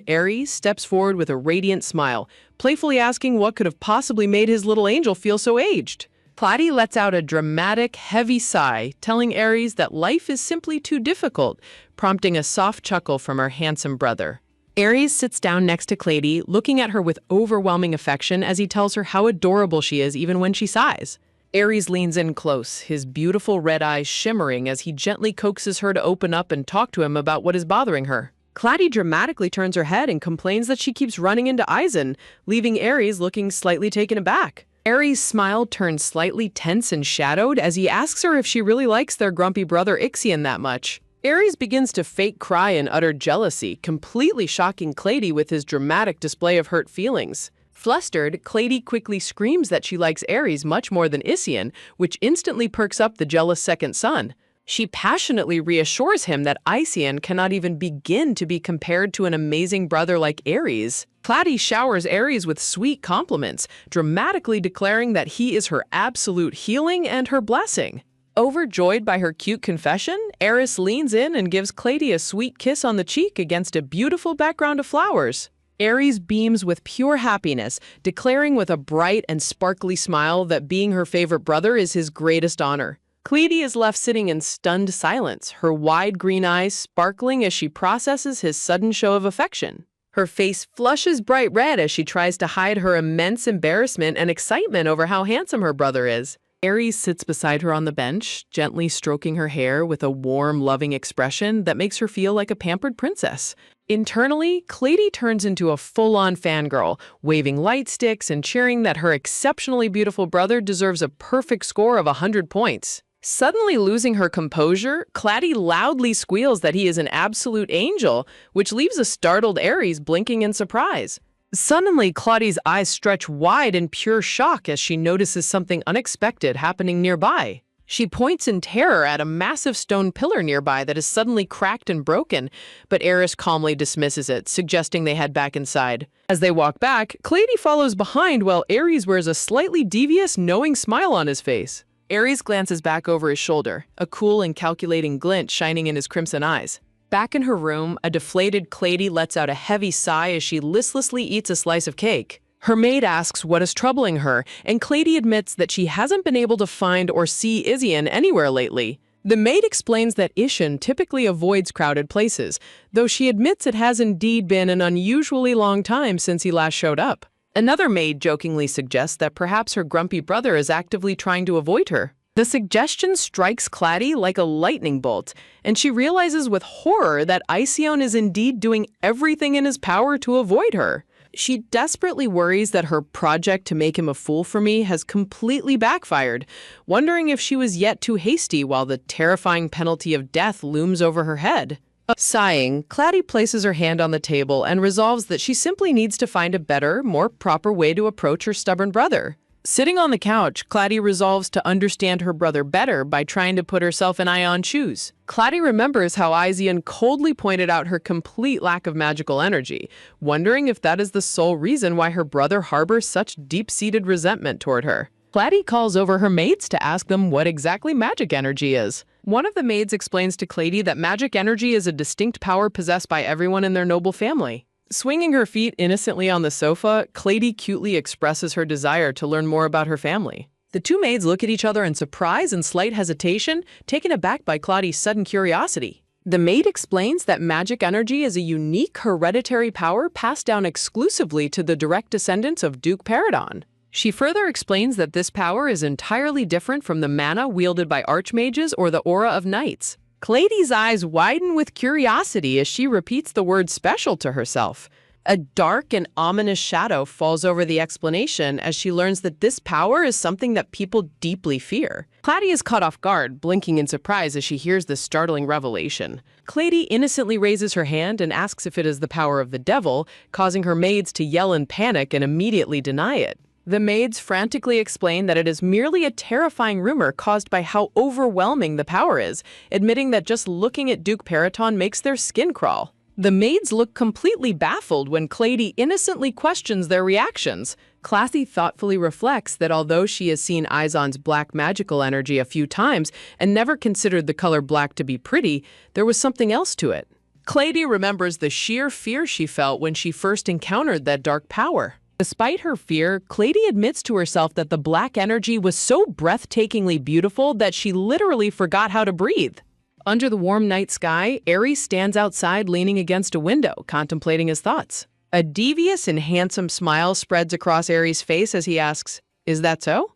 Aries, steps forward with a radiant smile, playfully asking what could have possibly made his little angel feel so aged. Clady lets out a dramatic, heavy sigh, telling Aries that life is simply too difficult, prompting a soft chuckle from her handsome brother. Aries sits down next to Clady, looking at her with overwhelming affection as he tells her how adorable she is even when she sighs. Aries leans in close, his beautiful red eyes shimmering as he gently coaxes her to open up and talk to him about what is bothering her. Clady dramatically turns her head and complains that she keeps running into Ixion, leaving Aries looking slightly taken aback. Aries' smile turns slightly tense and shadowed as he asks her if she really likes their grumpy brother Ixion that much. Aries begins to fake cry in utter jealousy, completely shocking Clady with his dramatic display of hurt feelings. Flustered, Clady quickly screams that she likes Aries much more than Ixion, which instantly perks up the jealous second son. She passionately reassures him that Ixion cannot even begin to be compared to an amazing brother like Aries. Clady showers Aries with sweet compliments, dramatically declaring that he is her absolute healing and her blessing. Overjoyed by her cute confession, Eris leans in and gives Clady a sweet kiss on the cheek against a beautiful background of flowers. Aries beams with pure happiness, declaring with a bright and sparkly smile that being her favorite brother is his greatest honor. Clady is left sitting in stunned silence, her wide green eyes sparkling as she processes his sudden show of affection. Her face flushes bright red as she tries to hide her immense embarrassment and excitement over how handsome her brother is. Aries sits beside her on the bench, gently stroking her hair with a warm, loving expression that makes her feel like a pampered princess. Internally, Clady turns into a full-on fangirl, waving light sticks and cheering that her exceptionally beautiful brother deserves a perfect score of 100 points. Suddenly losing her composure, Clady loudly squeals that he is an absolute angel, which leaves a startled Aries blinking in surprise. Suddenly, Claudy's eyes stretch wide in pure shock as she notices something unexpected happening nearby. She points in terror at a massive stone pillar nearby that is suddenly cracked and broken, but Aries calmly dismisses it, suggesting they head back inside. As they walk back, Clady follows behind while Aries wears a slightly devious, knowing smile on his face. Aries glances back over his shoulder, a cool and calculating glint shining in his crimson eyes. Back in her room, a deflated Clady lets out a heavy sigh as she listlessly eats a slice of cake. Her maid asks what is troubling her, and Clady admits that she hasn't been able to find or see Ixion anywhere lately. The maid explains that Ishin typically avoids crowded places, though she admits it has indeed been an unusually long time since he last showed up. Another maid jokingly suggests that perhaps her grumpy brother is actively trying to avoid her. The suggestion strikes Clady like a lightning bolt, and she realizes with horror that Ixion is indeed doing everything in his power to avoid her. She desperately worries that her project to make him a fool for me has completely backfired, wondering if she was yet too hasty while the terrifying penalty of death looms over her head. Sighing, Clady places her hand on the table and resolves that she simply needs to find a better, more proper way to approach her stubborn brother. Sitting on the couch, Clady resolves to understand her brother better by trying to put herself in Ion's shoes. Clady remembers how Ixion coldly pointed out her complete lack of magical energy, wondering if that is the sole reason why her brother harbors such deep-seated resentment toward her. Clady calls over her maids to ask them what exactly magic energy is. One of the maids explains to Clady that magic energy is a distinct power possessed by everyone in their noble family. Swinging her feet innocently on the sofa, Clady cutely expresses her desire to learn more about her family. The two maids look at each other in surprise and slight hesitation, taken aback by Clady's sudden curiosity. The maid explains that magic energy is a unique hereditary power passed down exclusively to the direct descendants of Duke Peridon. She further explains that this power is entirely different from the mana wielded by archmages or the aura of knights. Clady's eyes widen with curiosity as she repeats the word special to herself. A dark and ominous shadow falls over the explanation as she learns that this power is something that people deeply fear. Clady is caught off guard, blinking in surprise as she hears this startling revelation. Clady innocently raises her hand and asks if it is the power of the devil, causing her maids to yell in panic and immediately deny it. The maids frantically explain that it is merely a terrifying rumor caused by how overwhelming the power is, admitting that just looking at Duke Peridon makes their skin crawl. The maids look completely baffled when Clady innocently questions their reactions. Clady thoughtfully reflects that although she has seen Izon's black magical energy a few times and never considered the color black to be pretty, there was something else to it. Clady remembers the sheer fear she felt when she first encountered that dark power. Despite her fear, Clady admits to herself that the black energy was so breathtakingly beautiful that she literally forgot how to breathe. Under the warm night sky, Aries stands outside leaning against a window, contemplating his thoughts. A devious and handsome smile spreads across Aries' face as he asks, "Is that so?"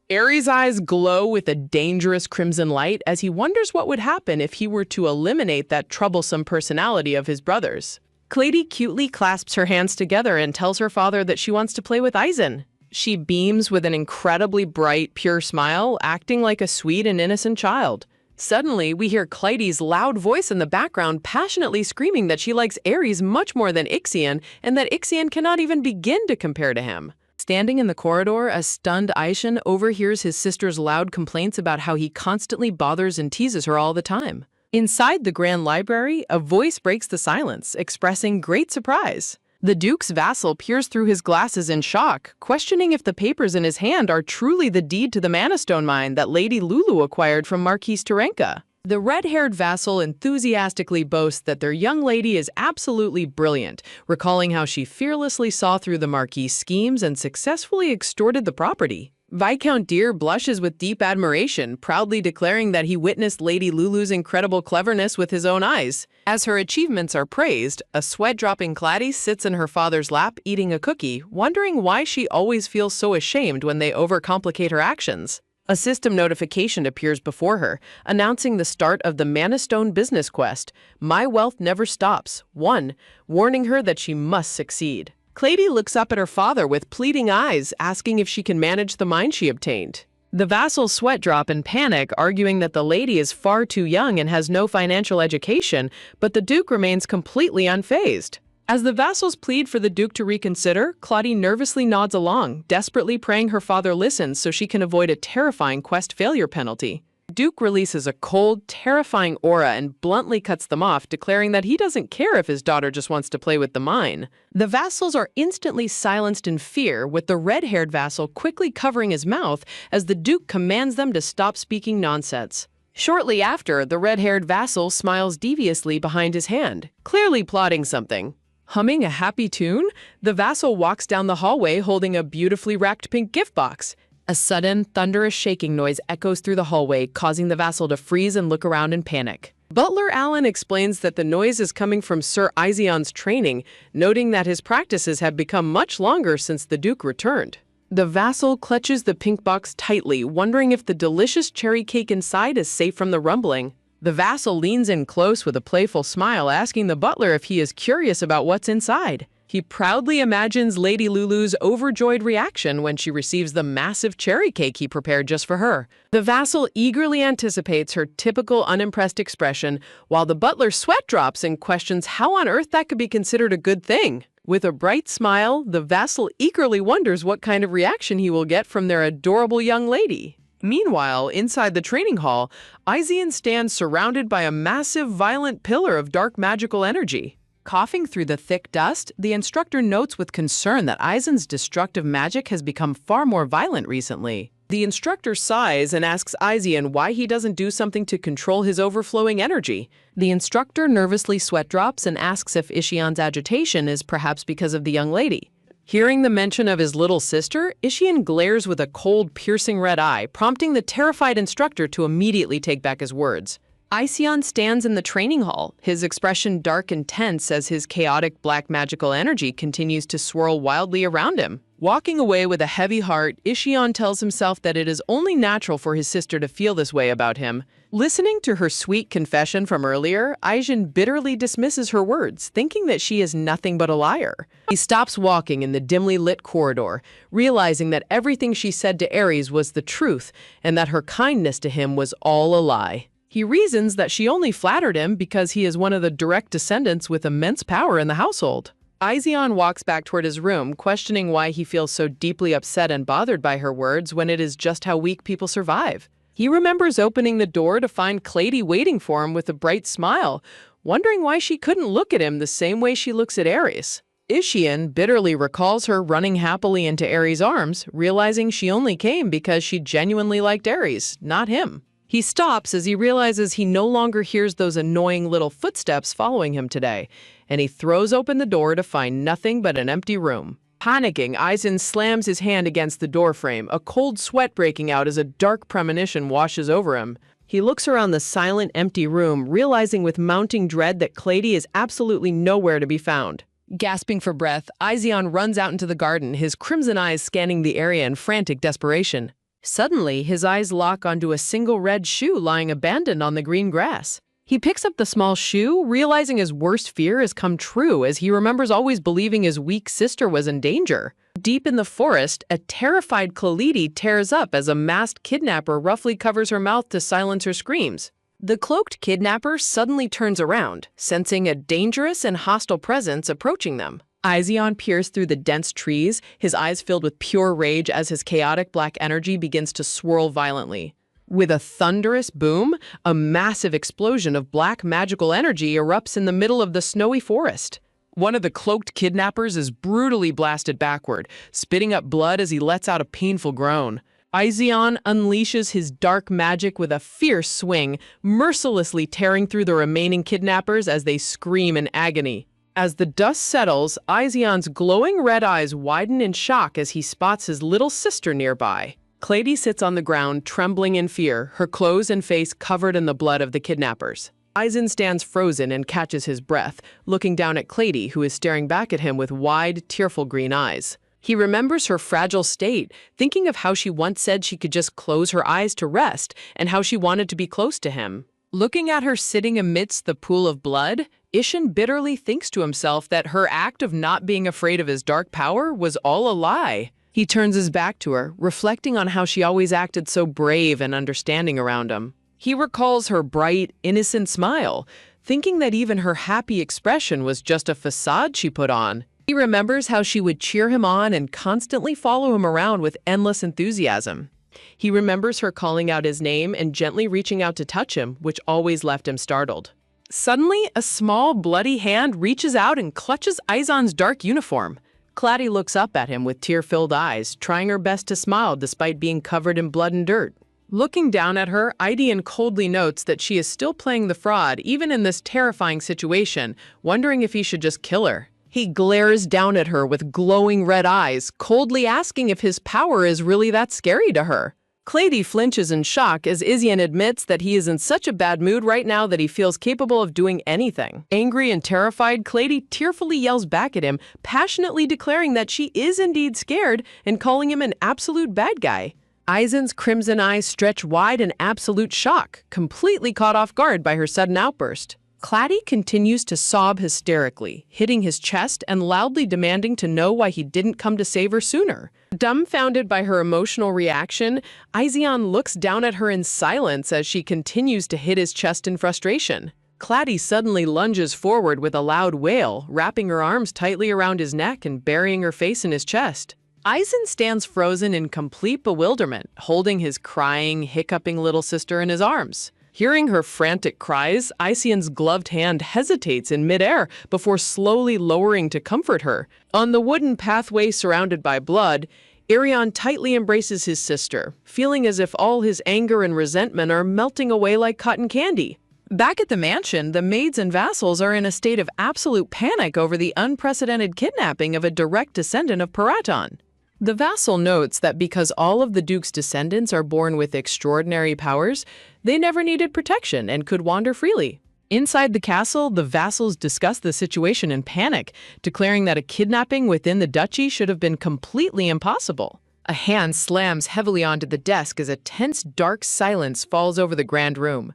Aries' eyes glow with a dangerous crimson light as he wonders what would happen if he were to eliminate that troublesome personality of his brother's. Clady cutely clasps her hands together and tells her father that she wants to play with Ixion. She beams with an incredibly bright, pure smile, acting like a sweet and innocent child. Suddenly, we hear Clady's loud voice in the background passionately screaming that she likes Aries much more than Ixion and that Ixion cannot even begin to compare to him. Standing in the corridor, a stunned Aishin overhears his sister's loud complaints about how he constantly bothers and teases her all the time. Inside the grand library, a voice breaks the silence, expressing great surprise. The Duke's vassal peers through his glasses in shock, questioning if the papers in his hand are truly the deed to the Manastone mine that Lady Lulu acquired from Marquis Terenka. The red-haired vassal enthusiastically boasts that their young lady is absolutely brilliant, recalling how she fearlessly saw through the Marquis' schemes and successfully extorted the property. Viscount Deer blushes with deep admiration, proudly declaring that he witnessed Lady Lulu's incredible cleverness with his own eyes. As her achievements are praised, a sweat-dropping Claddy sits in her father's lap eating a cookie, wondering why she always feels so ashamed when they overcomplicate her actions. A system notification appears before her, announcing the start of the Manastone business quest, My Wealth Never Stops, 1, warning her that she must succeed. Clady looks up at her father with pleading eyes, asking if she can manage the mine she obtained. The vassals sweat drop in panic, arguing that the lady is far too young and has no financial education, but the Duke remains completely unfazed. As the vassals plead for the Duke to reconsider, Claudie nervously nods along, desperately praying her father listens so she can avoid a terrifying quest failure penalty. Duke releases a cold, terrifying aura and bluntly cuts them off, declaring that he doesn't care if his daughter just wants to play with the mine. The vassals are instantly silenced in fear, with the red-haired vassal quickly covering his mouth as the Duke commands them to stop speaking nonsense. Shortly after, the red-haired vassal smiles deviously behind his hand, clearly plotting something. Humming a happy tune, the vassal walks down the hallway holding a beautifully wrapped pink gift box. A sudden, thunderous shaking noise echoes through the hallway, causing the vassal to freeze and look around in panic. Butler Allen explains that the noise is coming from Sir Izion's training, noting that his practices have become much longer since the Duke returned. The vassal clutches the pink box tightly, wondering if the delicious cherry cake inside is safe from the rumbling. The vassal leans in close with a playful smile, asking the butler if he is curious about what's inside. He proudly imagines Lady Lulu's overjoyed reaction when she receives the massive cherry cake he prepared just for her. The vassal eagerly anticipates her typical unimpressed expression, while the butler sweat drops and questions how on earth that could be considered a good thing. With a bright smile, the vassal eagerly wonders what kind of reaction he will get from their adorable young lady. Meanwhile, inside the training hall, Izion stands surrounded by a massive, violent pillar of dark magical energy. Coughing through the thick dust, the instructor notes with concern that Izion's destructive magic has become far more violent recently. The instructor sighs and asks Izion why he doesn't do something to control his overflowing energy. The instructor nervously sweat drops and asks if Ishion's agitation is perhaps because of the young lady. Hearing the mention of his little sister, Ishion glares with a cold, piercing red eye, prompting the terrified instructor to immediately take back his words. Ision stands in the training hall, his expression dark and tense as his chaotic black magical energy continues to swirl wildly around him. Walking away with a heavy heart, Ishion tells himself that it is only natural for his sister to feel this way about him. Listening to her sweet confession from earlier, Aijin bitterly dismisses her words, thinking that she is nothing but a liar. He stops walking in the dimly lit corridor, realizing that everything she said to Ares was the truth and that her kindness to him was all a lie. He reasons that she only flattered him because he is one of the direct descendants with immense power in the household. Izion walks back toward his room, questioning why he feels so deeply upset and bothered by her words when it is just how weak people survive. He remembers opening the door to find Clady waiting for him with a bright smile, wondering why she couldn't look at him the same way she looks at Ares. Ishion bitterly recalls her running happily into Ares' arms, realizing she only came because she genuinely liked Ares, not him. He stops as he realizes he no longer hears those annoying little footsteps following him today, and he throws open the door to find nothing but an empty room. Panicking, Eisen slams his hand against the doorframe, a cold sweat breaking out as a dark premonition washes over him. He looks around the silent, empty room, realizing with mounting dread that Clady is absolutely nowhere to be found. Gasping for breath, Izion runs out into the garden, his crimson eyes scanning the area in frantic desperation. Suddenly, his eyes lock onto a single red shoe lying abandoned on the green grass. He picks up the small shoe, realizing his worst fear has come true as he remembers always believing his weak sister was in danger. Deep in the forest, a terrified Khalidi tears up as a masked kidnapper roughly covers her mouth to silence her screams. The cloaked kidnapper suddenly turns around, sensing a dangerous and hostile presence approaching them. Aizion peers through the dense trees, his eyes filled with pure rage as his chaotic black energy begins to swirl violently. With a thunderous boom, a massive explosion of black magical energy erupts in the middle of the snowy forest. One of the cloaked kidnappers is brutally blasted backward, spitting up blood as he lets out a painful groan. Aizion unleashes his dark magic with a fierce swing, mercilessly tearing through the remaining kidnappers as they scream in agony. As the dust settles, Aizion's glowing red eyes widen in shock as he spots his little sister nearby. Clady sits on the ground, trembling in fear, her clothes and face covered in the blood of the kidnappers. Aizen stands frozen and catches his breath, looking down at Clady, who is staring back at him with wide, tearful green eyes. He remembers her fragile state, thinking of how she once said she could just close her eyes to rest and how she wanted to be close to him. Looking at her sitting amidst the pool of blood, Ishin bitterly thinks to himself that her act of not being afraid of his dark power was all a lie. He turns his back to her, reflecting on how she always acted so brave and understanding around him. He recalls her bright, innocent smile, thinking that even her happy expression was just a facade she put on. He remembers how she would cheer him on and constantly follow him around with endless enthusiasm. He remembers her calling out his name and gently reaching out to touch him, which always left him startled. Suddenly, a small, bloody hand reaches out and clutches Aizon's dark uniform. Clady looks up at him with tear-filled eyes, trying her best to smile despite being covered in blood and dirt. Looking down at her, Aidian coldly notes that she is still playing the fraud even in this terrifying situation, wondering if he should just kill her. He glares down at her with glowing red eyes, coldly asking if his power is really that scary to her. Clady flinches in shock as Izyan admits that he is in such a bad mood right now that he feels capable of doing anything. Angry and terrified, Clady tearfully yells back at him, passionately declaring that she is indeed scared and calling him an absolute bad guy. Aizen's crimson eyes stretch wide in absolute shock, completely caught off guard by her sudden outburst. Clady continues to sob hysterically, hitting his chest and loudly demanding to know why he didn't come to save her sooner. Dumbfounded by her emotional reaction, Aizion looks down at her in silence as she continues to hit his chest in frustration. Clady suddenly lunges forward with a loud wail, wrapping her arms tightly around his neck and burying her face in his chest. Aizen stands frozen in complete bewilderment, holding his crying, hiccuping little sister in his arms. Hearing her frantic cries, Aizion's gloved hand hesitates in midair before slowly lowering to comfort her. On the wooden pathway surrounded by blood, Irion tightly embraces his sister, feeling as if all his anger and resentment are melting away like cotton candy. Back at the mansion, the maids and vassals are in a state of absolute panic over the unprecedented kidnapping of a direct descendant of Paraton. The vassal notes that because all of the Duke's descendants are born with extraordinary powers, they never needed protection and could wander freely. Inside the castle, the vassals discuss the situation in panic, declaring that a kidnapping within the duchy should have been completely impossible. A hand slams heavily onto the desk as a tense, dark silence falls over the grand room.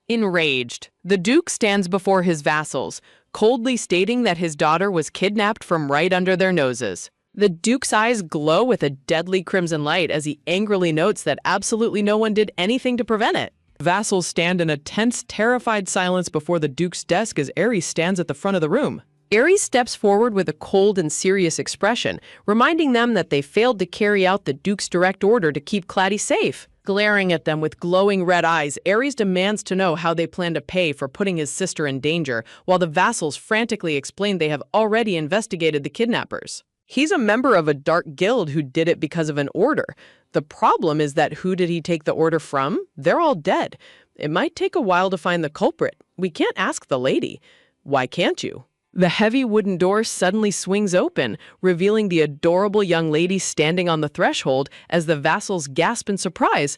Enraged, the Duke stands before his vassals, coldly stating that his daughter was kidnapped from right under their noses. The Duke's eyes glow with a deadly crimson light as he angrily notes that absolutely no one did anything to prevent it. Vassals stand in a tense, terrified silence before the Duke's desk as Ares stands at the front of the room. Ares steps forward with a cold and serious expression, reminding them that they failed to carry out the Duke's direct order to keep Clady safe. Glaring at them with glowing red eyes, Ares demands to know how they plan to pay for putting his sister in danger, while the vassals frantically explain they have already investigated the kidnappers. He's a member of a dark guild who did it because of an order. The problem is that who did he take the order from? They're all dead. It might take a while to find the culprit. We can't ask the lady. Why can't you? The heavy wooden door suddenly swings open, revealing the adorable young lady standing on the threshold as the vassals gasp in surprise.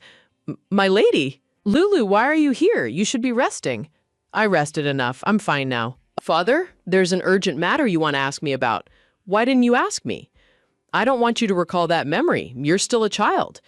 My lady! Lulu, why are you here? You should be resting. I rested enough. I'm fine now. Father, there's an urgent matter you want to ask me about. Why didn't you ask me? I don't want you to recall that memory. You're still a child.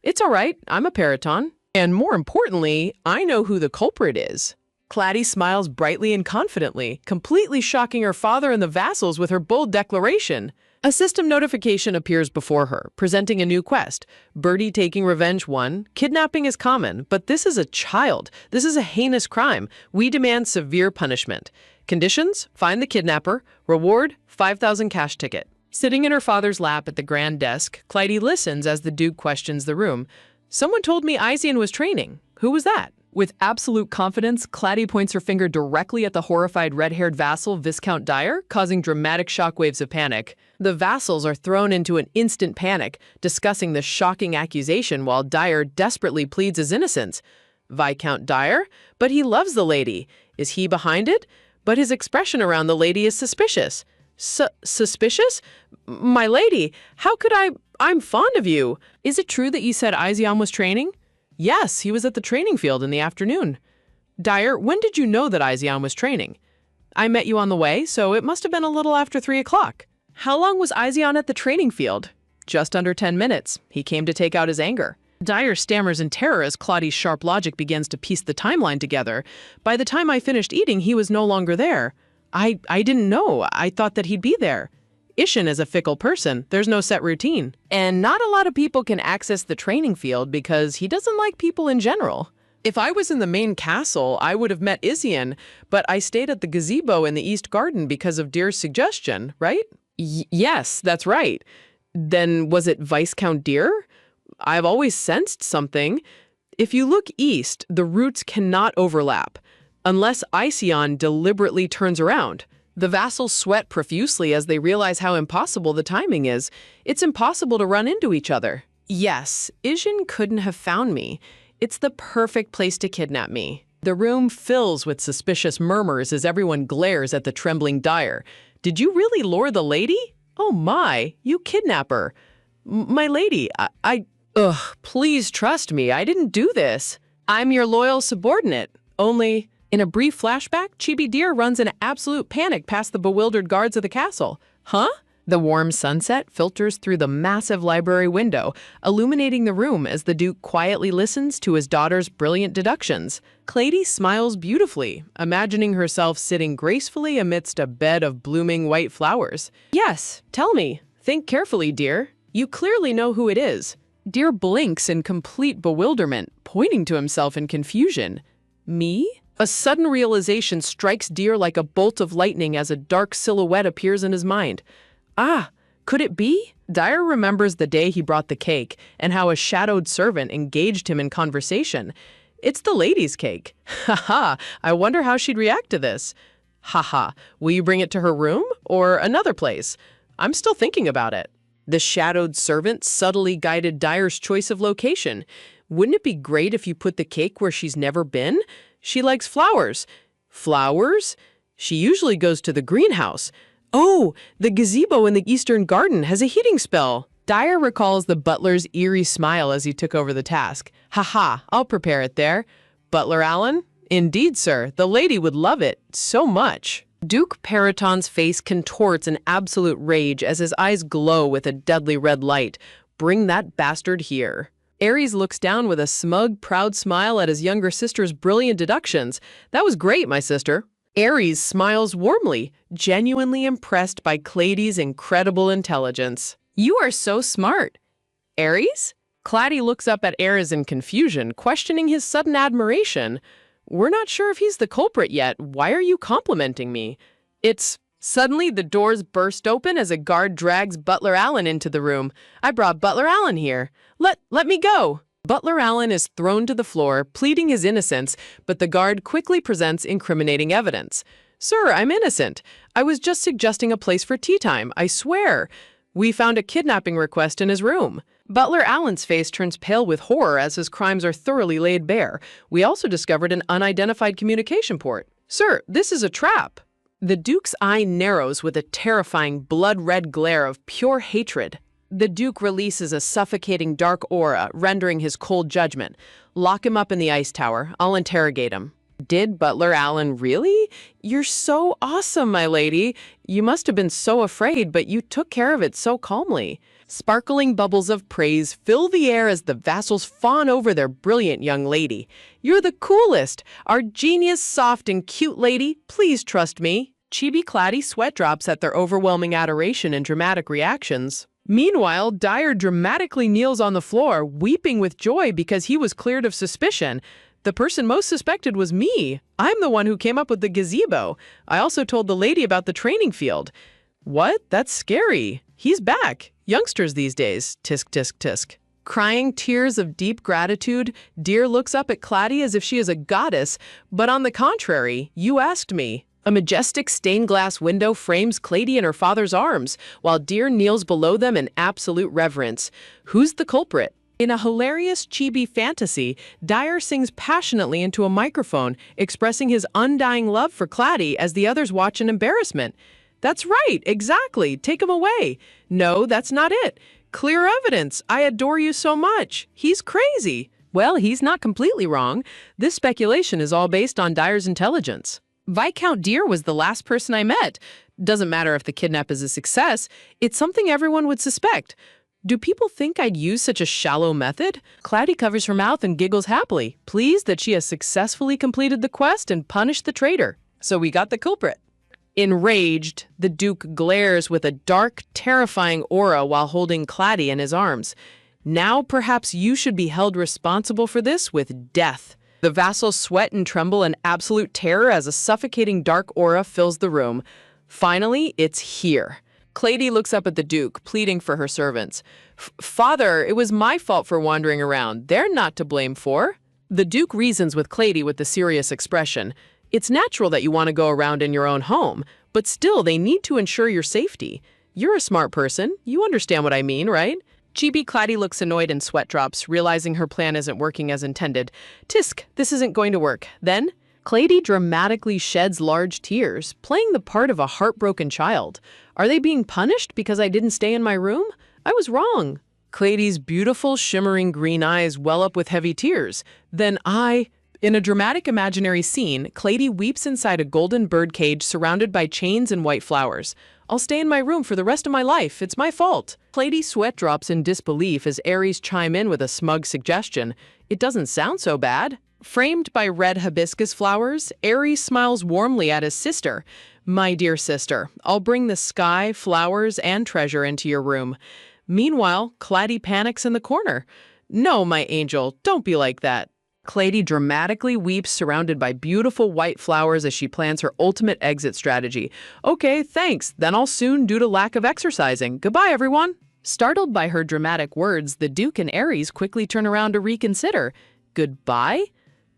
It's all right. I'm a Paraton. And more importantly, I know who the culprit is. Clady smiles brightly and confidently, completely shocking her father and the vassals with her bold declaration. A system notification appears before her, presenting a new quest. Birdie taking revenge 1. Kidnapping is common, but this is a child. This is a heinous crime. We demand severe punishment. Conditions: find the kidnapper. Reward: 5,000 cash ticket. Sitting in her father's lap at the grand desk, Clytie listens as the Duke questions the room. Someone told me Izian was training. Who was that? With absolute confidence, Clytie points her finger directly at the horrified red-haired vassal, Viscount Dyer, causing dramatic shockwaves of panic. The vassals are thrown into an instant panic, discussing the shocking accusation while Dyer desperately pleads his innocence. Viscount Dyer? But he loves the lady. Is he behind it? But his expression around the lady is suspicious. Suspicious? My lady, how could I'm fond of you. Is it true that you said Izian was training? Yes, he was at the training field in the afternoon. Dyer, when did you know that Izian was training? I met you on the way, so it must have been a little after 3 o'clock. How long was Izian at the training field? Just under 10 minutes. He came to take out his anger. Dyer stammers in terror as Claudie's sharp logic begins to piece the timeline together. By the time I finished eating, he was no longer there. I didn't know. I thought that he'd be there. Ishin is a fickle person. There's no set routine. And not a lot of people can access the training field because he doesn't like people in general. If I was in the main castle, I would have met Izian, but I stayed at the gazebo in the East Garden because of Deer's suggestion, right? Yes, that's right. Then was it Viscount Deer? I've always sensed something. If you look east, the routes cannot overlap, unless Izian deliberately turns around. The vassals sweat profusely as they realize how impossible the timing is. It's impossible to run into each other. Yes, Ishin couldn't have found me. It's the perfect place to kidnap me. The room fills with suspicious murmurs as everyone glares at the trembling Dyer. Did you really lure the lady? Oh my, you kidnapper. My lady, Ugh, please trust me, I didn't do this. I'm your loyal subordinate. Only, in a brief flashback, Chibi Deer runs in absolute panic past the bewildered guards of the castle. Huh? The warm sunset filters through the massive library window, illuminating the room as the Duke quietly listens to his daughter's brilliant deductions. Clytie smiles beautifully, imagining herself sitting gracefully amidst a bed of blooming white flowers. Yes, tell me. Think carefully, dear. You clearly know who it is. Deer blinks in complete bewilderment, pointing to himself in confusion. Me? A sudden realization strikes Deer like a bolt of lightning as a dark silhouette appears in his mind. Ah, could it be? Dyer remembers the day he brought the cake and how a shadowed servant engaged him in conversation. It's the lady's cake. Haha, I wonder how she'd react to this. Haha, will you bring it to her room or another place? I'm still thinking about it. The shadowed servant subtly guided Dyer's choice of location. Wouldn't it be great if you put the cake where she's never been? She likes flowers. Flowers? She usually goes to the greenhouse. Oh, the gazebo in the Eastern Garden has a heating spell. Dyer recalls the butler's eerie smile as he took over the task. Haha, I'll prepare it there. Butler Allen? Indeed, sir. The lady would love it so much. Duke Periton's face contorts in absolute rage as his eyes glow with a deadly red light. Bring that bastard here. Ares looks down with a smug, proud smile at his younger sister's brilliant deductions. That was great, my sister. Ares smiles warmly, genuinely impressed by Clytie's incredible intelligence. You are so smart. Ares? Clytie looks up at Ares in confusion, questioning his sudden admiration. We're not sure if he's the culprit yet. Why are you complimenting me? Suddenly the doors burst open as a guard drags Butler Allen into the room. I brought Butler Allen here. Let me go. Butler Allen is thrown to the floor, pleading his innocence, but the guard quickly presents incriminating evidence. Sir, I'm innocent. I was just suggesting a place for tea time, I swear. We found a kidnapping request in his room. Butler Allen's face turns pale with horror as his crimes are thoroughly laid bare. We also discovered an unidentified communication port. Sir, this is a trap. The Duke's eye narrows with a terrifying blood-red glare of pure hatred. The Duke releases a suffocating dark aura, rendering his cold judgment. Lock him up in the ice tower. I'll interrogate him. Did Butler Allen really? You're so awesome, my lady. You must have been so afraid, but you took care of it so calmly. Sparkling bubbles of praise fill the air as the vassals fawn over their brilliant young lady. You're the coolest. Our genius, soft, and cute lady. Please trust me. Chibi Clytie sweat drops at their overwhelming adoration and dramatic reactions. Meanwhile, Dyer dramatically kneels on the floor, weeping with joy because he was cleared of suspicion. The person most suspected was me. I'm the one who came up with the gazebo. I also told the lady about the training field. What? That's scary. He's back. Youngsters these days. Tisk, tisk, tisk. Crying tears of deep gratitude, Dear looks up at Claddy as if she is a goddess, but on the contrary, you asked me. A majestic stained glass window frames Clady in her father's arms, while Dear kneels below them in absolute reverence. Who's the culprit? In a hilarious chibi fantasy, Dyer sings passionately into a microphone, expressing his undying love for Claddy as the others watch in embarrassment. That's right, exactly. Take him away. No, that's not it. Clear evidence. I adore you so much. He's crazy. Well, he's not completely wrong. This speculation is all based on Dyer's intelligence. Viscount Dear was the last person I met. Doesn't matter if the kidnap is a success, it's something everyone would suspect. Do people think I'd use such a shallow method? Claddy covers her mouth and giggles happily, pleased that she has successfully completed the quest and punished the traitor. So we got the culprit. Enraged, the Duke glares with a dark, terrifying aura while holding Claddy in his arms. Now perhaps you should be held responsible for this with death. The vassals sweat and tremble in absolute terror as a suffocating dark aura fills the room. Finally, it's here. Clady looks up at the Duke, pleading for her servants. Father, it was my fault for wandering around. They're not to blame for. The Duke reasons with Clady with a serious expression. It's natural that you want to go around in your own home, but still they need to ensure your safety. You're a smart person. You understand what I mean, right? Chibi Claddy looks annoyed in sweat drops, realizing her plan isn't working as intended. Tisk, this isn't going to work. Then, Clady dramatically sheds large tears, playing the part of a heartbroken child. Are they being punished because I didn't stay in my room? I was wrong. Clady's beautiful, shimmering green eyes well up with heavy tears. Then In a dramatic imaginary scene, Clady weeps inside a golden bird cage surrounded by chains and white flowers. I'll stay in my room for the rest of my life. It's my fault. Clady sweat drops in disbelief as Aries chime in with a smug suggestion. It doesn't sound so bad. Framed by red hibiscus flowers, Aries smiles warmly at his sister. My dear sister, I'll bring the sky, flowers, and treasure into your room. Meanwhile, Claddy panics in the corner. No, my angel, don't be like that. Clady dramatically weeps surrounded by beautiful white flowers as she plans her ultimate exit strategy. Okay, thanks. Then I'll soon due to lack of exercising. Goodbye, everyone. Startled by her dramatic words, the Duke and Aries quickly turn around to reconsider. Goodbye?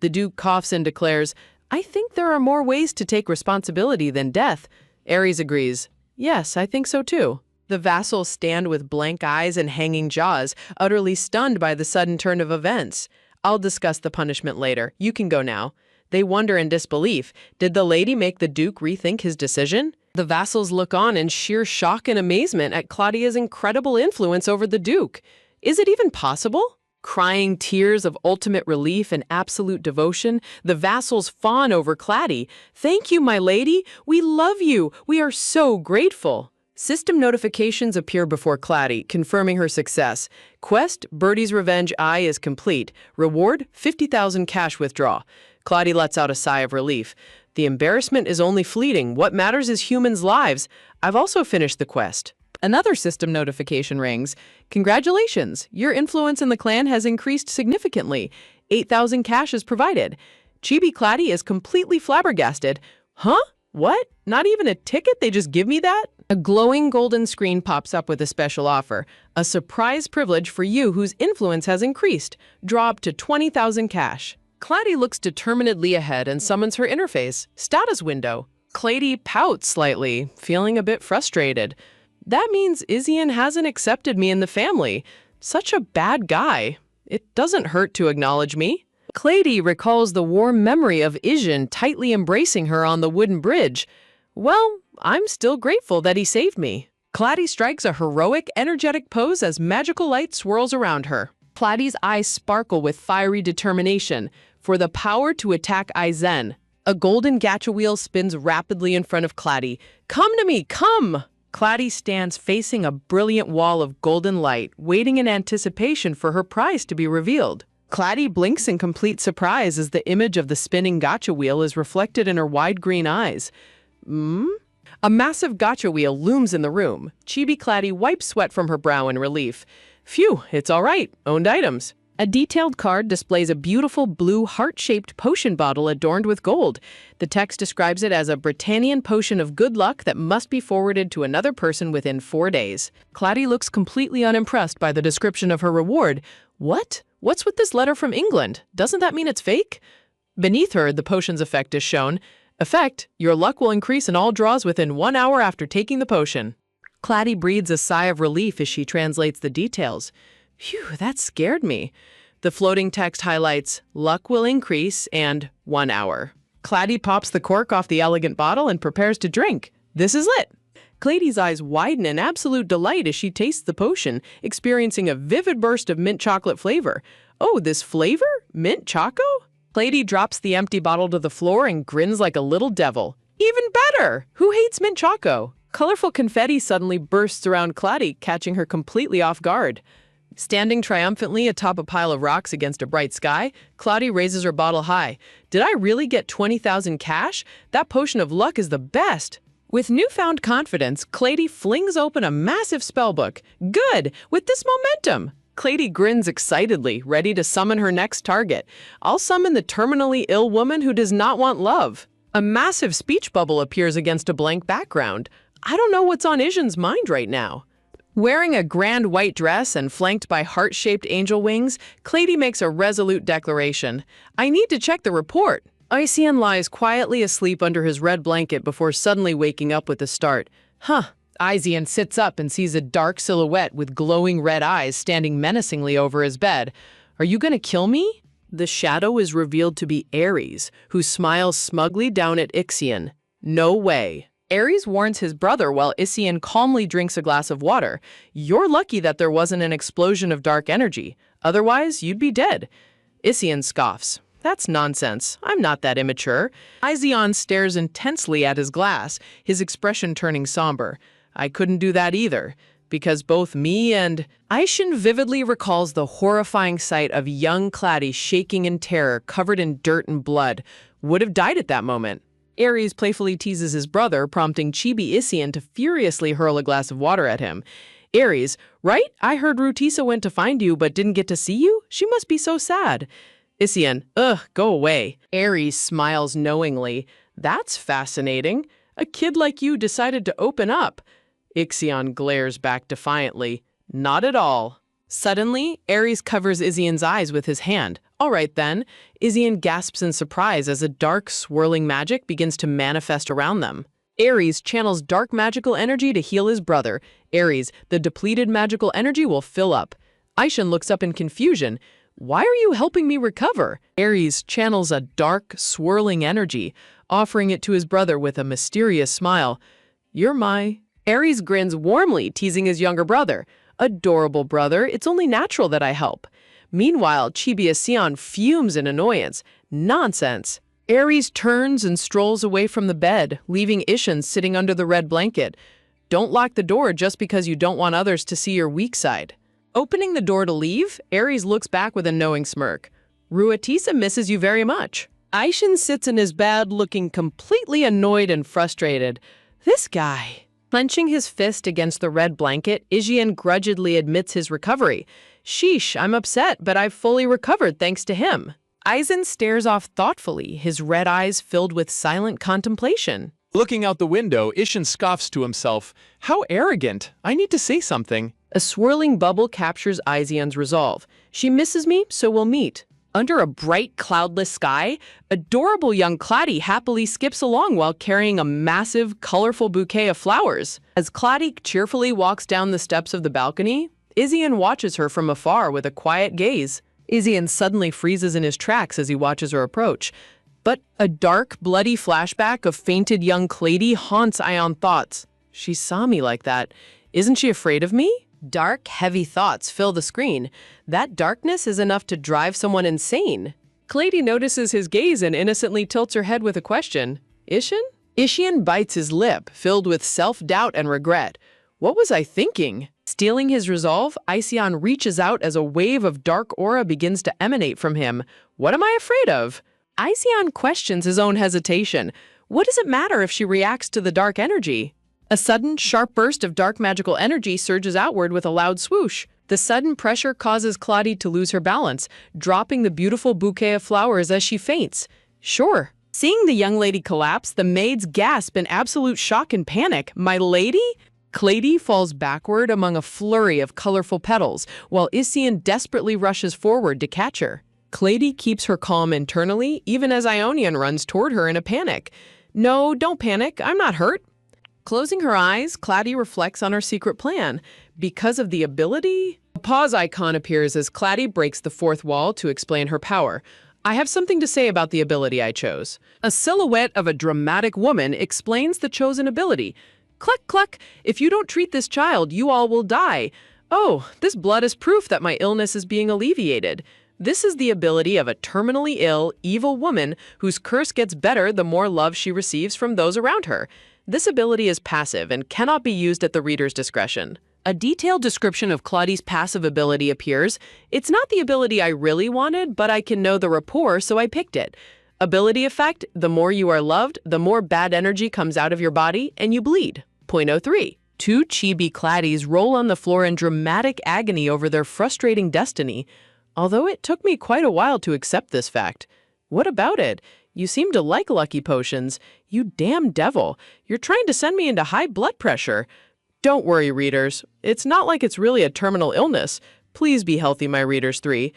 The Duke coughs and declares, I think there are more ways to take responsibility than death. Aries agrees. Yes, I think so too. The vassals stand with blank eyes and hanging jaws, utterly stunned by the sudden turn of events. I'll discuss the punishment later. You can go now. They wonder in disbelief. Did the lady make the Duke rethink his decision? The vassals look on in sheer shock and amazement at Claudia's incredible influence over the Duke. Is it even possible? Crying tears of ultimate relief and absolute devotion, the vassals fawn over Claddy. Thank you, my lady. We love you. We are so grateful. System notifications appear before Claddy, confirming her success. Quest, Birdie's Revenge I is complete. Reward, 50,000 cash withdraw. Claddy lets out a sigh of relief. The embarrassment is only fleeting. What matters is humans' lives. I've also finished the quest. Another system notification rings. Congratulations! Your influence in the clan has increased significantly. 8,000 cash is provided. Chibi Claddy is completely flabbergasted. Huh? What? Not even a ticket? They just give me that? A glowing golden screen pops up with a special offer. A surprise privilege for you whose influence has increased. Draw up to 20,000 cash. Claddy looks determinedly ahead and summons her interface. Status window. Clady pouts slightly, feeling a bit frustrated. That means Izzian hasn't accepted me in the family. Such a bad guy. It doesn't hurt to acknowledge me. Clady recalls the warm memory of Izzian tightly embracing her on the wooden bridge. Well, I'm still grateful that he saved me. Claddy strikes a heroic, energetic pose as magical light swirls around her. Claddy's eyes sparkle with fiery determination for the power to attack Aizen. A golden gacha wheel spins rapidly in front of Claddy. Come to me, come! Claddy stands facing a brilliant wall of golden light, waiting in anticipation for her prize to be revealed. Claddy blinks in complete surprise as the image of the spinning gacha wheel is reflected in her wide green eyes. A massive gacha wheel looms in the room. Chibi Claddy wipes sweat from her brow in relief. Phew, it's all right. Owned items. A detailed card displays a beautiful blue heart-shaped potion bottle adorned with gold. The text describes it as a Britannian potion of good luck that must be forwarded to another person within 4 days. Claddy looks completely unimpressed by the description of her reward. What? What's with this letter from England? Doesn't that mean it's fake? Beneath her, the potion's effect is shown. Effect: your luck will increase in all draws within 1 hour after taking the potion. Claddy breathes a sigh of relief as she translates the details. Phew, that scared me. The floating text highlights, luck will increase, and 1 hour. Claddy pops the cork off the elegant bottle and prepares to drink. This is it. Claddy's eyes widen in absolute delight as she tastes the potion, experiencing a vivid burst of mint chocolate flavor. Oh, this flavor? Mint choco? Claddy drops the empty bottle to the floor and grins like a little devil. Even better! Who hates mint choco? Colorful confetti suddenly bursts around Claddy, catching her completely off guard. Standing triumphantly atop a pile of rocks against a bright sky, Claddy raises her bottle high. Did I really get 20,000 cash? That potion of luck is the best. With newfound confidence, Claddy flings open a massive spellbook. Good! With this momentum! Claddy grins excitedly, ready to summon her next target. I'll summon the terminally ill woman who does not want love. A massive speech bubble appears against a blank background. I don't know what's on Ishin's mind right now. Wearing a grand white dress and flanked by heart-shaped angel wings, Claddy makes a resolute declaration. I need to check the report. Isian lies quietly asleep under his red blanket before suddenly waking up with a start. Isian sits up and sees a dark silhouette with glowing red eyes standing menacingly over his bed. Are you gonna kill me? The shadow is revealed to be Ares, who smiles smugly down at Ixion. No way. Ares warns his brother while Isian calmly drinks a glass of water. You're lucky that there wasn't an explosion of dark energy. Otherwise, you'd be dead. Isian scoffs. That's nonsense. I'm not that immature. Isian stares intensely at his glass, his expression turning somber. I couldn't do that either, because both me and... Ishin vividly recalls the horrifying sight of young Claddy shaking in terror, covered in dirt and blood. Would have died at that moment. Ares playfully teases his brother, prompting Chibi Isian to furiously hurl a glass of water at him. Ares, right? I heard Rutisa went to find you but didn't get to see you? She must be so sad. Isian, ugh, go away. Ares smiles knowingly. That's fascinating. A kid like you decided to open up. Ixion glares back defiantly. Not at all. Suddenly, Ares covers Isian's eyes with his hand. All right then. Isian gasps in surprise as a dark, swirling magic begins to manifest around them. Ares channels dark magical energy to heal his brother. Ares, the depleted magical energy will fill up. Ishin looks up in confusion. Why are you helping me recover? Ares channels a dark, swirling energy, offering it to his brother with a mysterious smile. You're my... Ares grins warmly, teasing his younger brother. Adorable brother, it's only natural that I help. Meanwhile, Chibi Isian fumes in annoyance. Nonsense. Ares turns and strolls away from the bed, leaving Ishin sitting under the red blanket. Don't lock the door just because you don't want others to see your weak side. Opening the door to leave, Ares looks back with a knowing smirk. Ruatisa misses you very much. Ishin sits in his bed looking completely annoyed and frustrated. This guy... Clenching his fist against the red blanket, Isian grudgingly admits his recovery. Sheesh, I'm upset, but I've fully recovered thanks to him. Aizen stares off thoughtfully, his red eyes filled with silent contemplation. Looking out the window, Ishin scoffs to himself. How arrogant. I need to say something. A swirling bubble captures Isian's resolve. She misses me, so we'll meet. Under a bright, cloudless sky, adorable young Claddy happily skips along while carrying a massive, colorful bouquet of flowers. As Claddy cheerfully walks down the steps of the balcony, Isian watches her from afar with a quiet gaze. Isian suddenly freezes in his tracks as he watches her approach. But a dark, bloody flashback of fainted young Claddy haunts Ion thoughts. She saw me like that. Isn't she afraid of me? Dark, heavy thoughts fill the screen. That darkness is enough to drive someone insane. Claddy notices his gaze and innocently tilts her head with a question. Ishin? Ishin bites his lip, filled with self-doubt and regret. What was I thinking? Stealing his resolve, Isian reaches out as a wave of dark aura begins to emanate from him. What am I afraid of? Isian questions his own hesitation. What does it matter if she reacts to the dark energy? A sudden, sharp burst of dark magical energy surges outward with a loud swoosh. The sudden pressure causes Claudia to lose her balance, dropping the beautiful bouquet of flowers as she faints. Sure. Seeing the young lady collapse, the maids gasp in absolute shock and panic. My lady? Claudia falls backward among a flurry of colorful petals, while Isian desperately rushes forward to catch her. Claudia keeps her calm internally, even as Ionian runs toward her in a panic. No, don't panic. I'm not hurt. Closing her eyes, Claudia reflects on her secret plan. Because of the ability? A pause icon appears as Claudia breaks the fourth wall to explain her power. I have something to say about the ability I chose. A silhouette of a dramatic woman explains the chosen ability. Cluck, cluck, if you don't treat this child, you all will die. Oh, this blood is proof that my illness is being alleviated. This is the ability of a terminally ill, evil woman whose curse gets better the more love she receives from those around her. This ability is passive and cannot be used at the reader's discretion. A detailed description of Claudia's passive ability appears. It's not the ability I really wanted, but I can know the rapport, so I picked it. Ability effect, the more you are loved, the more bad energy comes out of your body, and you bleed. Point 03. Two chibi Claudias roll on the floor in dramatic agony over their frustrating destiny. Although it took me quite a while to accept this fact. What about it? You seem to like lucky potions. You damn devil. You're trying to send me into high blood pressure. Don't worry, readers. It's not like it's really a terminal illness. Please be healthy, my readers 3.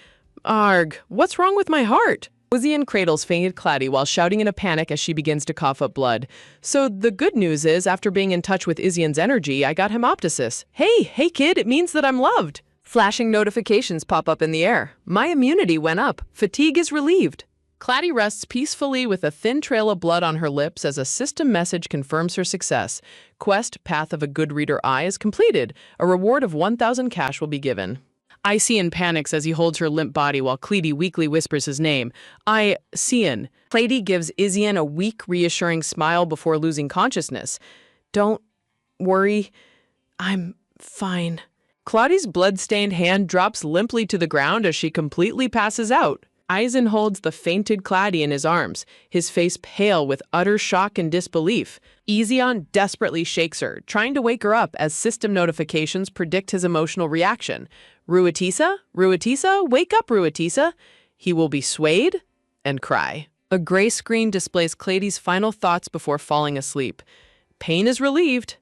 Arg, what's wrong with my heart? Isian cradles fainted Claudia while shouting in a panic as she begins to cough up blood. So the good news is, after being in touch with Isian's energy, I got hemoptysis. Hey kid, it means that I'm loved. Flashing notifications pop up in the air. My immunity went up. Fatigue is relieved. Claudia rests peacefully with a thin trail of blood on her lips as a system message confirms her success. Quest Path of a Good Reader Eye is completed. A reward of 1,000 cash will be given. Isian panics as he holds her limp body while Claudia weakly whispers his name. Isian. Claudia gives Isian a weak, reassuring smile before losing consciousness. Don't worry. I'm fine. Claudia's blood-stained hand drops limply to the ground as she completely passes out. Eisen holds the fainted Claudia in his arms, his face pale with utter shock and disbelief. Isian desperately shakes her, trying to wake her up as system notifications predict his emotional reaction. Ruatisa? Ruatisa? Wake up, Ruatisa! He will be swayed and cry. A gray screen displays Claudia's final thoughts before falling asleep. Pain is relieved.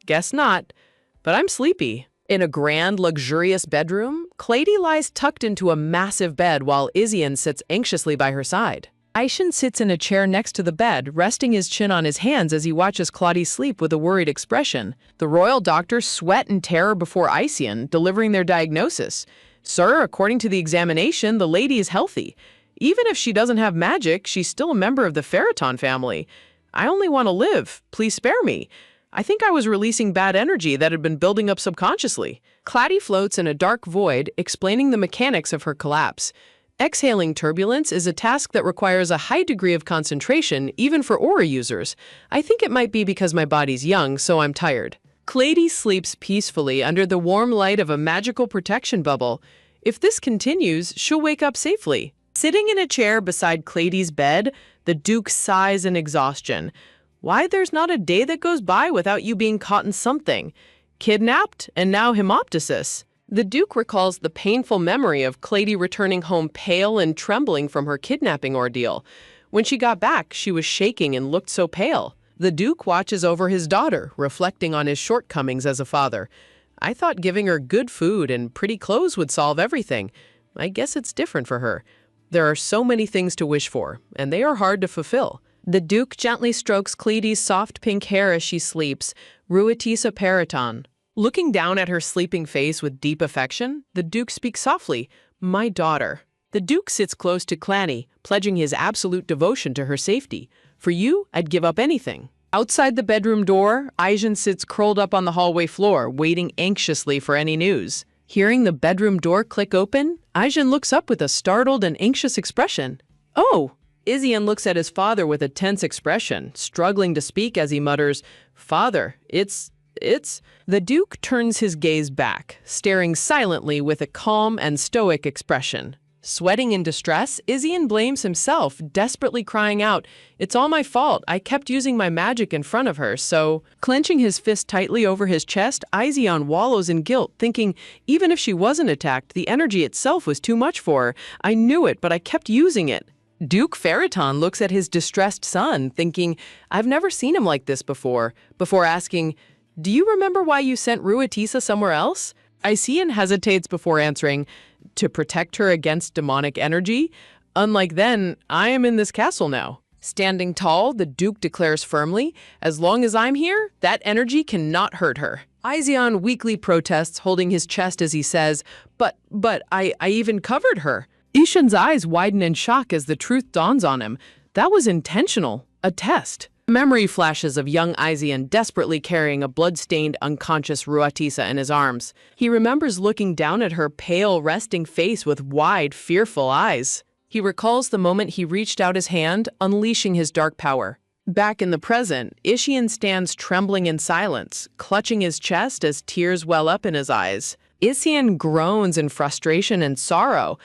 Guess not. But I'm sleepy. In a grand, luxurious bedroom, Claudia lies tucked into a massive bed while Isian sits anxiously by her side. Aishin sits in a chair next to the bed, resting his chin on his hands as he watches Claudia sleep with a worried expression. The royal doctors sweat in terror before Isian, delivering their diagnosis. Sir, according to the examination, the lady is healthy. Even if she doesn't have magic, she's still a member of the Ferriton family. I only want to live. Please spare me. I think I was releasing bad energy that had been building up subconsciously. Claudia floats in a dark void, explaining the mechanics of her collapse. Exhaling turbulence is a task that requires a high degree of concentration, even for aura users. I think it might be because my body's young, so I'm tired. Claudia sleeps peacefully under the warm light of a magical protection bubble. If this continues, she'll wake up safely. Sitting in a chair beside Claudia's bed, the Duke sighs in exhaustion. Why, there's not a day that goes by without you being caught in something. Kidnapped, and now hemoptysis. The Duke recalls the painful memory of Claudia returning home pale and trembling from her kidnapping ordeal. When she got back, she was shaking and looked so pale. The Duke watches over his daughter, reflecting on his shortcomings as a father. I thought giving her good food and pretty clothes would solve everything. I guess it's different for her. There are so many things to wish for, and they are hard to fulfill. The Duke gently strokes Claudia's soft pink hair as she sleeps, Ruatisa Periton. Looking down at her sleeping face with deep affection, the Duke speaks softly, "My daughter." The Duke sits close to Claudia, pledging his absolute devotion to her safety. For you, I'd give up anything. Outside the bedroom door, Aijin sits curled up on the hallway floor, waiting anxiously for any news. Hearing the bedroom door click open, Aijin looks up with a startled and anxious expression. Oh! Isian looks at his father with a tense expression, struggling to speak as he mutters, "Father, it's... The Duke turns his gaze back, staring silently with a calm and stoic expression. Sweating in distress, Izyan blames himself, desperately crying out, "It's all my fault. I kept using my magic in front of her, so..." Clenching his fist tightly over his chest, Izyan wallows in guilt, thinking, even if she wasn't attacked, the energy itself was too much for her. I knew it, but I kept using it. Duke Ferriton looks at his distressed son, thinking, I've never seen him like this before asking, "Do you remember why you sent Ruatisa somewhere else?" Izyan hesitates before answering, "To protect her against demonic energy? Unlike then, I am in this castle now." Standing tall, the Duke declares firmly, "As long as I'm here, that energy cannot hurt her." Izyan weakly protests, holding his chest as he says, But I even covered her." Ishan's eyes widen in shock as the truth dawns on him. That was intentional, a test. Memory flashes of young Izyan desperately carrying a blood-stained, unconscious Ruatisa in his arms. He remembers looking down at her pale, resting face with wide, fearful eyes. He recalls the moment he reached out his hand, unleashing his dark power. Back in the present, Ishian stands trembling in silence, clutching his chest as tears well up in his eyes. Ishian groans in frustration and sorrow.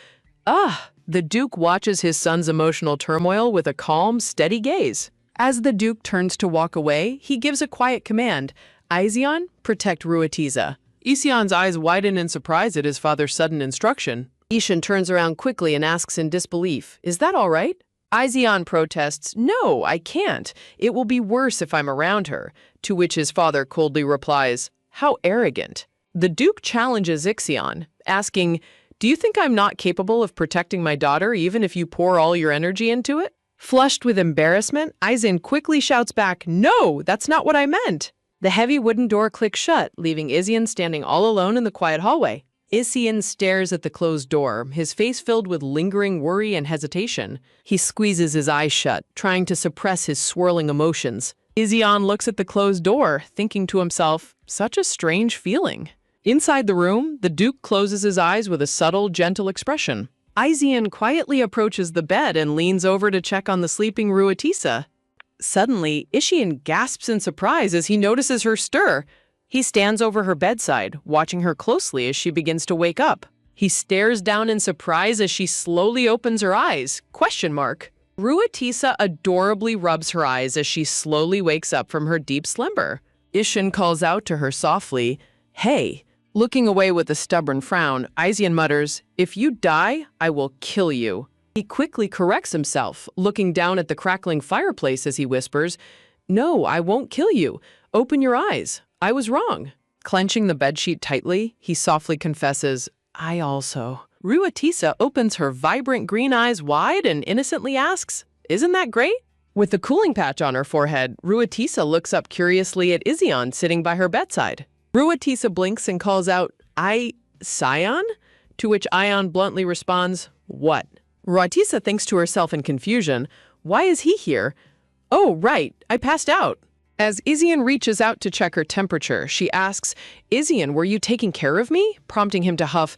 The Duke watches his son's emotional turmoil with a calm, steady gaze. As the Duke turns to walk away, he gives a quiet command, "Izyan, protect Ruatisa." Isyan's eyes widen in surprise at his father's sudden instruction. Ishan turns around quickly and asks in disbelief, "Is that all right?" Izyan protests, "No, I can't. It will be worse if I'm around her," to which his father coldly replies, "How arrogant." The Duke challenges Ixion, asking, "Do you think I'm not capable of protecting my daughter even if you pour all your energy into it?" Flushed with embarrassment, Izyan quickly shouts back, "No, that's not what I meant." The heavy wooden door clicks shut, leaving Izyan standing all alone in the quiet hallway. Izyan stares at the closed door, his face filled with lingering worry and hesitation. He squeezes his eyes shut, trying to suppress his swirling emotions. Izyan looks at the closed door, thinking to himself, such a strange feeling. Inside the room, the Duke closes his eyes with a subtle, gentle expression. Izyan quietly approaches the bed and leans over to check on the sleeping Ruatisa. Suddenly, Ishian gasps in surprise as he notices her stir. He stands over her bedside, watching her closely as she begins to wake up. He stares down in surprise as she slowly opens her eyes. ? Ruatisa adorably rubs her eyes as she slowly wakes up from her deep slumber. Ishan calls out to her softly, "Hey." Looking away with a stubborn frown, Izyan mutters, "If you die, I will kill you." He quickly corrects himself, looking down at the crackling fireplace as he whispers, "No, I won't kill you. Open your eyes. I was wrong." Clenching the bedsheet tightly, he softly confesses, "I also." Ruatisa opens her vibrant green eyes wide and innocently asks, "Isn't that great?" With the cooling patch on her forehead, Ruatisa looks up curiously at Izyan sitting by her bedside. Ruatisa blinks and calls out, Sion?" To which Ion bluntly responds, "What?" Ruatisa thinks to herself in confusion, "Why is he here? Oh, right, I passed out." As Izyan reaches out to check her temperature, she asks, "Izyan, were you taking care of me?" Prompting him to huff,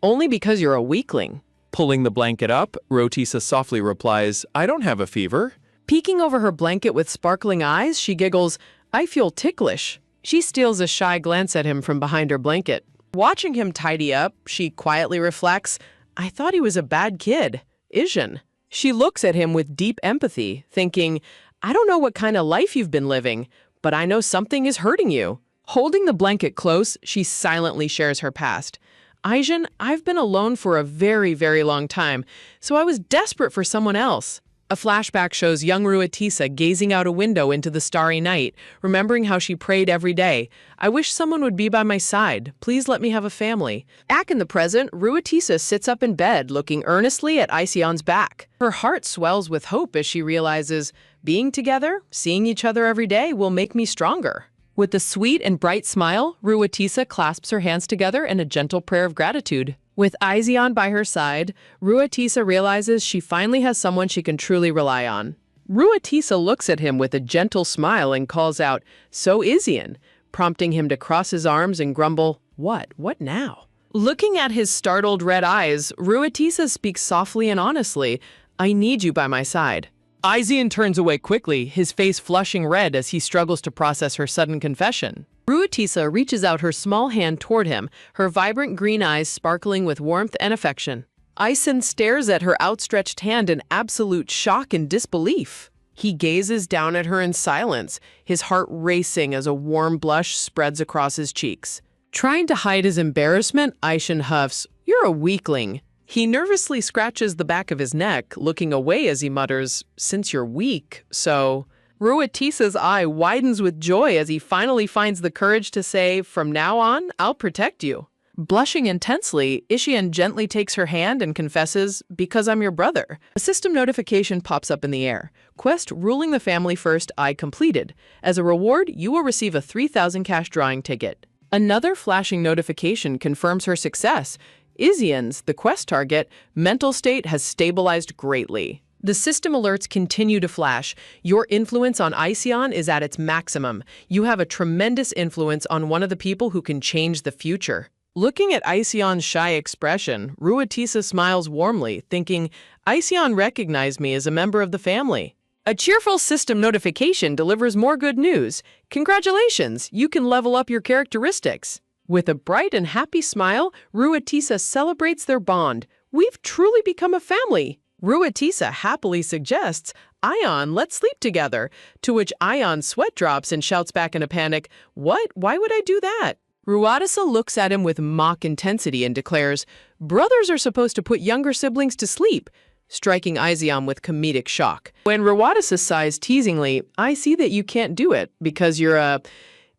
"Only because you're a weakling." Pulling the blanket up, Ruatisa softly replies, "I don't have a fever." Peeking over her blanket with sparkling eyes, she giggles, "I feel ticklish." She steals a shy glance at him from behind her blanket. Watching him tidy up, she quietly reflects, "I thought he was a bad kid. Ishan." She looks at him with deep empathy, thinking, "I don't know what kind of life you've been living, but I know something is hurting you." Holding the blanket close, she silently shares her past. "Ishan, I've been alone for a very, very long time, so I was desperate for someone else." A flashback shows young Ruatisa gazing out a window into the starry night, remembering how she prayed every day, "I wish someone would be by my side. Please let me have a family." Back in the present, Ruatisa sits up in bed, looking earnestly at Ision's back. Her heart swells with hope as she realizes, being together, seeing each other every day will make me stronger. With a sweet and bright smile, Ruatisa clasps her hands together in a gentle prayer of gratitude. With Ision by her side, Ruatisa realizes she finally has someone she can truly rely on. Ruatisa looks at him with a gentle smile and calls out, "So Izyan," prompting him to cross his arms and grumble, "What? What now?" Looking at his startled red eyes, Ruatisa speaks softly and honestly, "I need you by my side." Izyan turns away quickly, his face flushing red as he struggles to process her sudden confession. Ruatisa reaches out her small hand toward him, her vibrant green eyes sparkling with warmth and affection. Ison stares at her outstretched hand in absolute shock and disbelief. He gazes down at her in silence, his heart racing as a warm blush spreads across his cheeks. Trying to hide his embarrassment, Ison huffs, "You're a weakling." He nervously scratches the back of his neck, looking away as he mutters, "Since you're weak, so—" Ruatisa's eye widens with joy as he finally finds the courage to say, "From now on, I'll protect you." Blushing intensely, Ishian gently takes her hand and confesses, "Because I'm your brother." A system notification pops up in the air. Quest ruling the family first, I completed. As a reward, you will receive a 3,000 cash drawing ticket. Another flashing notification confirms her success. Isian's, the quest target, mental state has stabilized greatly. The system alerts continue to flash. Your influence on Ision is at its maximum. You have a tremendous influence on one of the people who can change the future. Looking at Ision's shy expression, Ruatisa smiles warmly, thinking, Ision recognized me as a member of the family. A cheerful system notification delivers more good news. Congratulations, you can level up your characteristics. With a bright and happy smile, Ruatisa celebrates their bond. We've truly become a family. Ruatisa happily suggests, Ion, let's sleep together, to which Ion sweat drops and shouts back in a panic, What? Why would I do that? Ruatisa looks at him with mock intensity and declares, Brothers are supposed to put younger siblings to sleep, striking Ision with comedic shock. When Ruatisa sighs teasingly, I see that you can't do it because you're a...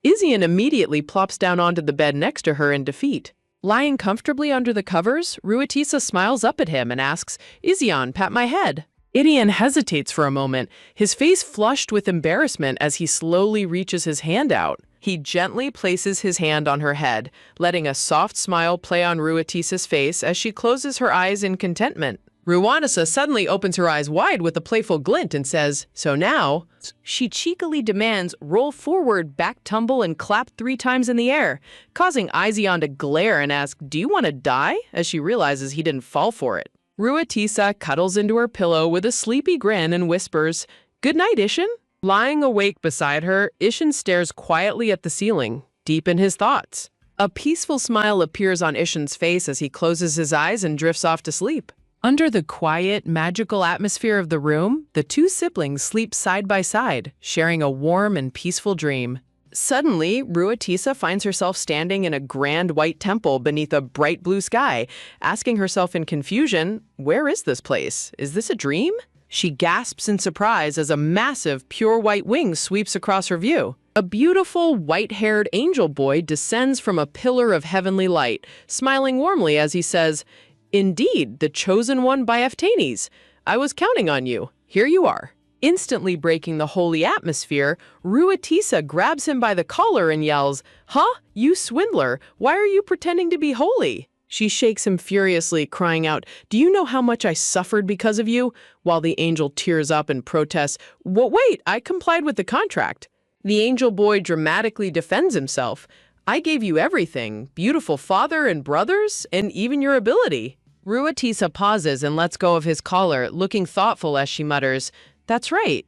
Isian immediately plops down onto the bed next to her in defeat. Lying comfortably under the covers, Ruatisa smiles up at him and asks, Isian, pat my head. Isian hesitates for a moment, his face flushed with embarrassment as he slowly reaches his hand out. He gently places his hand on her head, letting a soft smile play on Ruatisa's face as she closes her eyes in contentment. Ruatisa suddenly opens her eyes wide with a playful glint and says, So now, she cheekily demands, roll forward, back tumble, and clap 3 times in the air, causing Ision to glare and ask, Do you want to die? As she realizes he didn't fall for it. Ruatisa cuddles into her pillow with a sleepy grin and whispers, Good night, Ishin. Lying awake beside her, Ishin stares quietly at the ceiling, deep in his thoughts. A peaceful smile appears on Ishin's face as he closes his eyes and drifts off to sleep. Under the quiet, magical atmosphere of the room, the 2 siblings sleep side by side, sharing a warm and peaceful dream. Suddenly, Ruatisa finds herself standing in a grand white temple beneath a bright blue sky, asking herself in confusion, Where is this place? Is this a dream? She gasps in surprise as a massive, pure white wing sweeps across her view. A beautiful, white-haired angel boy descends from a pillar of heavenly light, smiling warmly as he says, Indeed, the chosen one by Eftanes. I was counting on you. Here you are. Instantly breaking the holy atmosphere, Ruatisa grabs him by the collar and yells, Huh? You swindler! Why are you pretending to be holy? She shakes him furiously, crying out, Do you know how much I suffered because of you? While the angel tears up and protests, Wait, I complied with the contract. The angel boy dramatically defends himself. I gave you everything, beautiful father and brothers, and even your ability. Ruatisa pauses and lets go of his collar, looking thoughtful as she mutters, That's right?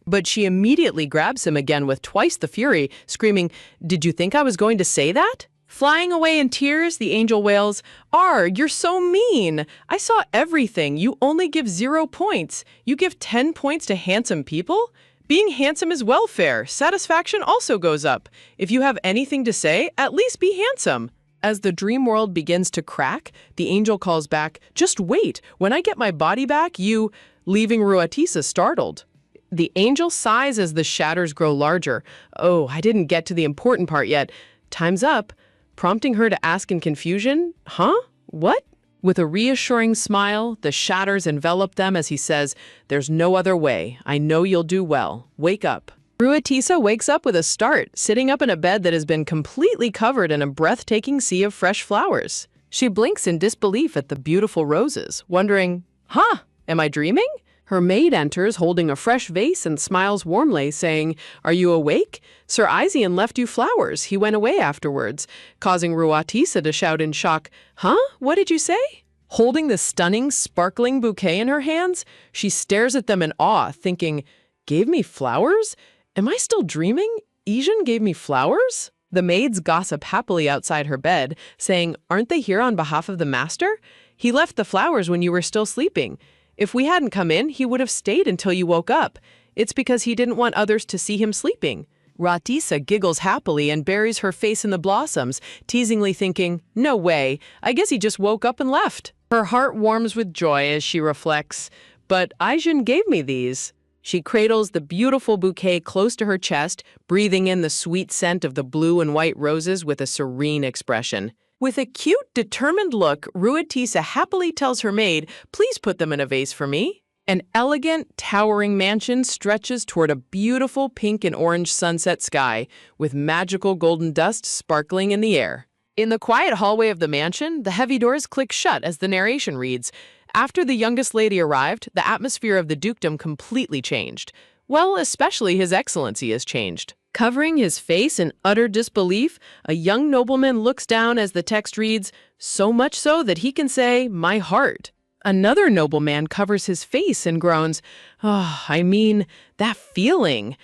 But she immediately grabs him again with twice the fury, screaming, Did you think I was going to say that? Flying away in tears, the angel wails, you're so mean. I saw everything. You only give 0 points. You give 10 points to handsome people? Being handsome is welfare. Satisfaction also goes up. If you have anything to say, at least be handsome. As the dream world begins to crack, the angel calls back, Just wait. When I get my body back, you... leaving Ruatisa startled. The angel sighs as the shatters grow larger. Oh, I didn't get to the important part yet. Time's up. Prompting her to ask in confusion, Huh? What? With a reassuring smile, the shatters envelop them as he says, There's no other way. I know you'll do well. Wake up. Ruatisa wakes up with a start, sitting up in a bed that has been completely covered in a breathtaking sea of fresh flowers. She blinks in disbelief at the beautiful roses, wondering, Am I dreaming? Her maid enters holding a fresh vase and smiles warmly, saying, Are you awake? Sir Ision left you flowers. He went away afterwards, causing Ruatisa to shout in shock, Huh? What did you say? Holding the stunning, sparkling bouquet in her hands, she stares at them in awe, thinking, Gave me flowers? Am I still dreaming? Ision gave me flowers? The maids gossip happily outside her bed, saying, Aren't they here on behalf of the master? He left the flowers when you were still sleeping. If we hadn't come in, he would have stayed until you woke up. It's because he didn't want others to see him sleeping. Ratisa giggles happily and buries her face in the blossoms, teasingly thinking, no way, I guess he just woke up and left. Her heart warms with joy as she reflects, but Aijun gave me these. She cradles the beautiful bouquet close to her chest, breathing in the sweet scent of the blue and white roses with a serene expression. With a cute, determined look, Ruatisa happily tells her maid, please put them in a vase for me. An elegant, towering mansion stretches toward a beautiful pink and orange sunset sky, with magical golden dust sparkling in the air. In the quiet hallway of the mansion, the heavy doors click shut as the narration reads, after the youngest lady arrived, the atmosphere of the dukedom completely changed. Well, especially His Excellency has changed. Covering his face in utter disbelief, a young nobleman looks down as the text reads, so much so that he can say, my heart. Another nobleman covers his face and groans, oh, I mean, that feeling,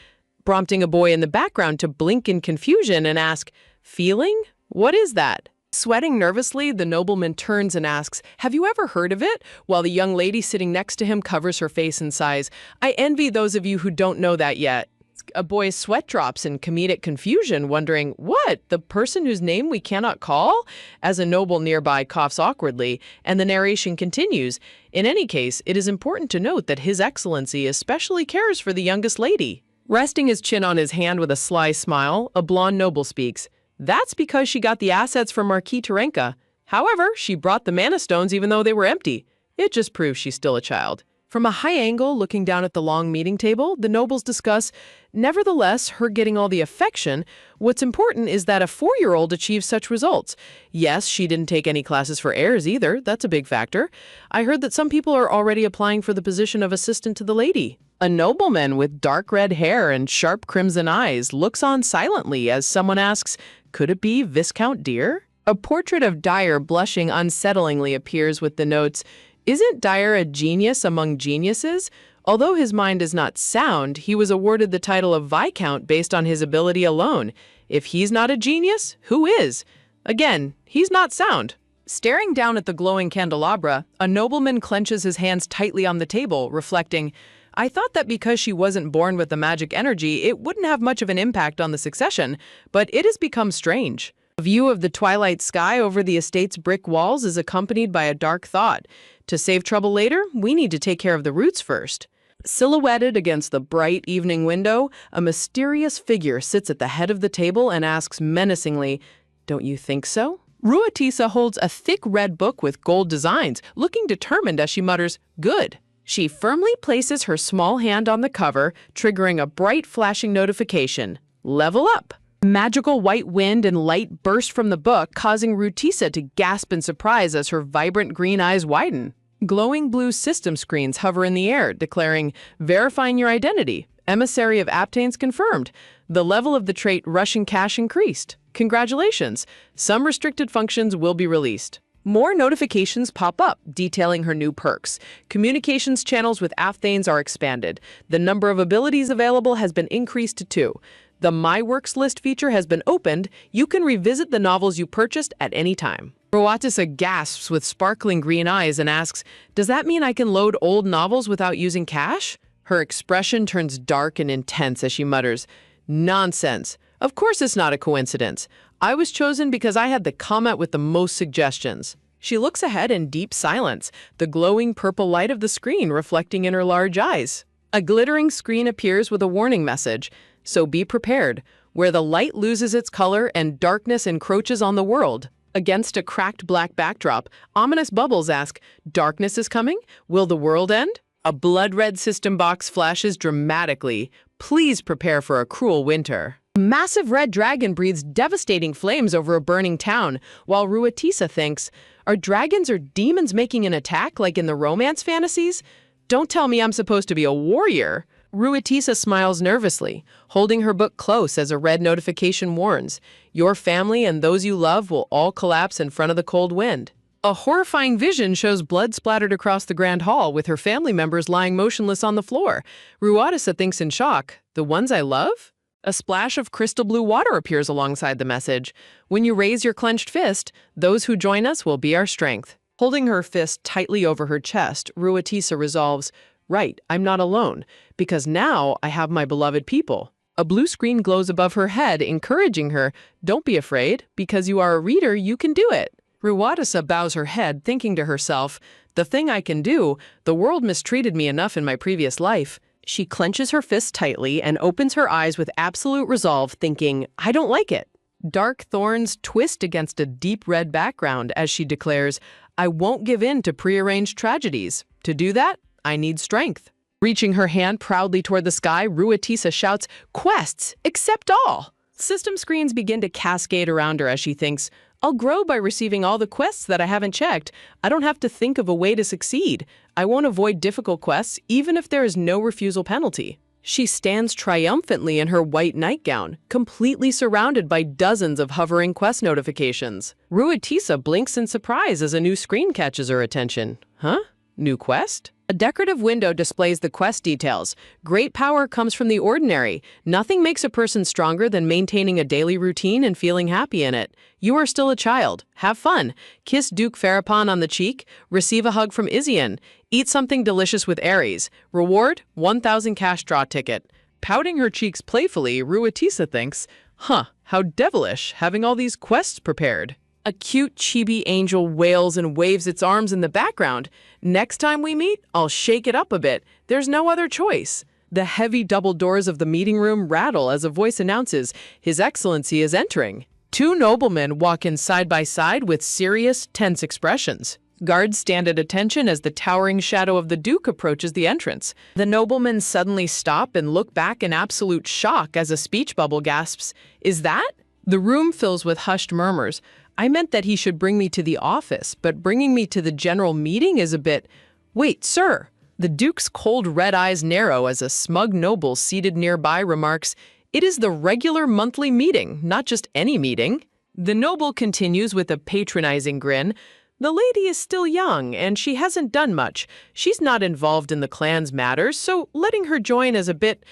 prompting a boy in the background to blink in confusion and ask, feeling? What is that? Sweating nervously, the nobleman turns and asks, have you ever heard of it? While the young lady sitting next to him covers her face and sighs, I envy those of you who don't know that yet. A boy's sweat drops in comedic confusion, wondering, what, the person whose name we cannot call? As a noble nearby coughs awkwardly, and the narration continues. In any case, it is important to note that His Excellency especially cares for the youngest lady. Resting his chin on his hand with a sly smile, a blonde noble speaks. That's because she got the assets from Marquis Terenka. However, she brought the mana stones even though they were empty. It just proves she's still a child. From a high angle, looking down at the long meeting table, the nobles discuss, nevertheless, her getting all the affection, what's important is that a 4-year-old achieves such results. Yes, she didn't take any classes for heirs either. That's a big factor. I heard that some people are already applying for the position of assistant to the lady. A nobleman with dark red hair and sharp crimson eyes looks on silently as someone asks, could it be Viscount Deer? A portrait of Dyer blushing unsettlingly appears with the notes, isn't Dyer a genius among geniuses? Although his mind is not sound, he was awarded the title of Viscount based on his ability alone. If he's not a genius, who is? Again, he's not sound. Staring down at the glowing candelabra, a nobleman clenches his hands tightly on the table, reflecting, I thought that because she wasn't born with the magic energy, it wouldn't have much of an impact on the succession, but it has become strange. A view of the twilight sky over the estate's brick walls is accompanied by a dark thought. To save trouble later, we need to take care of the roots first. Silhouetted against the bright evening window, a mysterious figure sits at the head of the table and asks menacingly, don't you think so? Ruatisa holds a thick red book with gold designs, looking determined as she mutters, good. She firmly places her small hand on the cover, triggering a bright flashing notification. Level up. Magical white wind and light burst from the book, causing Ruatisa to gasp in surprise as her vibrant green eyes widen. Glowing blue system screens hover in the air, declaring, verifying your identity. Emissary of Aptanes confirmed. The level of the trait Russian cash increased. Congratulations. Some restricted functions will be released. More notifications pop up, detailing her new perks. Communications channels with Aptanes are expanded. The number of abilities available has been increased to 2. The My Works list feature has been opened. You can revisit the novels you purchased at any time. Ruatisa gasps with sparkling green eyes and asks, does that mean I can load old novels without using cash? Her expression turns dark and intense as she mutters, nonsense. Of course it's not a coincidence. I was chosen because I had the comment with the most suggestions. She looks ahead in deep silence, the glowing purple light of the screen reflecting in her large eyes. A glittering screen appears with a warning message. So be prepared, where the light loses its color and darkness encroaches on the world. Against a cracked black backdrop, ominous bubbles ask, darkness is coming? Will the world end? A blood-red system box flashes dramatically. Please prepare for a cruel winter. A massive red dragon breathes devastating flames over a burning town, while Ruatisa thinks, are dragons or demons making an attack like in the romance fantasies? Don't tell me I'm supposed to be a warrior. Ruatisa smiles nervously, holding her book close as a red notification warns. Your family and those you love will all collapse in front of the cold wind. A horrifying vision shows blood splattered across the grand hall with her family members lying motionless on the floor. Ruatisa thinks in shock, the ones I love? A splash of crystal blue water appears alongside the message. When you raise your clenched fist, those who join us will be our strength. Holding her fist tightly over her chest, Ruatisa resolves, right, I'm not alone, because now I have my beloved people. A blue screen glows above her head, encouraging her, don't be afraid, because you are a reader, you can do it. Ruatisa bows her head, thinking to herself, the thing I can do, the world mistreated me enough in my previous life. She clenches her fist tightly and opens her eyes with absolute resolve, thinking, I don't like it. Dark thorns twist against a deep red background as she declares, I won't give in to prearranged tragedies. To do that, I need strength. Reaching her hand proudly toward the sky, Ruatisa shouts, quests, accept all. System screens begin to cascade around her as she thinks, I'll grow by receiving all the quests that I haven't checked. I don't have to think of a way to succeed. I won't avoid difficult quests, even if there is no refusal penalty. She stands triumphantly in her white nightgown, completely surrounded by dozens of hovering quest notifications. Ruatisa blinks in surprise as a new screen catches her attention. Huh? New quest? A decorative window displays the quest details. Great power comes from the ordinary. Nothing makes a person stronger than maintaining a daily routine and feeling happy in it. You are still a child. Have fun. Kiss Duke Farapon on the cheek. Receive a hug from Izian. Eat something delicious with Aries. Reward, 1,000 cash draw ticket. Pouting her cheeks playfully, Ruatisa thinks, how devilish, having all these quests prepared. A cute chibi angel wails and waves its arms in the background. Next time we meet, I'll shake it up a bit. There's no other choice. The heavy double doors of the meeting room rattle as a voice announces, His Excellency is entering. Two noblemen walk in side by side with serious, tense expressions. Guards stand at attention as the towering shadow of the Duke approaches the entrance. The noblemen suddenly stop and look back in absolute shock as a speech bubble gasps, Is that? The room fills with hushed murmurs. I meant that he should bring me to the office, but bringing me to the general meeting is a bit... Wait, sir. The Duke's cold red eyes narrow as a smug noble seated nearby remarks, It is the regular monthly meeting, not just any meeting. The noble continues with a patronizing grin. The lady is still young, and she hasn't done much. She's not involved in the clan's matters, so letting her join is a bit...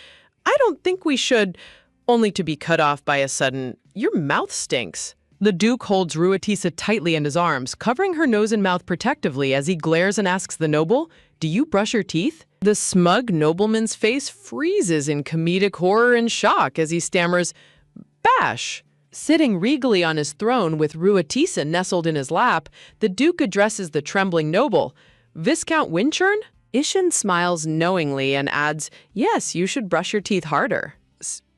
I don't think we should... Only to be cut off by a sudden, Your mouth stinks. The Duke holds Ruatisa tightly in his arms, covering her nose and mouth protectively as he glares and asks the noble, Do you brush your teeth? The smug nobleman's face freezes in comedic horror and shock as he stammers, Bash. Sitting regally on his throne with Ruatisa nestled in his lap, the Duke addresses the trembling noble, Viscount Winchurn? Ishan smiles knowingly and adds, Yes, you should brush your teeth harder.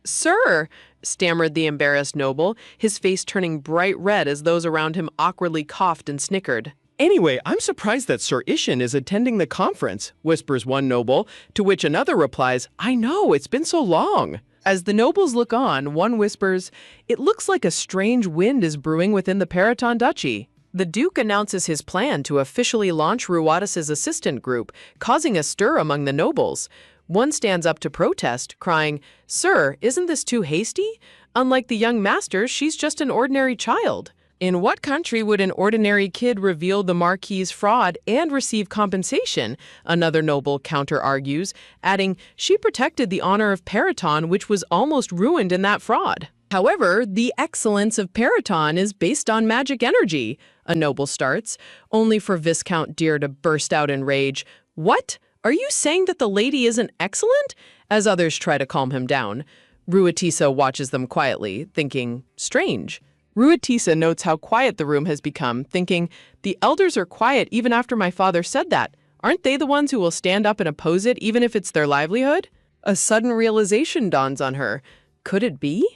Sir, stammered the embarrassed noble, his face turning bright red as those around him awkwardly coughed and snickered. Anyway, I'm surprised that Sir Ishan is attending the conference, whispers one noble, to which another replies, I know, it's been so long. As the nobles look on, one whispers, It looks like a strange wind is brewing within the Paraton Duchy. The Duke announces his plan to officially launch Ruatisa's assistant group, causing a stir among the nobles. One stands up to protest, crying, Sir, isn't this too hasty? Unlike the young masters, she's just an ordinary child. In what country would an ordinary kid reveal the Marquis's fraud and receive compensation? Another noble counter-argues, adding, She protected the honor of Paraton, which was almost ruined in that fraud. However, the excellence of Paraton is based on magic energy, a noble starts, only for Viscount Deer to burst out in rage. What? Are you saying that the lady isn't excellent? As others try to calm him down. Ruatisa watches them quietly, thinking, strange. Ruatisa notes how quiet the room has become, thinking, the elders are quiet even after my father said that. Aren't they the ones who will stand up and oppose it even if it's their livelihood? A sudden realization dawns on her. Could it be?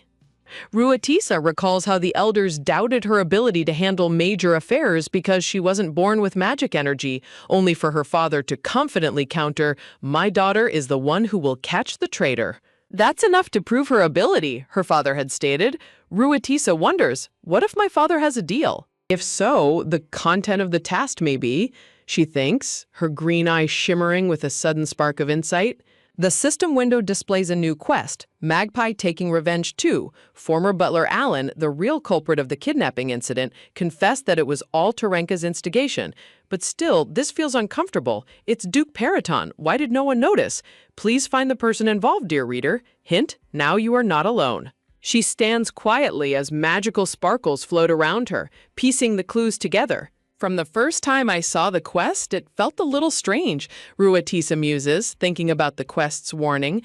Ruatisa recalls how the elders doubted her ability to handle major affairs because she wasn't born with magic energy, only for her father to confidently counter, my daughter is the one who will catch the traitor. That's enough to prove her ability, her father had stated. Ruatisa wonders, what if my father has a deal? If so, the content of the task may be, she thinks, her green eyes shimmering with a sudden spark of insight. The system window displays a new quest, Magpie Taking Revenge 2. Former butler Alan, the real culprit of the kidnapping incident, confessed that it was all Terenka's instigation. But still, this feels uncomfortable. It's Duke Paraton. Why did no one notice? Please find the person involved, dear reader. Hint, now you are not alone. She stands quietly as magical sparkles float around her, piecing the clues together. From the first time I saw the quest, it felt a little strange, Ruatisa muses, thinking about the quest's warning.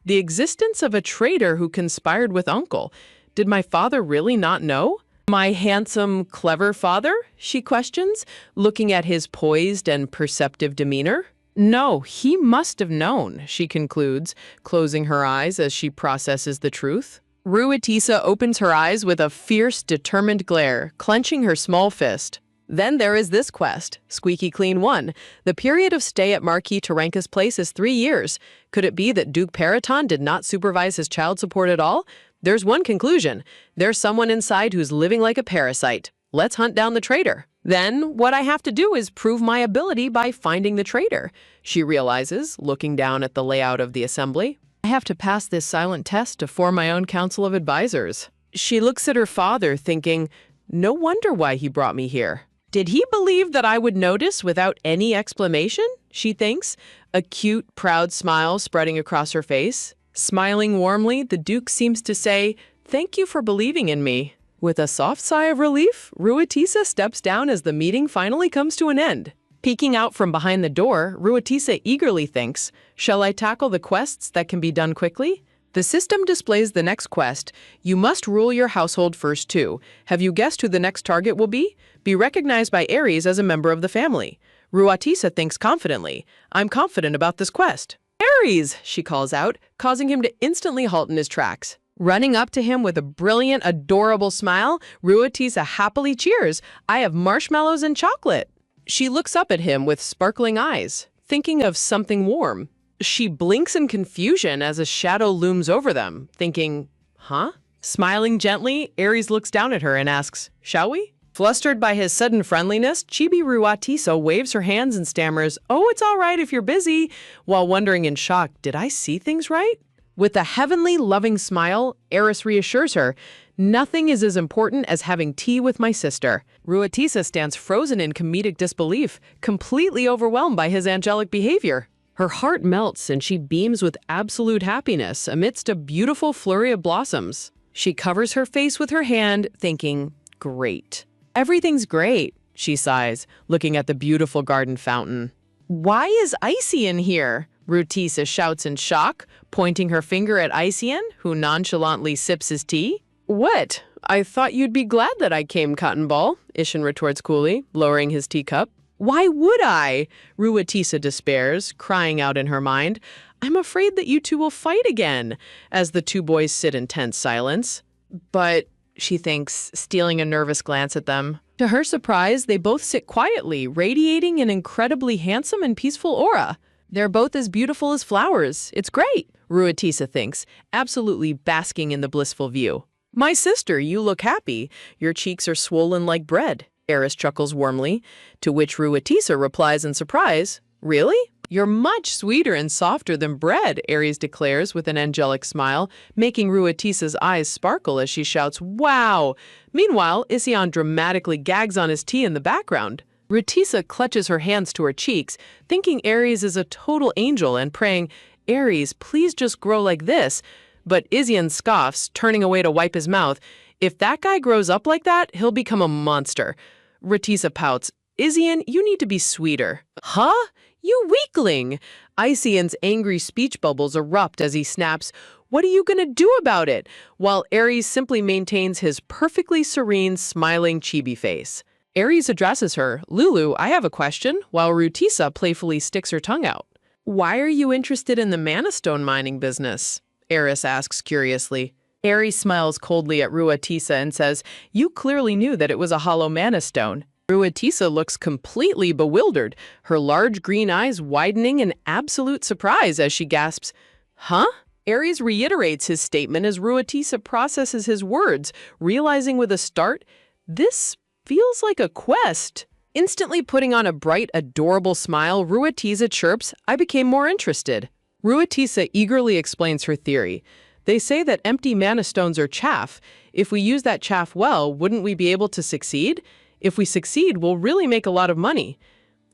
The existence of a traitor who conspired with Uncle. Did my father really not know? My handsome, clever father? She questions, looking at his poised and perceptive demeanor. No, he must have known, she concludes, closing her eyes as she processes the truth. Ruatisa opens her eyes with a fierce, determined glare, clenching her small fist. Then there is this quest, Squeaky Clean 1. The period of stay at Marquis Terenka's place is 3 years. Could it be that Duke Periton did not supervise his child support at all? There's one conclusion. There's someone inside who's living like a parasite. Let's hunt down the traitor. Then, what I have to do is prove my ability by finding the traitor, she realizes, looking down at the layout of the assembly. I have to pass this silent test to form my own council of advisors. She looks at her father, thinking, no wonder why he brought me here. Did he believe that I would notice without any explanation? She thinks, a cute, proud smile spreading across her face. Smiling warmly, the Duke seems to say, thank you for believing in me. With a soft sigh of relief, Ruatisa steps down as the meeting finally comes to an end. Peeking out from behind the door, Ruatisa eagerly thinks, shall I tackle the quests that can be done quickly? The system displays the next quest. You must rule your household first too. Have you guessed who the next target will be? Be recognized by Aries as a member of the family. Ruatisa thinks confidently. I'm confident about this quest. Aries, she calls out, causing him to instantly halt in his tracks. Running up to him with a brilliant, adorable smile, Ruatisa happily cheers. I have marshmallows and chocolate. She looks up at him with sparkling eyes, thinking of something warm. She blinks in confusion as a shadow looms over them, thinking, huh? Smiling gently, Aries looks down at her and asks, shall we? Flustered by his sudden friendliness, Chibi Ruatisa waves her hands and stammers, oh, it's all right if you're busy, while wondering in shock, did I see things right? With a heavenly, loving smile, Aries reassures her, nothing is as important as having tea with my sister. Ruatisa stands frozen in comedic disbelief, completely overwhelmed by his angelic behavior. Her heart melts and she beams with absolute happiness amidst a beautiful flurry of blossoms. She covers her face with her hand, thinking, great. Everything's great, she sighs, looking at the beautiful garden fountain. Why is Icy in here? Ruatisa shouts in shock, pointing her finger at Ician, who nonchalantly sips his tea. What? I thought you'd be glad that I came, Cotton Ball, Ishin retorts coolly, lowering his teacup. Why would I? Ruatisa despairs, crying out in her mind. I'm afraid that you two will fight again, as the two boys sit in tense silence. But, she thinks, stealing a nervous glance at them. To her surprise, they both sit quietly, radiating an incredibly handsome and peaceful aura. They're both as beautiful as flowers. It's great, Ruatisa thinks, absolutely basking in the blissful view. My sister, you look happy. Your cheeks are swollen like bread, Aries chuckles warmly, to which Ruatisa replies in surprise, really? You're much sweeter and softer than bread, Aries declares with an angelic smile, making Ruatisa's eyes sparkle as she shouts, wow! Meanwhile, Ision dramatically gags on his tea in the background. Ruatisa clutches her hands to her cheeks, thinking Aries is a total angel and praying, Aries, please just grow like this. But Ision scoffs, turning away to wipe his mouth. If that guy grows up like that, he'll become a monster. Ruatisa pouts, Ision, you need to be sweeter. Huh? You weakling! Icion's angry speech bubbles erupt as he snaps, what are you gonna do about it? While Aries simply maintains his perfectly serene, smiling chibi face. Aries addresses her, Lulu, I have a question, while Ruatisa playfully sticks her tongue out. Why are you interested in the mana stone mining business? Aries asks curiously. Aries smiles coldly at Ruatisa and says, you clearly knew that it was a hollow mana stone. Ruatisa looks completely bewildered, her large green eyes widening in absolute surprise as she gasps, huh? Aries reiterates his statement as Ruatisa processes his words, realizing with a start, this feels like a quest. Instantly putting on a bright, adorable smile, Ruatisa chirps, I became more interested. Ruatisa eagerly explains her theory. They say that empty mana stones are chaff. If we use that chaff well, wouldn't we be able to succeed? If we succeed, we'll really make a lot of money.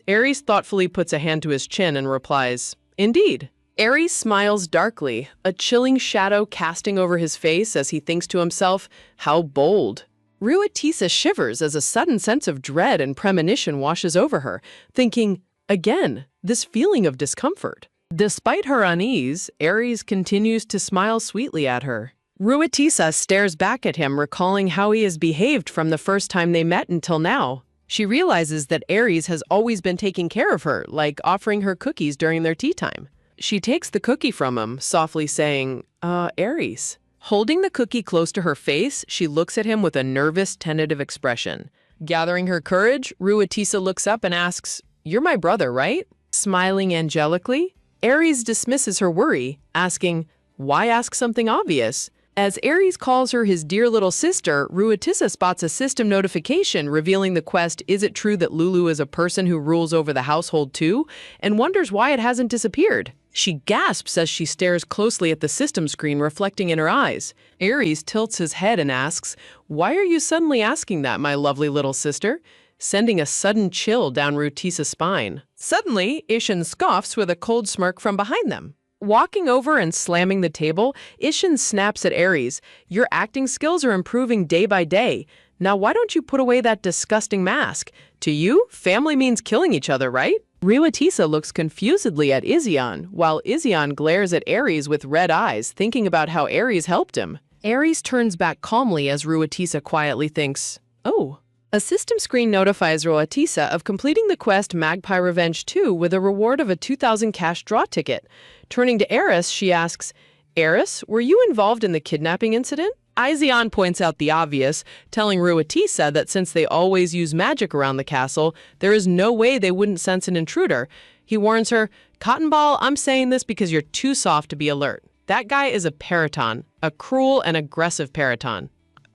Aries thoughtfully puts a hand to his chin and replies, indeed. Aries smiles darkly, a chilling shadow casting over his face as he thinks to himself, how bold. Ruatisa shivers as a sudden sense of dread and premonition washes over her, thinking, again, this feeling of discomfort. Despite her unease, Aries continues to smile sweetly at her. Ruatisa stares back at him, recalling how he has behaved from the first time they met until now. She realizes that Aries has always been taking care of her, like offering her cookies during their tea time. She takes the cookie from him, softly saying, Aries. Holding the cookie close to her face, she looks at him with a nervous, tentative expression. Gathering her courage, Ruatisa looks up and asks, "You're my brother, right?" Smiling angelically, Aries dismisses her worry, asking, "Why ask something obvious?" As Aries calls her his dear little sister, Ruatisa spots a system notification revealing the quest, "Is it true that Lulu is a person who rules over the household too?" and wonders why it hasn't disappeared. She gasps as she stares closely at the system screen reflecting in her eyes. Aries tilts his head and asks, "Why are you suddenly asking that, my lovely little sister?" sending a sudden chill down Ruatisa's spine. Suddenly, Ishin scoffs with a cold smirk from behind them. Walking over and slamming the table, Ishin snaps at Aries. "Your acting skills are improving day by day. Now why don't you put away that disgusting mask? To you, family means killing each other, right?" Ruatisa looks confusedly at Izion, while Izion glares at Aries with red eyes, thinking about how Aries helped him. Aries turns back calmly as Ruatisa quietly thinks, "Oh." A system screen notifies Ruatisa of completing the quest Magpie Revenge 2 with a reward of a 2,000 cash draw ticket. Turning to Eris, she asks, "Eris, were you involved in the kidnapping incident?" Izion points out the obvious, telling Ruatisa that since they always use magic around the castle, there is no way they wouldn't sense an intruder. He warns her, "Cotton Ball, I'm saying this because you're too soft to be alert. That guy is a Paraton, a cruel and aggressive Paraton."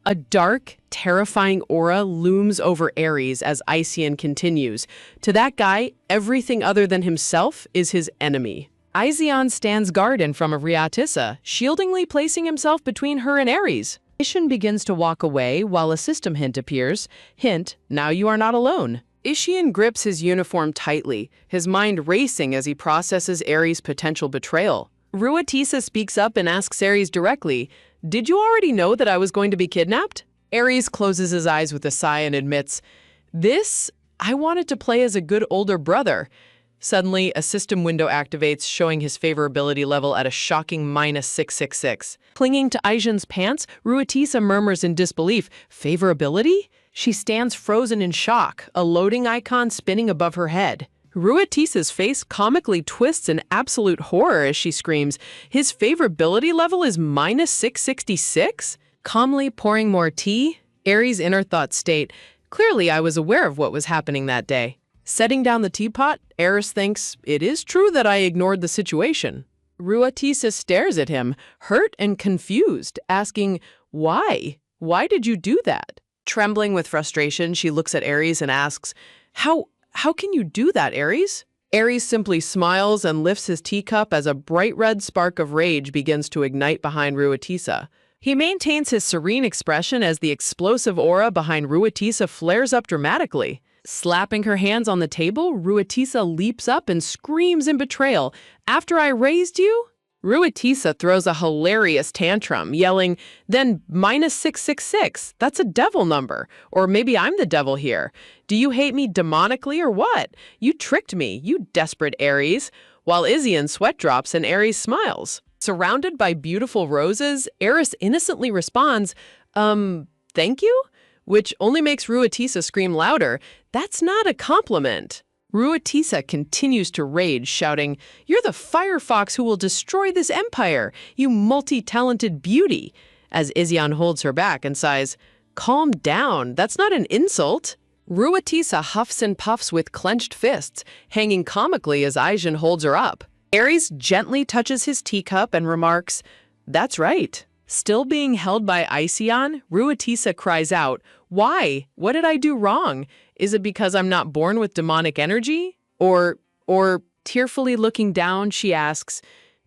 A dark, terrifying aura looms over Aries as Izion continues. To that guy, everything other than himself is his enemy. Izion stands guard in front of Ruatisa, shieldingly placing himself between her and Aries. Ishin begins to walk away while a system hint appears. Hint, now you are not alone. Ishin grips his uniform tightly, his mind racing as he processes Aries' potential betrayal. Ruatisa speaks up and asks Aries directly, "Did you already know that I was going to be kidnapped?" Aries closes his eyes with a sigh and admits, I wanted to play as a good older brother." Suddenly, a system window activates, showing his favorability level at a shocking -666. Clinging to Aijin's pants, Ruatisa murmurs in disbelief, "Favorability?" She stands frozen in shock, a loading icon spinning above her head. Ruatisa's face comically twists in absolute horror as she screams, "His favorability level is -666? Calmly pouring more tea, Aries' inner thoughts state, "Clearly I was aware of what was happening that day." Setting down the teapot, Aries thinks, "It is true that I ignored the situation." Ruatisa stares at him, hurt and confused, asking, "Why? Why did you do that?" Trembling with frustration, she looks at Aries and asks, How can you do that, Aries?" Aries simply smiles and lifts his teacup as a bright red spark of rage begins to ignite behind Ruatisa. He maintains his serene expression as the explosive aura behind Ruatisa flares up dramatically. Slapping her hands on the table, Ruatisa leaps up and screams in betrayal, "After I raised you?" Ruatisa throws a hilarious tantrum, yelling, "Then -666, that's a devil number. Or maybe I'm the devil here. Do you hate me demonically or what? You tricked me, you desperate Aries." While Izion sweat drops and Aries smiles. Surrounded by beautiful roses, Aries innocently responds, Thank you?" Which only makes Ruatisa scream louder, "That's not a compliment." Ruatisa continues to rage, shouting, "You're the firefox who will destroy this empire, you multi-talented beauty," as Izion holds her back and sighs, "Calm down, that's not an insult." Ruatisa huffs and puffs with clenched fists, hanging comically as Aijin holds her up. Aries gently touches his teacup and remarks, "That's right." Still being held by Izion, Ruatisa cries out, "Why? What did I do wrong? Is it because I'm not born with demonic energy?" Or tearfully looking down, she asks,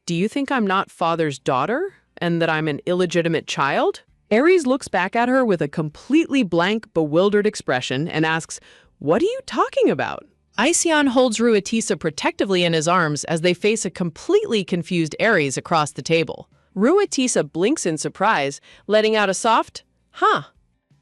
"Do you think I'm not father's daughter and that I'm an illegitimate child?" Aries looks back at her with a completely blank, bewildered expression and asks, "What are you talking about?" Izion holds Ruatisa protectively in his arms as they face a completely confused Aries across the table. Ruatisa blinks in surprise, letting out a soft, "Huh."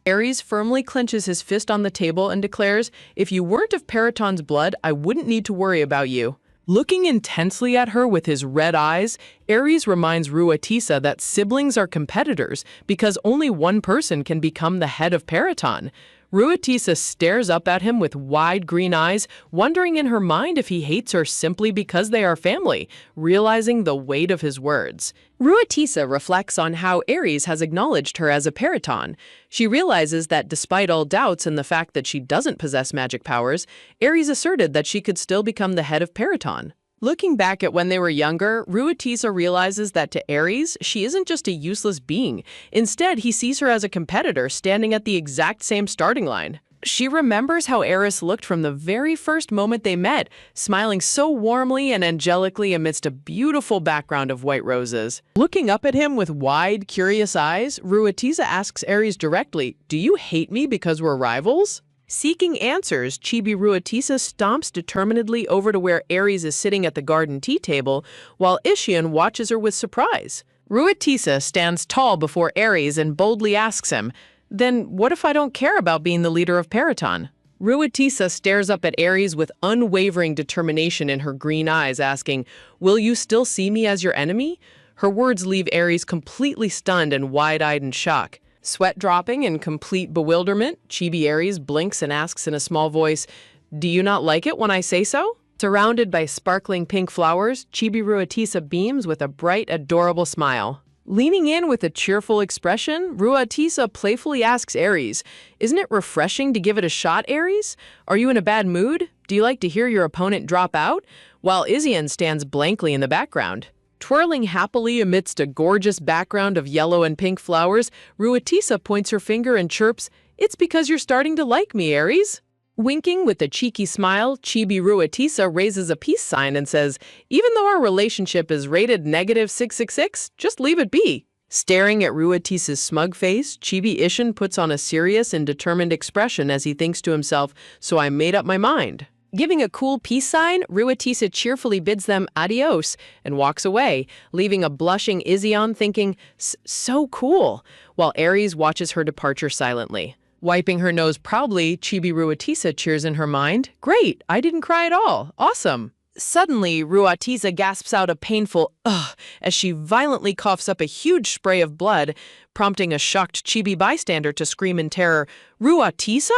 Aries firmly clenches his fist on the table and declares, "If you weren't of Periton's blood, I wouldn't need to worry about you." Looking intensely at her with his red eyes, Aries reminds Ruatisa that siblings are competitors because only one person can become the head of Periton. Ruatisa stares up at him with wide green eyes, wondering in her mind if he hates her simply because they are family, realizing the weight of his words. Ruatisa reflects on how Aries has acknowledged her as a Periton. She realizes that despite all doubts and the fact that she doesn't possess magic powers, Aries asserted that she could still become the head of Periton. Looking back at when they were younger, Ruatisa realizes that to Aries, she isn't just a useless being. Instead, he sees her as a competitor standing at the exact same starting line. She remembers how Aries looked from the very first moment they met, smiling so warmly and angelically amidst a beautiful background of white roses. Looking up at him with wide, curious eyes, Ruatisa asks Aries directly, "Do you hate me because we're rivals?" Seeking answers, Chibi Ruatisa stomps determinedly over to where Aries is sitting at the garden tea table, while Ishion watches her with surprise. Ruatisa stands tall before Aries and boldly asks him, "Then what if I don't care about being the leader of Periton?" Ruatisa stares up at Aries with unwavering determination in her green eyes, asking, "Will you still see me as your enemy?" Her words leave Aries completely stunned and wide-eyed in shock. Sweat dropping in complete bewilderment, Chibi Aries blinks and asks in a small voice, "Do you not like it when I say so?" Surrounded by sparkling pink flowers, Chibi Ruatisa beams with a bright, adorable smile. Leaning in with a cheerful expression, Ruatisa playfully asks Aries, "Isn't it refreshing to give it a shot, Aries? Are you in a bad mood? Do you like to hear your opponent drop out?" While Isian stands blankly in the background. Twirling happily amidst a gorgeous background of yellow and pink flowers, Ruatisa points her finger and chirps, "It's because you're starting to like me, Aries." Winking with a cheeky smile, Chibi Ruatisa raises a peace sign and says, "Even though our relationship is rated -666, just leave it be." Staring at Ruatisa's smug face, Chibi Ishin puts on a serious and determined expression as he thinks to himself, "So I made up my mind." Giving a cool peace sign, Ruatisa cheerfully bids them adios and walks away, leaving a blushing Isian thinking, "So cool," while Aries watches her departure silently. Wiping her nose proudly, Chibi Ruatisa cheers in her mind, "Great, I didn't cry at all. Awesome." Suddenly, Ruatisa gasps out a painful ugh as she violently coughs up a huge spray of blood, prompting a shocked Chibi bystander to scream in terror, "Ruatisa?"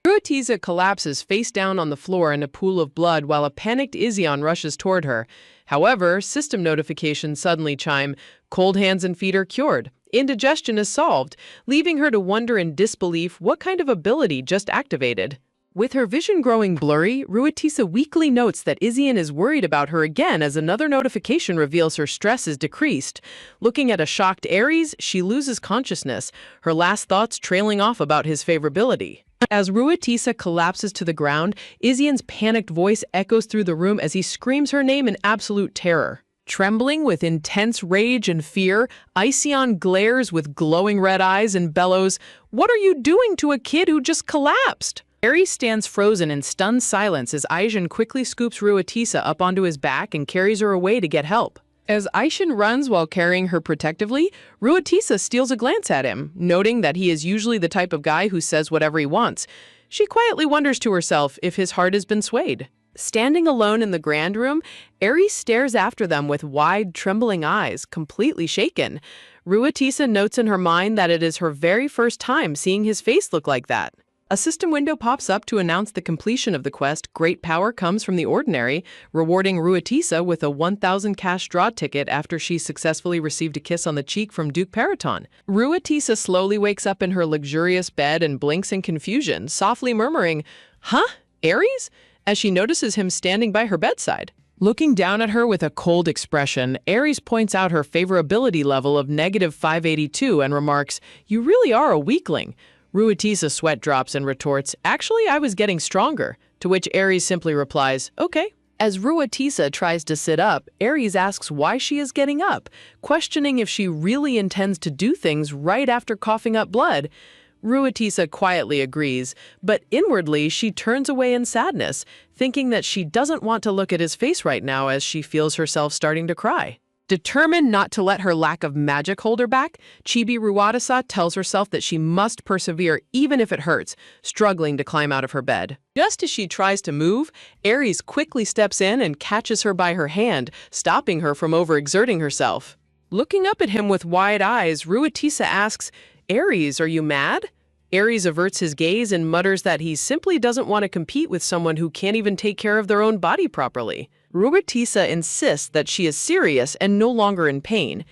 Ruatisa collapses face down on the floor in a pool of blood while a panicked Isian rushes toward her. However, system notifications suddenly chime, "Cold hands and feet are cured. Indigestion is solved," leaving her to wonder in disbelief what kind of ability just activated. With her vision growing blurry, Ruatisa weakly notes that Isian is worried about her again as another notification reveals her stress is decreased. Looking at a shocked Aries, she loses consciousness, her last thoughts trailing off about his favorability. As Ruatisa collapses to the ground, Isian's panicked voice echoes through the room as he screams her name in absolute terror. Trembling with intense rage and fear, Isian glares with glowing red eyes and bellows, "What are you doing to a kid who just collapsed?" Aries stands frozen in stunned silence as Aishin quickly scoops Ruatisa up onto his back and carries her away to get help. As Aishin runs while carrying her protectively, Ruatisa steals a glance at him, noting that he is usually the type of guy who says whatever he wants. She quietly wonders to herself if his heart has been swayed. Standing alone in the grand room, Aries stares after them with wide, trembling eyes, completely shaken. Ruatisa notes in her mind that it is her very first time seeing his face look like that. A system window pops up to announce the completion of the quest, Great Power Comes from the Ordinary, rewarding Ruatisa with a 1,000 cash draw ticket after she successfully received a kiss on the cheek from Duke Periton. Ruatisa slowly wakes up in her luxurious bed and blinks in confusion, softly murmuring, "Huh? Aries?" as she notices him standing by her bedside. Looking down at her with a cold expression, Aries points out her favorability level of -582 and remarks, "You really are a weakling." Ruatisa sweat drops and retorts, "Actually, I was getting stronger," to which Aries simply replies, "Okay." As Ruatisa tries to sit up, Aries asks why she is getting up, questioning if she really intends to do things right after coughing up blood. Ruatisa quietly agrees, but inwardly she turns away in sadness, thinking that she doesn't want to look at his face right now as she feels herself starting to cry. Determined not to let her lack of magic hold her back, Chibi Ruwadasa tells herself that she must persevere even if it hurts, struggling to climb out of her bed. Just as she tries to move, Aries quickly steps in and catches her by her hand, stopping her from overexerting herself. Looking up at him with wide eyes, Ruatisa asks, "Aries, are you mad?" Aries averts his gaze and mutters that he simply doesn't want to compete with someone who can't even take care of their own body properly. Ruatisa insists that she is serious and no longer in pain.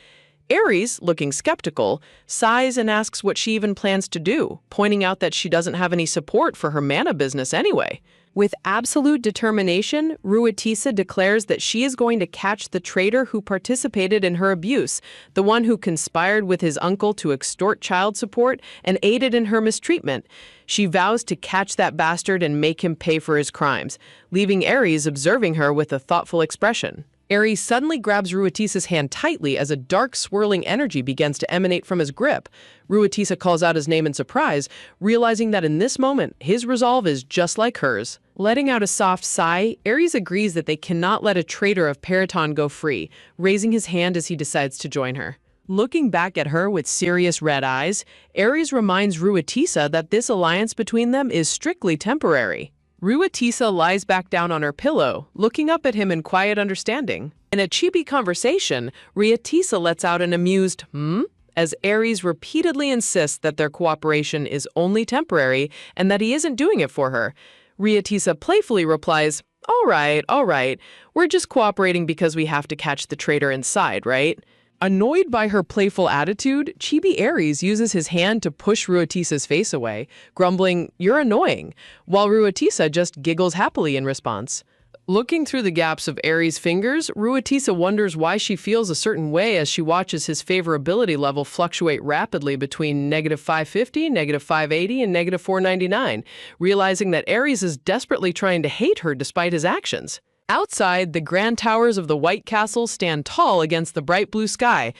Aries, looking skeptical, sighs and asks what she even plans to do, pointing out that she doesn't have any support for her mana business anyway. With absolute determination, Ruatisa declares that she is going to catch the traitor who participated in her abuse, the one who conspired with his uncle to extort child support and aided in her mistreatment. She vows to catch that bastard and make him pay for his crimes, leaving Aries observing her with a thoughtful expression. Aries suddenly grabs Ruatisa's hand tightly as a dark, swirling energy begins to emanate from his grip. Ruatisa calls out his name in surprise, realizing that in this moment, his resolve is just like hers. Letting out a soft sigh, Aries agrees that they cannot let a traitor of Periton go free, raising his hand as he decides to join her. Looking back at her with serious red eyes, Aries reminds Ruatisa that this alliance between them is strictly temporary. Ruatisa lies back down on her pillow, looking up at him in quiet understanding. In a chibi conversation, Ruatisa lets out an amused, as Aries repeatedly insists that their cooperation is only temporary and that he isn't doing it for her. Ruatisa playfully replies, all right, we're just cooperating because we have to catch the traitor inside, right? Annoyed by her playful attitude, Chibi Aries uses his hand to push Ruatisa's face away, grumbling, "You're annoying," while Ruatisa just giggles happily in response. Looking through the gaps of Aries' fingers, Ruatisa wonders why she feels a certain way as she watches his favorability level fluctuate rapidly between -550, -580, and -499, realizing that Aries is desperately trying to hate her despite his actions. Outside, the grand towers of the White Castle stand tall against the bright blue sky.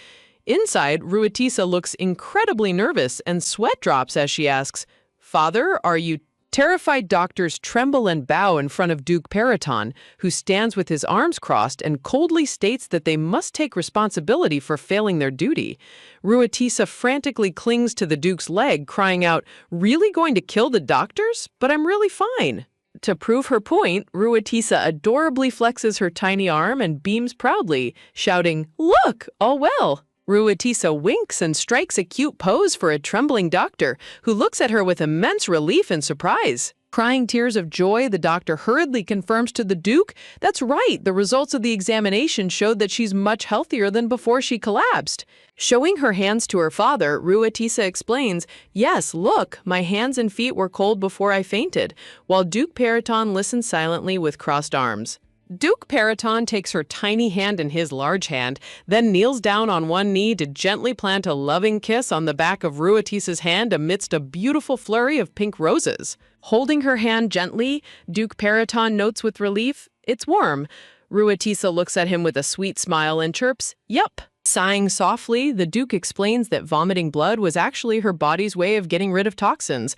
Inside, Ruatisa looks incredibly nervous and sweat drops as she asks, "Father, are you?" Terrified doctors tremble and bow in front of Duke Periton, who stands with his arms crossed and coldly states that they must take responsibility for failing their duty. Ruatisa frantically clings to the Duke's leg, crying out, "Really going to kill the doctors? But I'm really fine." To prove her point, Ruatisa adorably flexes her tiny arm and beams proudly, shouting, "Look, all well." Ruatisa winks and strikes a cute pose for a trembling doctor, who looks at her with immense relief and surprise. Crying tears of joy, the doctor hurriedly confirms to the Duke, "That's right, the results of the examination showed that she's much healthier than before she collapsed." Showing her hands to her father, Ruatisa explains, "Yes, look, my hands and feet were cold before I fainted," while Duke Periton listens silently with crossed arms. Duke Periton takes her tiny hand in his large hand, then kneels down on one knee to gently plant a loving kiss on the back of Ruatisa's hand amidst a beautiful flurry of pink roses. Holding her hand gently, Duke Periton notes with relief, "It's warm." Ruatisa looks at him with a sweet smile and chirps, "Yup." Sighing softly, the Duke explains that vomiting blood was actually her body's way of getting rid of toxins.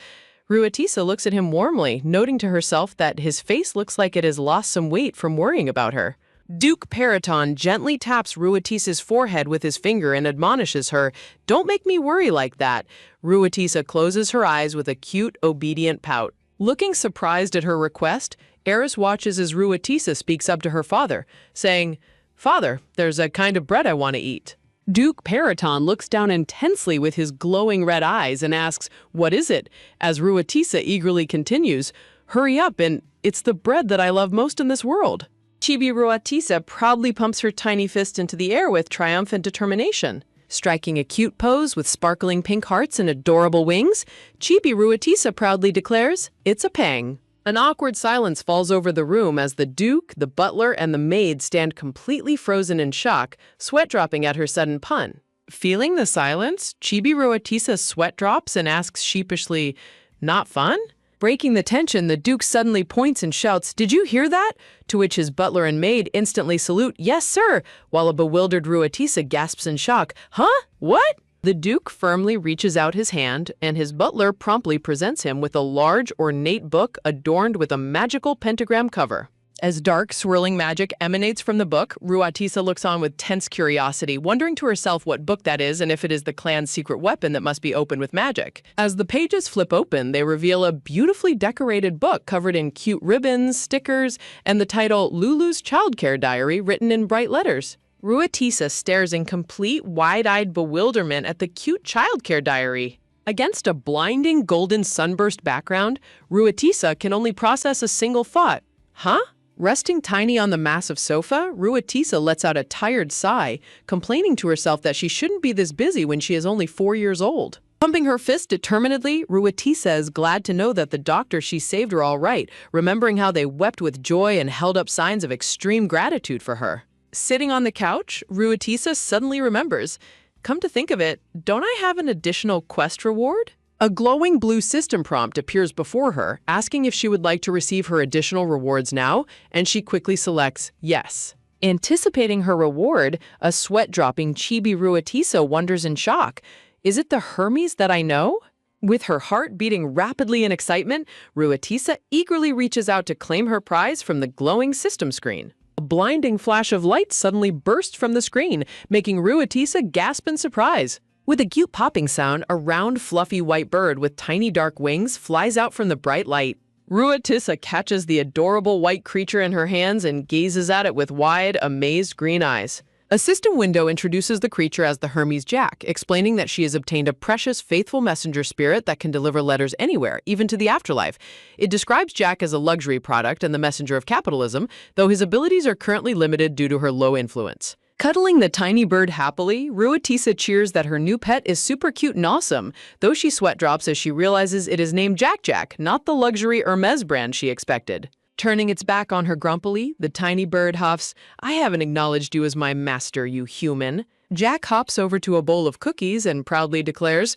Ruatisa looks at him warmly, noting to herself that his face looks like it has lost some weight from worrying about her. Duke Periton gently taps Ruatisa's forehead with his finger and admonishes her, "Don't make me worry like that." Ruatisa closes her eyes with a cute, obedient pout. Looking surprised at her request, Eris watches as Ruatisa speaks up to her father, saying, "Father, there's a kind of bread I want to eat." Duke Periton looks down intensely with his glowing red eyes and asks, "What is it?" As Ruatisa eagerly continues, "Hurry up, and it's the bread that I love most in this world." Chibi Ruatisa proudly pumps her tiny fist into the air with triumphant determination. Striking a cute pose with sparkling pink hearts and adorable wings, Chibi Ruatisa proudly declares, "It's a pang." An awkward silence falls over the room as the Duke, the butler, and the maid stand completely frozen in shock, sweat dropping at her sudden pun. Feeling the silence, Chibi Ruatisa sweat drops and asks sheepishly, "Not fun?" Breaking the tension, the Duke suddenly points and shouts, "Did you hear that?" To which his butler and maid instantly salute, "Yes, sir," while a bewildered Ruatisa gasps in shock, "Huh? What?" The Duke firmly reaches out his hand, and his butler promptly presents him with a large, ornate book adorned with a magical pentagram cover. As dark, swirling magic emanates from the book, Ruatisa looks on with tense curiosity, wondering to herself what book that is and if it is the clan's secret weapon that must be opened with magic. As the pages flip open, they reveal a beautifully decorated book covered in cute ribbons, stickers, and the title Lulu's Childcare Diary written in bright letters. Ruatisa stares in complete, wide-eyed bewilderment at the cute childcare diary. Against a blinding golden sunburst background, Ruatisa can only process a single thought. Huh? Resting tiny on the massive sofa, Ruatisa lets out a tired sigh, complaining to herself that she shouldn't be this busy when she is only 4 years old. Pumping her fist determinedly, Ruatisa is glad to know that the doctors she saved are all right, remembering how they wept with joy and held up signs of extreme gratitude for her. Sitting on the couch, Ruatisa suddenly remembers, come to think of it, don't I have an additional quest reward? A glowing blue system prompt appears before her, asking if she would like to receive her additional rewards now, and she quickly selects yes. Anticipating her reward, a sweat-dropping chibi Ruatisa wonders in shock, is it the Hermes that I know? With her heart beating rapidly in excitement, Ruatisa eagerly reaches out to claim her prize from the glowing system screen. A blinding flash of light suddenly bursts from the screen, making Ruatisa gasp in surprise. With a cute popping sound, a round, fluffy white bird with tiny dark wings flies out from the bright light. Ruatisa catches the adorable white creature in her hands and gazes at it with wide, amazed green eyes. A system window introduces the creature as the Hermes Jack, explaining that she has obtained a precious, faithful messenger spirit that can deliver letters anywhere, even to the afterlife. It describes Jack as a luxury product and the messenger of capitalism, though his abilities are currently limited due to her low influence. Cuddling the tiny bird happily, Ruatisa cheers that her new pet is super cute and awesome, though she sweat drops as she realizes it is named Jack Jack, not the luxury Hermes brand she expected. Turning its back on her grumpily, the tiny bird huffs, I haven't acknowledged you as my master, you human. Jack hops over to a bowl of cookies and proudly declares,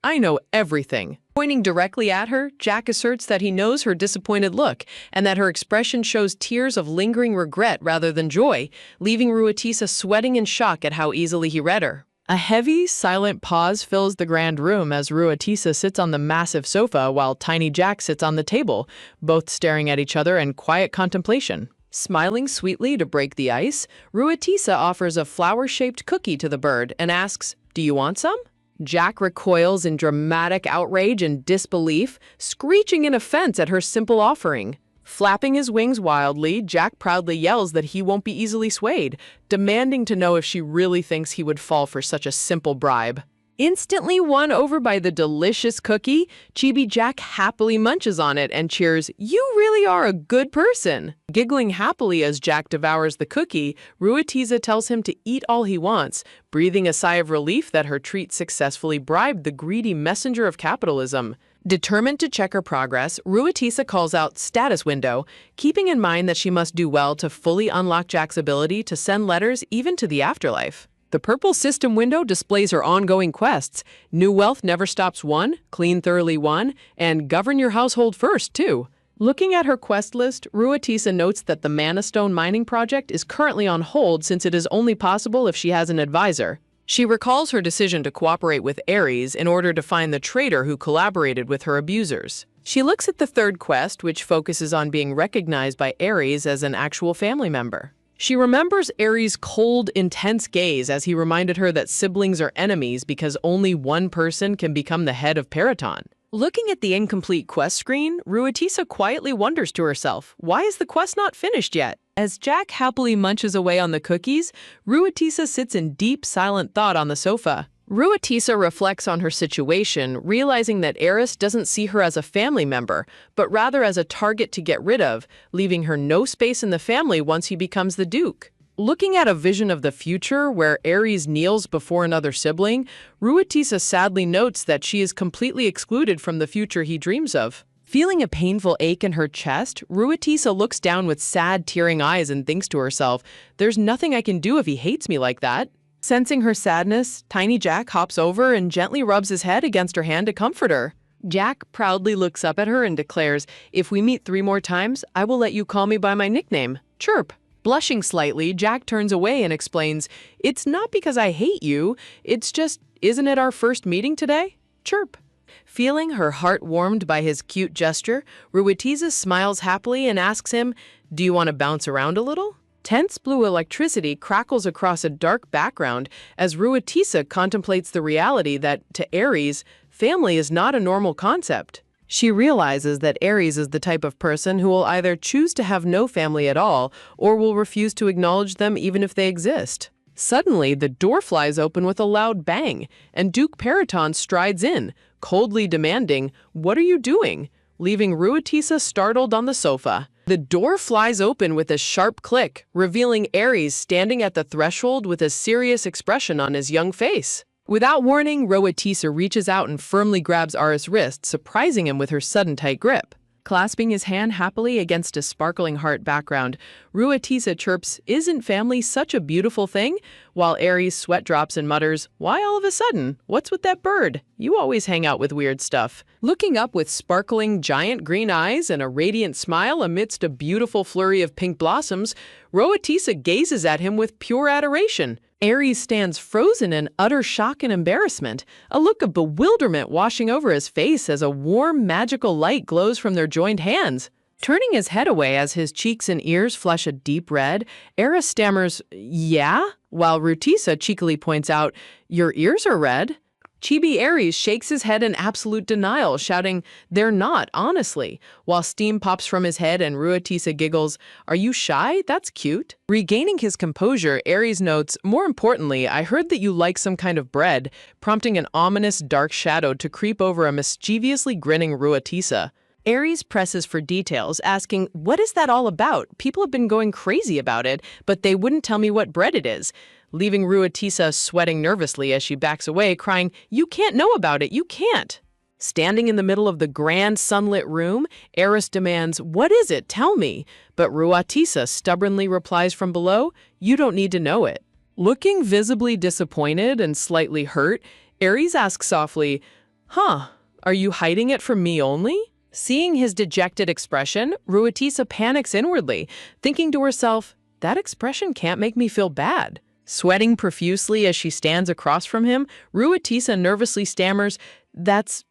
I know everything. Pointing directly at her, Jack asserts that he knows her disappointed look and that her expression shows tears of lingering regret rather than joy, leaving Ruatisa sweating in shock at how easily he read her. A heavy, silent pause fills the grand room as Ruatisa sits on the massive sofa while Tiny Jack sits on the table, both staring at each other in quiet contemplation. Smiling sweetly to break the ice, Ruatisa offers a flower-shaped cookie to the bird and asks, "Do you want some?" Jack recoils in dramatic outrage and disbelief, screeching in offense at her simple offering. Flapping his wings wildly, Jack proudly yells that he won't be easily swayed, demanding to know if she really thinks he would fall for such a simple bribe. Instantly won over by the delicious cookie, Chibi Jack happily munches on it and cheers, "You really are a good person." Giggling happily as Jack devours the cookie, Ruatisa tells him to eat all he wants, breathing a sigh of relief that her treat successfully bribed the greedy messenger of capitalism. Determined to check her progress, Ruatisa calls out status window, keeping in mind that she must do well to fully unlock Jack's ability to send letters even to the afterlife. The purple system window displays her ongoing quests, New Wealth Never Stops 1, Clean Thoroughly 1, and Govern Your Household First, too. Looking at her quest list, Ruatisa notes that the Mana Stone mining project is currently on hold since it is only possible if she has an advisor. She recalls her decision to cooperate with Ares in order to find the traitor who collaborated with her abusers. She looks at the third quest, which focuses on being recognized by Ares as an actual family member. She remembers Ares' cold, intense gaze as he reminded her that siblings are enemies because only one person can become the head of Periton. Looking at the incomplete quest screen, Ruatisa quietly wonders to herself, why is the quest not finished yet? As Jack happily munches away on the cookies, Ruatisa sits in deep, silent thought on the sofa. Ruatisa reflects on her situation, realizing that Ares doesn't see her as a family member, but rather as a target to get rid of, leaving her no space in the family once he becomes the Duke. Looking at a vision of the future where Ares kneels before another sibling, Ruatisa sadly notes that she is completely excluded from the future he dreams of. Feeling a painful ache in her chest, Ruatisa looks down with sad, tearing eyes and thinks to herself, "There's nothing I can do if he hates me like that." Sensing her sadness, Tiny Jack hops over and gently rubs his head against her hand to comfort her. Jack proudly looks up at her and declares, "If we meet 3 more times, I will let you call me by my nickname, Chirp." Blushing slightly, Jack turns away and explains, "It's not because I hate you, it's just, isn't it our first meeting today? Chirp." Feeling her heart warmed by his cute gesture, Ruatiza smiles happily and asks him, "Do you want to bounce around a little?" Tense blue electricity crackles across a dark background as Ruatiza contemplates the reality that, to Aries, family is not a normal concept. She realizes that Aries is the type of person who will either choose to have no family at all or will refuse to acknowledge them even if they exist. Suddenly, the door flies open with a loud bang, and Duke Periton strides in, coldly demanding, "What are you doing?" leaving Ruatiza startled on the sofa. The door flies open with a sharp click, revealing Aries standing at the threshold with a serious expression on his young face. Without warning, Ruatiza reaches out and firmly grabs Aris' wrist, surprising him with her sudden tight grip. Clasping his hand happily against a sparkling heart background, Ruatiza chirps, "Isn't family such a beautiful thing?" While Aries sweat drops and mutters, "Why all of a sudden? What's with that bird? You always hang out with weird stuff." Looking up with sparkling giant green eyes and a radiant smile amidst a beautiful flurry of pink blossoms, Ruatiza gazes at him with pure adoration. Aries stands frozen in utter shock and embarrassment, a look of bewilderment washing over his face as a warm, magical light glows from their joined hands. Turning his head away as his cheeks and ears flush a deep red, Aris stammers, "Yeah?" While Ruatiza cheekily points out, "Your ears are red." Chibi Aries shakes his head in absolute denial, shouting, "They're not, honestly," while steam pops from his head and Ruatiza giggles, "Are you shy? That's cute." Regaining his composure, Aries notes, "More importantly, I heard that you like some kind of bread," prompting an ominous dark shadow to creep over a mischievously grinning Ruatiza. Aries presses for details, asking, "What is that all about? People have been going crazy about it, but they wouldn't tell me what bread it is," leaving Ruatiza sweating nervously as she backs away, crying, "You can't know about it, you can't." Standing in the middle of the grand sunlit room, Aris demands, "What is it? Tell me." But Ruatiza stubbornly replies from below, "You don't need to know it." Looking visibly disappointed and slightly hurt, Aries asks softly, "Huh, are you hiding it from me only?" Seeing his dejected expression, Ruatiza panics inwardly, thinking to herself, "That expression can't make me feel bad." Sweating profusely as she stands across from him, Ruatiza nervously stammers, "That's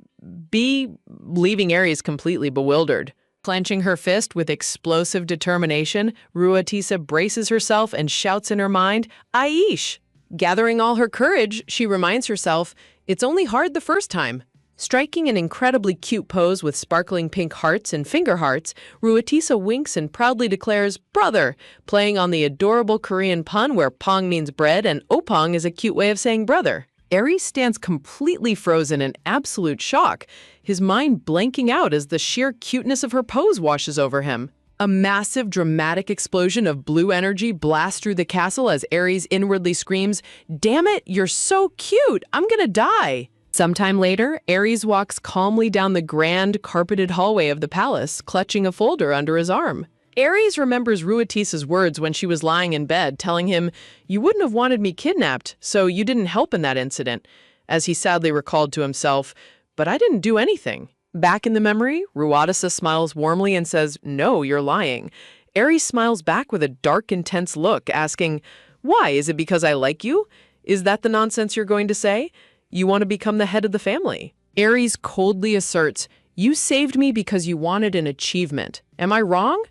B," leaving Aries completely bewildered. Clenching her fist with explosive determination, Ruatiza braces herself and shouts in her mind, "Aish!" Gathering all her courage, she reminds herself, "It's only hard the first time." Striking an incredibly cute pose with sparkling pink hearts and finger hearts, Ruatiza winks and proudly declares, "Brother," playing on the adorable Korean pun where pong means bread and opong is a cute way of saying brother. Aries stands completely frozen in absolute shock, his mind blanking out as the sheer cuteness of her pose washes over him. A massive, dramatic explosion of blue energy blasts through the castle as Aries inwardly screams, "Damn it, you're so cute! I'm gonna die!" Sometime later, Aries walks calmly down the grand, carpeted hallway of the palace, clutching a folder under his arm. Aries remembers Ruatiza's words when she was lying in bed, telling him, "You wouldn't have wanted me kidnapped, so you didn't help in that incident," as he sadly recalled to himself, "But I didn't do anything." Back in the memory, Ruatiza smiles warmly and says, "No, you're lying." Aries smiles back with a dark, intense look, asking, "Why? Is it because I like you? Is that the nonsense you're going to say? You want to become the head of the family?" Aries coldly asserts, "You saved me because you wanted an achievement. Am I wrong?"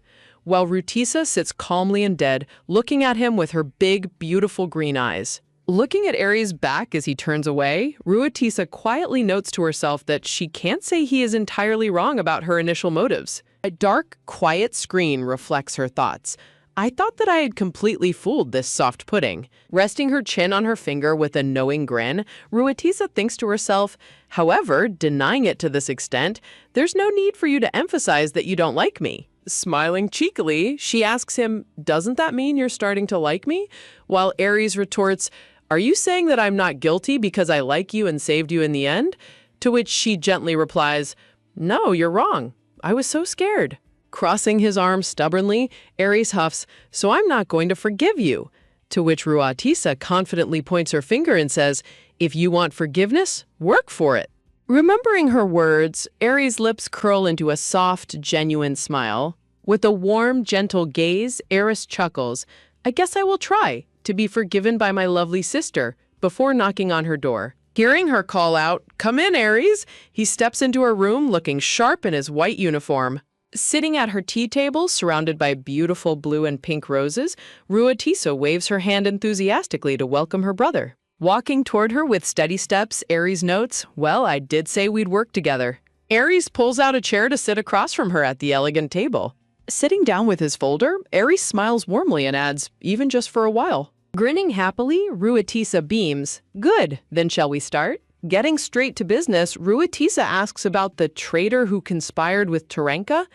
While Ruatiza sits calmly and dead, looking at him with her big, beautiful green eyes. Looking at Aries' back as he turns away, Ruatiza quietly notes to herself that she can't say he is entirely wrong about her initial motives. A dark, quiet screen reflects her thoughts. "I thought that I had completely fooled this soft pudding." Resting her chin on her finger with a knowing grin, Ruatiza thinks to herself, "However, denying it to this extent, there's no need for you to emphasize that you don't like me." Smiling cheekily, she asks him, "Doesn't that mean you're starting to like me?" While Aries retorts, "Are you saying that I'm not guilty because I like you and saved you in the end?" To which she gently replies, "No, you're wrong. I was so scared." Crossing his arms stubbornly, Aries huffs, "So I'm not going to forgive you." To which Ruatiza confidently points her finger and says, "If you want forgiveness, work for it." Remembering her words, Aries' lips curl into a soft, genuine smile. With a warm, gentle gaze, Aries chuckles, "I guess I will try to be forgiven by my lovely sister," before knocking on her door. Hearing her call out, "Come in, Aries," he steps into her room looking sharp in his white uniform. Sitting at her tea table, surrounded by beautiful blue and pink roses, Ruatisa waves her hand enthusiastically to welcome her brother. Walking toward her with steady steps, Aries notes, "Well, I did say we'd work together." Aries pulls out a chair to sit across from her at the elegant table. Sitting down with his folder, Aries smiles warmly and adds, "Even just for a while." Grinning happily, Ruatisa beams, "Good, then shall we start?" Getting straight to business, Ruatisa asks about the traitor who conspired with Terenka.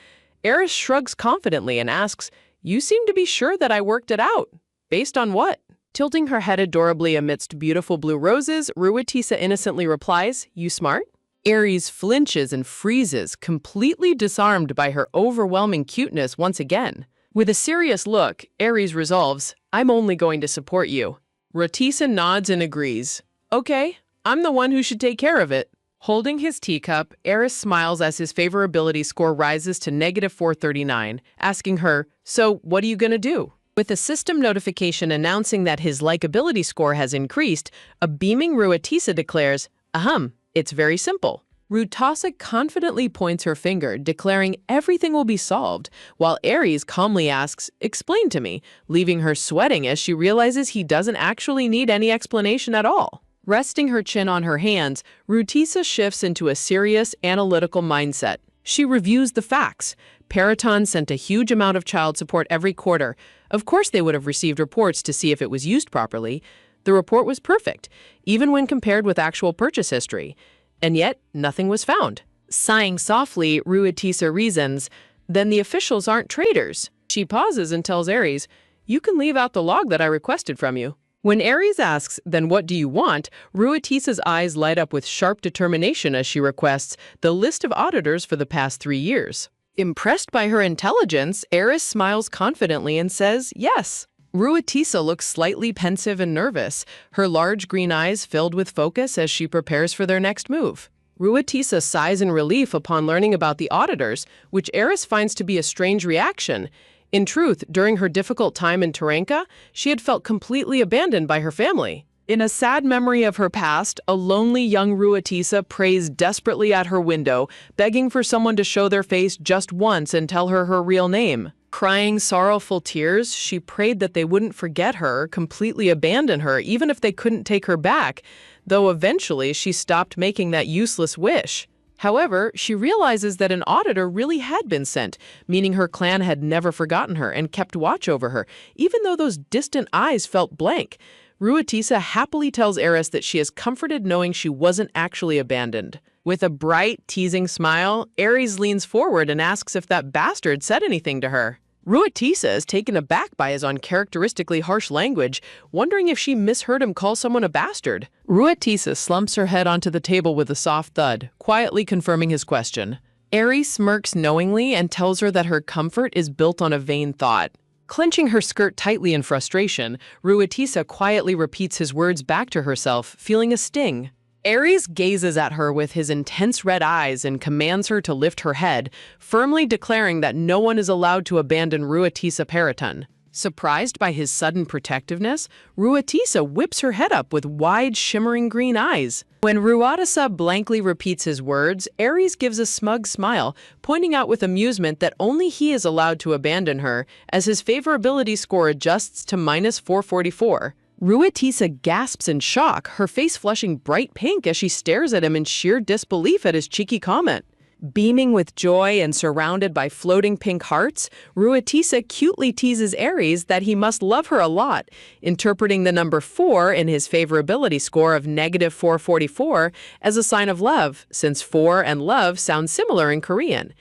Aries shrugs confidently and asks, "You seem to be sure that I worked it out. Based on what?" Tilting her head adorably amidst beautiful blue roses, Ruatisa innocently replies, "You smart?" Aries flinches and freezes, completely disarmed by her overwhelming cuteness once again. With a serious look, Aries resolves, "I'm only going to support you." Ruatisa nods and agrees. "Okay, I'm the one who should take care of it." Holding his teacup, Aries smiles as his favorability score rises to -439, asking her, "So what are you going to do?" With a system notification announcing that his likability score has increased, a beaming Ruatisa declares, "Ahem, it's very simple." Ruatisa confidently points her finger, declaring everything will be solved, while Aries calmly asks, "Explain to me," leaving her sweating as she realizes he doesn't actually need any explanation at all. Resting her chin on her hands, Ruatisa shifts into a serious, analytical mindset. She reviews the facts. Periton sent a huge amount of child support every quarter. Of course they would have received reports to see if it was used properly. The report was perfect, even when compared with actual purchase history. And yet, nothing was found. Sighing softly, Ruatisa reasons, "Then the officials aren't traitors." She pauses and tells Aries, "You can leave out the log that I requested from you." When Aries asks, "Then what do you want?" Ruatisa's eyes light up with sharp determination as she requests the list of auditors for the past 3 years. Impressed by her intelligence, Aries smiles confidently and says, "Yes." Ruatisa looks slightly pensive and nervous, her large green eyes filled with focus as she prepares for their next move. Ruatisa sighs in relief upon learning about the auditors, which Aries finds to be a strange reaction. In truth, during her difficult time in Terenka, she had felt completely abandoned by her family. In a sad memory of her past, a lonely young Ruatisa prays desperately at her window, begging for someone to show their face just once and tell her her real name. Crying sorrowful tears, she prayed that they wouldn't forget her, completely abandon her, even if they couldn't take her back, though eventually she stopped making that useless wish. However, she realizes that an auditor really had been sent, meaning her clan had never forgotten her and kept watch over her, even though those distant eyes felt blank. Ruatisa happily tells Aries that she is comforted knowing she wasn't actually abandoned. With a bright, teasing smile, Aries leans forward and asks if that bastard said anything to her. Ruatisa is taken aback by his uncharacteristically harsh language, wondering if she misheard him call someone a bastard. Ruatisa slumps her head onto the table with a soft thud, quietly confirming his question. Aries smirks knowingly and tells her that her comfort is built on a vain thought. Clenching her skirt tightly in frustration, Ruatisa quietly repeats his words back to herself, feeling a sting. Aries gazes at her with his intense red eyes and commands her to lift her head, firmly declaring that no one is allowed to abandon Ruatisa Periton. Surprised by his sudden protectiveness, Ruatisa whips her head up with wide, shimmering green eyes. When Ruatisa blankly repeats his words, Aries gives a smug smile, pointing out with amusement that only he is allowed to abandon her, as his favorability score adjusts to -444. Ruatisa gasps in shock, her face flushing bright pink as she stares at him in sheer disbelief at his cheeky comment. Beaming with joy and surrounded by floating pink hearts, Ruatisa cutely teases Aries that he must love her a lot, interpreting the number 4 in his favorability score of -444 as a sign of love, since 4 and love sound similar in Korean.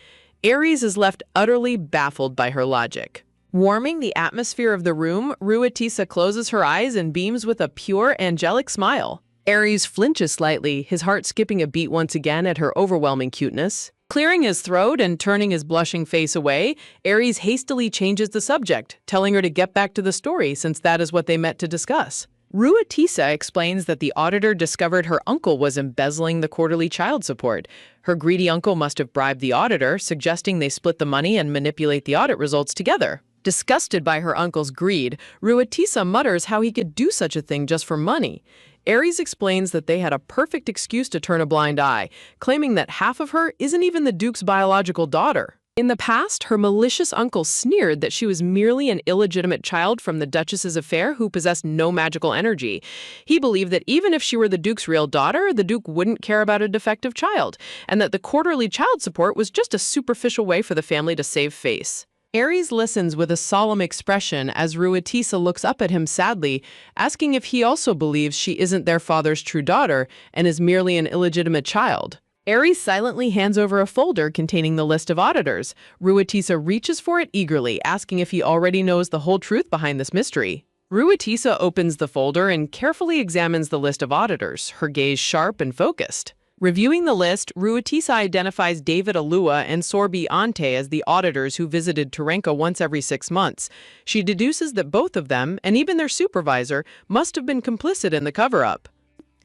Aries is left utterly baffled by her logic. Warming the atmosphere of the room, Ruatisa closes her eyes and beams with a pure, angelic smile. Aries flinches slightly, his heart skipping a beat once again at her overwhelming cuteness. Clearing his throat and turning his blushing face away, Aries hastily changes the subject, telling her to get back to the story since that is what they met to discuss. Ruatisa explains that the auditor discovered her uncle was embezzling the quarterly child support. Her greedy uncle must have bribed the auditor, suggesting they split the money and manipulate the audit results together. Disgusted by her uncle's greed, Ruatisa mutters how he could do such a thing just for money. Aries explains that they had a perfect excuse to turn a blind eye, claiming that half of her isn't even the Duke's biological daughter. In the past, her malicious uncle sneered that she was merely an illegitimate child from the Duchess's affair who possessed no magical energy. He believed that even if she were the Duke's real daughter, the Duke wouldn't care about a defective child, and that the quarterly child support was just a superficial way for the family to save face. Aries listens with a solemn expression as Ruatisa looks up at him sadly, asking if he also believes she isn't their father's true daughter and is merely an illegitimate child. Aries silently hands over a folder containing the list of auditors. Ruatisa reaches for it eagerly, asking if he already knows the whole truth behind this mystery. Ruatisa opens the folder and carefully examines the list of auditors, her gaze sharp and focused. Reviewing the list, Ruatisa identifies David Alua and Sorbi Ante as the auditors who visited Turenka once every 6 months. She deduces that both of them, and even their supervisor, must have been complicit in the cover-up.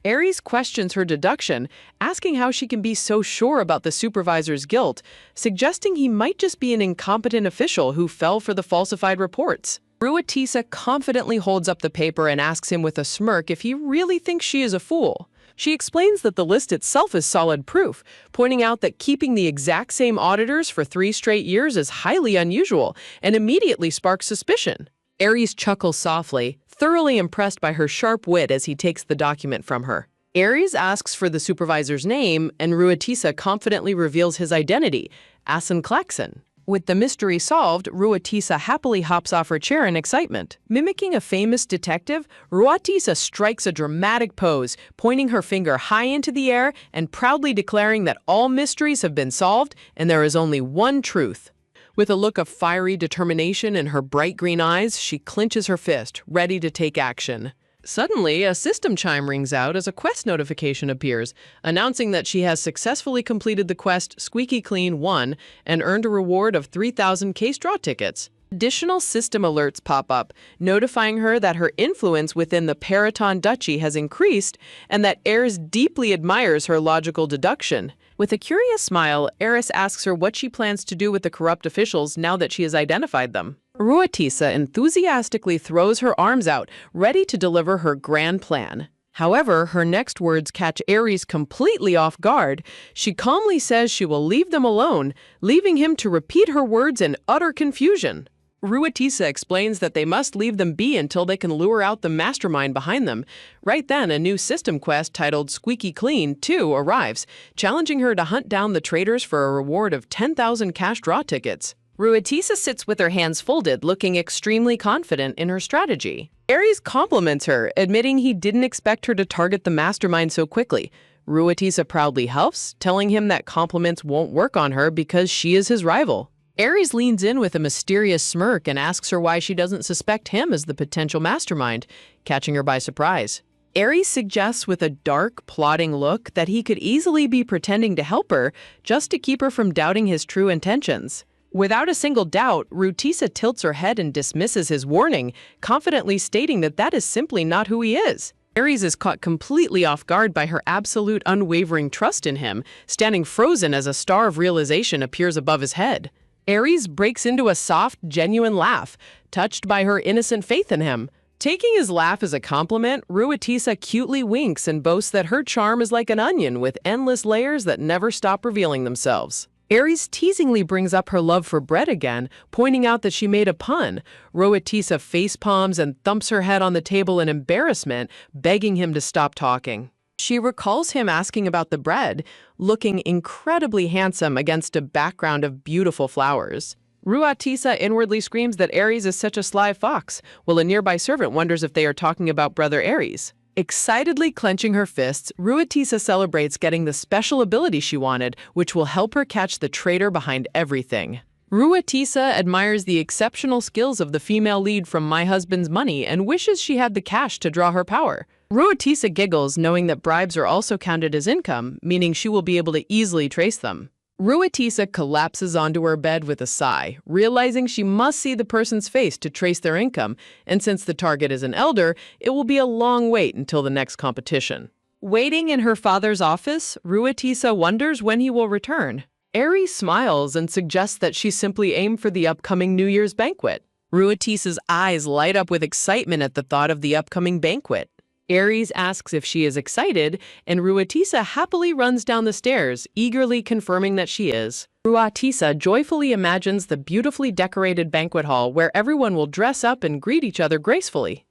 Aries questions her deduction, asking how she can be so sure about the supervisor's guilt, suggesting he might just be an incompetent official who fell for the falsified reports. Ruatisa confidently holds up the paper and asks him with a smirk if he really thinks she is a fool. She explains that the list itself is solid proof, pointing out that keeping the exact same auditors for 3 straight years is highly unusual and immediately sparks suspicion. Aries chuckles softly, thoroughly impressed by her sharp wit as he takes the document from her. Aries asks for the supervisor's name, and Ruatisa confidently reveals his identity, Asen Klaxon. With the mystery solved, Ruatisa happily hops off her chair in excitement. Mimicking a famous detective, Ruatisa strikes a dramatic pose, pointing her finger high into the air and proudly declaring that all mysteries have been solved and there is only one truth. With a look of fiery determination in her bright green eyes, she clenches her fist, ready to take action. Suddenly, a system chime rings out as a quest notification appears, announcing that she has successfully completed the quest Squeaky Clean 1 and earned a reward of 3,000 case draw tickets. Additional system alerts pop up, notifying her that her influence within the Periton Duchy has increased and that Eris deeply admires her logical deduction. With a curious smile, Eris asks her what she plans to do with the corrupt officials now that she has identified them. Ruatisa enthusiastically throws her arms out, ready to deliver her grand plan. However, her next words catch Aries completely off guard. She calmly says she will leave them alone, leaving him to repeat her words in utter confusion. Ruatisa explains that they must leave them be until they can lure out the mastermind behind them. Right then, a new system quest titled Squeaky Clean 2 arrives, challenging her to hunt down the traitors for a reward of 10,000 cash draw tickets. Ruatisa sits with her hands folded, looking extremely confident in her strategy. Aries compliments her, admitting he didn't expect her to target the mastermind so quickly. Ruatisa proudly huffs, telling him that compliments won't work on her because she is his rival. Aries leans in with a mysterious smirk and asks her why she doesn't suspect him as the potential mastermind, catching her by surprise. Aries suggests with a dark, plotting look that he could easily be pretending to help her just to keep her from doubting his true intentions. Without a single doubt, Ruatisa tilts her head and dismisses his warning, confidently stating that that is simply not who he is. Aries is caught completely off guard by her absolute unwavering trust in him, standing frozen as a star of realization appears above his head. Aries breaks into a soft, genuine laugh, touched by her innocent faith in him. Taking his laugh as a compliment, Ruatisa cutely winks and boasts that her charm is like an onion with endless layers that never stop revealing themselves. Aries teasingly brings up her love for bread again, pointing out that she made a pun. Ruatisa facepalms and thumps her head on the table in embarrassment, begging him to stop talking. She recalls him asking about the bread, looking incredibly handsome against a background of beautiful flowers. Ruatisa inwardly screams that Aries is such a sly fox, while a nearby servant wonders if they are talking about brother Aries. Excitedly clenching her fists, Ruatisa celebrates getting the special ability she wanted, which will help her catch the traitor behind everything. Ruatisa admires the exceptional skills of the female lead from My Husband's Money and wishes she had the cash to draw her power. Ruatisa giggles, knowing that bribes are also counted as income, meaning she will be able to easily trace them. Ruatisa collapses onto her bed with a sigh, realizing she must see the person's face to trace their income, and since the target is an elder, it will be a long wait until the next competition. Waiting in her father's office, Ruatisa wonders when he will return. Aries smiles and suggests that she simply aim for the upcoming New Year's banquet. Ruatisa's eyes light up with excitement at the thought of the upcoming banquet. Aries asks if she is excited, and Ruatisa happily runs down the stairs, eagerly confirming that she is. Ruatisa joyfully imagines the beautifully decorated banquet hall where everyone will dress up and greet each other gracefully.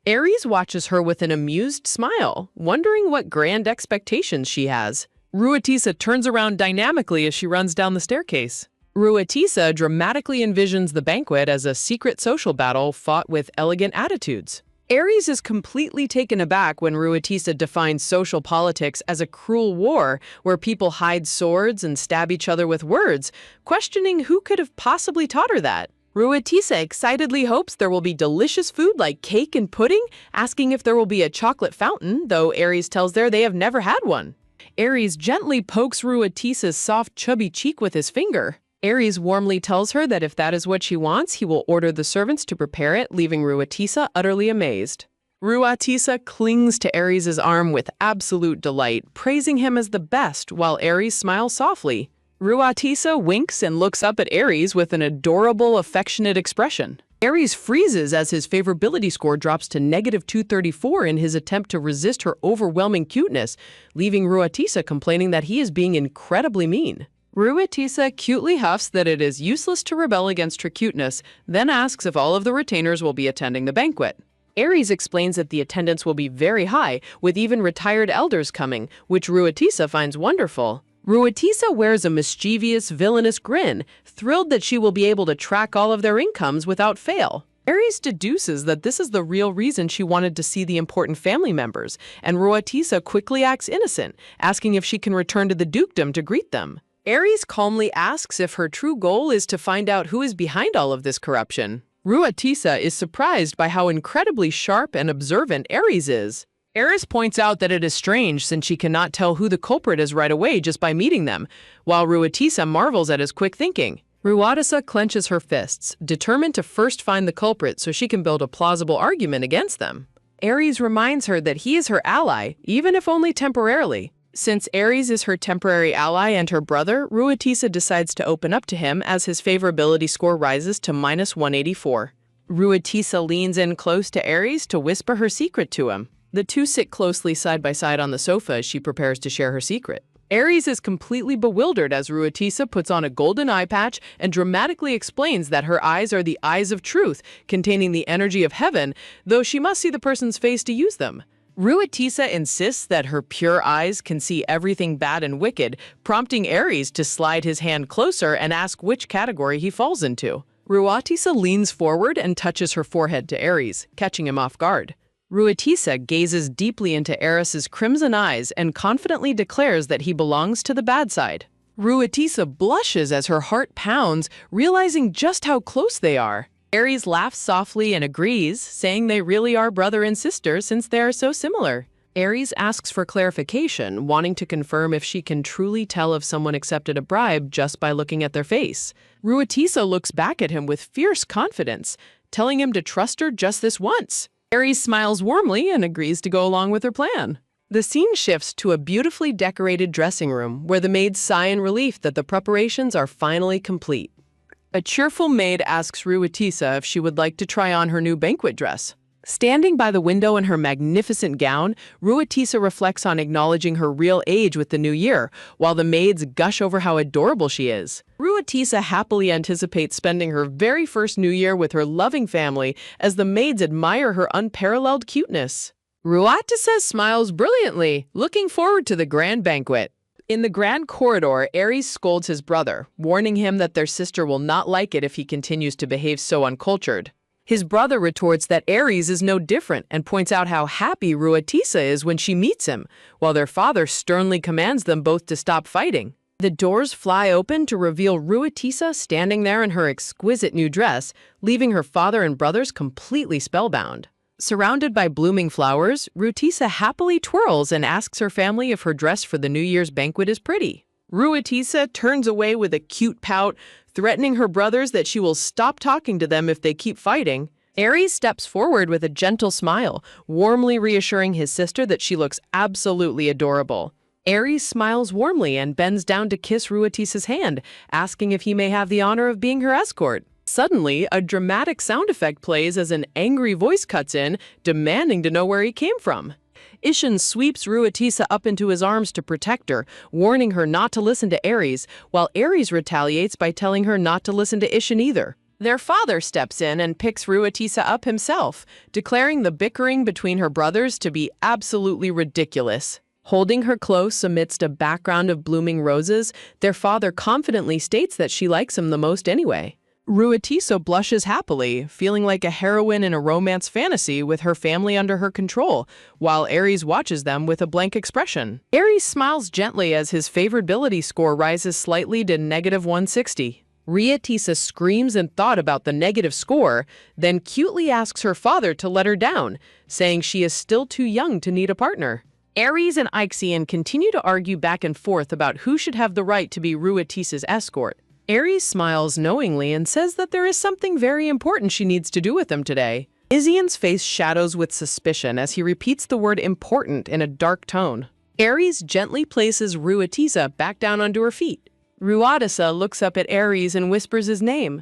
Aries watches her with an amused smile, wondering what grand expectations she has. Ruatisa turns around dynamically as she runs down the staircase. Ruatisa dramatically envisions the banquet as a secret social battle fought with elegant attitudes. Aries is completely taken aback when Ruatisa defines social politics as a cruel war where people hide swords and stab each other with words, questioning who could have possibly taught her that. Ruatisa excitedly hopes there will be delicious food like cake and pudding, asking if there will be a chocolate fountain, though Aries tells her they have never had one. Aries gently pokes Ruatisa's soft, chubby cheek with his finger. Aries warmly tells her that if that is what she wants, he will order the servants to prepare it, leaving Ruatisa utterly amazed. Ruatisa clings to Aries' arm with absolute delight, praising him as the best, while Aries smiles softly. Ruatisa winks and looks up at Aries with an adorable, affectionate expression. Aries freezes as his favorability score drops to -234 in his attempt to resist her overwhelming cuteness, leaving Ruatisa complaining that he is being incredibly mean. Ruatisa cutely huffs that it is useless to rebel against her cuteness, then asks if all of the retainers will be attending the banquet. Aries explains that the attendance will be very high, with even retired elders coming, which Ruatisa finds wonderful. Ruatisa wears a mischievous, villainous grin, thrilled that she will be able to track all of their incomes without fail. Aries deduces that this is the real reason she wanted to see the important family members, and Ruatisa quickly acts innocent, asking if she can return to the dukedom to greet them. Aries calmly asks if her true goal is to find out who is behind all of this corruption. Ruatisa is surprised by how incredibly sharp and observant Aries is. Aries points out that it is strange since she cannot tell who the culprit is right away just by meeting them, while Ruatisa marvels at his quick thinking. Ruatisa clenches her fists, determined to first find the culprit so she can build a plausible argument against them. Aries reminds her that he is her ally, even if only temporarily. Since Aries is her temporary ally and her brother, Ruatisa decides to open up to him as his favorability score rises to -184. Ruatisa leans in close to Aries to whisper her secret to him. The two sit closely side by side on the sofa as she prepares to share her secret. Aries is completely bewildered as Ruatisa puts on a golden eye patch and dramatically explains that her eyes are the eyes of truth, containing the energy of heaven, though she must see the person's face to use them. Ruatisa insists that her pure eyes can see everything bad and wicked, prompting Aries to slide his hand closer and ask which category he falls into. Ruatisa leans forward and touches her forehead to Aries, catching him off guard. Ruatisa gazes deeply into Aries' crimson eyes and confidently declares that he belongs to the bad side. Ruatisa blushes as her heart pounds, realizing just how close they are. Aries laughs softly and agrees, saying they really are brother and sister since they are so similar. Aries asks for clarification, wanting to confirm if she can truly tell if someone accepted a bribe just by looking at their face. Ruatisa looks back at him with fierce confidence, telling him to trust her just this once. Aries smiles warmly and agrees to go along with her plan. The scene shifts to a beautifully decorated dressing room where the maids sigh in relief that the preparations are finally complete. A cheerful maid asks Ruatisa if she would like to try on her new banquet dress. Standing by the window in her magnificent gown, Ruatisa reflects on acknowledging her real age with the new year, while the maids gush over how adorable she is. Ruatisa happily anticipates spending her very first new year with her loving family as the maids admire her unparalleled cuteness. Ruatisa smiles brilliantly, looking forward to the grand banquet. In the grand corridor, Aries scolds his brother, warning him that their sister will not like it if he continues to behave so uncultured. His brother retorts that Aries is no different and points out how happy Ruatisa is when she meets him, while their father sternly commands them both to stop fighting. The doors fly open to reveal Ruatisa standing there in her exquisite new dress, leaving her father and brothers completely spellbound. Surrounded by blooming flowers, Ruatisa happily twirls and asks her family if her dress for the New Year's banquet is pretty. Ruatisa turns away with a cute pout, threatening her brothers that she will stop talking to them if they keep fighting. Aries steps forward with a gentle smile, warmly reassuring his sister that she looks absolutely adorable. Aries smiles warmly and bends down to kiss Ruatisa's hand, asking if he may have the honor of being her escort. Suddenly, a dramatic sound effect plays as an angry voice cuts in, demanding to know where he came from. Ishin sweeps Ruatisa up into his arms to protect her, warning her not to listen to Aries, while Aries retaliates by telling her not to listen to Ishin either. Their father steps in and picks Ruatisa up himself, declaring the bickering between her brothers to be absolutely ridiculous. Holding her close amidst a background of blooming roses, their father confidently states that she likes him the most anyway. Ruatisa blushes happily, feeling like a heroine in a romance fantasy with her family under her control, while Aries watches them with a blank expression. Aries smiles gently as his favorability score rises slightly to -160. Ruatisa screams in thought about the negative score, then cutely asks her father to let her down, saying she is still too young to need a partner. Aries and Ixion continue to argue back and forth about who should have the right to be Ruatisa's escort. Aries smiles knowingly and says that there is something very important she needs to do with him today. Ision's face shadows with suspicion as he repeats the word important in a dark tone. Aries gently places Ruatisa back down onto her feet. Ruatisa looks up at Aries and whispers his name.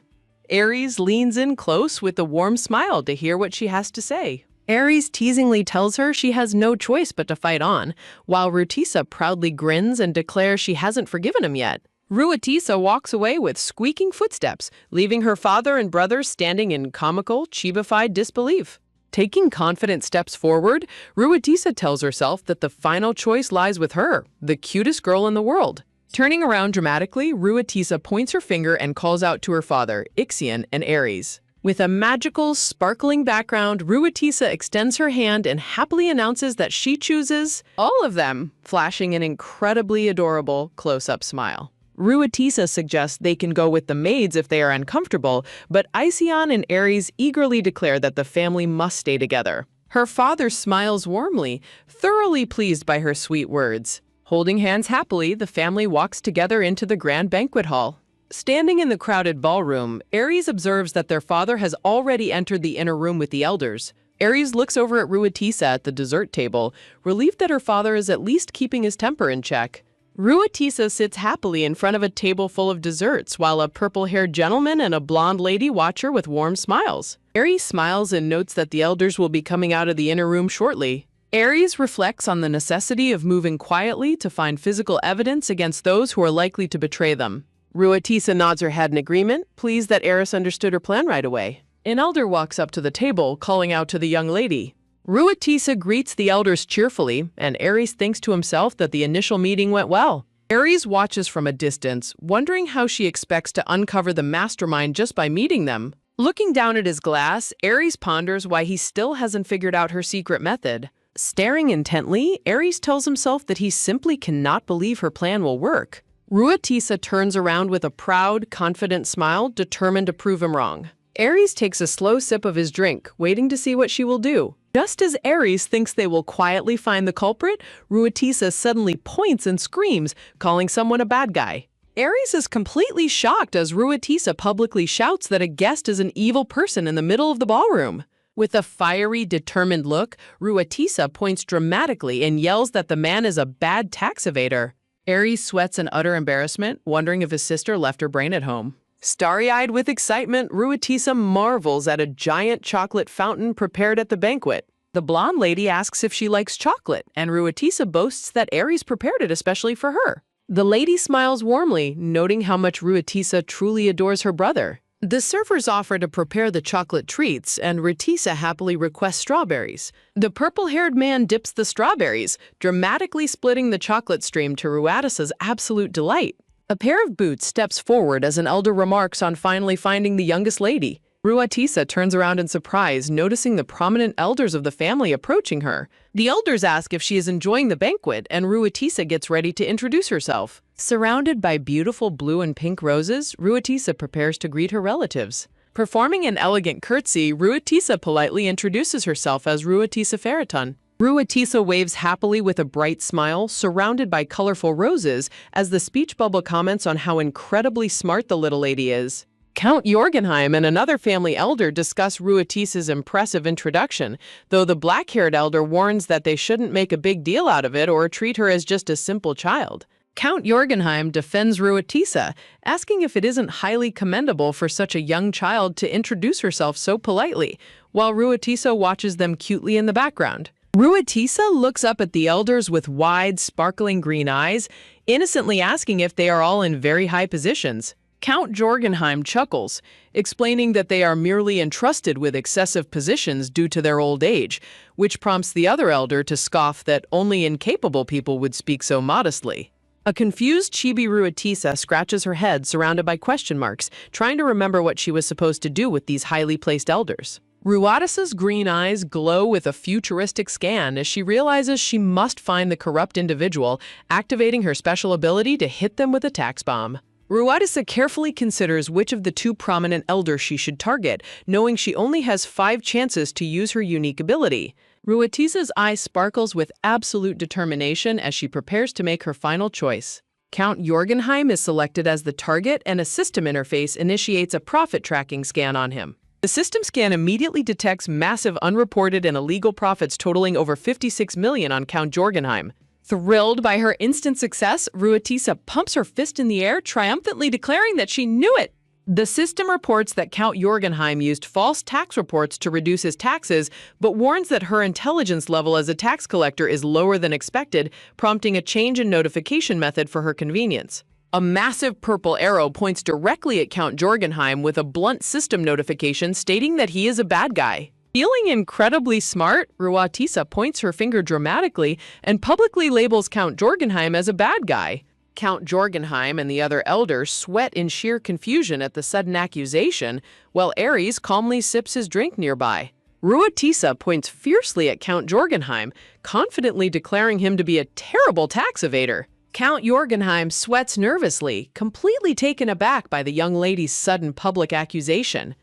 Aries leans in close with a warm smile to hear what she has to say. Aries teasingly tells her she has no choice but to fight on, while Ruatisa proudly grins and declares she hasn't forgiven him yet. Ruatisa walks away with squeaking footsteps, leaving her father and brothers standing in comical, chibified disbelief. Taking confident steps forward, Ruatisa tells herself that the final choice lies with her, the cutest girl in the world. Turning around dramatically, Ruatisa points her finger and calls out to her father, Ixion, and Aries. With a magical, sparkling background, Ruatisa extends her hand and happily announces that she chooses all of them, flashing an incredibly adorable close-up smile. Ruatisa suggests they can go with the maids if they are uncomfortable, but Ixion and Aries eagerly declare that the family must stay together. Her father smiles warmly, thoroughly pleased by her sweet words. Holding hands happily, the family walks together into the grand banquet hall. Standing in the crowded ballroom, Aries observes that their father has already entered the inner room with the elders. Aries looks over at Ruatisa at the dessert table, relieved that her father is at least keeping his temper in check. Ruatisa sits happily in front of a table full of desserts, while a purple-haired gentleman and a blonde lady watch her with warm smiles. Aries smiles and notes that the elders will be coming out of the inner room shortly. Aries reflects on the necessity of moving quietly to find physical evidence against those who are likely to betray them. Ruatisa nods her head in agreement, pleased that Aries understood her plan right away. An elder walks up to the table, calling out to the young lady. Ruatisa greets the elders cheerfully, and Aries thinks to himself that the initial meeting went well. Aries watches from a distance, wondering how she expects to uncover the mastermind just by meeting them. Looking down at his glass, Aries ponders why he still hasn't figured out her secret method. Staring intently, Aries tells himself that he simply cannot believe her plan will work. Ruatisa turns around with a proud, confident smile, determined to prove him wrong. Aries takes a slow sip of his drink, waiting to see what she will do. Just as Aries thinks they will quietly find the culprit, Ruatisa suddenly points and screams, calling someone a bad guy. Aries is completely shocked as Ruatisa publicly shouts that a guest is an evil person in the middle of the ballroom. With a fiery, determined look, Ruatisa points dramatically and yells that the man is a bad tax evader. Aries sweats in utter embarrassment, wondering if his sister left her brain at home. Starry-eyed with excitement, Ruatisa marvels at a giant chocolate fountain prepared at the banquet. The blonde lady asks if she likes chocolate, and Ruatisa boasts that Aries prepared it especially for her. The lady smiles warmly, noting how much Ruatisa truly adores her brother. The servers offer to prepare the chocolate treats, and Ruatisa happily requests strawberries. The purple-haired man dips the strawberries, dramatically splitting the chocolate stream to Ruatisa's absolute delight. A pair of boots steps forward as an elder remarks on finally finding the youngest lady. Ruatisa turns around in surprise, noticing the prominent elders of the family approaching her. The elders ask if she is enjoying the banquet, and Ruatisa gets ready to introduce herself. Surrounded by beautiful blue and pink roses, Ruatisa prepares to greet her relatives. Performing an elegant curtsy, Ruatisa politely introduces herself as Ruatisa Ferriton. Ruatisa waves happily with a bright smile, surrounded by colorful roses, as the speech bubble comments on how incredibly smart the little lady is. Count Jorgenheim and another family elder discuss Ruatisa's impressive introduction, though the black-haired elder warns that they shouldn't make a big deal out of it or treat her as just a simple child. Count Jorgenheim defends Ruatisa, asking if it isn't highly commendable for such a young child to introduce herself so politely, while Ruatisa watches them cutely in the background. Ruatisa looks up at the elders with wide, sparkling green eyes, innocently asking if they are all in very high positions. Count Jorgenheim chuckles, explaining that they are merely entrusted with excessive positions due to their old age, which prompts the other elder to scoff that only incapable people would speak so modestly. A confused Chibi Ruatisa scratches her head surrounded by question marks, trying to remember what she was supposed to do with these highly placed elders. Ruatisa's green eyes glow with a futuristic scan as she realizes she must find the corrupt individual, activating her special ability to hit them with a tax bomb. Ruatisa carefully considers which of the two prominent elders she should target, knowing she only has 5 chances to use her unique ability. Ruatisa's eye sparkles with absolute determination as she prepares to make her final choice. Count Jorgenheim is selected as the target, and a system interface initiates a profit tracking scan on him. The system scan immediately detects massive unreported and illegal profits totaling over 56 million on Count Jorgenheim. Thrilled by her instant success, Ruatisa pumps her fist in the air, triumphantly declaring that she knew it. The system reports that Count Jorgenheim used false tax reports to reduce his taxes, but warns that her intelligence level as a tax collector is lower than expected, prompting a change in notification method for her convenience. A massive purple arrow points directly at Count Jorgenheim with a blunt system notification stating that he is a bad guy. Feeling incredibly smart, Ruatisa points her finger dramatically and publicly labels Count Jorgenheim as a bad guy. Count Jorgenheim and the other elders sweat in sheer confusion at the sudden accusation, while Ares calmly sips his drink nearby. Ruatisa points fiercely at Count Jorgenheim, confidently declaring him to be a terrible tax evader. Count Jorgenheim sweats nervously, completely taken aback by the young lady's sudden public accusation.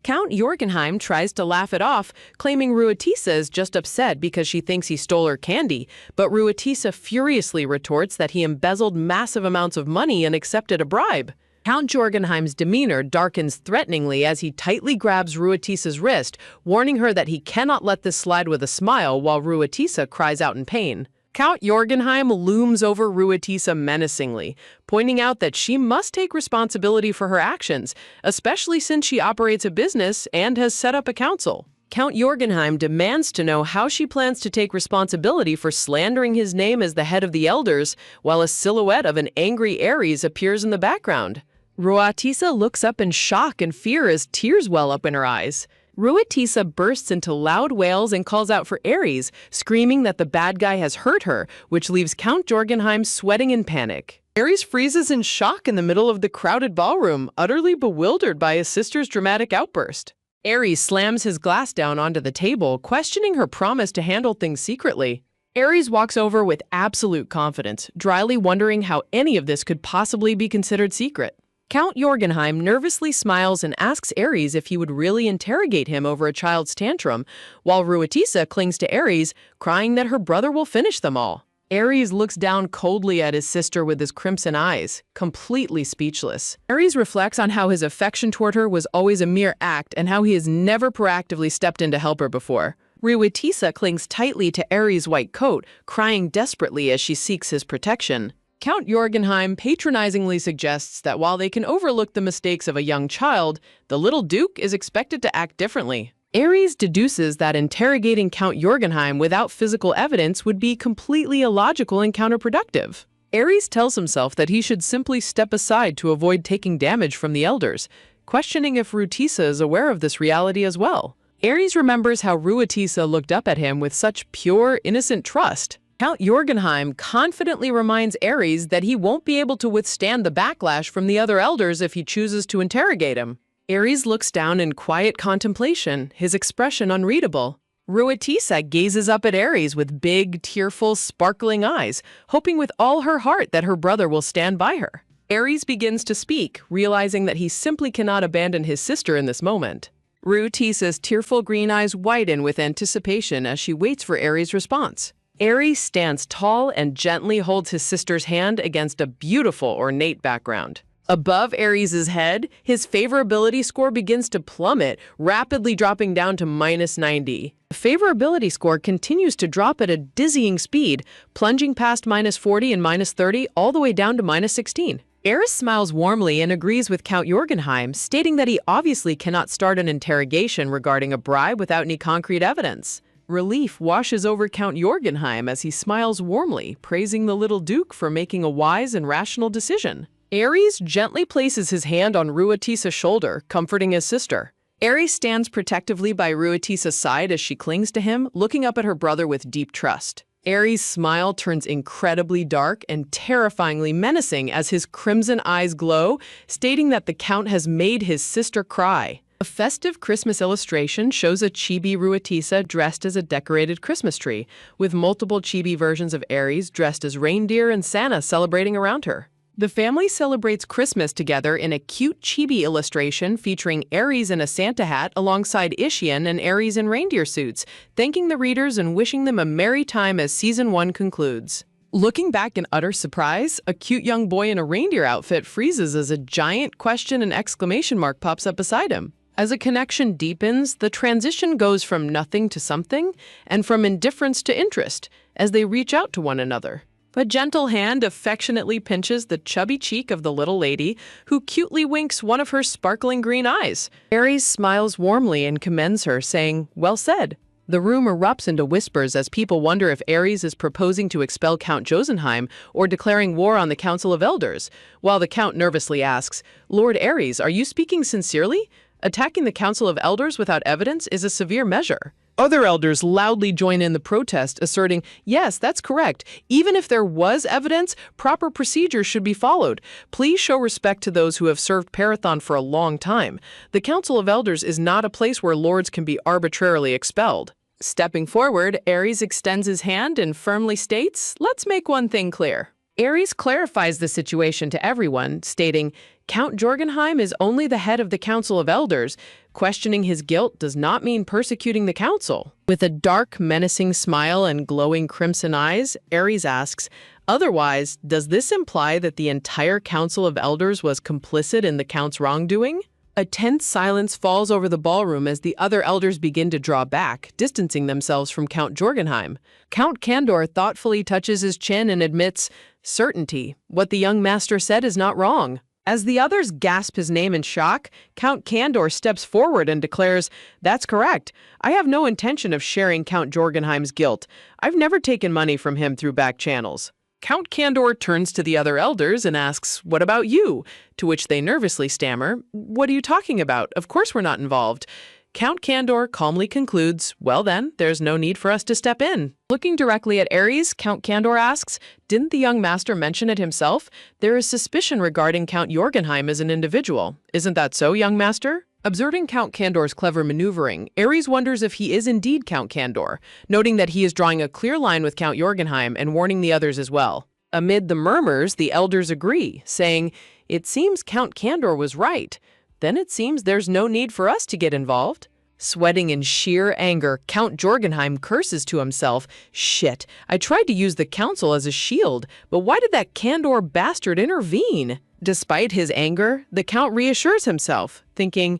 Count Jorgenheim tries to laugh it off, claiming Ruatisa is just upset because she thinks he stole her candy, but Ruatisa furiously retorts that he embezzled massive amounts of money and accepted a bribe. Count Jorgenheim's demeanor darkens threateningly as he tightly grabs Ruatisa's wrist, warning her that he cannot let this slide with a smile while Ruatisa cries out in pain. Count Jorgenheim looms over Ruatisa menacingly, pointing out that she must take responsibility for her actions, especially since she operates a business and has set up a council. Count Jorgenheim demands to know how she plans to take responsibility for slandering his name as the head of the elders, while a silhouette of an angry Ares appears in the background. Ruatisa looks up in shock and fear as tears well up in her eyes. Ruatisa bursts into loud wails and calls out for Ares, screaming that the bad guy has hurt her, which leaves Count Jorgenheim sweating in panic. Ares freezes in shock in the middle of the crowded ballroom, utterly bewildered by his sister's dramatic outburst. Ares slams his glass down onto the table, questioning her promise to handle things secretly. Ares walks over with absolute confidence, dryly wondering how any of this could possibly be considered secret. Count Jorgenheim nervously smiles and asks Ares if he would really interrogate him over a child's tantrum, while Ruatisa clings to Ares, crying that her brother will finish them all. Ares looks down coldly at his sister with his crimson eyes, completely speechless. Ares reflects on how his affection toward her was always a mere act and how he has never proactively stepped in to help her before. Ruatisa clings tightly to Ares' white coat, crying desperately as she seeks his protection. Count Jorgenheim patronizingly suggests that while they can overlook the mistakes of a young child, the little duke is expected to act differently. Ares deduces that interrogating Count Jorgenheim without physical evidence would be completely illogical and counterproductive. Ares tells himself that he should simply step aside to avoid taking damage from the elders, questioning if Ruatisa is aware of this reality as well. Ares remembers how Ruatisa looked up at him with such pure, innocent trust. Count Jorgenheim confidently reminds Ares that he won't be able to withstand the backlash from the other elders if he chooses to interrogate him. Ares looks down in quiet contemplation, his expression unreadable. Ruatisa gazes up at Ares with big, tearful, sparkling eyes, hoping with all her heart that her brother will stand by her. Ares begins to speak, realizing that he simply cannot abandon his sister in this moment. Ruatisa's tearful green eyes widen with anticipation as she waits for Ares' response. Ares stands tall and gently holds his sister's hand against a beautiful, ornate background. Above Ares' head, his favorability score begins to plummet, rapidly dropping down to -90. The favorability score continues to drop at a dizzying speed, plunging past -40 and -30 all the way down to -16. Eris smiles warmly and agrees with Count Jorgenheim, stating that he obviously cannot start an interrogation regarding a bribe without any concrete evidence. Relief washes over Count Jorgenheim as he smiles warmly, praising the little duke for making a wise and rational decision. Ares gently places his hand on Ruatisa's shoulder, comforting his sister. Ares stands protectively by Ruatisa's side as she clings to him, looking up at her brother with deep trust. Ares' smile turns incredibly dark and terrifyingly menacing as his crimson eyes glow, stating that the Count has made his sister cry. A festive Christmas illustration shows a chibi Ruatisa dressed as a decorated Christmas tree, with multiple chibi versions of Ares dressed as reindeer and Santa celebrating around her. The family celebrates Christmas together in a cute chibi illustration featuring Ares in a Santa hat alongside Ishian and Ares in reindeer suits, thanking the readers and wishing them a merry time as Season 1 concludes. Looking back in utter surprise, a cute young boy in a reindeer outfit freezes as a giant question and exclamation mark pops up beside him. As a connection deepens, the transition goes from nothing to something, and from indifference to interest, as they reach out to one another. A gentle hand affectionately pinches the chubby cheek of the little lady, who cutely winks one of her sparkling green eyes. Ares smiles warmly and commends her, saying, "Well said." The room erupts into whispers as people wonder if Ares is proposing to expel Count Josenheim or declaring war on the Council of Elders, while the Count nervously asks, "Lord Ares, are you speaking sincerely? Attacking the Council of Elders without evidence is a severe measure." Other elders loudly join in the protest, asserting, "Yes, that's correct. Even if there was evidence, proper procedures should be followed. Please show respect to those who have served Parathon for a long time. The Council of Elders is not a place where lords can be arbitrarily expelled." Stepping forward, Ares extends his hand and firmly states, "Let's make one thing clear." Ares clarifies the situation to everyone, stating, "Count Jorgenheim is only the head of the Council of Elders. Questioning his guilt does not mean persecuting the council." With a dark, menacing smile and glowing crimson eyes, Ares asks, "Otherwise, does this imply that the entire Council of Elders was complicit in the Count's wrongdoing?" A tense silence falls over the ballroom as the other elders begin to draw back, distancing themselves from Count Jorgenheim. Count Candor thoughtfully touches his chin and admits, "Certainty. What the young master said is not wrong." As the others gasp his name in shock, Count Candor steps forward and declares, "That's correct. I have no intention of sharing Count Jorgenheim's guilt. I've never taken money from him through back channels." Count Candor turns to the other elders and asks, "What about you?" To which they nervously stammer, "What are you talking about? Of course we're not involved." Count Candor calmly concludes, "Well then, there's no need for us to step in." Looking directly at Ares, Count Candor asks, "Didn't the young master mention it himself? There is suspicion regarding Count Jorgenheim as an individual. Isn't that so, young master?" Observing Count Candor's clever maneuvering, Ares wonders if he is indeed Count Candor, noting that he is drawing a clear line with Count Jorgenheim and warning the others as well. Amid the murmurs, the elders agree, saying, "It seems Count Candor was right. Then it seems there's no need for us to get involved." Sweating in sheer anger, Count Jorgenheim curses to himself, "Shit, I tried to use the council as a shield, but why did that Candor bastard intervene?" Despite his anger, the Count reassures himself, thinking,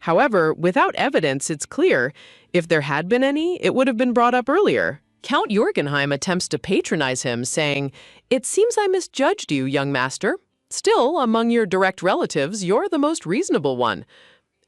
"However, without evidence, it's clear. If there had been any, it would have been brought up earlier." Count Jorgenheim attempts to patronize him, saying, "It seems I misjudged you, young master. Still, among your direct relatives, you're the most reasonable one."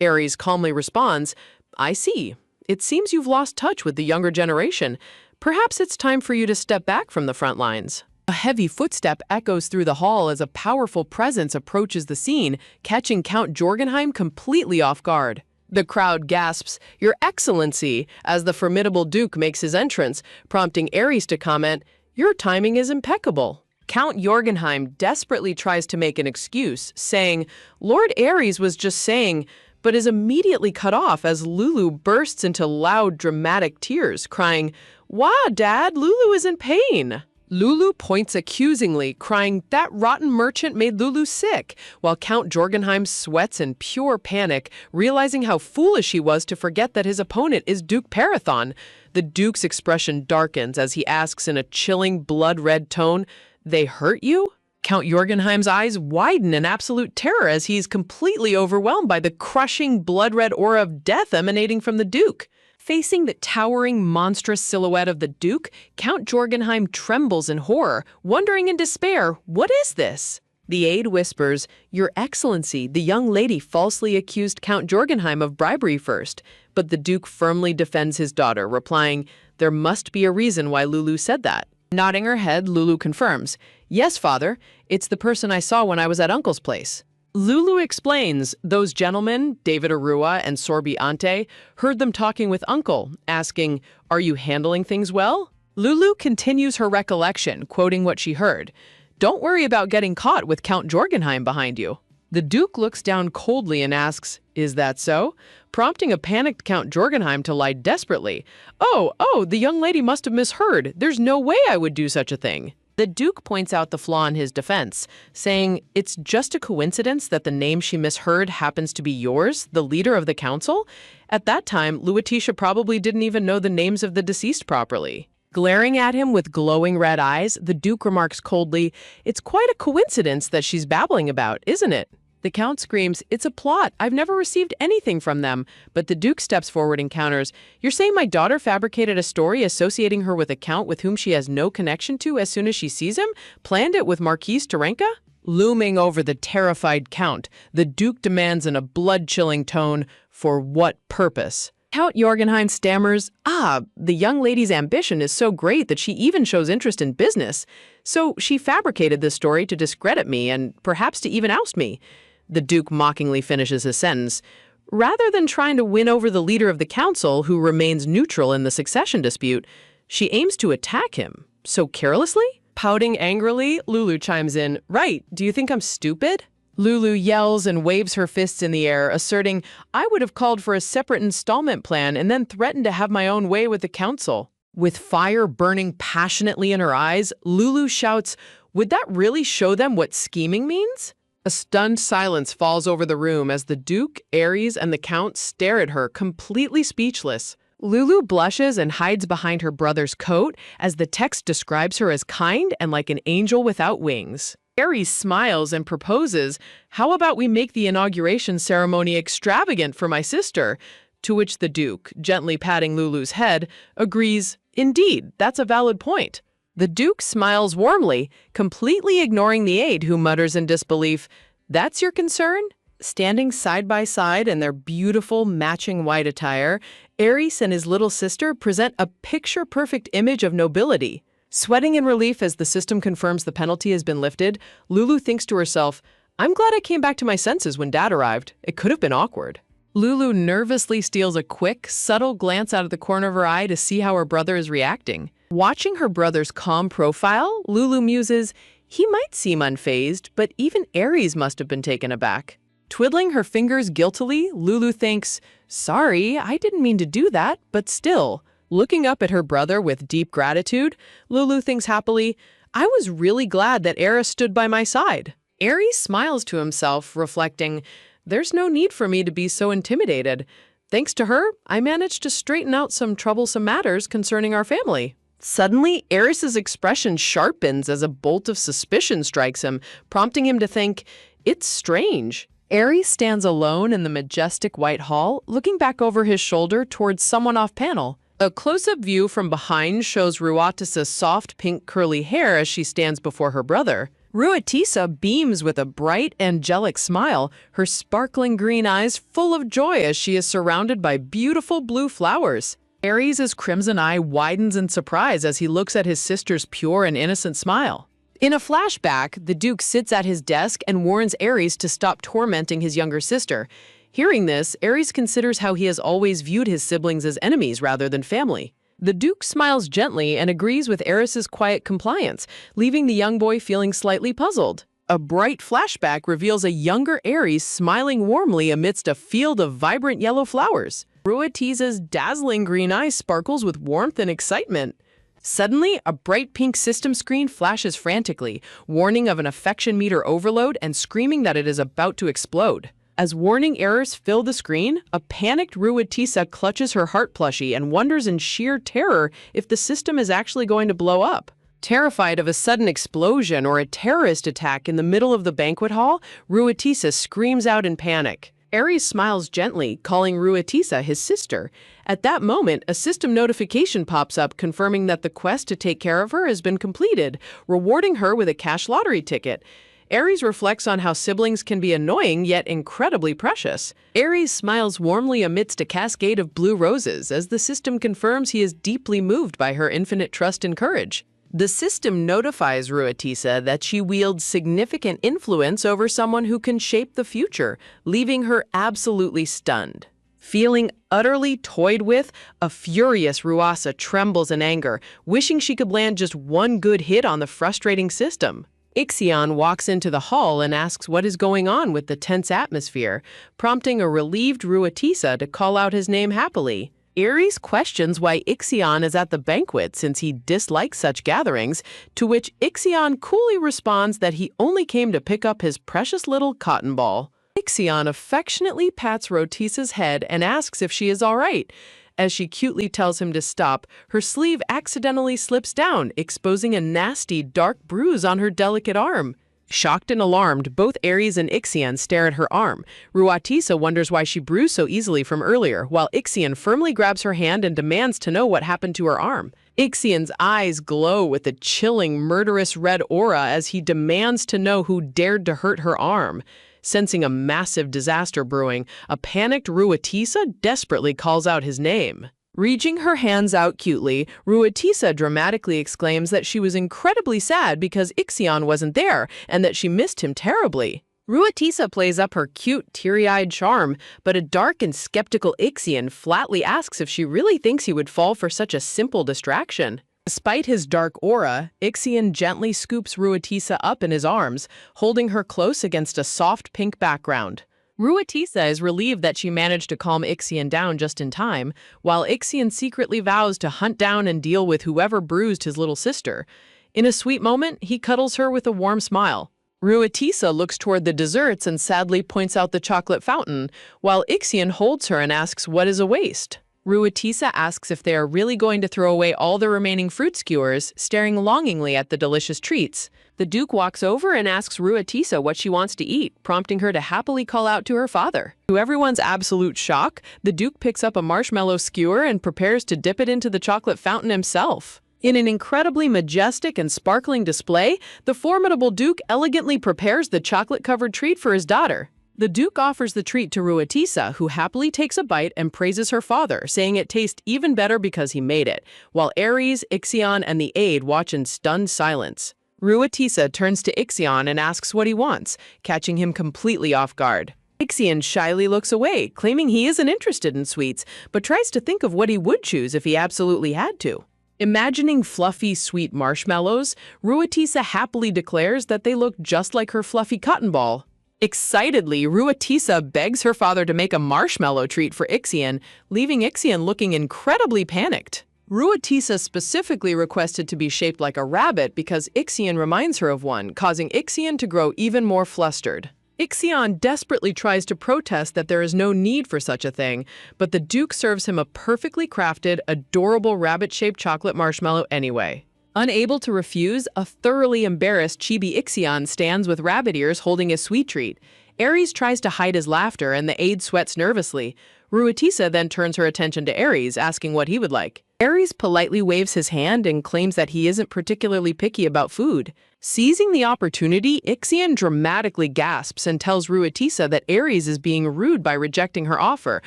Ares calmly responds, "I see. It seems you've lost touch with the younger generation. Perhaps it's time for you to step back from the front lines." A heavy footstep echoes through the hall as a powerful presence approaches the scene, catching Count Jorgenheim completely off guard. The crowd gasps, "Your Excellency," as the formidable Duke makes his entrance, prompting Ares to comment, "Your timing is impeccable." Count Jorgenheim desperately tries to make an excuse, saying, "Lord Ares was just saying," but is immediately cut off as Lulu bursts into loud, dramatic tears, crying, "Wow, Dad, Lulu is in pain." Lulu points accusingly, crying, "That rotten merchant made Lulu sick," while Count Jorgenheim sweats in pure panic, realizing how foolish he was to forget that his opponent is Duke Parathon. The Duke's expression darkens as he asks in a chilling, blood-red tone, "They hurt you?" Count Jorgenheim's eyes widen in absolute terror as he is completely overwhelmed by the crushing, blood-red aura of death emanating from the Duke. Facing the towering, monstrous silhouette of the Duke, Count Jorgenheim trembles in horror, wondering in despair, what is this? The aide whispers, "Your Excellency, the young lady falsely accused Count Jorgenheim of bribery first." But the Duke firmly defends his daughter, replying, "There must be a reason why Lulu said that." Nodding her head, Lulu confirms, "Yes, father, it's the person I saw when I was at Uncle's place." Lulu explains those gentlemen, David Arua and Sorby Ante, heard them talking with Uncle, asking, "Are you handling things well?" Lulu continues her recollection, quoting what she heard. "Don't worry about getting caught with Count Jorgenheim behind you." The Duke looks down coldly and asks, "Is that so?" prompting a panicked Count Jorgenheim to lie desperately. Oh, the young lady must have misheard. There's no way I would do such a thing." The Duke points out the flaw in his defense, saying, "It's just a coincidence that the name she misheard happens to be yours, the leader of the council?" At that time, Luatisha probably didn't even know the names of the deceased properly. Glaring at him with glowing red eyes, the Duke remarks coldly, "It's quite a coincidence that she's babbling about, isn't it?" The Count screams, "It's a plot. I've never received anything from them." But the Duke steps forward and counters, "You're saying my daughter fabricated a story associating her with a Count with whom she has no connection to as soon as she sees him? Planned it with Marquise Terenka?" Looming over the terrified Count, the Duke demands in a blood-chilling tone, "For what purpose?" Count Jorgenheim stammers, "The young lady's ambition is so great that she even shows interest in business. So she fabricated this story to discredit me and perhaps to even oust me." The Duke mockingly finishes his sentence. Rather than trying to win over the leader of the council, who remains neutral in the succession dispute, she aims to attack him. So carelessly? Pouting angrily, Lulu chimes in, "Right, do you think I'm stupid?" Lulu yells and waves her fists in the air, asserting, "I would have called for a separate installment plan and then threatened to have my own way with the council." With fire burning passionately in her eyes, Lulu shouts, "Would that really show them what scheming means?" A stunned silence falls over the room as the Duke, Ares, and the Count stare at her, completely speechless. Lulu blushes and hides behind her brother's coat as the text describes her as kind and like an angel without wings. Ares smiles and proposes, "How about we make the inauguration ceremony extravagant for my sister?" To which the Duke, gently patting Lulu's head, agrees, "Indeed, that's a valid point." The Duke smiles warmly, completely ignoring the aide who mutters in disbelief, "That's your concern?" Standing side by side in their beautiful matching white attire, Ares and his little sister present a picture-perfect image of nobility. Sweating in relief as the system confirms the penalty has been lifted, Lulu thinks to herself, "I'm glad I came back to my senses when Dad arrived. It could have been awkward." Lulu nervously steals a quick, subtle glance out of the corner of her eye to see how her brother is reacting. Watching her brother's calm profile, Lulu muses, "He might seem unfazed, but even Ares must have been taken aback." Twiddling her fingers guiltily, Lulu thinks, "Sorry, I didn't mean to do that, but still." Looking up at her brother with deep gratitude, Lulu thinks happily, "I was really glad that Ares stood by my side." Ares smiles to himself, reflecting, "There's no need for me to be so intimidated. Thanks to her, I managed to straighten out some troublesome matters concerning our family." Suddenly, Ares's expression sharpens as a bolt of suspicion strikes him, prompting him to think, "It's strange." Ares stands alone in the majestic white hall, looking back over his shoulder towards someone off-panel. A close-up view from behind shows Ruatisa's soft pink curly hair as she stands before her brother. Ruatisa beams with a bright, angelic smile, her sparkling green eyes full of joy as she is surrounded by beautiful blue flowers. Ares' crimson eye widens in surprise as he looks at his sister's pure and innocent smile. In a flashback, the Duke sits at his desk and warns Ares to stop tormenting his younger sister. Hearing this, Ares considers how he has always viewed his siblings as enemies rather than family. The Duke smiles gently and agrees with Ares's quiet compliance, leaving the young boy feeling slightly puzzled. A bright flashback reveals a younger Ares smiling warmly amidst a field of vibrant yellow flowers. Ruatisa's dazzling green eyes sparkles with warmth and excitement. Suddenly, a bright pink system screen flashes frantically, warning of an affection meter overload and screaming that it is about to explode. As warning errors fill the screen, a panicked Ruatisa clutches her heart plushie and wonders in sheer terror if the system is actually going to blow up. Terrified of a sudden explosion or a terrorist attack in the middle of the banquet hall, Ruatisa screams out in panic. Aries smiles gently, calling Ruatisa his sister. At that moment, a system notification pops up confirming that the quest to take care of her has been completed, rewarding her with a cash lottery ticket. Aries reflects on how siblings can be annoying yet incredibly precious. Aries smiles warmly amidst a cascade of blue roses as the system confirms he is deeply moved by her infinite trust and courage. The system notifies Ruatisa that she wields significant influence over someone who can shape the future, leaving her absolutely stunned. Feeling utterly toyed with, a furious Ruasa trembles in anger, wishing she could land just one good hit on the frustrating system. Ixion walks into the hall and asks what is going on with the tense atmosphere, prompting a relieved Ruatisa to call out his name happily. Aries questions why Ixion is at the banquet since he dislikes such gatherings, to which Ixion coolly responds that he only came to pick up his precious little cotton ball. Ixion affectionately pats Rotisa's head and asks if she is all right. As she cutely tells him to stop, her sleeve accidentally slips down, exposing a nasty, dark bruise on her delicate arm. Shocked and alarmed, both Aries and Ixion stare at her arm. Ruatisa wonders why she bruised so easily from earlier, while Ixion firmly grabs her hand and demands to know what happened to her arm. Ixion's eyes glow with a chilling, murderous red aura as he demands to know who dared to hurt her arm. Sensing a massive disaster brewing, a panicked Ruatisa desperately calls out his name. Reaching her hands out cutely, Ruatisa dramatically exclaims that she was incredibly sad because Ixion wasn't there and that she missed him terribly. Ruatisa plays up her cute, teary-eyed charm, but a dark and skeptical Ixion flatly asks if she really thinks he would fall for such a simple distraction. Despite his dark aura, Ixion gently scoops Ruatisa up in his arms, holding her close against a soft pink background. Ruatisa is relieved that she managed to calm Ixion down just in time, while Ixion secretly vows to hunt down and deal with whoever bruised his little sister. In a sweet moment, he cuddles her with a warm smile. Ruatisa looks toward the desserts and sadly points out the chocolate fountain, while Ixion holds her and asks what is a waste. Ruatisa asks if they are really going to throw away all the remaining fruit skewers, staring longingly at the delicious treats. The Duke walks over and asks Ruatisa what she wants to eat, prompting her to happily call out to her father. To everyone's absolute shock, the Duke picks up a marshmallow skewer and prepares to dip it into the chocolate fountain himself. In an incredibly majestic and sparkling display, the formidable Duke elegantly prepares the chocolate-covered treat for his daughter. The Duke offers the treat to Ruatisa, who happily takes a bite and praises her father, saying it tastes even better because he made it, while Aries, Ixion, and the aide watch in stunned silence. Ruatisa turns to Ixion and asks what he wants, catching him completely off guard. Ixion shyly looks away, claiming he isn't interested in sweets, but tries to think of what he would choose if he absolutely had to. Imagining fluffy, sweet marshmallows, Ruatisa happily declares that they look just like her fluffy cotton ball. Excitedly, Ruatisa begs her father to make a marshmallow treat for Ixion, leaving Ixion looking incredibly panicked. Ruatisa specifically requested to be shaped like a rabbit because Ixion reminds her of one, causing Ixion to grow even more flustered. Ixion desperately tries to protest that there is no need for such a thing, but the Duke serves him a perfectly crafted, adorable rabbit-shaped chocolate marshmallow anyway. Unable to refuse, a thoroughly embarrassed Chibi Ixion stands with rabbit ears holding his sweet treat. Aries tries to hide his laughter and the aide sweats nervously. Ruatisa then turns her attention to Aries, asking what he would like. Aries politely waves his hand and claims that he isn't particularly picky about food. Seizing the opportunity, Ixion dramatically gasps and tells Ruatisa that Aries is being rude by rejecting her offer,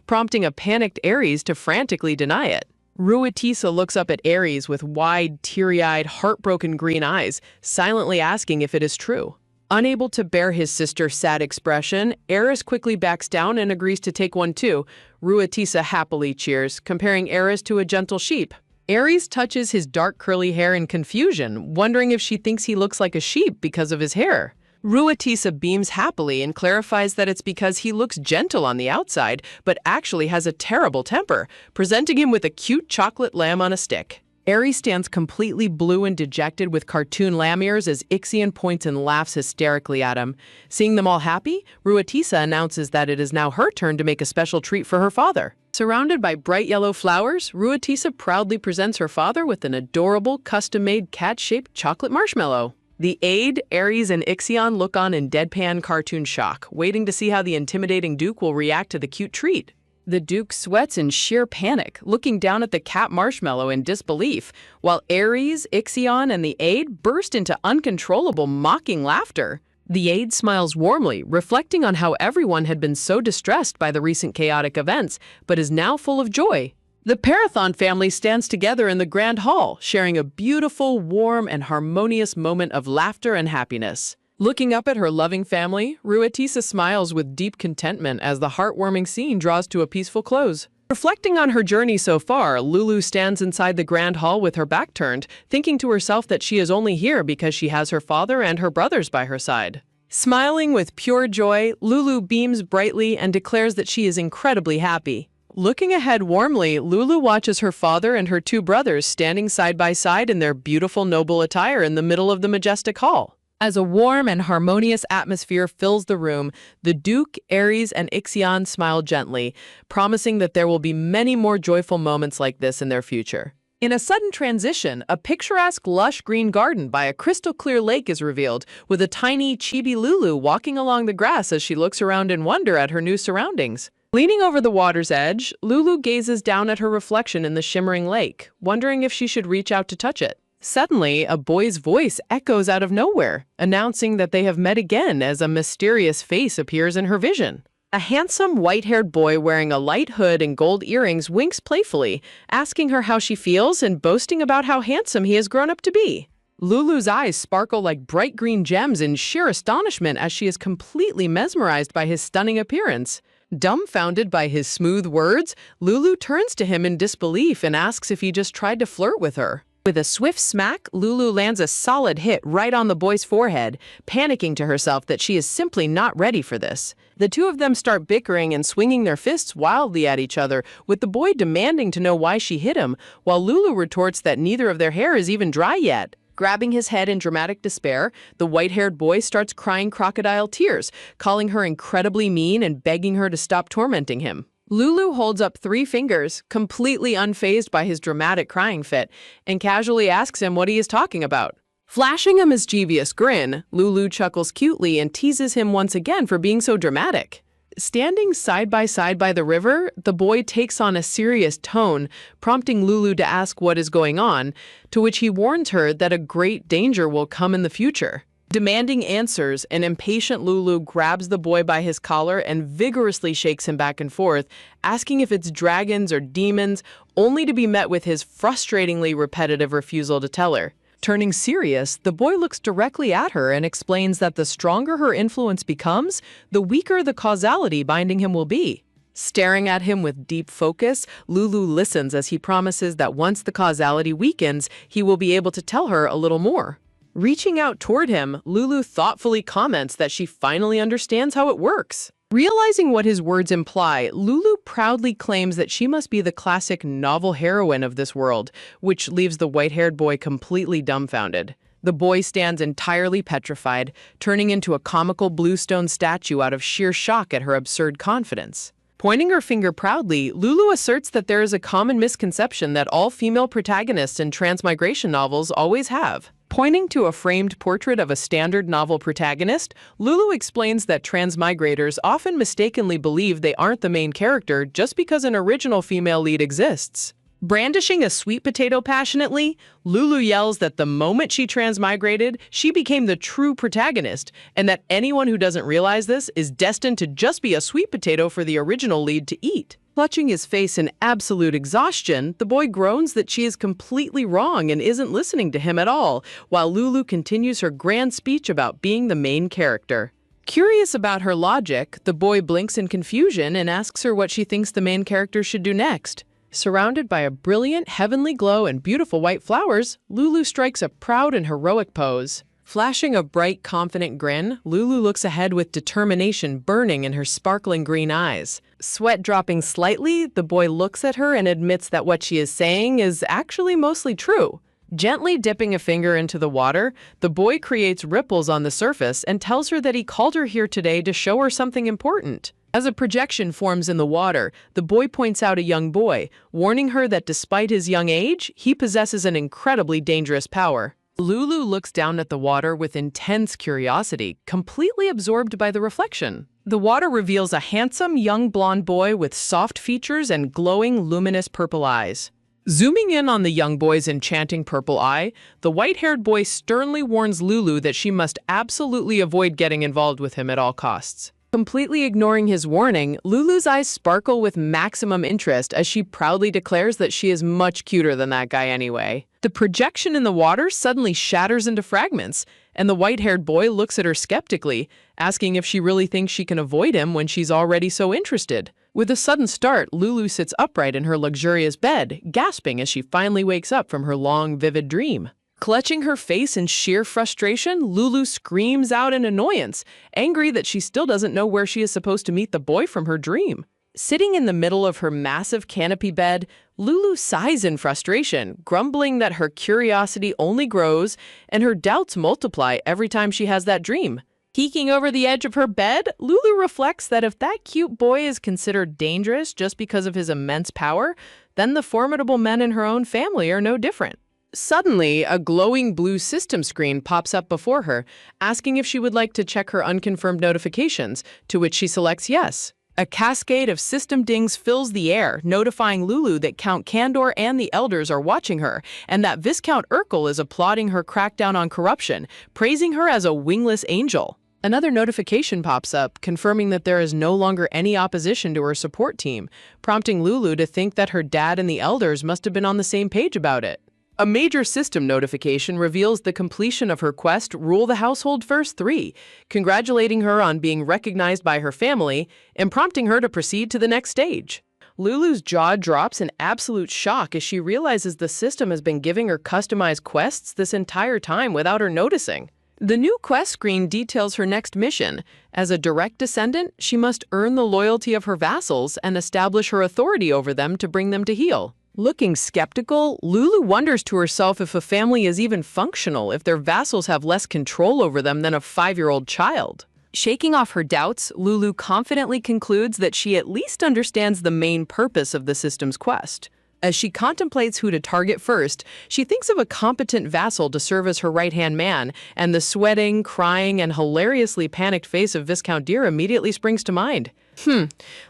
prompting a panicked Aries to frantically deny it. Ruatisa looks up at Aries with wide, teary-eyed, heartbroken green eyes, silently asking if it is true. Unable to bear his sister's sad expression, Aries quickly backs down and agrees to take one too. Ruatisa happily cheers, comparing Aries to a gentle sheep. Aries touches his dark curly hair in confusion, wondering if she thinks he looks like a sheep because of his hair. Ruatisa beams happily and clarifies that it's because he looks gentle on the outside, but actually has a terrible temper, presenting him with a cute chocolate lamb on a stick. Aries stands completely blue and dejected with cartoon lamb ears as Ixion points and laughs hysterically at him. Seeing them all happy, Ruatisa announces that it is now her turn to make a special treat for her father. Surrounded by bright yellow flowers, Ruatisa proudly presents her father with an adorable, custom-made cat-shaped chocolate marshmallow. The aide, Aries, and Ixion look on in deadpan cartoon shock, waiting to see how the intimidating Duke will react to the cute treat. The Duke sweats in sheer panic, looking down at the cat marshmallow in disbelief, while Aries, Ixion, and the aide burst into uncontrollable mocking laughter. The aide smiles warmly, reflecting on how everyone had been so distressed by the recent chaotic events, but is now full of joy. The Parathon family stands together in the Grand Hall, sharing a beautiful, warm, and harmonious moment of laughter and happiness. Looking up at her loving family, Ruatisa smiles with deep contentment as the heartwarming scene draws to a peaceful close. Reflecting on her journey so far, Lulu stands inside the Grand Hall with her back turned, thinking to herself that she is only here because she has her father and her brothers by her side. Smiling with pure joy, Lulu beams brightly and declares that she is incredibly happy. Looking ahead warmly, Lulu watches her father and her two brothers standing side by side in their beautiful noble attire in the middle of the majestic hall. As a warm and harmonious atmosphere fills the room, the Duke, Aries, and Ixion smile gently, promising that there will be many more joyful moments like this in their future. In a sudden transition, a picturesque lush green garden by a crystal-clear lake is revealed, with a tiny chibi Lulu walking along the grass as she looks around in wonder at her new surroundings. Leaning over the water's edge, Lulu gazes down at her reflection in the shimmering lake, wondering if she should reach out to touch it. Suddenly, a boy's voice echoes out of nowhere, announcing that they have met again as a mysterious face appears in her vision. A handsome, white-haired boy wearing a light hood and gold earrings winks playfully, asking her how she feels and boasting about how handsome he has grown up to be. Lulu's eyes sparkle like bright green gems in sheer astonishment as she is completely mesmerized by his stunning appearance. Dumbfounded by his smooth words, Lulu turns to him in disbelief and asks if he just tried to flirt with her. With a swift smack, Lulu lands a solid hit right on the boy's forehead, panicking to herself that she is simply not ready for this. The two of them start bickering and swinging their fists wildly at each other, with the boy demanding to know why she hit him, while Lulu retorts that neither of their hair is even dry yet. Grabbing his head in dramatic despair, the white-haired boy starts crying crocodile tears, calling her incredibly mean and begging her to stop tormenting him. Lulu holds up 3 fingers, completely unfazed by his dramatic crying fit, and casually asks him what he is talking about. Flashing a mischievous grin, Lulu chuckles cutely and teases him once again for being so dramatic. Standing side by the river, the boy takes on a serious tone, prompting Lulu to ask what is going on, to which he warns her that a great danger will come in the future. Demanding answers, an impatient Lulu grabs the boy by his collar and vigorously shakes him back and forth, asking if it's dragons or demons, only to be met with his frustratingly repetitive refusal to tell her. Turning serious, the boy looks directly at her and explains that the stronger her influence becomes, the weaker the causality binding him will be. Staring at him with deep focus, Lulu listens as he promises that once the causality weakens, he will be able to tell her a little more. Reaching out toward him, Lulu thoughtfully comments that she finally understands how it works. Realizing what his words imply, Lulu proudly claims that she must be the classic novel heroine of this world, which leaves the white-haired boy completely dumbfounded. The boy stands entirely petrified, turning into a comical bluestone statue out of sheer shock at her absurd confidence. Pointing her finger proudly, Lulu asserts that there is a common misconception that all female protagonists in transmigration novels always have. Pointing to a framed portrait of a standard novel protagonist, Lulu explains that transmigrators often mistakenly believe they aren't the main character just because an original female lead exists. Brandishing a sweet potato passionately, Lulu yells that the moment she transmigrated, she became the true protagonist, and that anyone who doesn't realize this is destined to just be a sweet potato for the original lead to eat. Clutching his face in absolute exhaustion, the boy groans that she is completely wrong and isn't listening to him at all, while Lulu continues her grand speech about being the main character. Curious about her logic, the boy blinks in confusion and asks her what she thinks the main character should do next. Surrounded by a brilliant heavenly glow and beautiful white flowers, Lulu strikes a proud and heroic pose. Flashing a bright, confident grin, Lulu looks ahead with determination burning in her sparkling green eyes. Sweat dropping slightly, the boy looks at her and admits that what she is saying is actually mostly true. Gently dipping a finger into the water, the boy creates ripples on the surface and tells her that he called her here today to show her something important. As a projection forms in the water, the boy points out a young boy, warning her that despite his young age, he possesses an incredibly dangerous power. Lulu looks down at the water with intense curiosity, completely absorbed by the reflection. The water reveals a handsome young blonde boy with soft features and glowing, luminous purple eyes. Zooming in on the young boy's enchanting purple eye, the white-haired boy sternly warns Lulu that she must absolutely avoid getting involved with him at all costs. Completely ignoring his warning, Lulu's eyes sparkle with maximum interest as she proudly declares that she is much cuter than that guy anyway. The projection in the water suddenly shatters into fragments, and the white-haired boy looks at her skeptically, asking if she really thinks she can avoid him when she's already so interested. With a sudden start, Lulu sits upright in her luxurious bed, gasping as she finally wakes up from her long, vivid dream. Clutching her face in sheer frustration, Lulu screams out in annoyance, angry that she still doesn't know where she is supposed to meet the boy from her dream. Sitting in the middle of her massive canopy bed, Lulu sighs in frustration, grumbling that her curiosity only grows and her doubts multiply every time she has that dream. Peeking over the edge of her bed, Lulu reflects that if that cute boy is considered dangerous just because of his immense power, then the formidable men in her own family are no different. Suddenly, a glowing blue system screen pops up before her, asking if she would like to check her unconfirmed notifications, to which she selects yes. A cascade of system dings fills the air, notifying Lulu that Count Candor and the elders are watching her, and that Viscount Urkel is applauding her crackdown on corruption, praising her as a wingless angel. Another notification pops up, confirming that there is no longer any opposition to her support team, prompting Lulu to think that her dad and the elders must have been on the same page about it. A major system notification reveals the completion of her quest Rule the Household First 3, congratulating her on being recognized by her family and prompting her to proceed to the next stage. Lulu's jaw drops in absolute shock as she realizes the system has been giving her customized quests this entire time without her noticing. The new quest screen details her next mission. As a direct descendant, she must earn the loyalty of her vassals and establish her authority over them to bring them to heel. Looking skeptical, Lulu wonders to herself if a family is even functional if their vassals have less control over them than a 5-year-old child. Shaking off her doubts, Lulu confidently concludes that she at least understands the main purpose of the system's quest. As she contemplates who to target first, she thinks of a competent vassal to serve as her right-hand man, and the sweating, crying, and hilariously panicked face of Viscount Deer immediately springs to mind.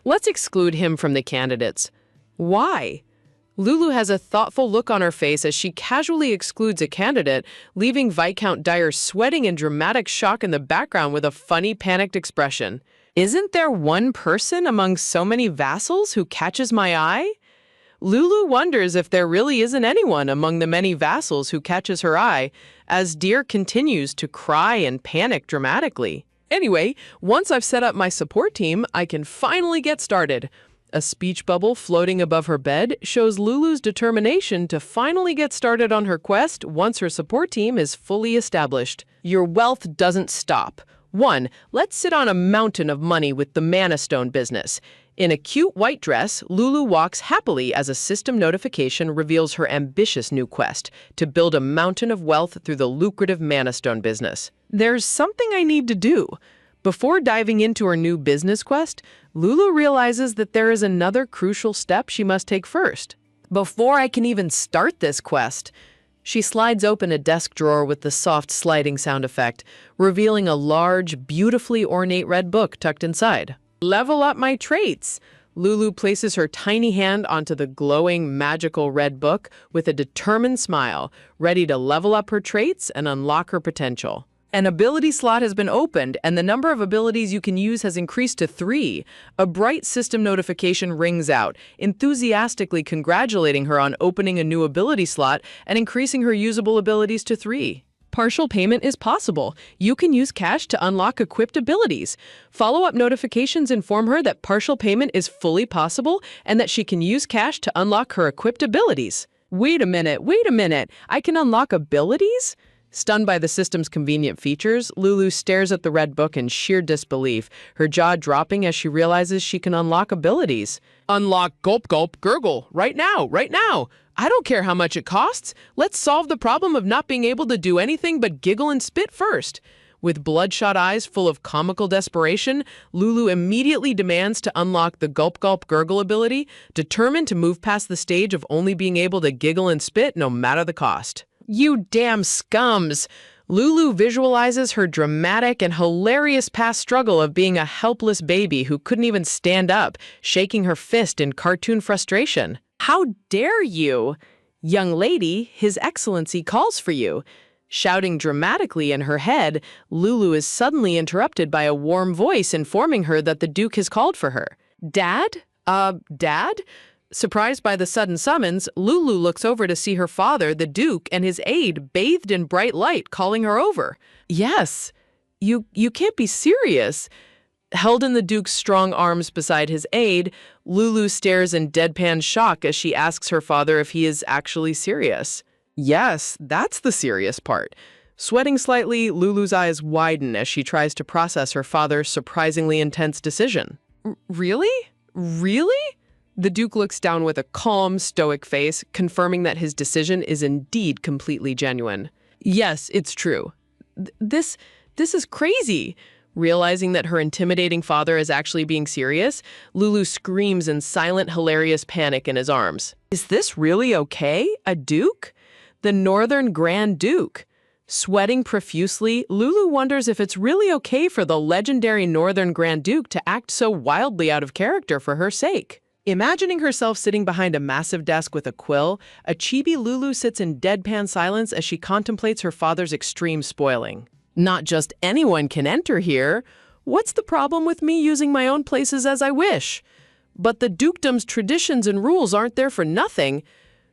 Let's exclude him from the candidates. Why? Lulu has a thoughtful look on her face as she casually excludes a candidate, leaving Viscount Dyer sweating in dramatic shock in the background with a funny, panicked expression. Isn't there one person among so many vassals who catches my eye? Lulu wonders if there really isn't anyone among the many vassals who catches her eye, as Deer continues to cry and panic dramatically. Anyway, once I've set up my support team, I can finally get started. A speech bubble floating above her bed shows Lulu's determination to finally get started on her quest once her support team is fully established. Your wealth doesn't stop. 1. Let's sit on a mountain of money with the Mana Stone business. In a cute white dress, Lulu walks happily as a system notification reveals her ambitious new quest to build a mountain of wealth through the lucrative Mana Stone business. There's something I need to do. Before diving into her new business quest, Lulu realizes that there is another crucial step she must take first. Before I can even start this quest, she slides open a desk drawer with the soft sliding sound effect, revealing a large, beautifully ornate red book tucked inside. Level up my traits. Lulu places her tiny hand onto the glowing, magical red book with a determined smile, ready to level up her traits and unlock her potential. An ability slot has been opened, and the number of abilities you can use has increased to 3. A bright system notification rings out, enthusiastically congratulating her on opening a new ability slot and increasing her usable abilities to 3. Partial payment is possible. You can use cash to unlock equipped abilities. Follow-up notifications inform her that partial payment is fully possible and that she can use cash to unlock her equipped abilities. Wait a minute. I can unlock abilities? Stunned by the system's convenient features, Lulu stares at the red book in sheer disbelief, her jaw dropping as she realizes she can unlock abilities. Unlock Gulp Gulp Gurgle right now. I don't care how much it costs. Let's solve the problem of not being able to do anything but giggle and spit first. With bloodshot eyes full of comical desperation, Lulu immediately demands to unlock the Gulp Gulp Gurgle ability, determined to move past the stage of only being able to giggle and spit no matter the cost. You damn scums! Lulu visualizes her dramatic and hilarious past struggle of being a helpless baby who couldn't even stand up, shaking her fist in cartoon frustration. How dare you? Young lady, His Excellency calls for you. Shouting dramatically in her head, Lulu is suddenly interrupted by a warm voice informing her that the Duke has called for her. Dad? Dad? Surprised by the sudden summons, Lulu looks over to see her father, the Duke, and his aide bathed in bright light calling her over. Yes, you can't be serious. Held in the Duke's strong arms beside his aide, Lulu stares in deadpan shock as she asks her father if he is actually serious. Yes, that's the serious part. Sweating slightly, Lulu's eyes widen as she tries to process her father's surprisingly intense decision. Really? Really? The Duke looks down with a calm, stoic face, confirming that his decision is indeed completely genuine. Yes, it's true. This is crazy. Realizing that her intimidating father is actually being serious, Lulu screams in silent, hilarious panic in his arms. Is this really okay? A Duke? The Northern Grand Duke. Sweating profusely, Lulu wonders if it's really okay for the legendary Northern Grand Duke to act so wildly out of character for her sake. Imagining herself sitting behind a massive desk with a quill, a chibi Lulu sits in deadpan silence as she contemplates her father's extreme spoiling. Not just anyone can enter here. What's the problem with me using my own places as I wish? But the dukedom's traditions and rules aren't there for nothing.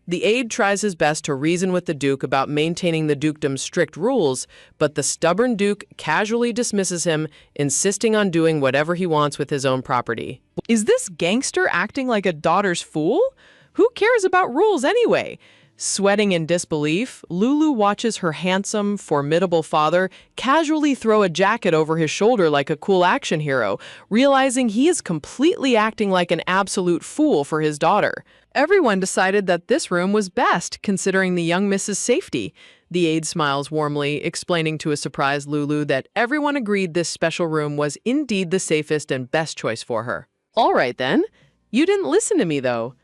The aide tries his best to reason with the Duke about maintaining the dukedom's strict rules, but the stubborn Duke casually dismisses him, insisting on doing whatever he wants with his own property. Is this gangster acting like a daughter's fool? Who cares about rules anyway? Sweating in disbelief, Lulu watches her handsome, formidable father casually throw a jacket over his shoulder like a cool action hero, realizing he is completely acting like an absolute fool for his daughter. Everyone decided that this room was best, considering the young Mrs. safety. The aide smiles warmly, explaining to a surprised Lulu that everyone agreed this special room was indeed the safest and best choice for her. All right then. You didn't listen to me, though.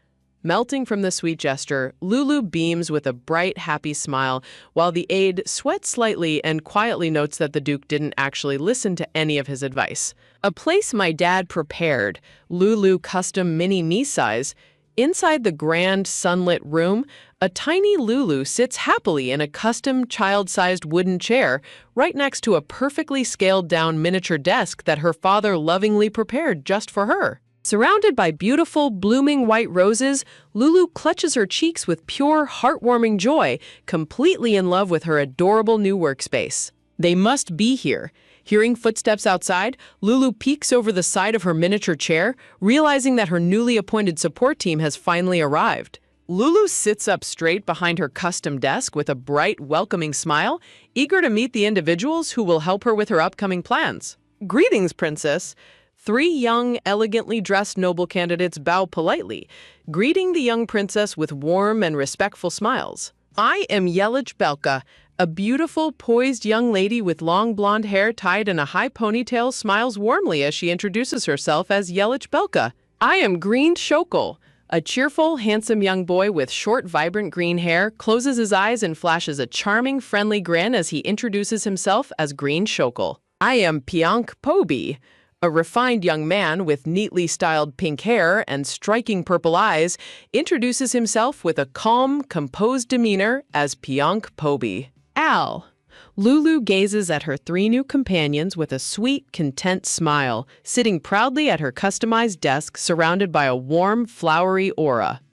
Melting from the sweet gesture, Lulu beams with a bright, happy smile, while the aide sweats slightly and quietly notes that the Duke didn't actually listen to any of his advice. A place my dad prepared, Lulu custom mini-me size. Inside the grand, sunlit room, a tiny Lulu sits happily in a custom, child-sized wooden chair right next to a perfectly scaled-down miniature desk that her father lovingly prepared just for her. Surrounded by beautiful, blooming white roses, Lulu clutches her cheeks with pure, heartwarming joy, completely in love with her adorable new workspace. They must be here. Hearing footsteps outside, Lulu peeks over the side of her miniature chair, realizing that her newly appointed support team has finally arrived. Lulu sits up straight behind her custom desk with a bright, welcoming smile, eager to meet the individuals who will help her with her upcoming plans. Greetings, Princess. 3 young, elegantly dressed noble candidates bow politely, greeting the young princess with warm and respectful smiles. I am Yelich Belka, a beautiful, poised young lady with long blonde hair tied in a high ponytail smiles warmly as she introduces herself as Yelich Belka. I am Green Shokol. A cheerful, handsome young boy with short, vibrant green hair closes his eyes and flashes a charming, friendly grin as he introduces himself as Green Shokol. I am Pionk Pobi. A refined young man with neatly styled pink hair and striking purple eyes introduces himself with a calm, composed demeanor as Pionk Pobi. Al. Lulu gazes at her 3 new companions with a sweet, content smile, sitting proudly at her customized desk surrounded by a warm, flowery aura.